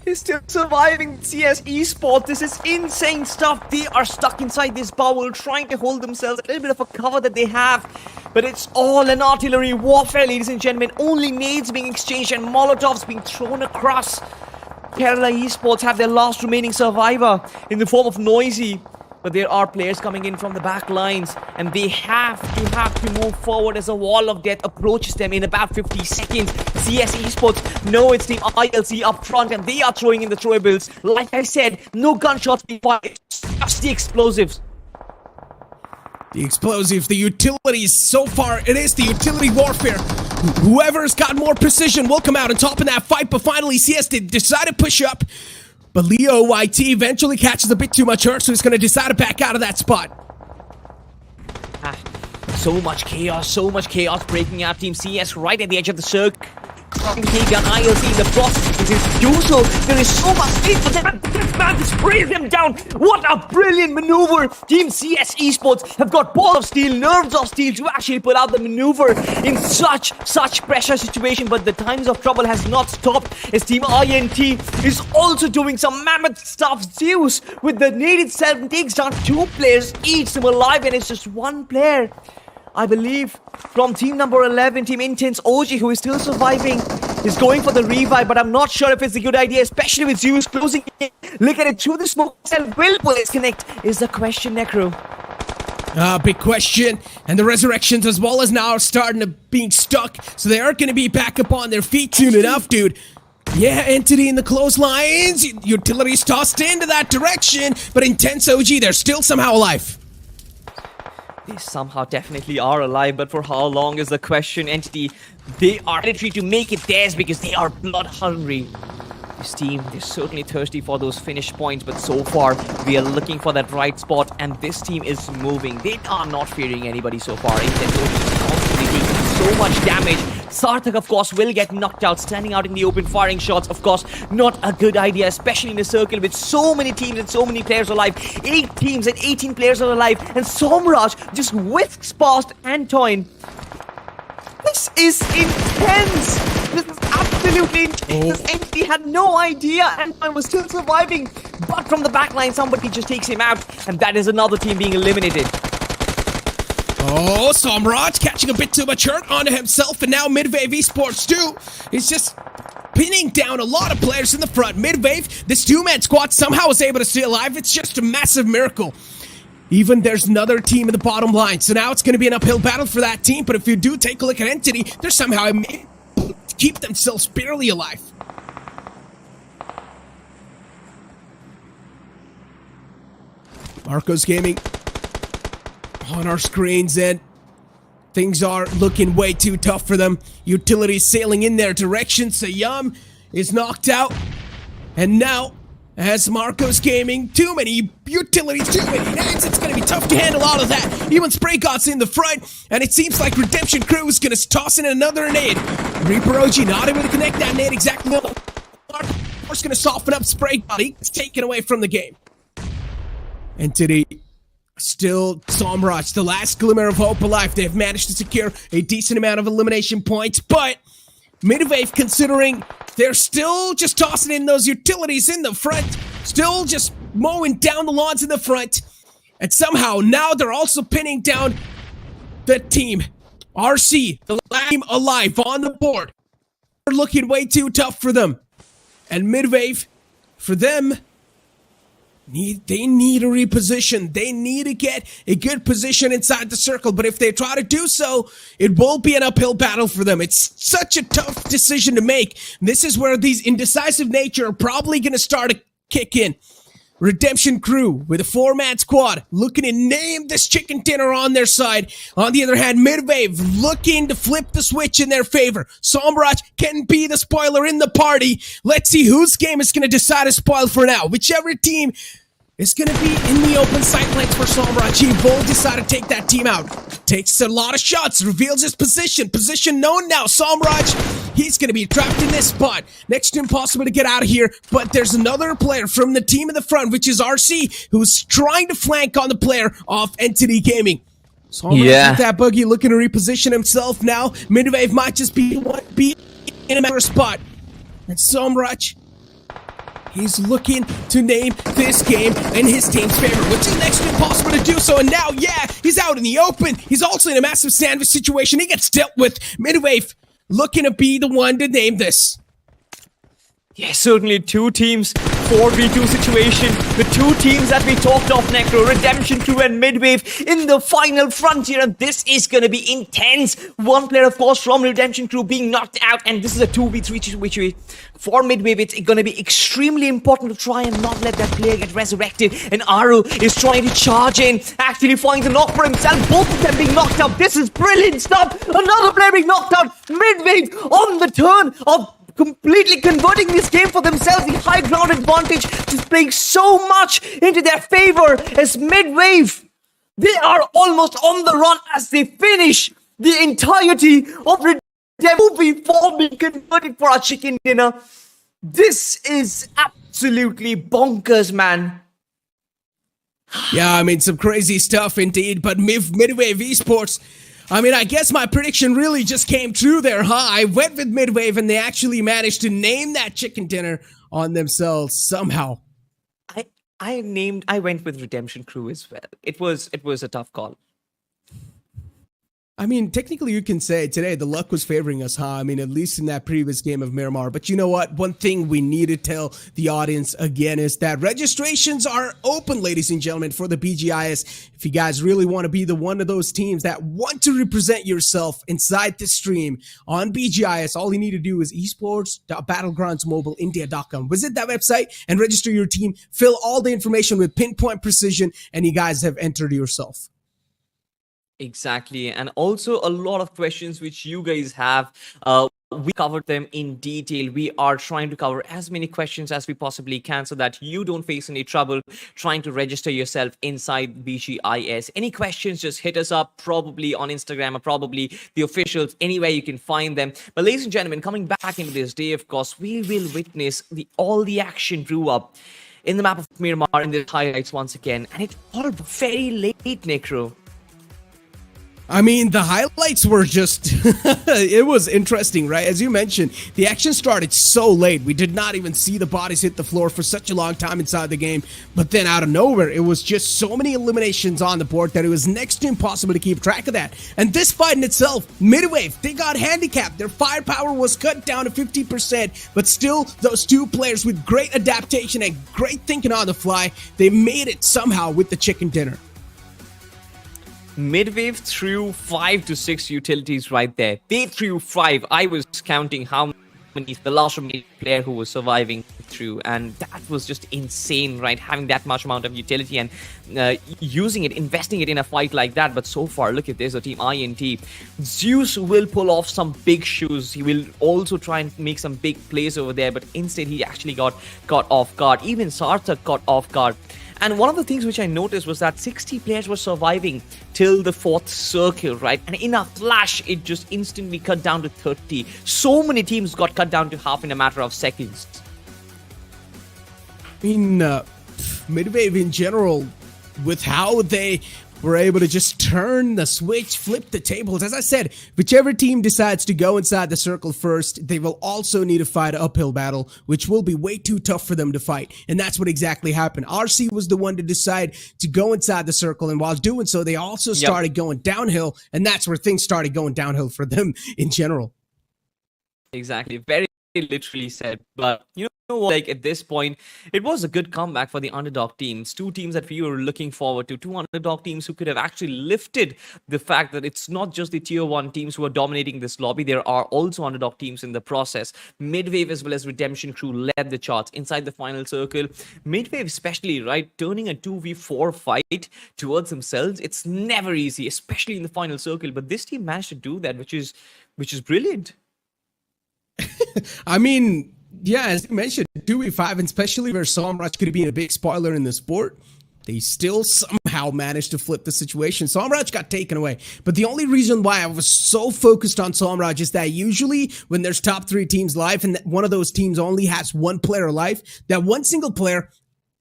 He's still surviving CS Esports. This is insane stuff. They are stuck inside this bubble, trying to hold themselves a little bit of a cover that they have. But it's all an artillery warfare, ladies and gentlemen. Only nades being exchanged and Molotovs being thrown across. Kerala Esports have their last remaining survivor in the form of Noisy. But there are players coming in from the back lines, and they have to move forward as a wall of death approaches them in about 50 seconds. CS Esports know it's Team ILC up front, and they are throwing in the throwables. Like I said, no gunshots being fired, just the explosives. The explosives, the utilities. So far, it is the utility warfare. Whoever's got more precision will come out on top in that fight, but finally CS did decide to push up. But Leo YT eventually catches a bit too much hurt, so he's going to decide to back out of that spot. So much chaos breaking out. Team CS right at the edge of the circle. Take down ILC in the process. If they do so, there is so much space for them. This man just sprays them down. What a brilliant maneuver. Team CS Esports have got ball of steel, nerves of steel to actually pull out the maneuver in such pressure situation. But the times of trouble has not stopped, as Team INT is also doing some mammoth stuff. Zeus with the nade itself takes down 2 players, eats them alive, and it's just 1 player, I believe, from team number 11, Team Intense OG, who is still surviving, is going for the revive, but I'm not sure if it's a good idea, especially with Zeus closing in. Look at it through the smoke cell. Will bullets connect? Is the question, Necro. Big question. And the resurrections as well as now are starting to being stuck, so they aren't going to be back up on their feet soon enough, dude. Yeah, Entity in the clotheslines. Utilities tossed into that direction, but Intense OG, they're still somehow alive. They somehow definitely are alive, but for how long is the question. Entity, they are literally to make it theirs because they are blood hungry. This team, they're certainly thirsty for those finish points, but so far, we are looking for that right spot, and this team is moving. They are not fearing anybody so far. Intense OG is constantly taking so much damage. Sanhok, of course, will get knocked out, standing out in the open, firing shots. Of course, not a good idea, especially in a circle with so many teams and so many players alive. 8 teams and 18 players are alive, and Somraj just whisks past Antoine. This is intense! This is absolutely intense! This entity had no idea Antoine was still surviving, but from the backline, somebody just takes him out, and that is another team being eliminated. Oh, Somraj catching a bit too much hurt onto himself, and now MIDWAVE Esports too is just pinning down a lot of players in the front. MIDWAVE, this 2-man squad somehow is able to stay alive. It's just a massive miracle. Even there's another team in the bottom line, so now it's going to be an uphill battle for that team, but if you do take a look at Entity, they're somehow able to keep themselves barely alive. Marcos Gaming on our screens, and things are looking way too tough for them. Utilities sailing in their direction. Sayam is knocked out. And now, as Marcos Gaming, too many utilities, too many nades, it's going to be tough to handle all of that. Even Spray God's in the front, and it seems like Redemption Crew is going to toss in another nade. Reaper OG not able to connect that nade exactly. Marcos going to soften up Spray God. He's taken away from the game. Entity still Somraj, the last glimmer of hope alive. They've managed to secure a decent amount of elimination points, but MIDWAVE, considering they're still just tossing in those utilities in the front, still just mowing down the lawns in the front, and somehow now they're also pinning down the team. RC, the last team alive on the board. They're looking way too tough for them. And MIDWAVE, for them, they need a reposition. They need to get a good position inside the circle, but if they try to do so, it will be an uphill battle for them. It's such a tough decision to make. This is where these indecisive nature are probably going to start to kick in. Redemption Crew with a 4-man squad looking to name this chicken dinner on their side. On the other hand, MIDWAVE looking to flip the switch in their favor. Somraj can be the spoiler in the party. Let's see whose game is going to decide a spoil for now. Whichever team is going to be in the open sight lines for Somraj, he will decide to take that team out. Takes a lot of shots, reveals his position. Position known now. Somraj, he's going to be trapped in this spot. Next to impossible to get out of here, but there's another player from the team in the front, which is RC, who's trying to flank on the player of Entity Gaming. Somraj with that buggy looking to reposition himself now. MIDWAVE might just be in a matter spot. And Somraj, he's looking to name this game in his team's favor, which is next to impossible to do so. And now, yeah, he's out in the open. He's also in a massive sandwich situation. He gets dealt with. MIDWAVE looking to be the one to name this. Yes, certainly two teams, 4v2 situation. The two teams that we talked of, Necro, Redemption Crew and MIDWAVE in the final frontier. And this is going to be intense. One player, of course, from Redemption Crew being knocked out. And this is a 2v3 situation. For MIDWAVE, it's going to be extremely important to try and not let that player get resurrected. And Aru is trying to charge in, actually finds a knock for himself. Both of them being knocked out. This is brilliant stuff. Another player being knocked out. MIDWAVE on the turn of completely converting this game for themselves. The high ground advantage is playing so much into their favor as MIDWAVE, they are almost on the run as they finish the entirety of Redemption 4 being converted for our chicken dinner. This is absolutely bonkers, man. Yeah, I mean, some crazy stuff indeed, but MIDWAVE Esports, I mean, I guess my prediction really just came true there, huh? I went with MIDWAVE and they actually managed to name that chicken dinner on themselves somehow. I went with Redemption Crew as well. It was a tough call. I mean, technically you can say today the luck was favoring us, huh? I mean, at least in that previous game of Miramar. But you know what? One thing we need to tell the audience again is that registrations are open, ladies and gentlemen, for the BGIS. If you guys really want to be one of those teams that want to represent yourself inside the stream on BGIS, all you need to do is esports.battlegroundsmobileindia.com. Visit that website and register your team. Fill all the information with pinpoint precision, and you guys have entered yourself. Exactly, and also a lot of questions which you guys have. We covered them in detail. We are trying to cover as many questions as we possibly can so that you don't face any trouble trying to register yourself inside BGIS. Any questions, just hit us up, probably on Instagram or probably the officials, anywhere you can find them. But ladies and gentlemen, coming back into this day, of course, we will witness all the action drew up in the map of Miramar in the highlights once again. And it's all very late, Necro. I mean, the highlights were just, it was interesting, right? As you mentioned, the action started so late. We did not even see the bodies hit the floor for such a long time inside the game. But then out of nowhere, it was just so many eliminations on the board that it was next to impossible to keep track of that. And this fight in itself, MIDWAVE, they got handicapped. Their firepower was cut down to 50%, but still those two players with great adaptation and great thinking on the fly, they made it somehow with the chicken dinner. MIDWAVE threw 5 to 6 utilities right there. They threw 5. I was counting how many, the last remaining player who was surviving through, and that was just insane, right? Having that much amount of utility and using it, investing it in a fight like that. But so far, look at this, the team INT. Zeus will pull off some big shoes. He will also try and make some big plays over there, but instead he actually got caught off guard. Even Sarthak got off guard. And one of the things which I noticed was that 60 players were surviving till the 4th circle, right? And in a flash, it just instantly cut down to 30. So many teams got cut down to half in a matter of seconds. I mean, MIDWAVE in general, with how they were able to just turn the switch, flip the tables. As I said, whichever team decides to go inside the circle first, they will also need to fight an uphill battle, which will be way too tough for them to fight. And that's what exactly happened. RC was the one to decide to go inside the circle, and while doing so, they also started going downhill, and that's where things started going downhill for them in general. Exactly. Very literally said. But you know what, like at this point, it was a good comeback for the underdog teams. Two teams that we were looking forward to. Two underdog teams who could have actually lifted the fact that it's not just the tier 1 teams who are dominating this lobby. There are also underdog teams in the process. MIDWAVE as well as Redemption Crew led the charts inside the final circle. MIDWAVE especially, right, turning a 2v4 fight towards themselves. It's never easy, especially in the final circle. But this team managed to do that, which is brilliant. I mean, yeah, as you mentioned, 2v5, and especially where Somraj could have been a big spoiler in the sport, they still somehow managed to flip the situation. Somraj got taken away. But the only reason why I was so focused on Somraj is that usually when there's top 3 teams live and one of those teams only has one player alive, that one single player,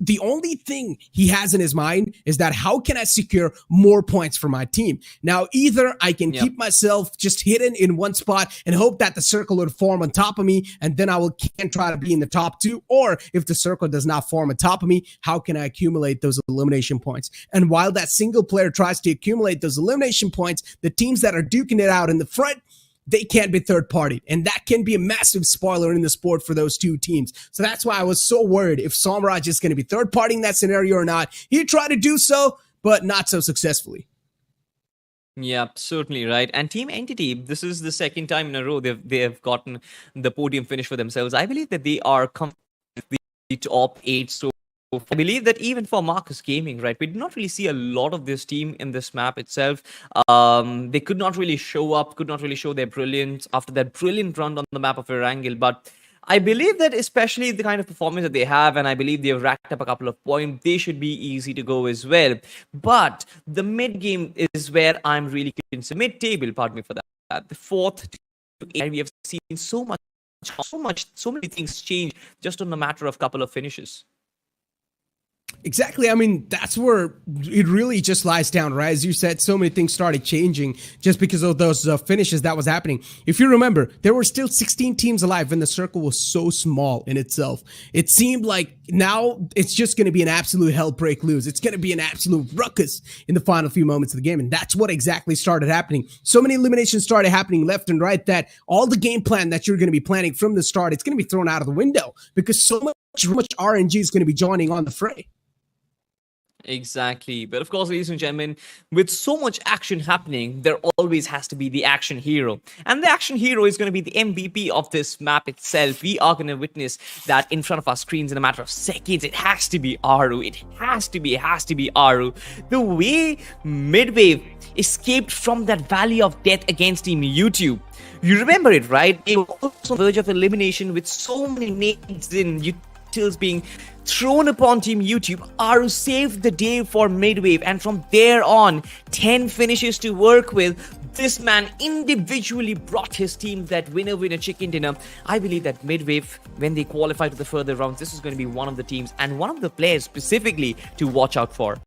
the only thing he has in his mind is that how can I secure more points for my team? Now, either I can keep myself just hidden in one spot and hope that the circle would form on top of me, and then can try to be in the top 2, or if the circle does not form on top of me, how can I accumulate those elimination points? And while that single player tries to accumulate those elimination points, the teams that are duking it out in the front, they can't be third-partied, and that can be a massive spoiler in the sport for those two teams. So that's why I was so worried if Somraj is going to be third-partying that scenario or not. He tried to do so, but not so successfully. Yeah, certainly right. And Team Entity, this is the second time in a row they have gotten the podium finish for themselves. I believe that they are the top 8 so I believe that even for Marcus Gaming, right, we did not really see a lot of this team in this map itself. They could not really show up, could not really show their brilliance after that brilliant run on the map of Erangel. But I believe that especially the kind of performance that they have, and I believe they've racked up a couple of points, they should be easy to go as well. But the mid game is where I'm really concerned. Mid-table, pardon me for that. The 4th to 8th, we have seen so many things change just on a matter of couple of finishes. Exactly. I mean, that's where it really just lies down, right? As you said, so many things started changing just because of those finishes that was happening. If you remember, there were still 16 teams alive and the circle was so small in itself. It seemed like now it's just going to be an absolute hell break loose. It's going to be an absolute ruckus in the final few moments of the game. And that's what exactly started happening. So many eliminations started happening left and right that all the game plan that you're going to be planning from the start, it's going to be thrown out of the window because so much RNG is going to be joining on the fray. Exactly. But of course, ladies and gentlemen, with so much action happening, there always has to be the action hero. And the action hero is going to be the MVP of this map itself. We are going to witness that in front of our screens in a matter of seconds. It has to be Aru. It has to be Aru. The way MIDWAVE escaped from that valley of death against Team YouTube. You remember it, right? They were also on the verge of elimination with so many nades in utils being thrown upon Team YouTube. Aru saved the day for MIDWAVE, and from there on, 10 finishes to work with. This man individually brought his team that winner chicken dinner. I believe that MIDWAVE, when they qualify to the further rounds, this is going to be one of the teams and one of the players specifically to watch out for.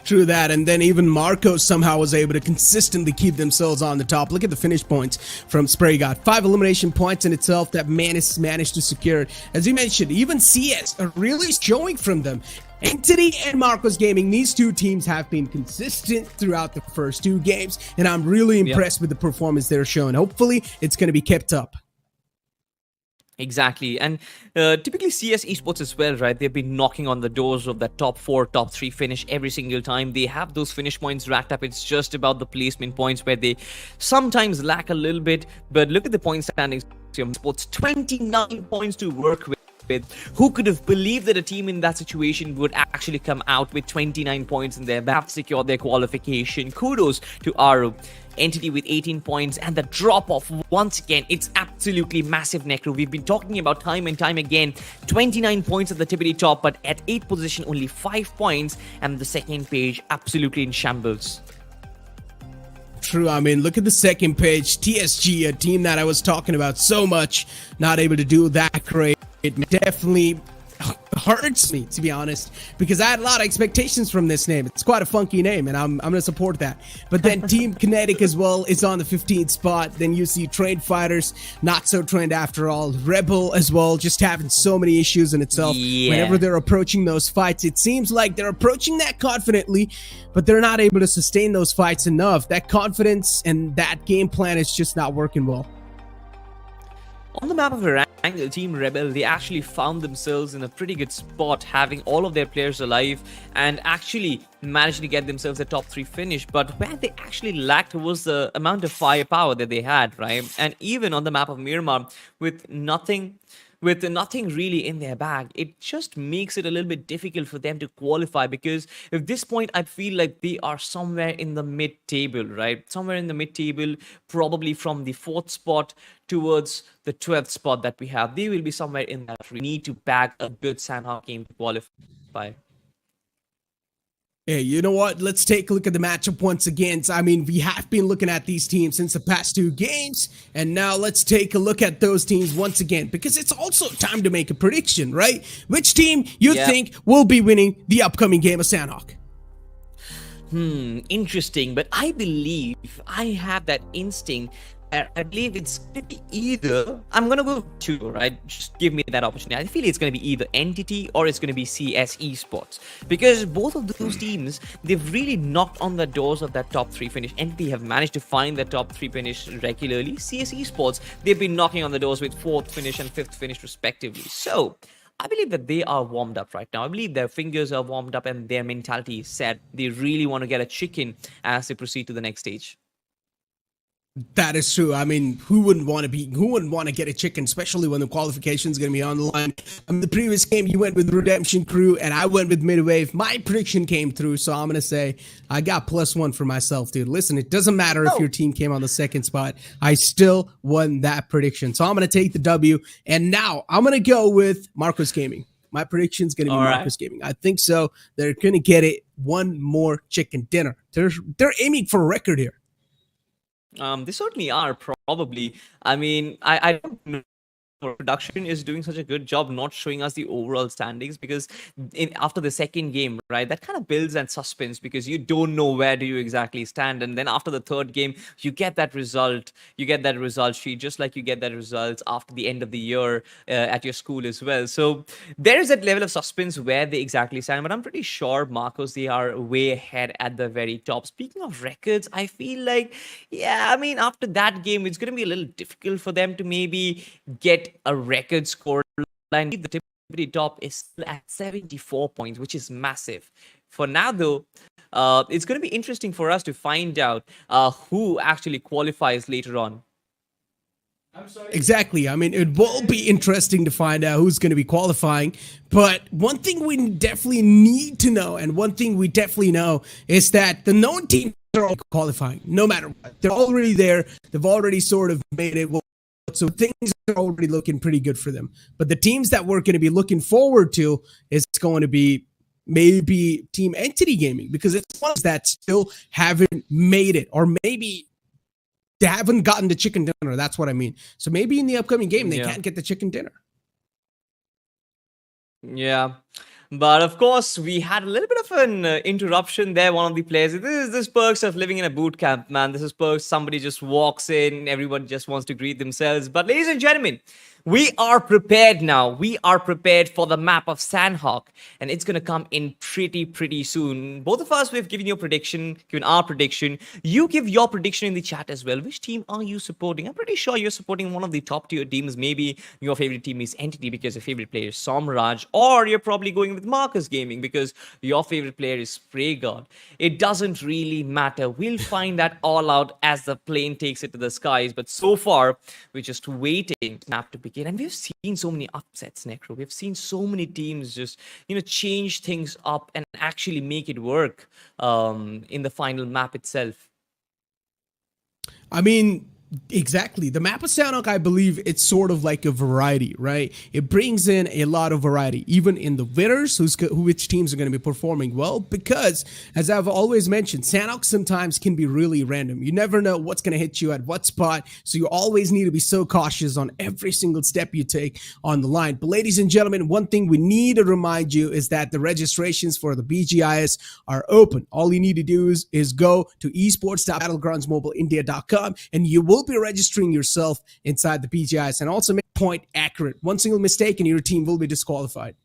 True that, and then even Marco somehow was able to consistently keep themselves on the top. Look at the finish points from Spray God. 5 elimination points in itself that Manus managed to secure. As you mentioned, even CS are really showing from them. Entity and Marcos Gaming, these two teams have been consistent throughout the first 2 games, and I'm really impressed with the performance they're showing. Hopefully, it's going to be kept up. Exactly. And typically CS Esports as well, right? They've been knocking on the doors of that top 4, top 3 finish every single time. They have those finish points racked up. It's just about the placement points where they sometimes lack a little bit. But look at the point standings. Esports, 29 points to work with. with. Who could have believed that a team in that situation would actually come out with 29 points in their map, secure their qualification? Kudos to Aru. Entity with 18 points, and the drop off once again, it's absolutely massive, Necro. We've been talking about time and time again, 29 points at the tippity top, but at 8th position only 5 points, and the second page absolutely in shambles. True. I mean, look at the second page. TSG, a team that I was talking about so much, not able to do that great. It definitely hurts me, to be honest, because I had a lot of expectations from this name. It's quite a funky name, and I'm gonna support that. But then Team Kinetic as well is on the 15th spot. Then you see Trained Fighters, not so trained after all. Rebel as well, just having so many issues in itself. Yeah. Whenever they're approaching those fights, it seems like they're approaching that confidently, but they're not able to sustain those fights enough. That confidence and that game plan is just not working well. On the map of Erangel, Team Rebel, they actually found themselves in a pretty good spot, having all of their players alive and actually managed to get themselves a top 3 finish. But where they actually lacked was the amount of firepower that they had, right? And even on the map of Miramar, with nothing really in their bag, it just makes it a little bit difficult for them to qualify, because at this point I feel like they are somewhere in the mid-table, right? Somewhere in the mid-table, probably from the 4th spot towards the 12th spot that we have. They will be somewhere in that. We need to bag a good Sanhok game to qualify. Hey, you know what? Let's take a look at the matchup once again. So, I mean, we have been looking at these teams since the past 2 games, and now let's take a look at those teams once again, because it's also time to make a prediction, right? Which team you think will be winning the upcoming game of Sanhok? Interesting, but I believe I have that instinct. I believe it's going to be either, I'm going to go 2, right? Just give me that opportunity. I feel it's going to be either Entity or it's going to be CS Esports. Because both of those teams, they've really knocked on the doors of that top 3 finish. Entity have managed to find the top 3 finish regularly. CS Esports, they've been knocking on the doors with 4th finish and 5th finish respectively. So, I believe that they are warmed up right now. I believe their fingers are warmed up and their mentality is set. They really want to get a chicken as they proceed to the next stage. That is true. I mean, who wouldn't want to get a chicken, especially when the qualification is going to be on the line? The previous game, you went with Redemption Crew, and I went with MIDWAVE. My prediction came through, so I'm going to say I got +1 for myself, dude. Listen, it doesn't matter if your team came on the 2nd spot. I still won that prediction. So I'm going to take the W, and now I'm going to go with Marcos Gaming. My prediction is going to be Marcos Gaming. I think so. They're going to get it one more chicken dinner. They're aiming for a record here. They certainly are, probably. I mean, I don't know. Production is doing such a good job not showing us the overall standings, because after the 2nd game, right, that kind of builds that suspense, because you don't know where do you exactly stand, and then after the 3rd game you get that result sheet, just like you get that results after the end of the year at your school as well. So there is that level of suspense where they exactly stand, but I'm pretty sure Marcos, they are way ahead at the very top. Speaking of records, I feel like, yeah, I mean, after that game it's going to be a little difficult for them to maybe get a record score line. The tippity top is still at 74 points, which is massive. For now, though, it's going to be interesting for us to find out who actually qualifies later on. Exactly. I mean, it will be interesting to find out who's going to be qualifying. But one thing we definitely need to know, and one thing we definitely know, is that the known teams are all qualifying, no matter what. They're already there. They've already sort of made it. So things are already looking pretty good for them. But the teams that we're going to be looking forward to is going to be maybe Team Entity Gaming, because it's ones that still haven't made it, or maybe they haven't gotten the chicken dinner. That's what I mean. So maybe in the upcoming game, they can't get the chicken dinner. Yeah. But of course, we had a little bit of an interruption there. One of the players, this perks of living in a boot camp, man. This is perks. Somebody just walks in, everyone just wants to greet themselves. But ladies and gentlemen, we are prepared now. We are prepared for the map of Sanhok, and it's going to come in pretty soon. Both of us, we've given our prediction. You give your prediction in the chat as well. Which team are you supporting? I'm pretty sure you're supporting one of the top tier teams. Maybe your favorite team is Entity because your favorite player is Somraj, or you're probably going even with Marcus Gaming, because your favorite player is Spray God. It doesn't really matter. We'll find that all out as the plane takes it to the skies. But so far, we're just waiting map to begin. And we've seen so many upsets, Necro. We've seen so many teams just, change things up and actually make it work in the final map itself. I mean, exactly. The map of Sanhok, I believe it's sort of like a variety, right? It brings in a lot of variety, even in the winners, which teams are going to be performing well, because, as I've always mentioned, Sanhok sometimes can be really random. You never know what's going to hit you at what spot, so you always need to be so cautious on every single step you take on the line. But ladies and gentlemen, one thing we need to remind you is that the registrations for the BGIS are open. All you need to do is go to esports.battlegroundsmobileindia.com, and you will be registering yourself inside the BGIS, and also make point accurate. One single mistake and your team will be disqualified.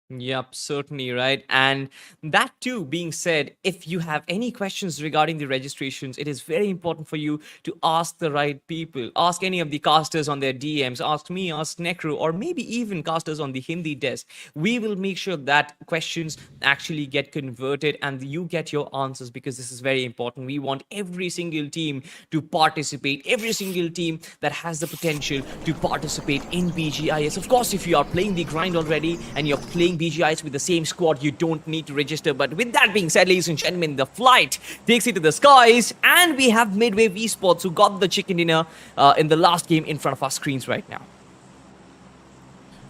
Yep, certainly, right. And that too being said, if you have any questions regarding the registrations, it is very important for you to ask the right people. Ask any of the casters on their DMs, ask me, ask Necro, or maybe even casters on the Hindi desk. We will make sure that questions actually get converted and you get your answers, because this is very important. We want every single team to participate, every single team that has the potential to participate in BGIS. Of course, if you are playing the grind already and you're playing BGIs with the same squad, you don't need to register. But with that being said, ladies and gentlemen, the flight takes it to the skies, and we have MIDWAVE Esports who got the chicken dinner in the last game in front of our screens right now.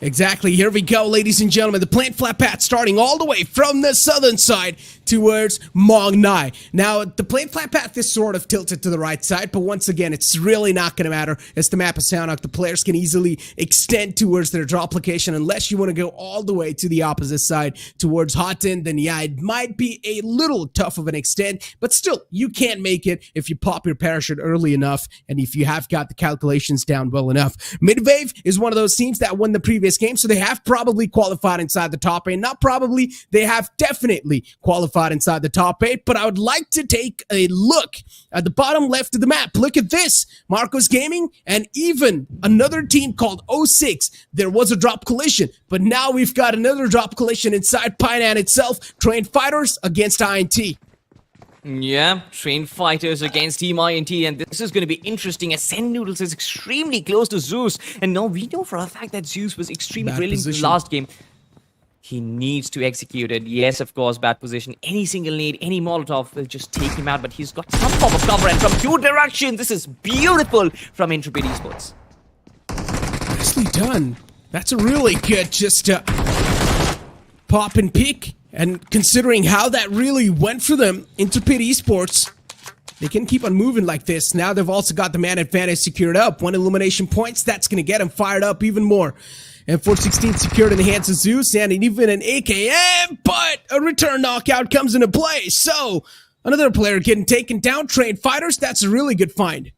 Exactly. Here we go, ladies and gentlemen. The plant flat path starting all the way from the southern side towards Mong Nai. Now, the plant flat path is sort of tilted to the right side, but once again, it's really not going to matter. It's the map of Sanhok. The players can easily extend towards their drop location, unless you want to go all the way to the opposite side towards Hotten. Then yeah, it might be a little tough of an extent, but still, you can make it if you pop your parachute early enough and if you have got the calculations down well enough. MIDWAVE is one of those teams that won the previous game, so they have probably qualified inside the top 8. Not probably, they have definitely qualified inside the top 8, but I would like to take a look at the bottom left of the map. Look at this. Marcos Gaming and even another team called 06. There was a drop collision, but now we've got another drop collision inside Painan itself. Trained Fighters against INT. Yeah, Trained Fighters against Team INT, and this is going to be interesting as Send Noodles is extremely close to Zeus, and now we know for a fact that Zeus was extremely brilliant in the last game. He needs to execute it. Yes, of course, bad position. Any single need, any Molotov will just take him out, but he's got some form of cover, and from two directions, this is beautiful from Intrepid Esports. Nicely done. That's a really good just pop and pick. And considering how that really went for them, Intrepid Esports, they can keep on moving like this. Now they've also got the man advantage secured up. 1 elimination points, that's going to get them fired up even more. And 416 secured in the hands of Zeus, and even an AKM, but a return knockout comes into play. So, another player getting taken down. Trained Fighters, that's a really good find.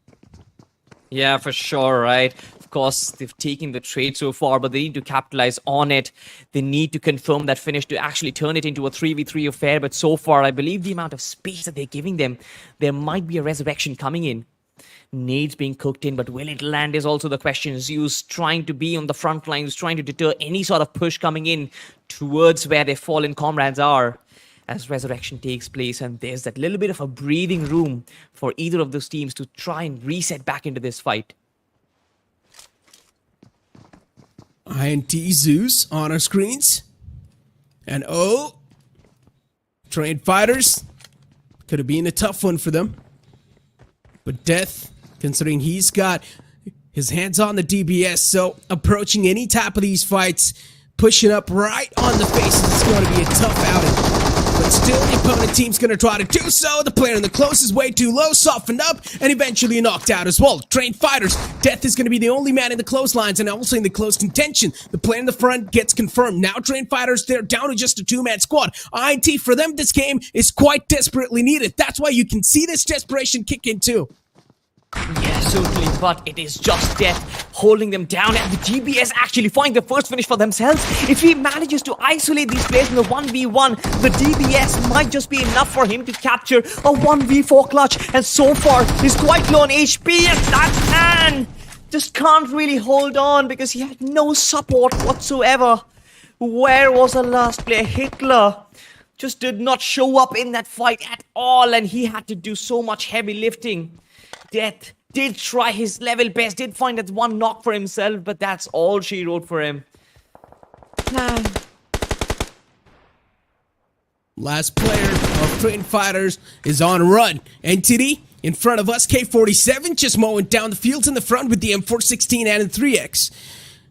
Yeah, for sure, right? Of course, they've taken the trade so far, but they need to capitalize on it. They need to confirm that finish to actually turn it into a 3v3 affair. But so far, I believe the amount of space that they're giving them, there might be a resurrection coming in. Nades being cooked in, but will it land is also the question. Zeus trying to be on the front lines, trying to deter any sort of push coming in towards where their fallen comrades are. As resurrection takes place, and there's that little bit of a breathing room for either of those teams to try and reset back into this fight. INT Zeus on our screens. And Trained Fighters. Could have been a tough one for them. But Death, considering he's got his hands on the DBS, so approaching any type of these fights, pushing up right on the faces, it's going to be a tough outing. But still, the opponent team's going to try to do so. The player in the close is way too low, softened up, and eventually knocked out as well. Trained Fighters. Death is going to be the only man in the close lines and also in the close contention. The player in the front gets confirmed. Now Trained Fighters, they're down to just a 2-man squad. INT, for them, this game is quite desperately needed. That's why you can see this desperation kick in too. Yeah, certainly, but it is just Death holding them down, and the DBS actually find the first finish for themselves. If he manages to isolate these players in the 1v1, the DBS might just be enough for him to capture a 1v4 clutch, and so far, he's quite low on HP, and that man just can't really hold on because he had no support whatsoever. Where was the last player? Hitler just did not show up in that fight at all, and he had to do so much heavy lifting. Death did try his level best, did find that one knock for himself, but that's all she wrote for him. Last player of Train Fighters is on a run. Entity in front of us, K47 just mowing down the fields in the front with the M416 and the 3X.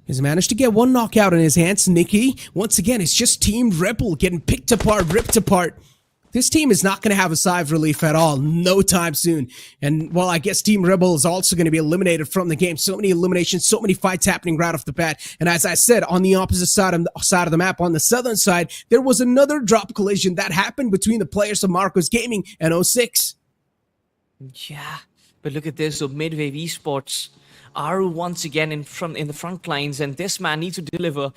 He's managed to get one knockout in his hands. Nikki, once again, it's just Team Rebel getting picked apart, ripped apart. This team is not going to have a sigh of relief at all, no time soon. And, well, I guess Team Rebel is also going to be eliminated from the game. So many eliminations, so many fights happening right off the bat. And as I said, on the opposite side of the map, on the southern side, there was another drop collision that happened between the players of Marcos Gaming and 06. Yeah, but look at this. So MIDWAVE Esports are once again in the front lines, and this man needs to deliver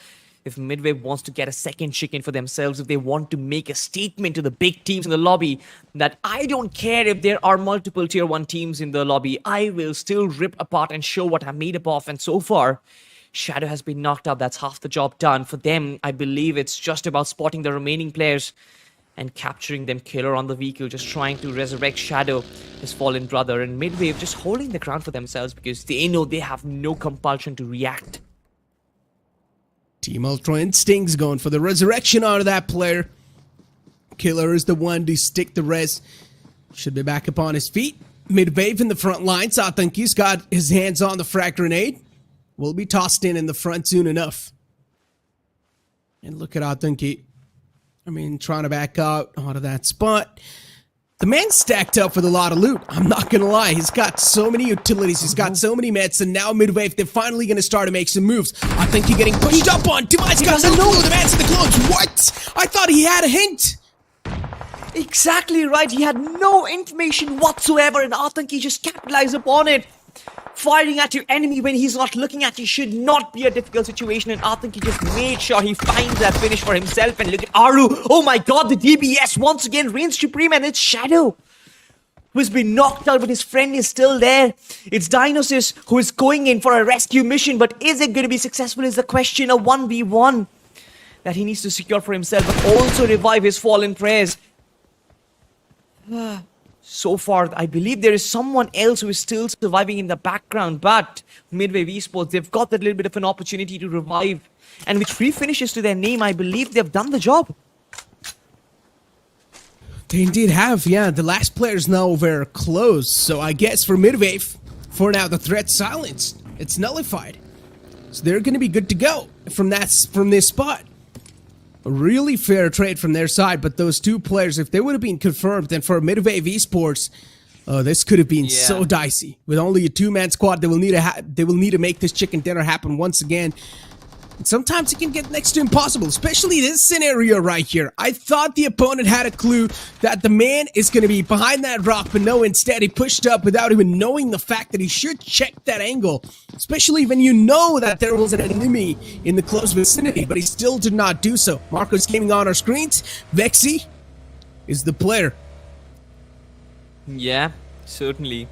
if MIDWAVE wants to get a second chicken for themselves, if they want to make a statement to the big teams in the lobby that I don't care if there are multiple tier 1 teams in the lobby, I will still rip apart and show what I'm made up of. And so far, Shadow has been knocked out. That's half the job done. For them, I believe it's just about spotting the remaining players and capturing them. Killer on the vehicle, just trying to resurrect Shadow, his fallen brother, and MIDWAVE just holding the ground for themselves because they know they have no compulsion to react. Team UltraInstincts going for the resurrection out of that player. Killer is the one to stick the res. Should be back upon his feet. MIDWAVE in the front line. Satanki's got his hands on the frag grenade. Will be tossed in the front soon enough. And look at Atanki. I mean, trying to back out onto that spot. The man stacked up with a lot of loot. I'm not going to lie. He's got so many utilities. He's got so many meds. And now MIDWAVE, they're finally going to start to make some moves. I think he's getting pushed up on. Demise got no clue. The man's in the clothes. What? I thought he had a hint. Exactly right. He had no information whatsoever, and Atanki just capitalized upon it. Firing at your enemy when he's not looking at you should not be a difficult situation, and Atanki just made sure he finds that finish for himself. And look at Aru. Oh my god, the DBS once again reigns supreme, and it's Shadow who's been knocked out, but his friend is still there. It's Dinosis who is going in for a rescue mission, but is it going to be successful is the question. A 1v1 that he needs to secure for himself, but also revive his fallen prayers. So far, I believe there is someone else who is still surviving in the background, but MIDWAVE Esports, they've got that little bit of an opportunity to revive. And with 3 finishes to their name, I believe they've done the job. They indeed have, yeah. The last player's now very close. So I guess for MIDWAVE, for now, the threat's silenced. It's nullified. So they're going to be good to go from this spot. A really fair trade from their side, but those 2 players, if they would have been confirmed, then for MIDWAVE Esports, this could have been so dicey. With only a 2-man squad, they will need to make this chicken dinner happen once again. And sometimes it can get next to impossible, especially this scenario right here. I thought the opponent had a clue that the man is going to be behind that rock, but no, instead he pushed up without even knowing the fact that he should check that angle, especially when you know that there was an enemy in the close vicinity, but he still did not do so. Marcos Gaming on our screens. Vexy is the player. Yeah, certainly.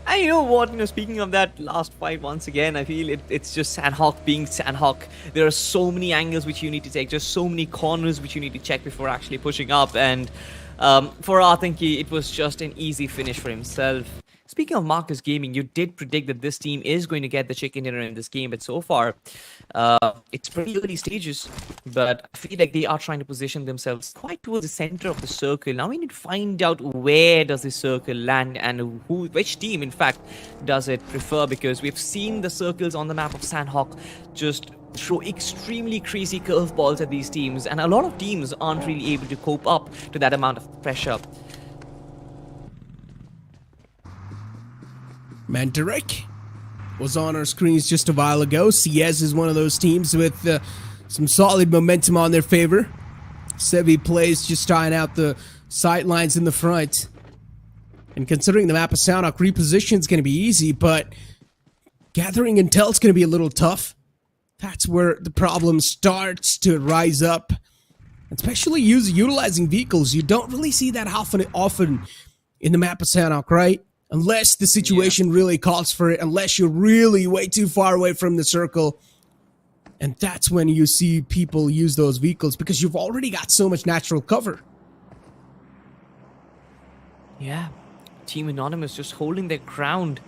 And you know what, speaking of that last fight, once again, I feel it's just Sanhok being Sanhok. There are so many angles which you need to take, just so many corners which you need to check before actually pushing up. And for Atanki, it was just an easy finish for himself. Speaking of Marcus Gaming, you did predict that this team is going to get the chicken dinner in this game, but so far, it's pretty early stages. But I feel like they are trying to position themselves quite towards the center of the circle. Now we need to find out where does the circle land and which team, in fact, does it prefer, because we've seen the circles on the map of Sanhok just throw extremely crazy curveballs at these teams, and a lot of teams aren't really able to cope up to that amount of pressure. Mantarek was on our screens just a while ago. CS is one of those teams with some solid momentum on their favor. Sevi plays just trying out the sight lines in the front. And considering the map of Sanhok, reposition is going to be easy, but gathering intel is going to be a little tough. That's where the problem starts to rise up. Especially utilizing vehicles. You don't really see that often in the map of Sanhok, right? Unless the situation really calls for it, unless you're really way too far away from the circle. And that's when you see people use those vehicles because you've already got so much natural cover. Yeah, Team Anonymous just holding their ground.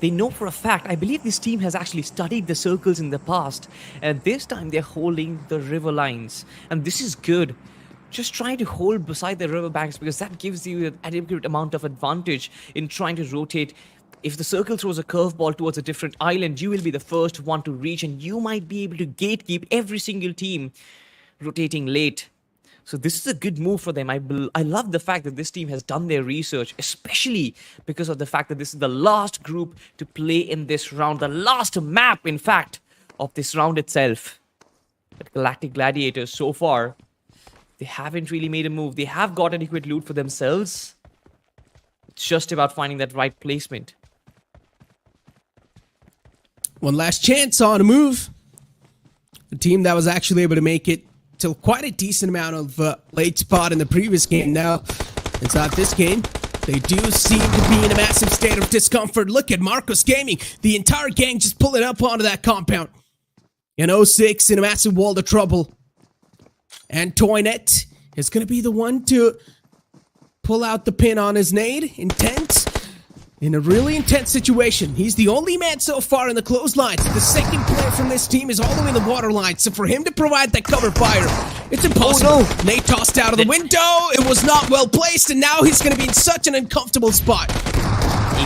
They know for a fact, I believe this team has actually studied the circles in the past, and this time they're holding the river lines. And this is good. Just trying to hold beside the river banks because that gives you an adequate amount of advantage in trying to rotate. If the circle throws a curveball towards a different island, you will be the first one to reach, and you might be able to gatekeep every single team rotating late. So this is a good move for them. I love the fact that this team has done their research, especially because of the fact that this is the last group to play in this round. The last map, in fact, of this round itself. But Galactic Gladiators, so far, they haven't really made a move. They have got adequate loot for themselves. It's just about finding that right placement. One last chance on a move. A team that was actually able to make it till quite a decent amount of late spot in the previous game. Now, inside this game, they do seem to be in a massive state of discomfort. Look at Marcos Gaming. The entire gang just pulling up onto that compound. And 06 in a massive world of trouble. And Toynet is going to be the one to pull out the pin on his nade. Intense. In a really intense situation. He's the only man so far in the clotheslines. The second player from this team is all the way in the waterline. So for him to provide that cover fire, it's impossible. Oh, no. Nate tossed out of the window. It was not well placed. And now he's going to be in such an uncomfortable spot.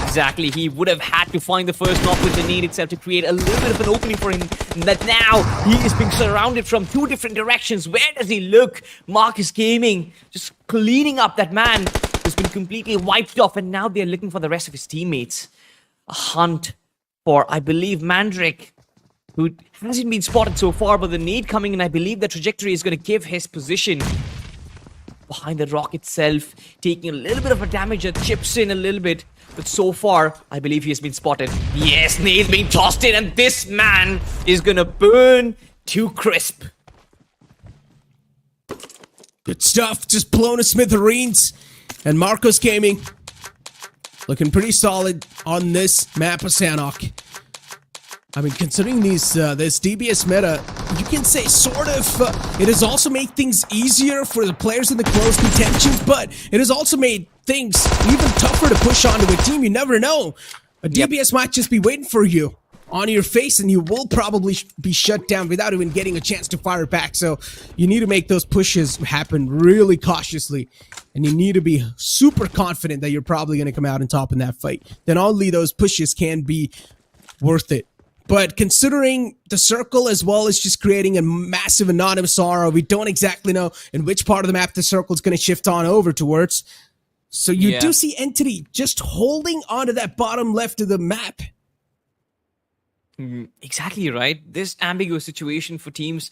Exactly. He would have had to find the first knock with the nade itself to create a little bit of an opening for him. That now he is being surrounded from two different directions. Where does he look? Marcus Gaming just cleaning up that man who's been completely wiped off, and now they're looking for the rest of his teammates. A hunt for, I believe, Mandrake, who hasn't been spotted so far, but the nade coming in, I believe the trajectory is going to give his position behind the rock itself, taking a little bit of a damage that chips in a little bit. But so far, I believe he has been spotted. Yes, nade's being tossed in, and this man is gonna burn to crisp. Good stuff. Just blown to smithereens. And Marcos Gaming looking pretty solid on this map of Sanhok. I mean, considering these this DBS meta, you can say sort of, it has also made things easier for the players in the close contentions, but it has also made things even tougher to push onto a team. You never know. A DBS might just be waiting for you on your face, and you will probably be shut down without even getting a chance to fire back. So you need to make those pushes happen really cautiously, and you need to be super confident that you're probably going to come out on top in that fight. Then only those pushes can be worth it. But considering the circle as well as just creating a massive anonymous aura, we don't exactly know in which part of the map the circle is going to shift on over towards. So you do see Entity just holding onto that bottom left of the map. Exactly right. This ambiguous situation for teams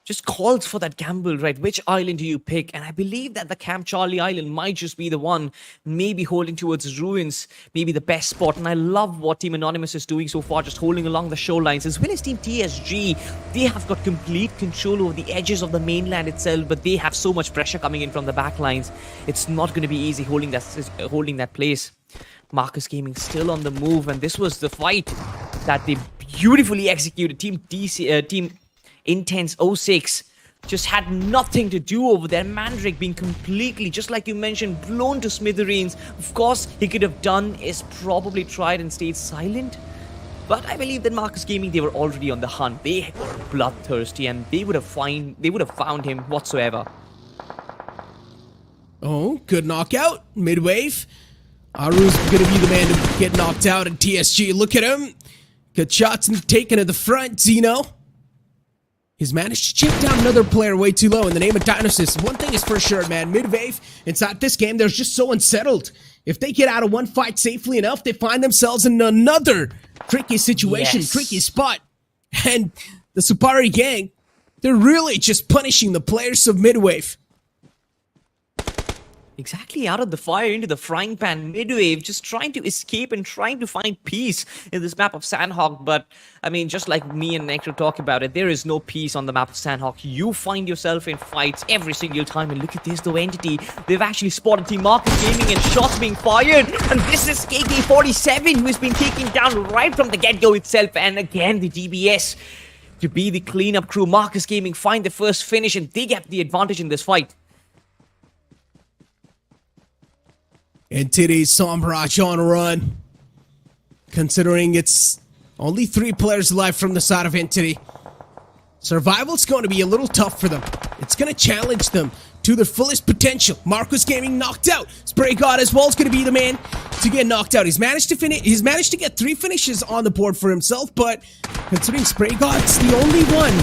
just calls for that gamble, right? Which island do you pick? And I believe that the Camp Charlie Island might just be the one, maybe holding towards ruins, maybe the best spot. And I love what Team Anonymous is doing so far, just holding along the shorelines, as well as Team TSG. They have got complete control over the edges of the mainland itself, but they have so much pressure coming in from the backlines. It's not going to be easy holding that place. Marcus Gaming still on the move, and this was the fight that they beautifully executed. Team Intense 06 just had nothing to do over there. Mandrake being completely, just like you mentioned, blown to smithereens. Of course, he could have done is probably tried and stayed silent. But I believe that Marcus Gaming, they were already on the hunt. They were bloodthirsty, and they would have found him whatsoever. Oh, good knockout. Midwave. Aru's going to be the man to get knocked out at TSG. Look at him. Good shots and taken at the front. Zeno. He's managed to chip down another player way too low in the name of Dinosis. One thing is for sure, man. Midwave, inside this game, they're just so unsettled. If they get out of one fight safely enough, they find themselves in another tricky situation, tricky spot. And the Supari gang, they're really just punishing the players of Midwave. Exactly, out of the fire into the frying pan, Midwave just trying to escape and trying to find peace in this map of Sanhok. But, I mean, just like me and Necro talk about it, there is no peace on the map of Sanhok. You find yourself in fights every single time. And look at this, though, Entity. They've actually spotted Team Marcus Gaming and shots being fired. And this is KK47 who has been taken down right from the get-go itself. And again, the DBS to be the cleanup crew. Marcus Gaming find the first finish and they get the advantage in this fight. And today's Somraj on a run. Considering it's only 3 players alive from the side of Entity, survival's going to be a little tough for them. It's going to challenge them to their fullest potential. Marcus Gaming knocked out. Spray God as well is going to be the man to get knocked out. He's managed to finish. He's managed to get 3 finishes on the board for himself, but considering Spray God's the only one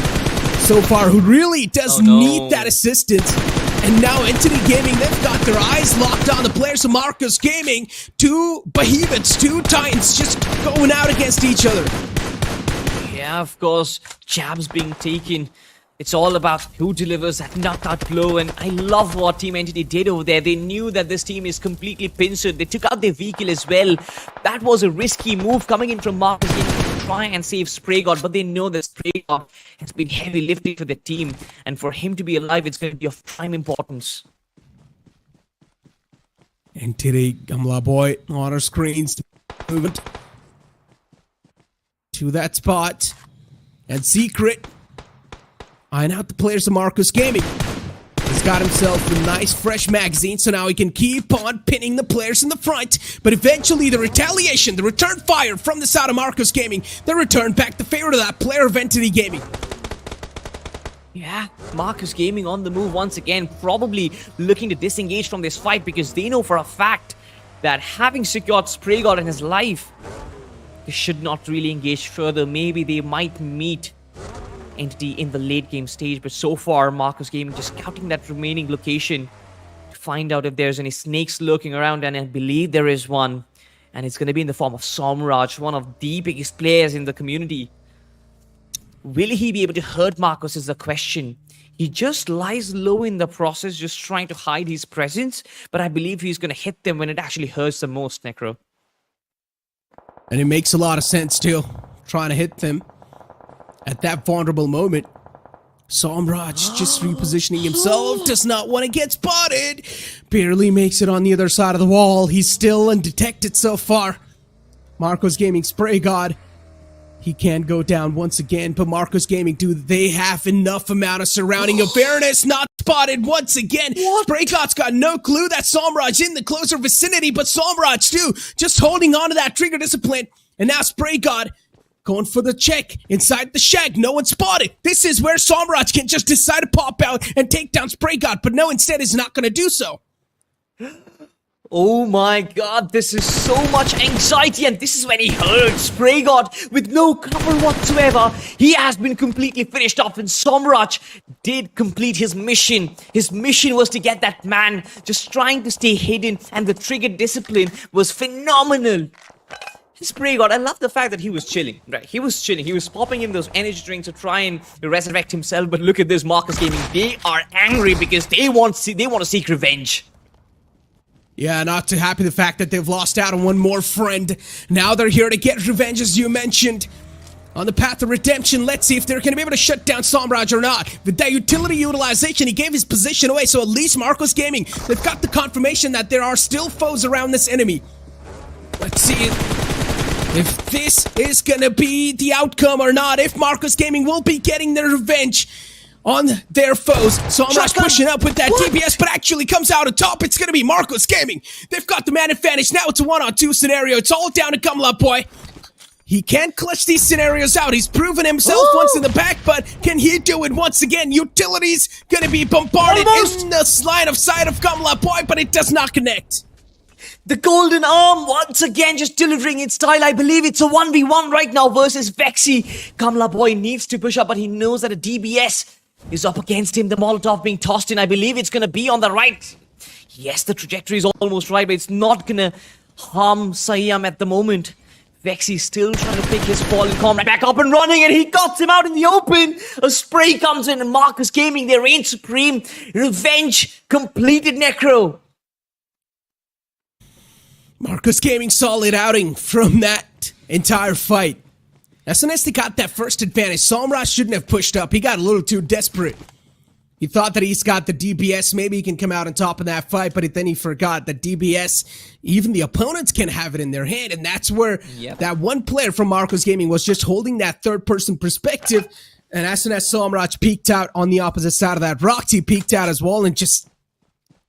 so far who really does need that assistance. And now Entity Gaming, they've got their eyes locked on the players of Marcus Gaming. 2 behemoths, 2 titans just going out against each other. Yeah, of course, jabs being taken. It's all about who delivers that knockout blow, and I love what Team Entity did over there. They knew that this team is completely pincered. They took out their vehicle as well. That was a risky move coming in from Marcus Gaming to try and save Spray God, but they know that Spray God has been heavy lifting for the team, and for him to be alive, it's going to be of prime importance. And today, Gamla Boy on our screens, movement to that spot, and Secret eyeing out the players of Marcus Gaming. He's got himself a nice fresh magazine, so now he can keep on pinning the players in the front. But eventually the retaliation, the return fire from the side of Marcus Gaming, the return back the favor to that player of Entity Gaming. Yeah, Marcus Gaming on the move once again, probably looking to disengage from this fight because they know for a fact that having secured Spray God in his life, they should not really engage further. Maybe they might meet Entity in the late game stage, but so far Marcus Gaming just scouting that remaining location to find out if there's any snakes lurking around, and I believe there is one, and it's going to be in the form of Somraj, one of the biggest players in the community. Will he be able to hurt Marcus is the question. He just lies low in the process, just trying to hide his presence, but I believe he's going to hit them when it actually hurts the most, Necro. And it makes a lot of sense too, trying to hit them at that vulnerable moment. Somraj just repositioning himself, does not want to get spotted. Barely makes it on the other side of the wall. He's still undetected so far. Marcus Gaming Spray God, he can go down once again, but Marcus Gaming, do they have enough amount of surrounding awareness? Not spotted once again. Spray God's got no clue that Somraj in the closer vicinity, but Somraj too, just holding on to that trigger discipline. And now Spray God going for the check inside the shack. No one spotted. This is where Somraj can just decide to pop out and take down Spray God, but no, instead is not going to do so. Oh my god, this is so much anxiety, and this is when he hurts Spray God with no cover whatsoever. He has been completely finished off, and Somraj did complete his mission. His mission was to get that man just trying to stay hidden, and the trigger discipline was phenomenal. Spray God, I love the fact that he was chilling, right? He was chilling. He was popping in those energy drinks to try and resurrect himself. But look at this, Marcus Gaming. They are angry because they want to seek revenge. Yeah, not too happy the fact that they've lost out on one more friend. Now they're here to get revenge, as you mentioned. On the path of redemption, let's see if they're going to be able to shut down Somraj or not. With that utility utilization, he gave his position away. So at least Marcus Gaming, they've got the confirmation that there are still foes around this enemy. Let's see if this is gonna be the outcome or not, if Marcus Gaming will be getting their revenge on their foes. Somraj pushing up with that DPS, but actually comes out on top. It's gonna be Marcus Gaming. They've got the man advantage. Now it's a 1-on-2 scenario. It's all down to Gamla Boy. He can clutch these scenarios out. He's proven himself once in the back, but can he do it once again? Utilities gonna be bombarded in the line of sight of Gamla Boy, but it does not connect. The golden arm once again just delivering its style. I believe it's a 1v1 right now versus Vexy. Gamla Boy needs to push up, but he knows that a DBS is up against him. The Molotov being tossed in. I believe it's going to be on the right. Yes, the trajectory is almost right, but it's not going to harm Siam at the moment. Vexy still trying to pick his fallen comrade back up and running, and he got him out in the open. A spray comes in, and Marcus Gaming, they reign supreme. Revenge completed, Necro. Marcus Gaming, solid outing from that entire fight. SNSD got that first advantage. Somraj shouldn't have pushed up. He got a little too desperate. He thought that he's got the DBS. Maybe he can come out on top of that fight, but then he forgot that DBS, even the opponents can have it in their hand, and that's where that one player from Marcus Gaming was just holding that third-person perspective, And as soon as Somraj peeked out on the opposite side of that, Roxy peeked out as well and just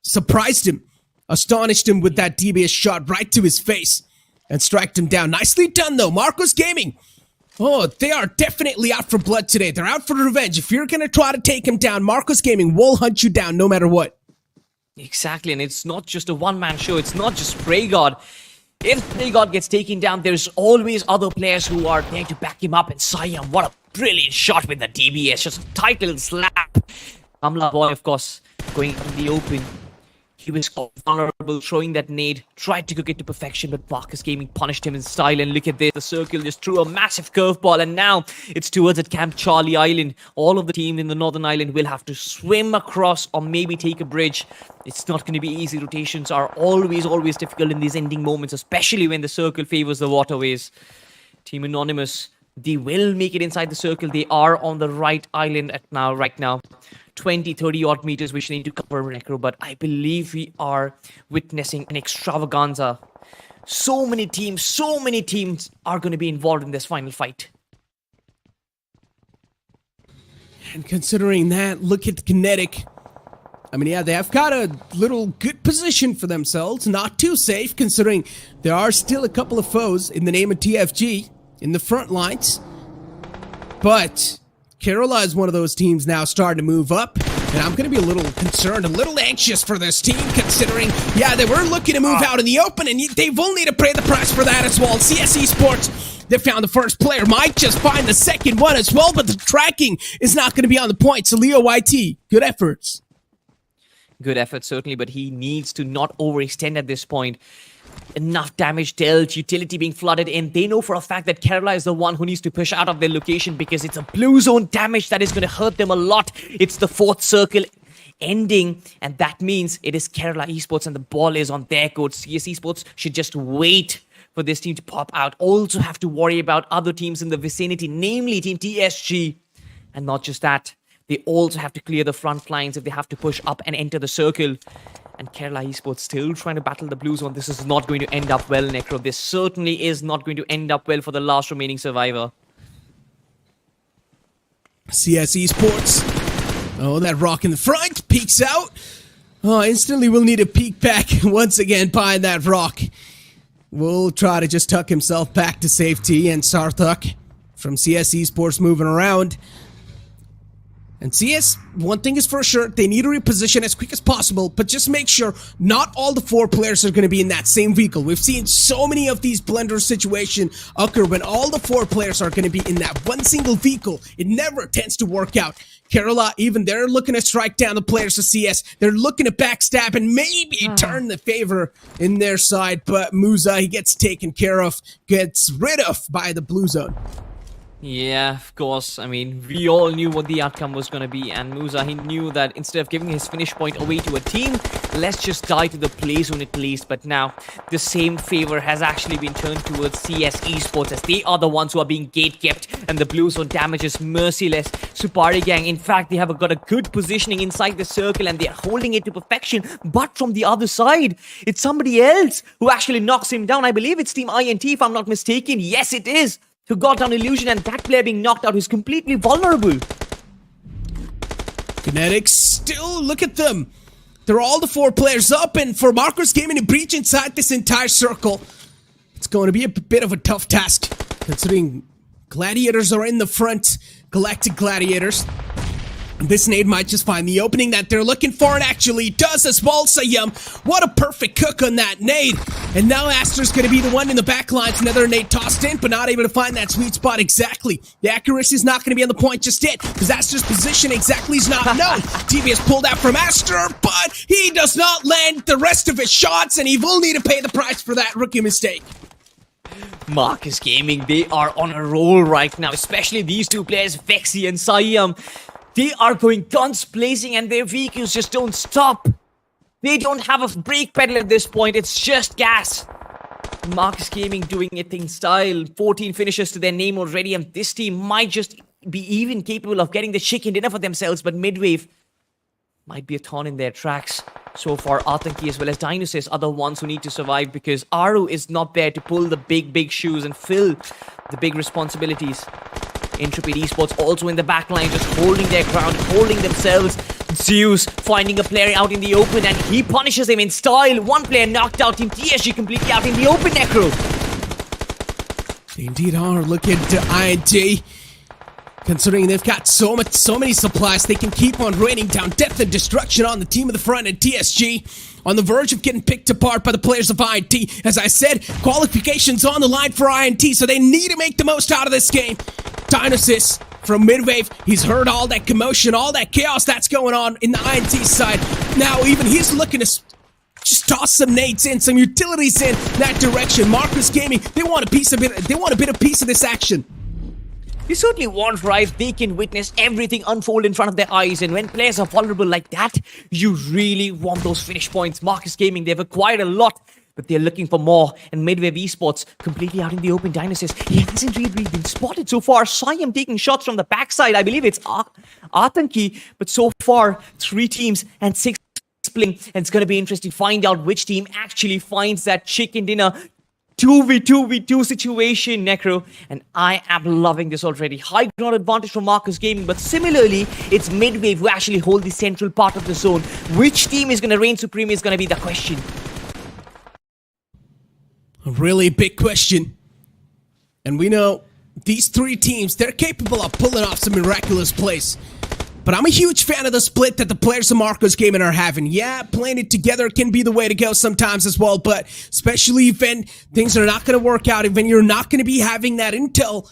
surprised him, astonished him with that DBS shot right to his face and striked him down. Nicely done though, Marcos Gaming. Oh, they are definitely out for blood today. They're out for revenge. If you're going to try to take him down, Marcos Gaming will hunt you down no matter what. Exactly, and it's not just a one-man show. It's not just Spray God. If Spray God gets taken down, there's always other players who are there to back him up. And Siam, what a brilliant shot with the DBS. Just a tight little slap. Kamla Boy, of course, going in the open. He was vulnerable, throwing that nade, tried to cook it to perfection, but Marcus Gaming punished him in style. And look at this, the circle just threw a massive curveball, and now it's towards at Camp Charlie Island. All of the team in the Northern Island will have to swim across or maybe take a bridge. It's not going to be easy. Rotations are always difficult in these ending moments, especially when the circle favors the waterways. Team Anonymous, they will make it inside the circle. They are on the right island right now. 20-30 odd meters which they need to cover, Necro, but I believe we are witnessing an extravaganza. So many teams are going to be involved in this final fight. And considering that, look at Kinetic. I mean, yeah, they have got a little good position for themselves. Not too safe, considering there are still a couple of foes in the name of TFG in the front lines. But Kerala is one of those teams now starting to move up, and I'm going to be a little concerned, a little anxious for this team, considering, yeah, they were looking to move out in the open, and they will need to pay the price for that as well. CS Esports, they found the first player, might just find the second one as well, but the tracking is not going to be on the point. So Leo YT, good efforts. Good effort, certainly, but he needs to not overextend at this point. Enough damage dealt, utility being flooded in. They know for a fact that Kerala is the one who needs to push out of their location because it's a blue zone damage that is going to hurt them a lot. It's the fourth circle ending, and that means it is Kerala Esports and the ball is on their court. CS Esports should just wait for this team to pop out. Also have to worry about other teams in the vicinity, namely Team TSG. And not just that, they also have to clear the front lines if they have to push up and enter the circle. And Kerala Esports still trying to battle the blue zone. This is not going to end up well, Necro. This certainly is not going to end up well for the last remaining survivor. CS Esports. Oh, that rock in the front. Peeks out. Oh, instantly we'll need a peek back once again behind that rock. We'll try to just tuck himself back to safety. And Sarthak from CS Esports moving around. And CS, one thing is for sure, they need to reposition as quick as possible, but just make sure not all the 4 players are going to be in that same vehicle. We've seen so many of these blender situations occur when all the 4 players are going to be in that one single vehicle. It never tends to work out. Kerala, even they're looking to strike down the players of CS. They're looking to backstab and maybe turn the favor in their side, but Musa, he gets taken care of, gets rid of by the blue zone. Yeah, of course. I mean, we all knew what the outcome was going to be, and Musa, he knew that instead of giving his finish point away to a team, let's just die to the play zone at least. But now, the same favor has actually been turned towards CS Esports, as they are the ones who are being gate-kept, and the blue zone damage is merciless. Supari gang, in fact, they have got a good positioning inside the circle, and they are holding it to perfection. But from the other side, it's somebody else who actually knocks him down. I believe it's Team INT, if I'm not mistaken. Yes, it is. Who got down Illusion, and that player being knocked out is completely vulnerable. Kinetic still, look at them. They're all the 4 players up, and for Marcos Gaming to breach inside this entire circle, it's going to be a bit of a tough task, considering Gladiators are in the front, Galactic Gladiators. This nade might just find the opening that they're looking for, and actually does as well. Sayum, what a perfect cook on that nade. And now Aster's going to be the one in the back lines. Another nade tossed in, but not able to find that sweet spot exactly. The accuracy is not going to be on the point just yet, because Aster's position exactly is not known. TV is pulled out from Aster, but he does not land the rest of his shots, and he will need to pay the price for that rookie mistake. Marcus Gaming, they are on a roll right now, especially these 2 players, Vexy and Siam. They are going guns blazing, and their vehicles just don't stop. They don't have a brake pedal at this point. It's just gas. Marcus Gaming doing it in style. 14 finishes to their name already, and this team might just be even capable of getting the chicken dinner for themselves, but MIDWAVE might be a thorn in their tracks. So far, Atanki as well as Dionysus are the ones who need to survive, because Aru is not there to pull the big shoes and fill the big responsibilities. Intrepid Esports also in the back line, just holding their ground, holding themselves. Zeus finding a player out in the open and he punishes him in style. One player knocked out. Team TSG completely out in the open, Necro. They indeed are. Look at INT. Considering they've got so many supplies, they can keep on raining down death and destruction on the team of the front, and TSG on the verge of getting picked apart by the players of INT. As I said, qualifications on the line for INT, so they need to make the most out of this game. Dinosis from MIDWAVE, he's heard all that commotion, all that chaos that's going on in the INT side. Now even he's looking to just toss some nades in, some utilities in that direction. Marcus Gaming, they want a piece of it. They want a bit of piece of this action. You certainly want, right? They can witness everything unfold in front of their eyes, and when players are vulnerable like that, you really want those finish points. Marcus Gaming, they've acquired a lot, but they're looking for more, and MIDWAVE Esports completely out in the open. Dinosis, he hasn't really been spotted so far. Siam taking shots from the backside. I believe it's Atanki, but so far, 3 teams and 6 splitting, and it's going to be interesting to find out which team actually finds that chicken dinner. 2v2 situation, Necro, and I am loving this already. High ground advantage from Marcus Gaming, but similarly, it's MIDWAVE who actually hold the central part of the zone. Which team is going to reign supreme is going to be the question. A really big question. And we know these 3 teams, they're capable of pulling off some miraculous plays. But I'm a huge fan of the split that the players of Marcos Gaming are having. Yeah, playing it together can be the way to go sometimes as well, but especially when things are not going to work out, and when you're not going to be having that intel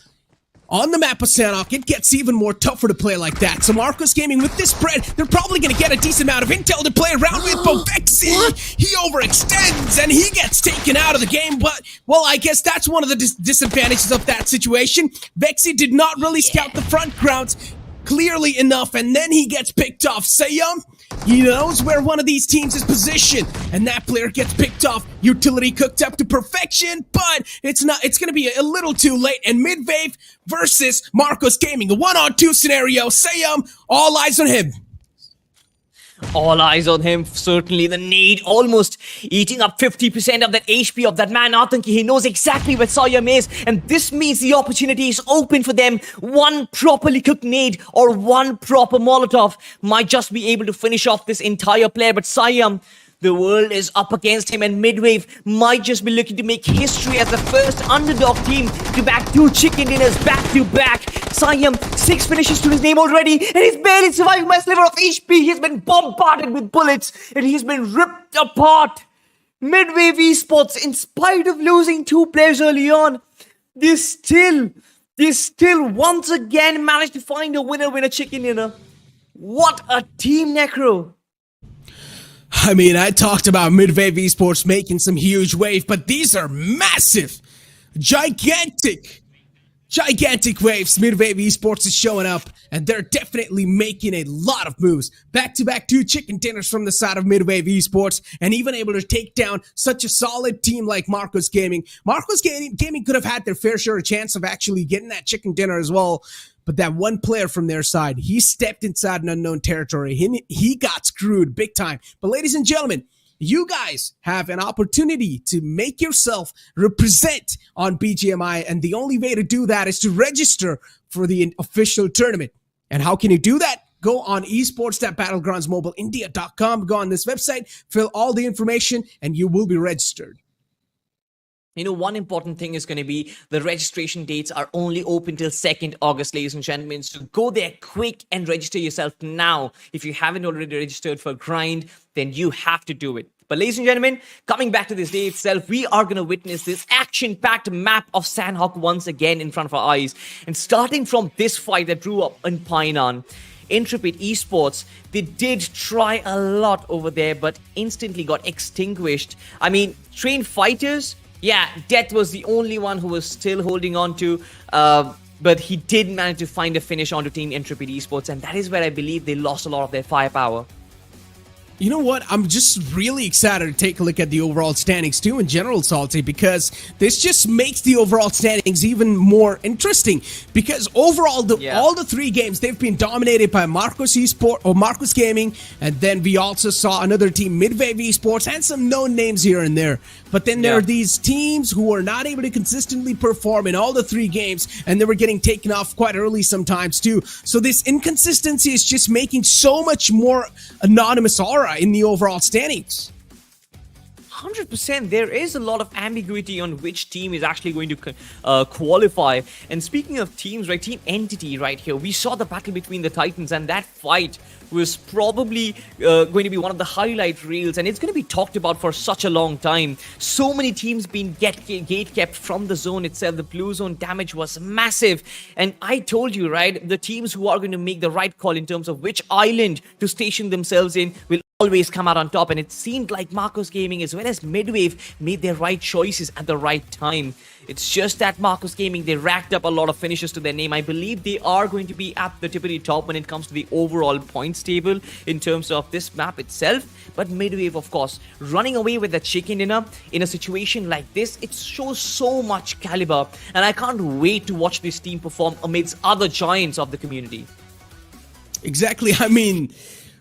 on the map of Sanhok, it gets even more tougher to play like that. So Marcos Gaming, with this spread, they're probably going to get a decent amount of intel to play around with, but Bgis, he overextends and he gets taken out of the game. But, well, I guess that's one of the disadvantages of that situation. Bgis did not really scout the front grounds clearly enough, and then he gets picked off. Sayum, he knows where one of these teams is positioned, and that player gets picked off. Utility cooked up to perfection, but it's going to be a little too late. And MIDWAVE versus Marcos Gaming, a 1-on-2 scenario. Sayum, all eyes on him. All eyes on him. Certainly the nade almost eating up 50% of that HP of that man Atanki. He knows exactly where Sayam is, and this means the opportunity is open for them. One properly cooked nade or one proper Molotov might just be able to finish off this entire player. But Sayam, the world is up against him, and MIDWAVE might just be looking to make history as the first underdog team to back 2 chicken dinners back to back. Sayam, 6 finishes to his name already, and he's barely surviving by a sliver of HP. He's been bombarded with bullets, and he's been ripped apart. MIDWAVE Esports, in spite of losing 2 players early on, they still once again managed to find a winner chicken dinner. What a team, Necro. I mean, I talked about MIDWAVE Esports making some huge wave, but these are massive, gigantic waves. MIDWAVE Esports is showing up, and they're definitely making a lot of moves. Back-to-back 2 chicken dinners from the side of MIDWAVE Esports, and even able to take down such a solid team like Marcos Gaming. Marcos Gaming could have had their fair share of chance of actually getting that chicken dinner as well. But that one player from their side, he stepped inside an unknown territory. He got screwed big time. But ladies and gentlemen, you guys have an opportunity to make yourself represent on BGMI, and the only way to do that is to register for the official tournament. And how can you do that? Go on esports.battlegroundsmobileindia.com. Go on this website, fill all the information, and you will be registered. You know, one important thing is going to be the registration dates are only open till 2nd August, ladies and gentlemen. So go there quick and register yourself now. If you haven't already registered for Grind, then you have to do it. But ladies and gentlemen, coming back to this day itself, we are going to witness this action-packed map of Sanhok once again in front of our eyes. And starting from this fight that drew up in Painan, Intrepid Esports, they did try a lot over there, but instantly got extinguished. I mean, trained fighters... yeah, Death was the only one who was still holding on to, but he did manage to find a finish onto Team Intrepid Esports, and that is where I believe they lost a lot of their firepower. You know what? I'm just really excited to take a look at the overall standings too in general, Salty, because this just makes the overall standings even more interesting. Because overall, all the 3 games, they've been dominated by Marcos Esports or Marcos Gaming, and then we also saw another team, MIDWAVE Esports, and some known names here and there. But then there are these teams who are not able to consistently perform in all the 3 games, and they were getting taken off quite early sometimes too. So this inconsistency is just making so much more anonymous aura in the overall standings. 100%. There is a lot of ambiguity on which team is actually going to qualify. And speaking of teams, right, Team Entity right here, we saw the battle between the Titans, and that fight was probably going to be one of the highlight reels, and it's going to be talked about for such a long time. So many teams being gate kept from the zone itself. The blue zone damage was massive, and I told you, right, the teams who are going to make the right call in terms of which island to station themselves in will always come out on top, and it seemed like Marcos Gaming as well as MIDWAVE made their right choices at the right time. It's just that Marcos Gaming, they racked up a lot of finishes to their name. I believe they are going to be at the tippity top when it comes to the overall points table in terms of this map itself. But MIDWAVE, of course, running away with the chicken dinner in a situation like this, it shows so much caliber, and I can't wait to watch this team perform amidst other giants of the community. Exactly. I mean,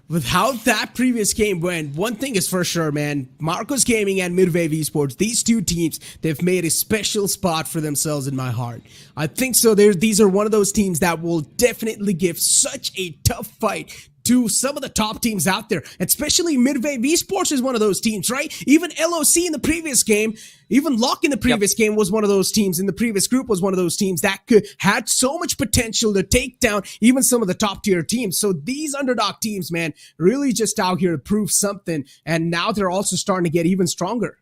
with how that previous game went, one thing is for sure, man. Marcos Gaming and MIDWAVE Esports, these 2 teams, they've made a special spot for themselves in my heart. I think so. These are one of those teams that will definitely give such a tough fight to some of the top teams out there. Especially MIDWAVE Esports is one of those teams, right? Even LOC in the previous game, even Lock in the previous game was one of those teams. In the previous group was one of those teams that had so much potential to take down even some of the top tier teams. So these underdog teams, man, really just out here to prove something. And now they're also starting to get even stronger.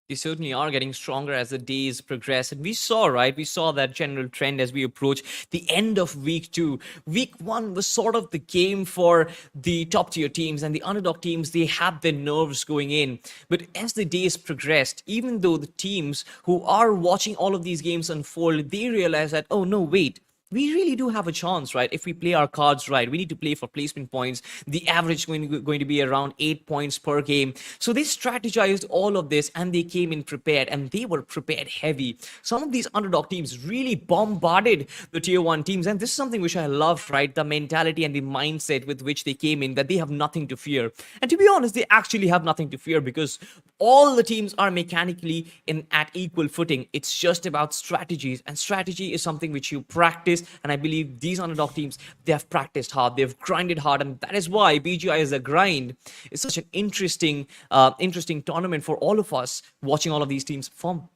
They certainly are getting stronger as the days progress. And we saw, right? We saw that general trend as we approach the end of week 2. Week 1 was sort of the game for the top tier teams, and the underdog teams, they had their nerves going in. But as the days progressed, even though the teams who are watching all of these games unfold, they realize that, oh no, wait, we really do have a chance, right? If we play our cards right, we need to play for placement points. The average is going to be around 8 points per game. So they strategized all of this, and they came in prepared, and they were prepared heavy. Some of these underdog teams really bombarded the tier 1 teams, and this is something which I loved, right? The mentality and the mindset with which they came in, that they have nothing to fear. And to be honest, they actually have nothing to fear, because all the teams are mechanically at equal footing. It's just about strategies, and strategy is something which you practice. And I believe these underdog teams, they have practiced hard, they've grinded hard, and that is why BGI as a grind is such an interesting tournament for all of us watching all of these teams perform.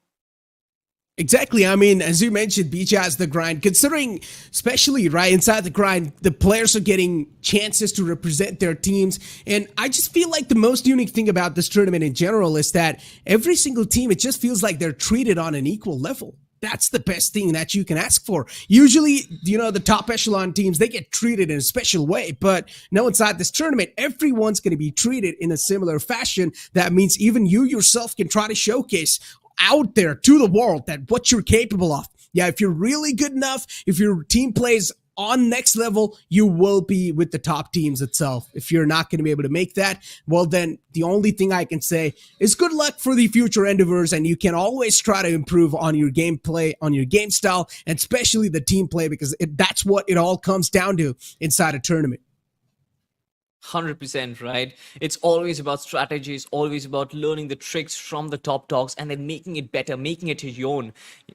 Exactly. I mean, as you mentioned, BGI as the grind, considering, especially right inside the grind, the players are getting chances to represent their teams. And I just feel like the most unique thing about this tournament in general is that every single team, it just feels like they're treated on an equal level. That's the best thing that you can ask for. Usually, the top echelon teams, they get treated in a special way. But no, inside this tournament, everyone's going to be treated in a similar fashion. That means even you yourself can try to showcase out there to the world that what you're capable of. Yeah, if you're really good enough, if your team plays on next level, you will be with the top teams itself. If you're not going to be able to make that, well, then the only thing I can say is good luck for the future endeavors, and you can always try to improve on your gameplay, on your game style, and especially the team play, because that's what it all comes down to inside a tournament. 100%, right? It's always about strategies, always about learning the tricks from the top dogs and then making it better, making it your own.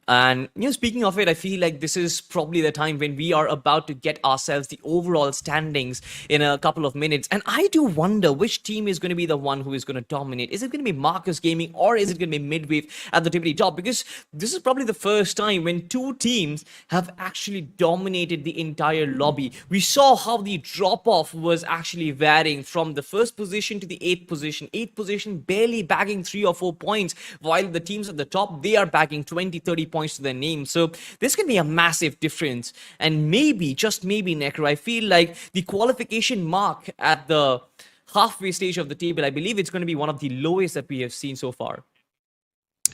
And speaking of it, I feel like this is probably the time when we are about to get ourselves the overall standings in a couple of minutes. And I do wonder which team is going to be the one who is going to dominate. Is it going to be Marcos Gaming, or is it going to be MIDWAVE at the tippity top? Because this is probably the first time when 2 teams have actually dominated the entire lobby. We saw how the drop-off was actually varying from the first position to the 8th position. 8th position barely bagging 3 or 4 points, while the teams at the top, they are bagging 20, 30 points to their name. So this can be a massive difference. And maybe, just maybe, Necro, I feel like the qualification mark at the halfway stage of the table, I believe it's going to be one of the lowest that we have seen so far.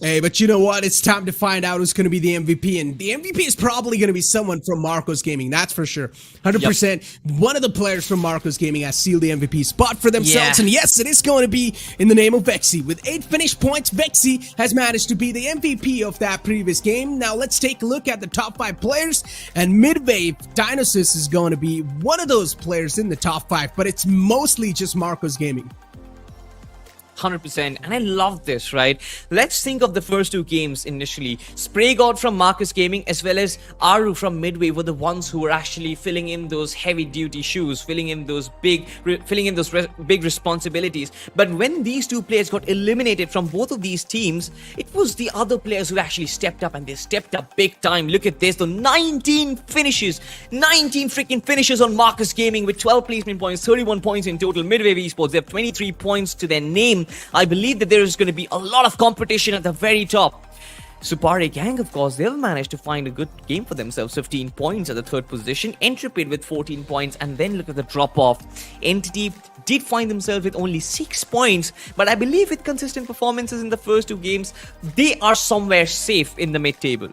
Hey, but you know what? It's time to find out who's going to be the MVP. And the MVP is probably going to be someone from Marcos Gaming. That's for sure. 100%. One of the players from Marcos Gaming has sealed the MVP spot for themselves. Yeah. And yes, it is going to be in the name of Vexy. With 8 finished points, Vexy has managed to be the MVP of that previous game. Now let's take a look at the top 5 players. And MIDWAVE, Dinosis is going to be one of those players in the top 5. But it's mostly just Marcos Gaming. 100%, and I love this, right? Let's think of the first 2 games initially. Spray God from Marcus Gaming as well as Aru from MIDWAVE were the ones who were actually filling in those heavy duty shoes, filling in those big responsibilities. But when these 2 players got eliminated from both of these teams, it was the other players who actually stepped up, and they stepped up big time. Look at this, the 19 finishes, 19 freaking finishes on Marcus Gaming with 12 placement points, 31 points in total. MIDWAVE Esports, they have 23 points to their name. I believe that there is going to be a lot of competition at the very top. Supari Gang, of course, they'll manage to find a good game for themselves. 15 points at the 3rd position. Intrepid with 14 points. And then look at the drop-off. Entity did find themselves with only 6 points. But I believe with consistent performances in the first 2 games, they are somewhere safe in the mid-table.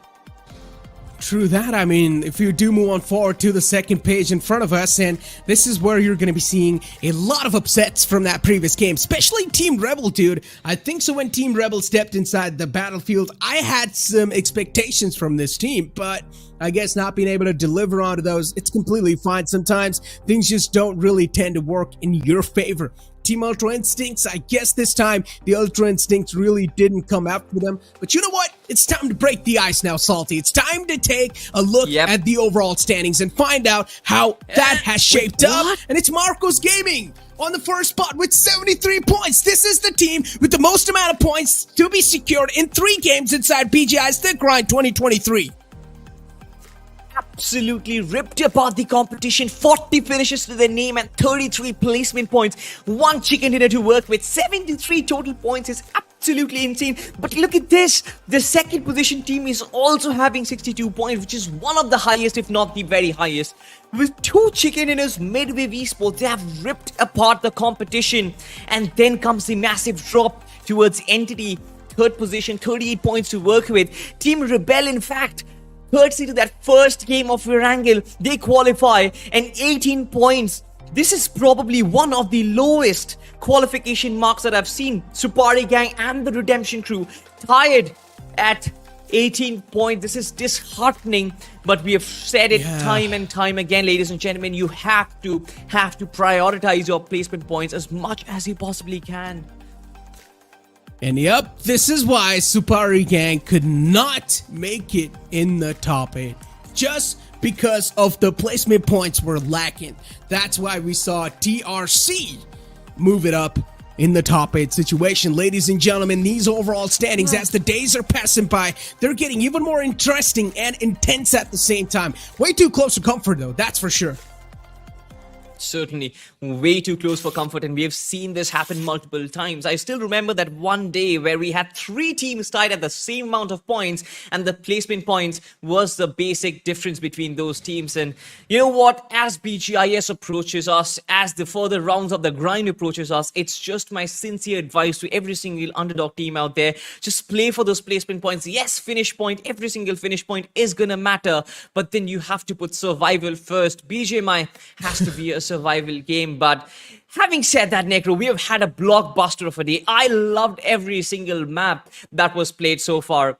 True that. I mean, if you do move on forward to the second page in front of us, and this is where you're going to be seeing a lot of upsets from that previous game, especially Team Rebel, dude. I think so when Team Rebel stepped inside the battlefield, I had some expectations from this team, but I guess not being able to deliver onto those, it's completely fine. Sometimes things just don't really tend to work in your favor. Team UltraInstincts, I guess this time the UltraInstincts really didn't come after them. But you know what? It's time to break the ice now, Salty. It's time to take a look at the overall standings and find out how that has shaped up. And it's Marcos Gaming on the first spot with 73 points. This is the team with the most amount of points to be secured in 3 games inside BGI's The Grind 2023. Absolutely ripped apart the competition. 40 finishes to their name and 33 placement points. 1 chicken dinner to work with. 73 total points is absolutely insane. But look at this. The second position team is also having 62 points, which is one of the highest, if not the very highest. With 2 chicken dinners, MIDWAVE Esports, they have ripped apart the competition. And then comes the massive drop towards Entity. 3rd position, 38 points to work with. Team Rebel, in fact, courtesy to that first game of Erangel, they qualify and 18 points. This is probably one of the lowest qualification marks that I've seen. Supari Gang and the Redemption Crew tied at 18 points. This is disheartening, but we have said it time and time again, ladies and gentlemen. You have to prioritize your placement points as much as you possibly can. And yep, this is why Supari Gang could not make it in the top 8. Just because of the placement points were lacking. That's why we saw TRC move it up in the top 8 situation. Ladies and gentlemen, these overall standings, as the days are passing by, they're getting even more interesting and intense at the same time. Way too close for comfort though, that's for sure. Certainly way too close for comfort, and we have seen this happen multiple times. I still remember that one day where we had 3 teams tied at the same amount of points, and the placement points was the basic difference between those teams. And you know what, as BGIS approaches us, as the further rounds of the grind approaches us, it's just my sincere advice to every single underdog team out there: just play for those placement points. Yes, finish point, every single finish point is gonna matter, but then you have to put survival first. BGMI has to be a survival game. But having said that, Necro, we have had a blockbuster of a day. I loved every single map that was played so far.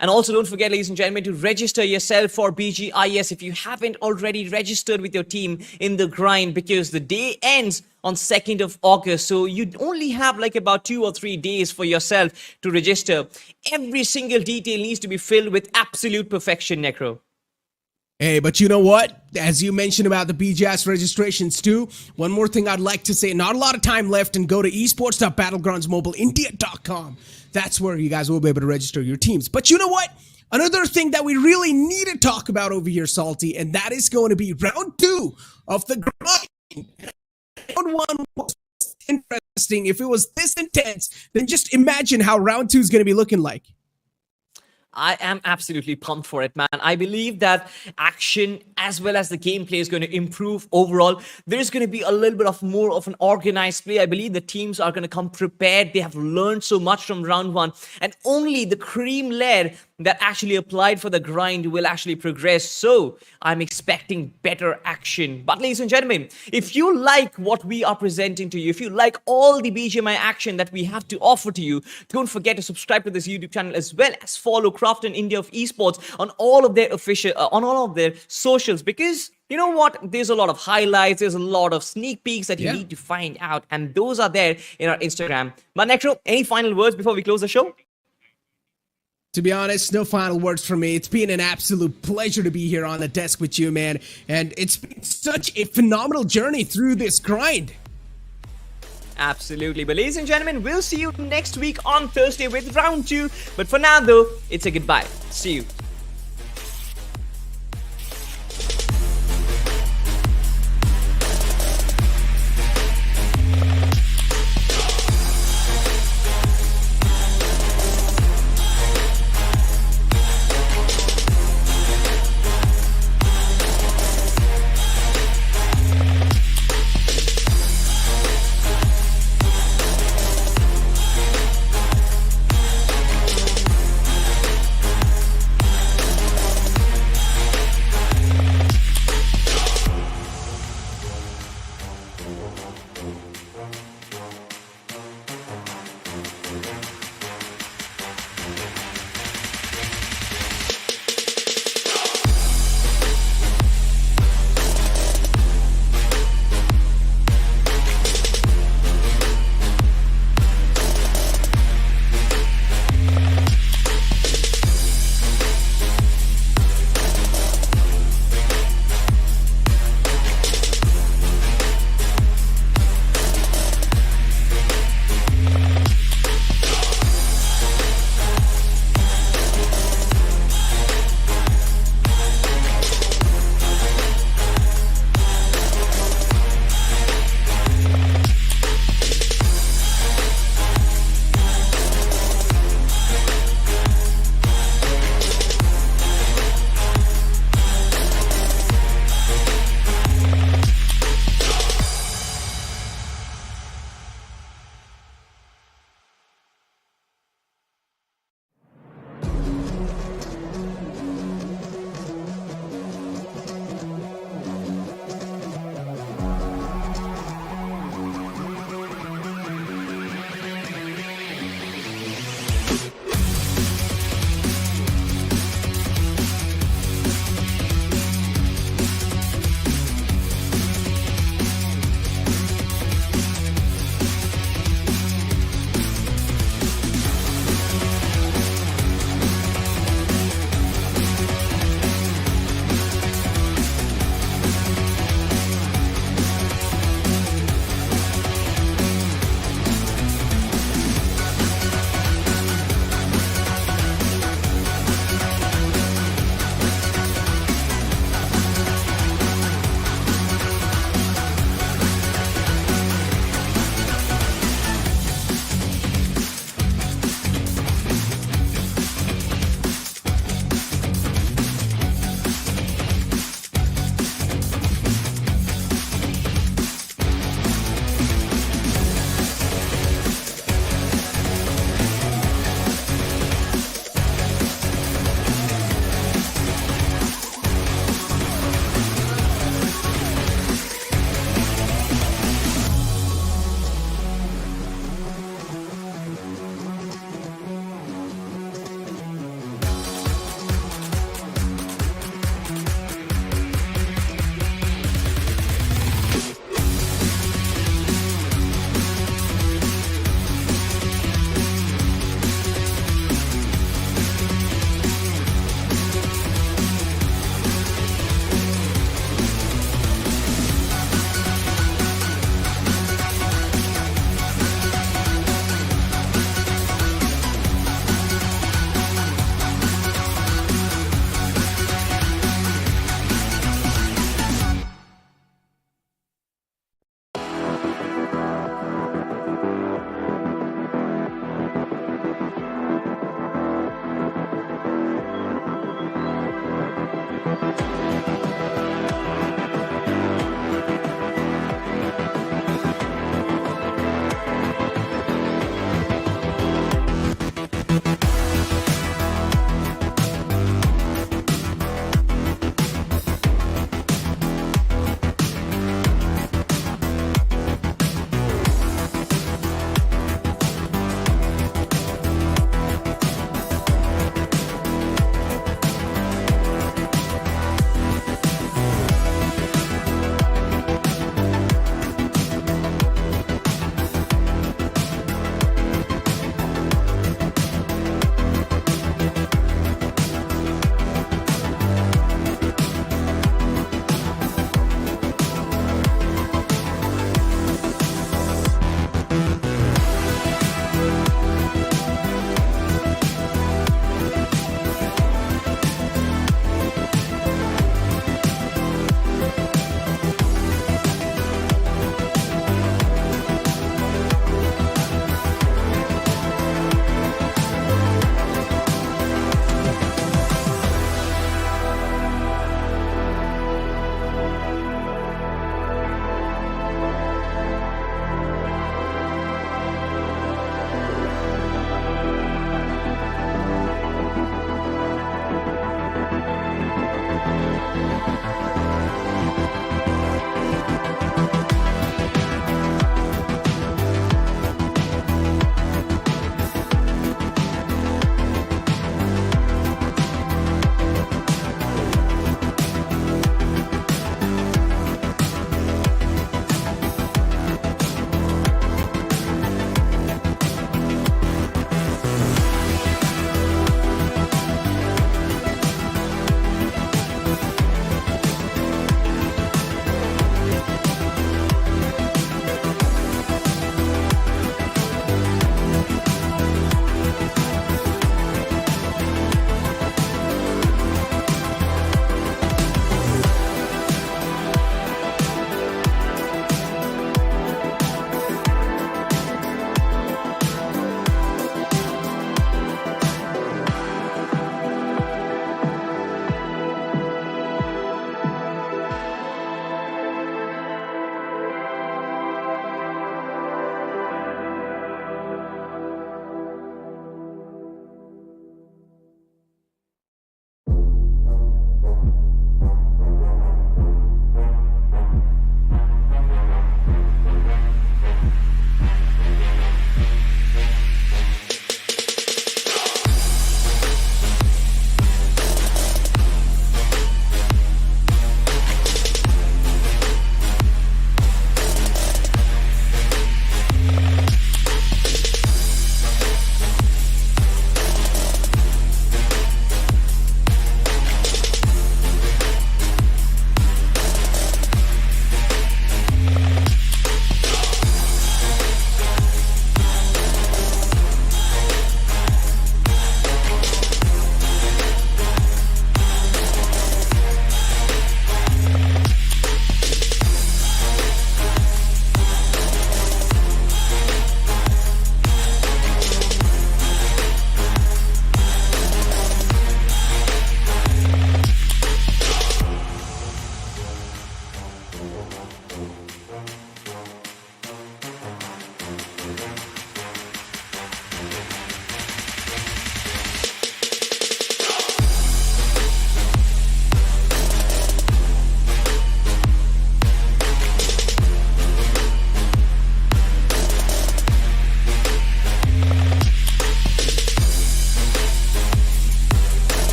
And also don't forget, ladies and gentlemen, to register yourself for BGIS if you haven't already registered with your team in the grind, because the day ends on 2nd of August. So you only have like about 2 or 3 days for yourself to register. Every single detail needs to be filled with absolute perfection, Necro. Hey, but you know what? As you mentioned about the BGS registrations too, one more thing I'd like to say, not a lot of time left, and go to esports.battlegroundsmobileindia.com. That's where you guys will be able to register your teams. But you know what? Another thing that we really need to talk about over here, Salty, and that is going to be round 2 of the grind. Round 1 was interesting. If it was this intense, then just imagine how round 2 is going to be looking like. I am absolutely pumped for it, man. I believe that action as well as the gameplay is going to improve overall. There's going to be a little bit of more of an organized play. I believe the teams are going to come prepared. They have learned so much from round one, and only the cream layer that actually applied for the grind will actually progress. So I'm expecting better action. But ladies and gentlemen, if you like what we are presenting to you, if you like all the BGMI action that we have to offer to you, don't forget to subscribe to this YouTube channel as well as follow Crafton India of Esports on all of their official, on all of their socials, because you know what? There's a lot of highlights, there's a lot of sneak peeks that you need to find out, and those are there in our Instagram. But Necro, any final words before we close the show? To be honest, no final words from me. It's been an absolute pleasure to be here on the desk with you, man. And it's been such a phenomenal journey through this grind. Absolutely. But ladies and gentlemen, we'll see you next week on Thursday with round 2. But for now, though, it's a goodbye. See you.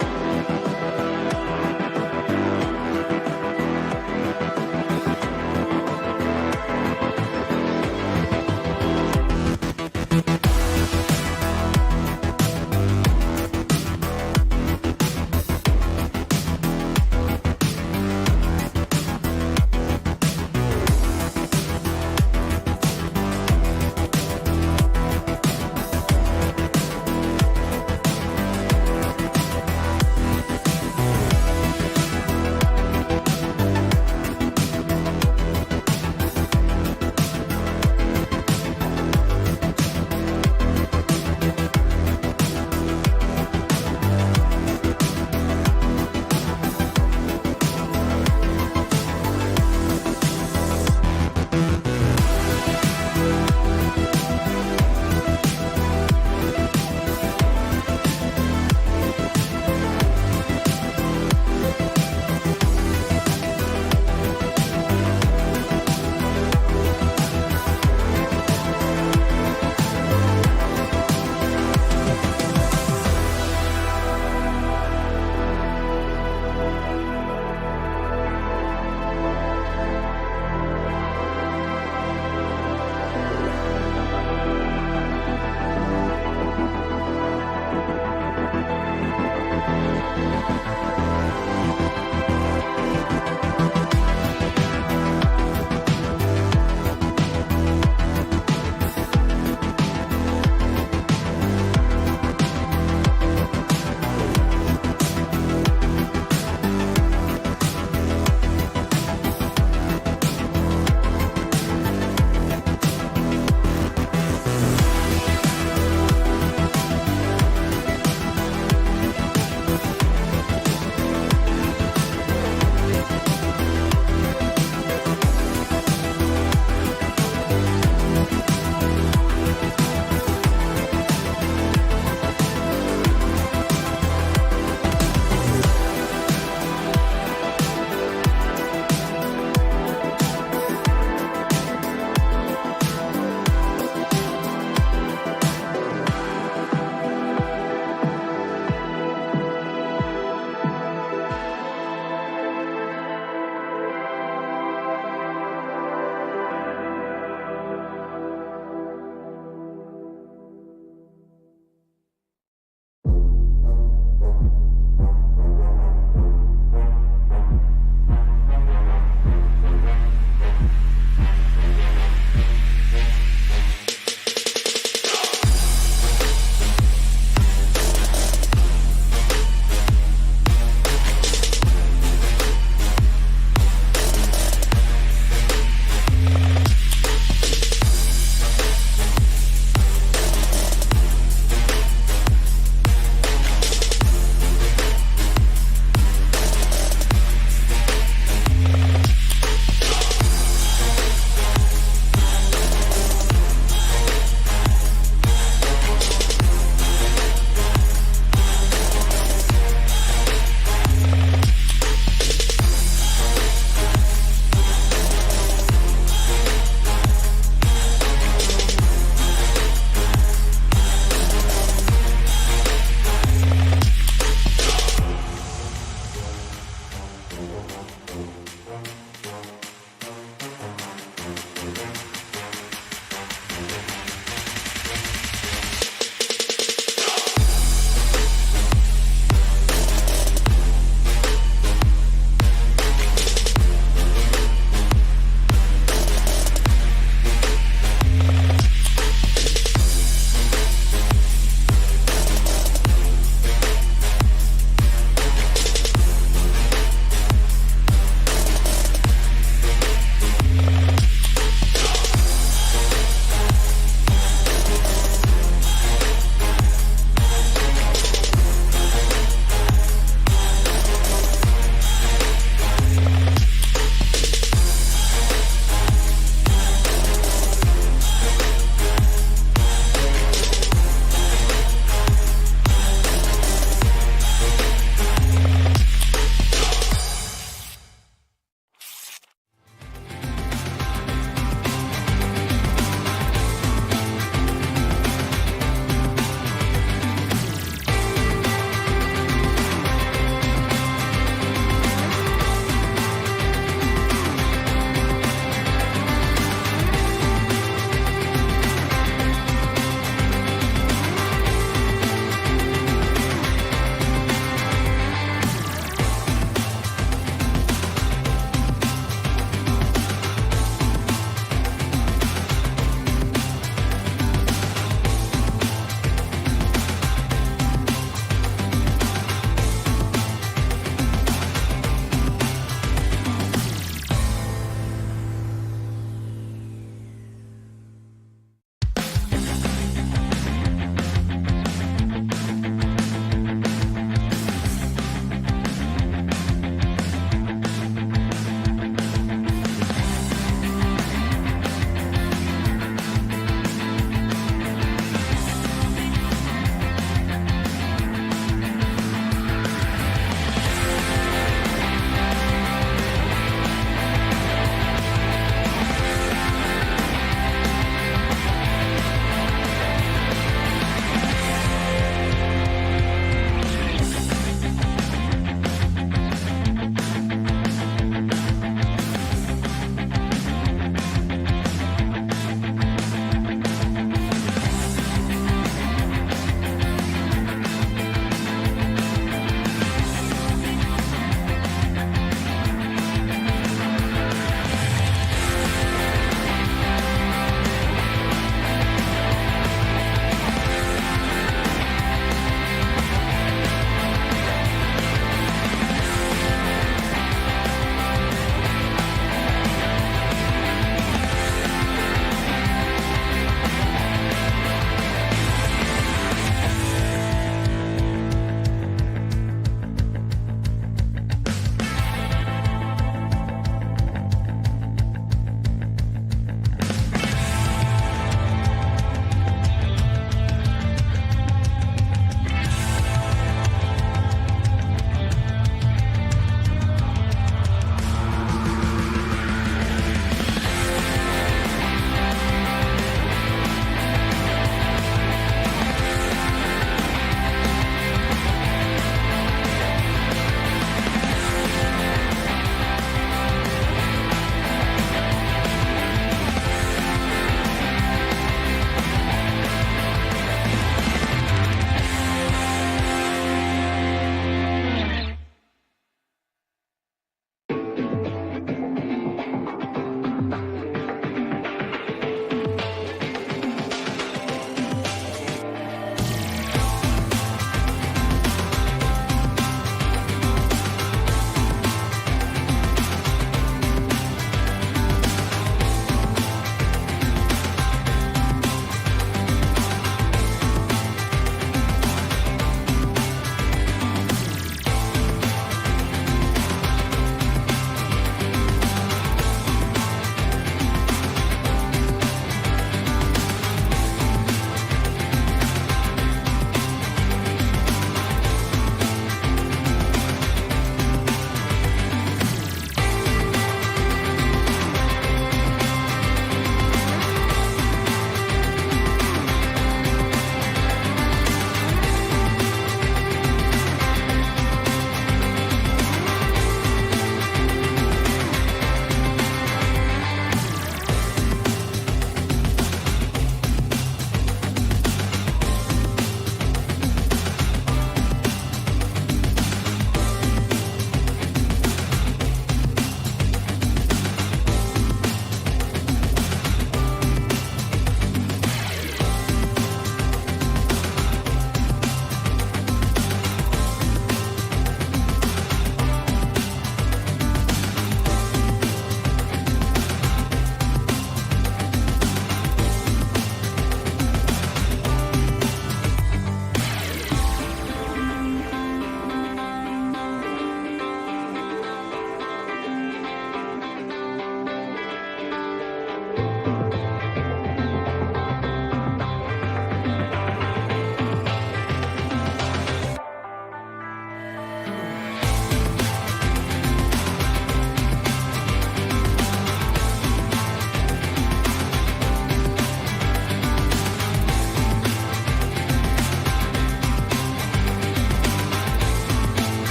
Bye.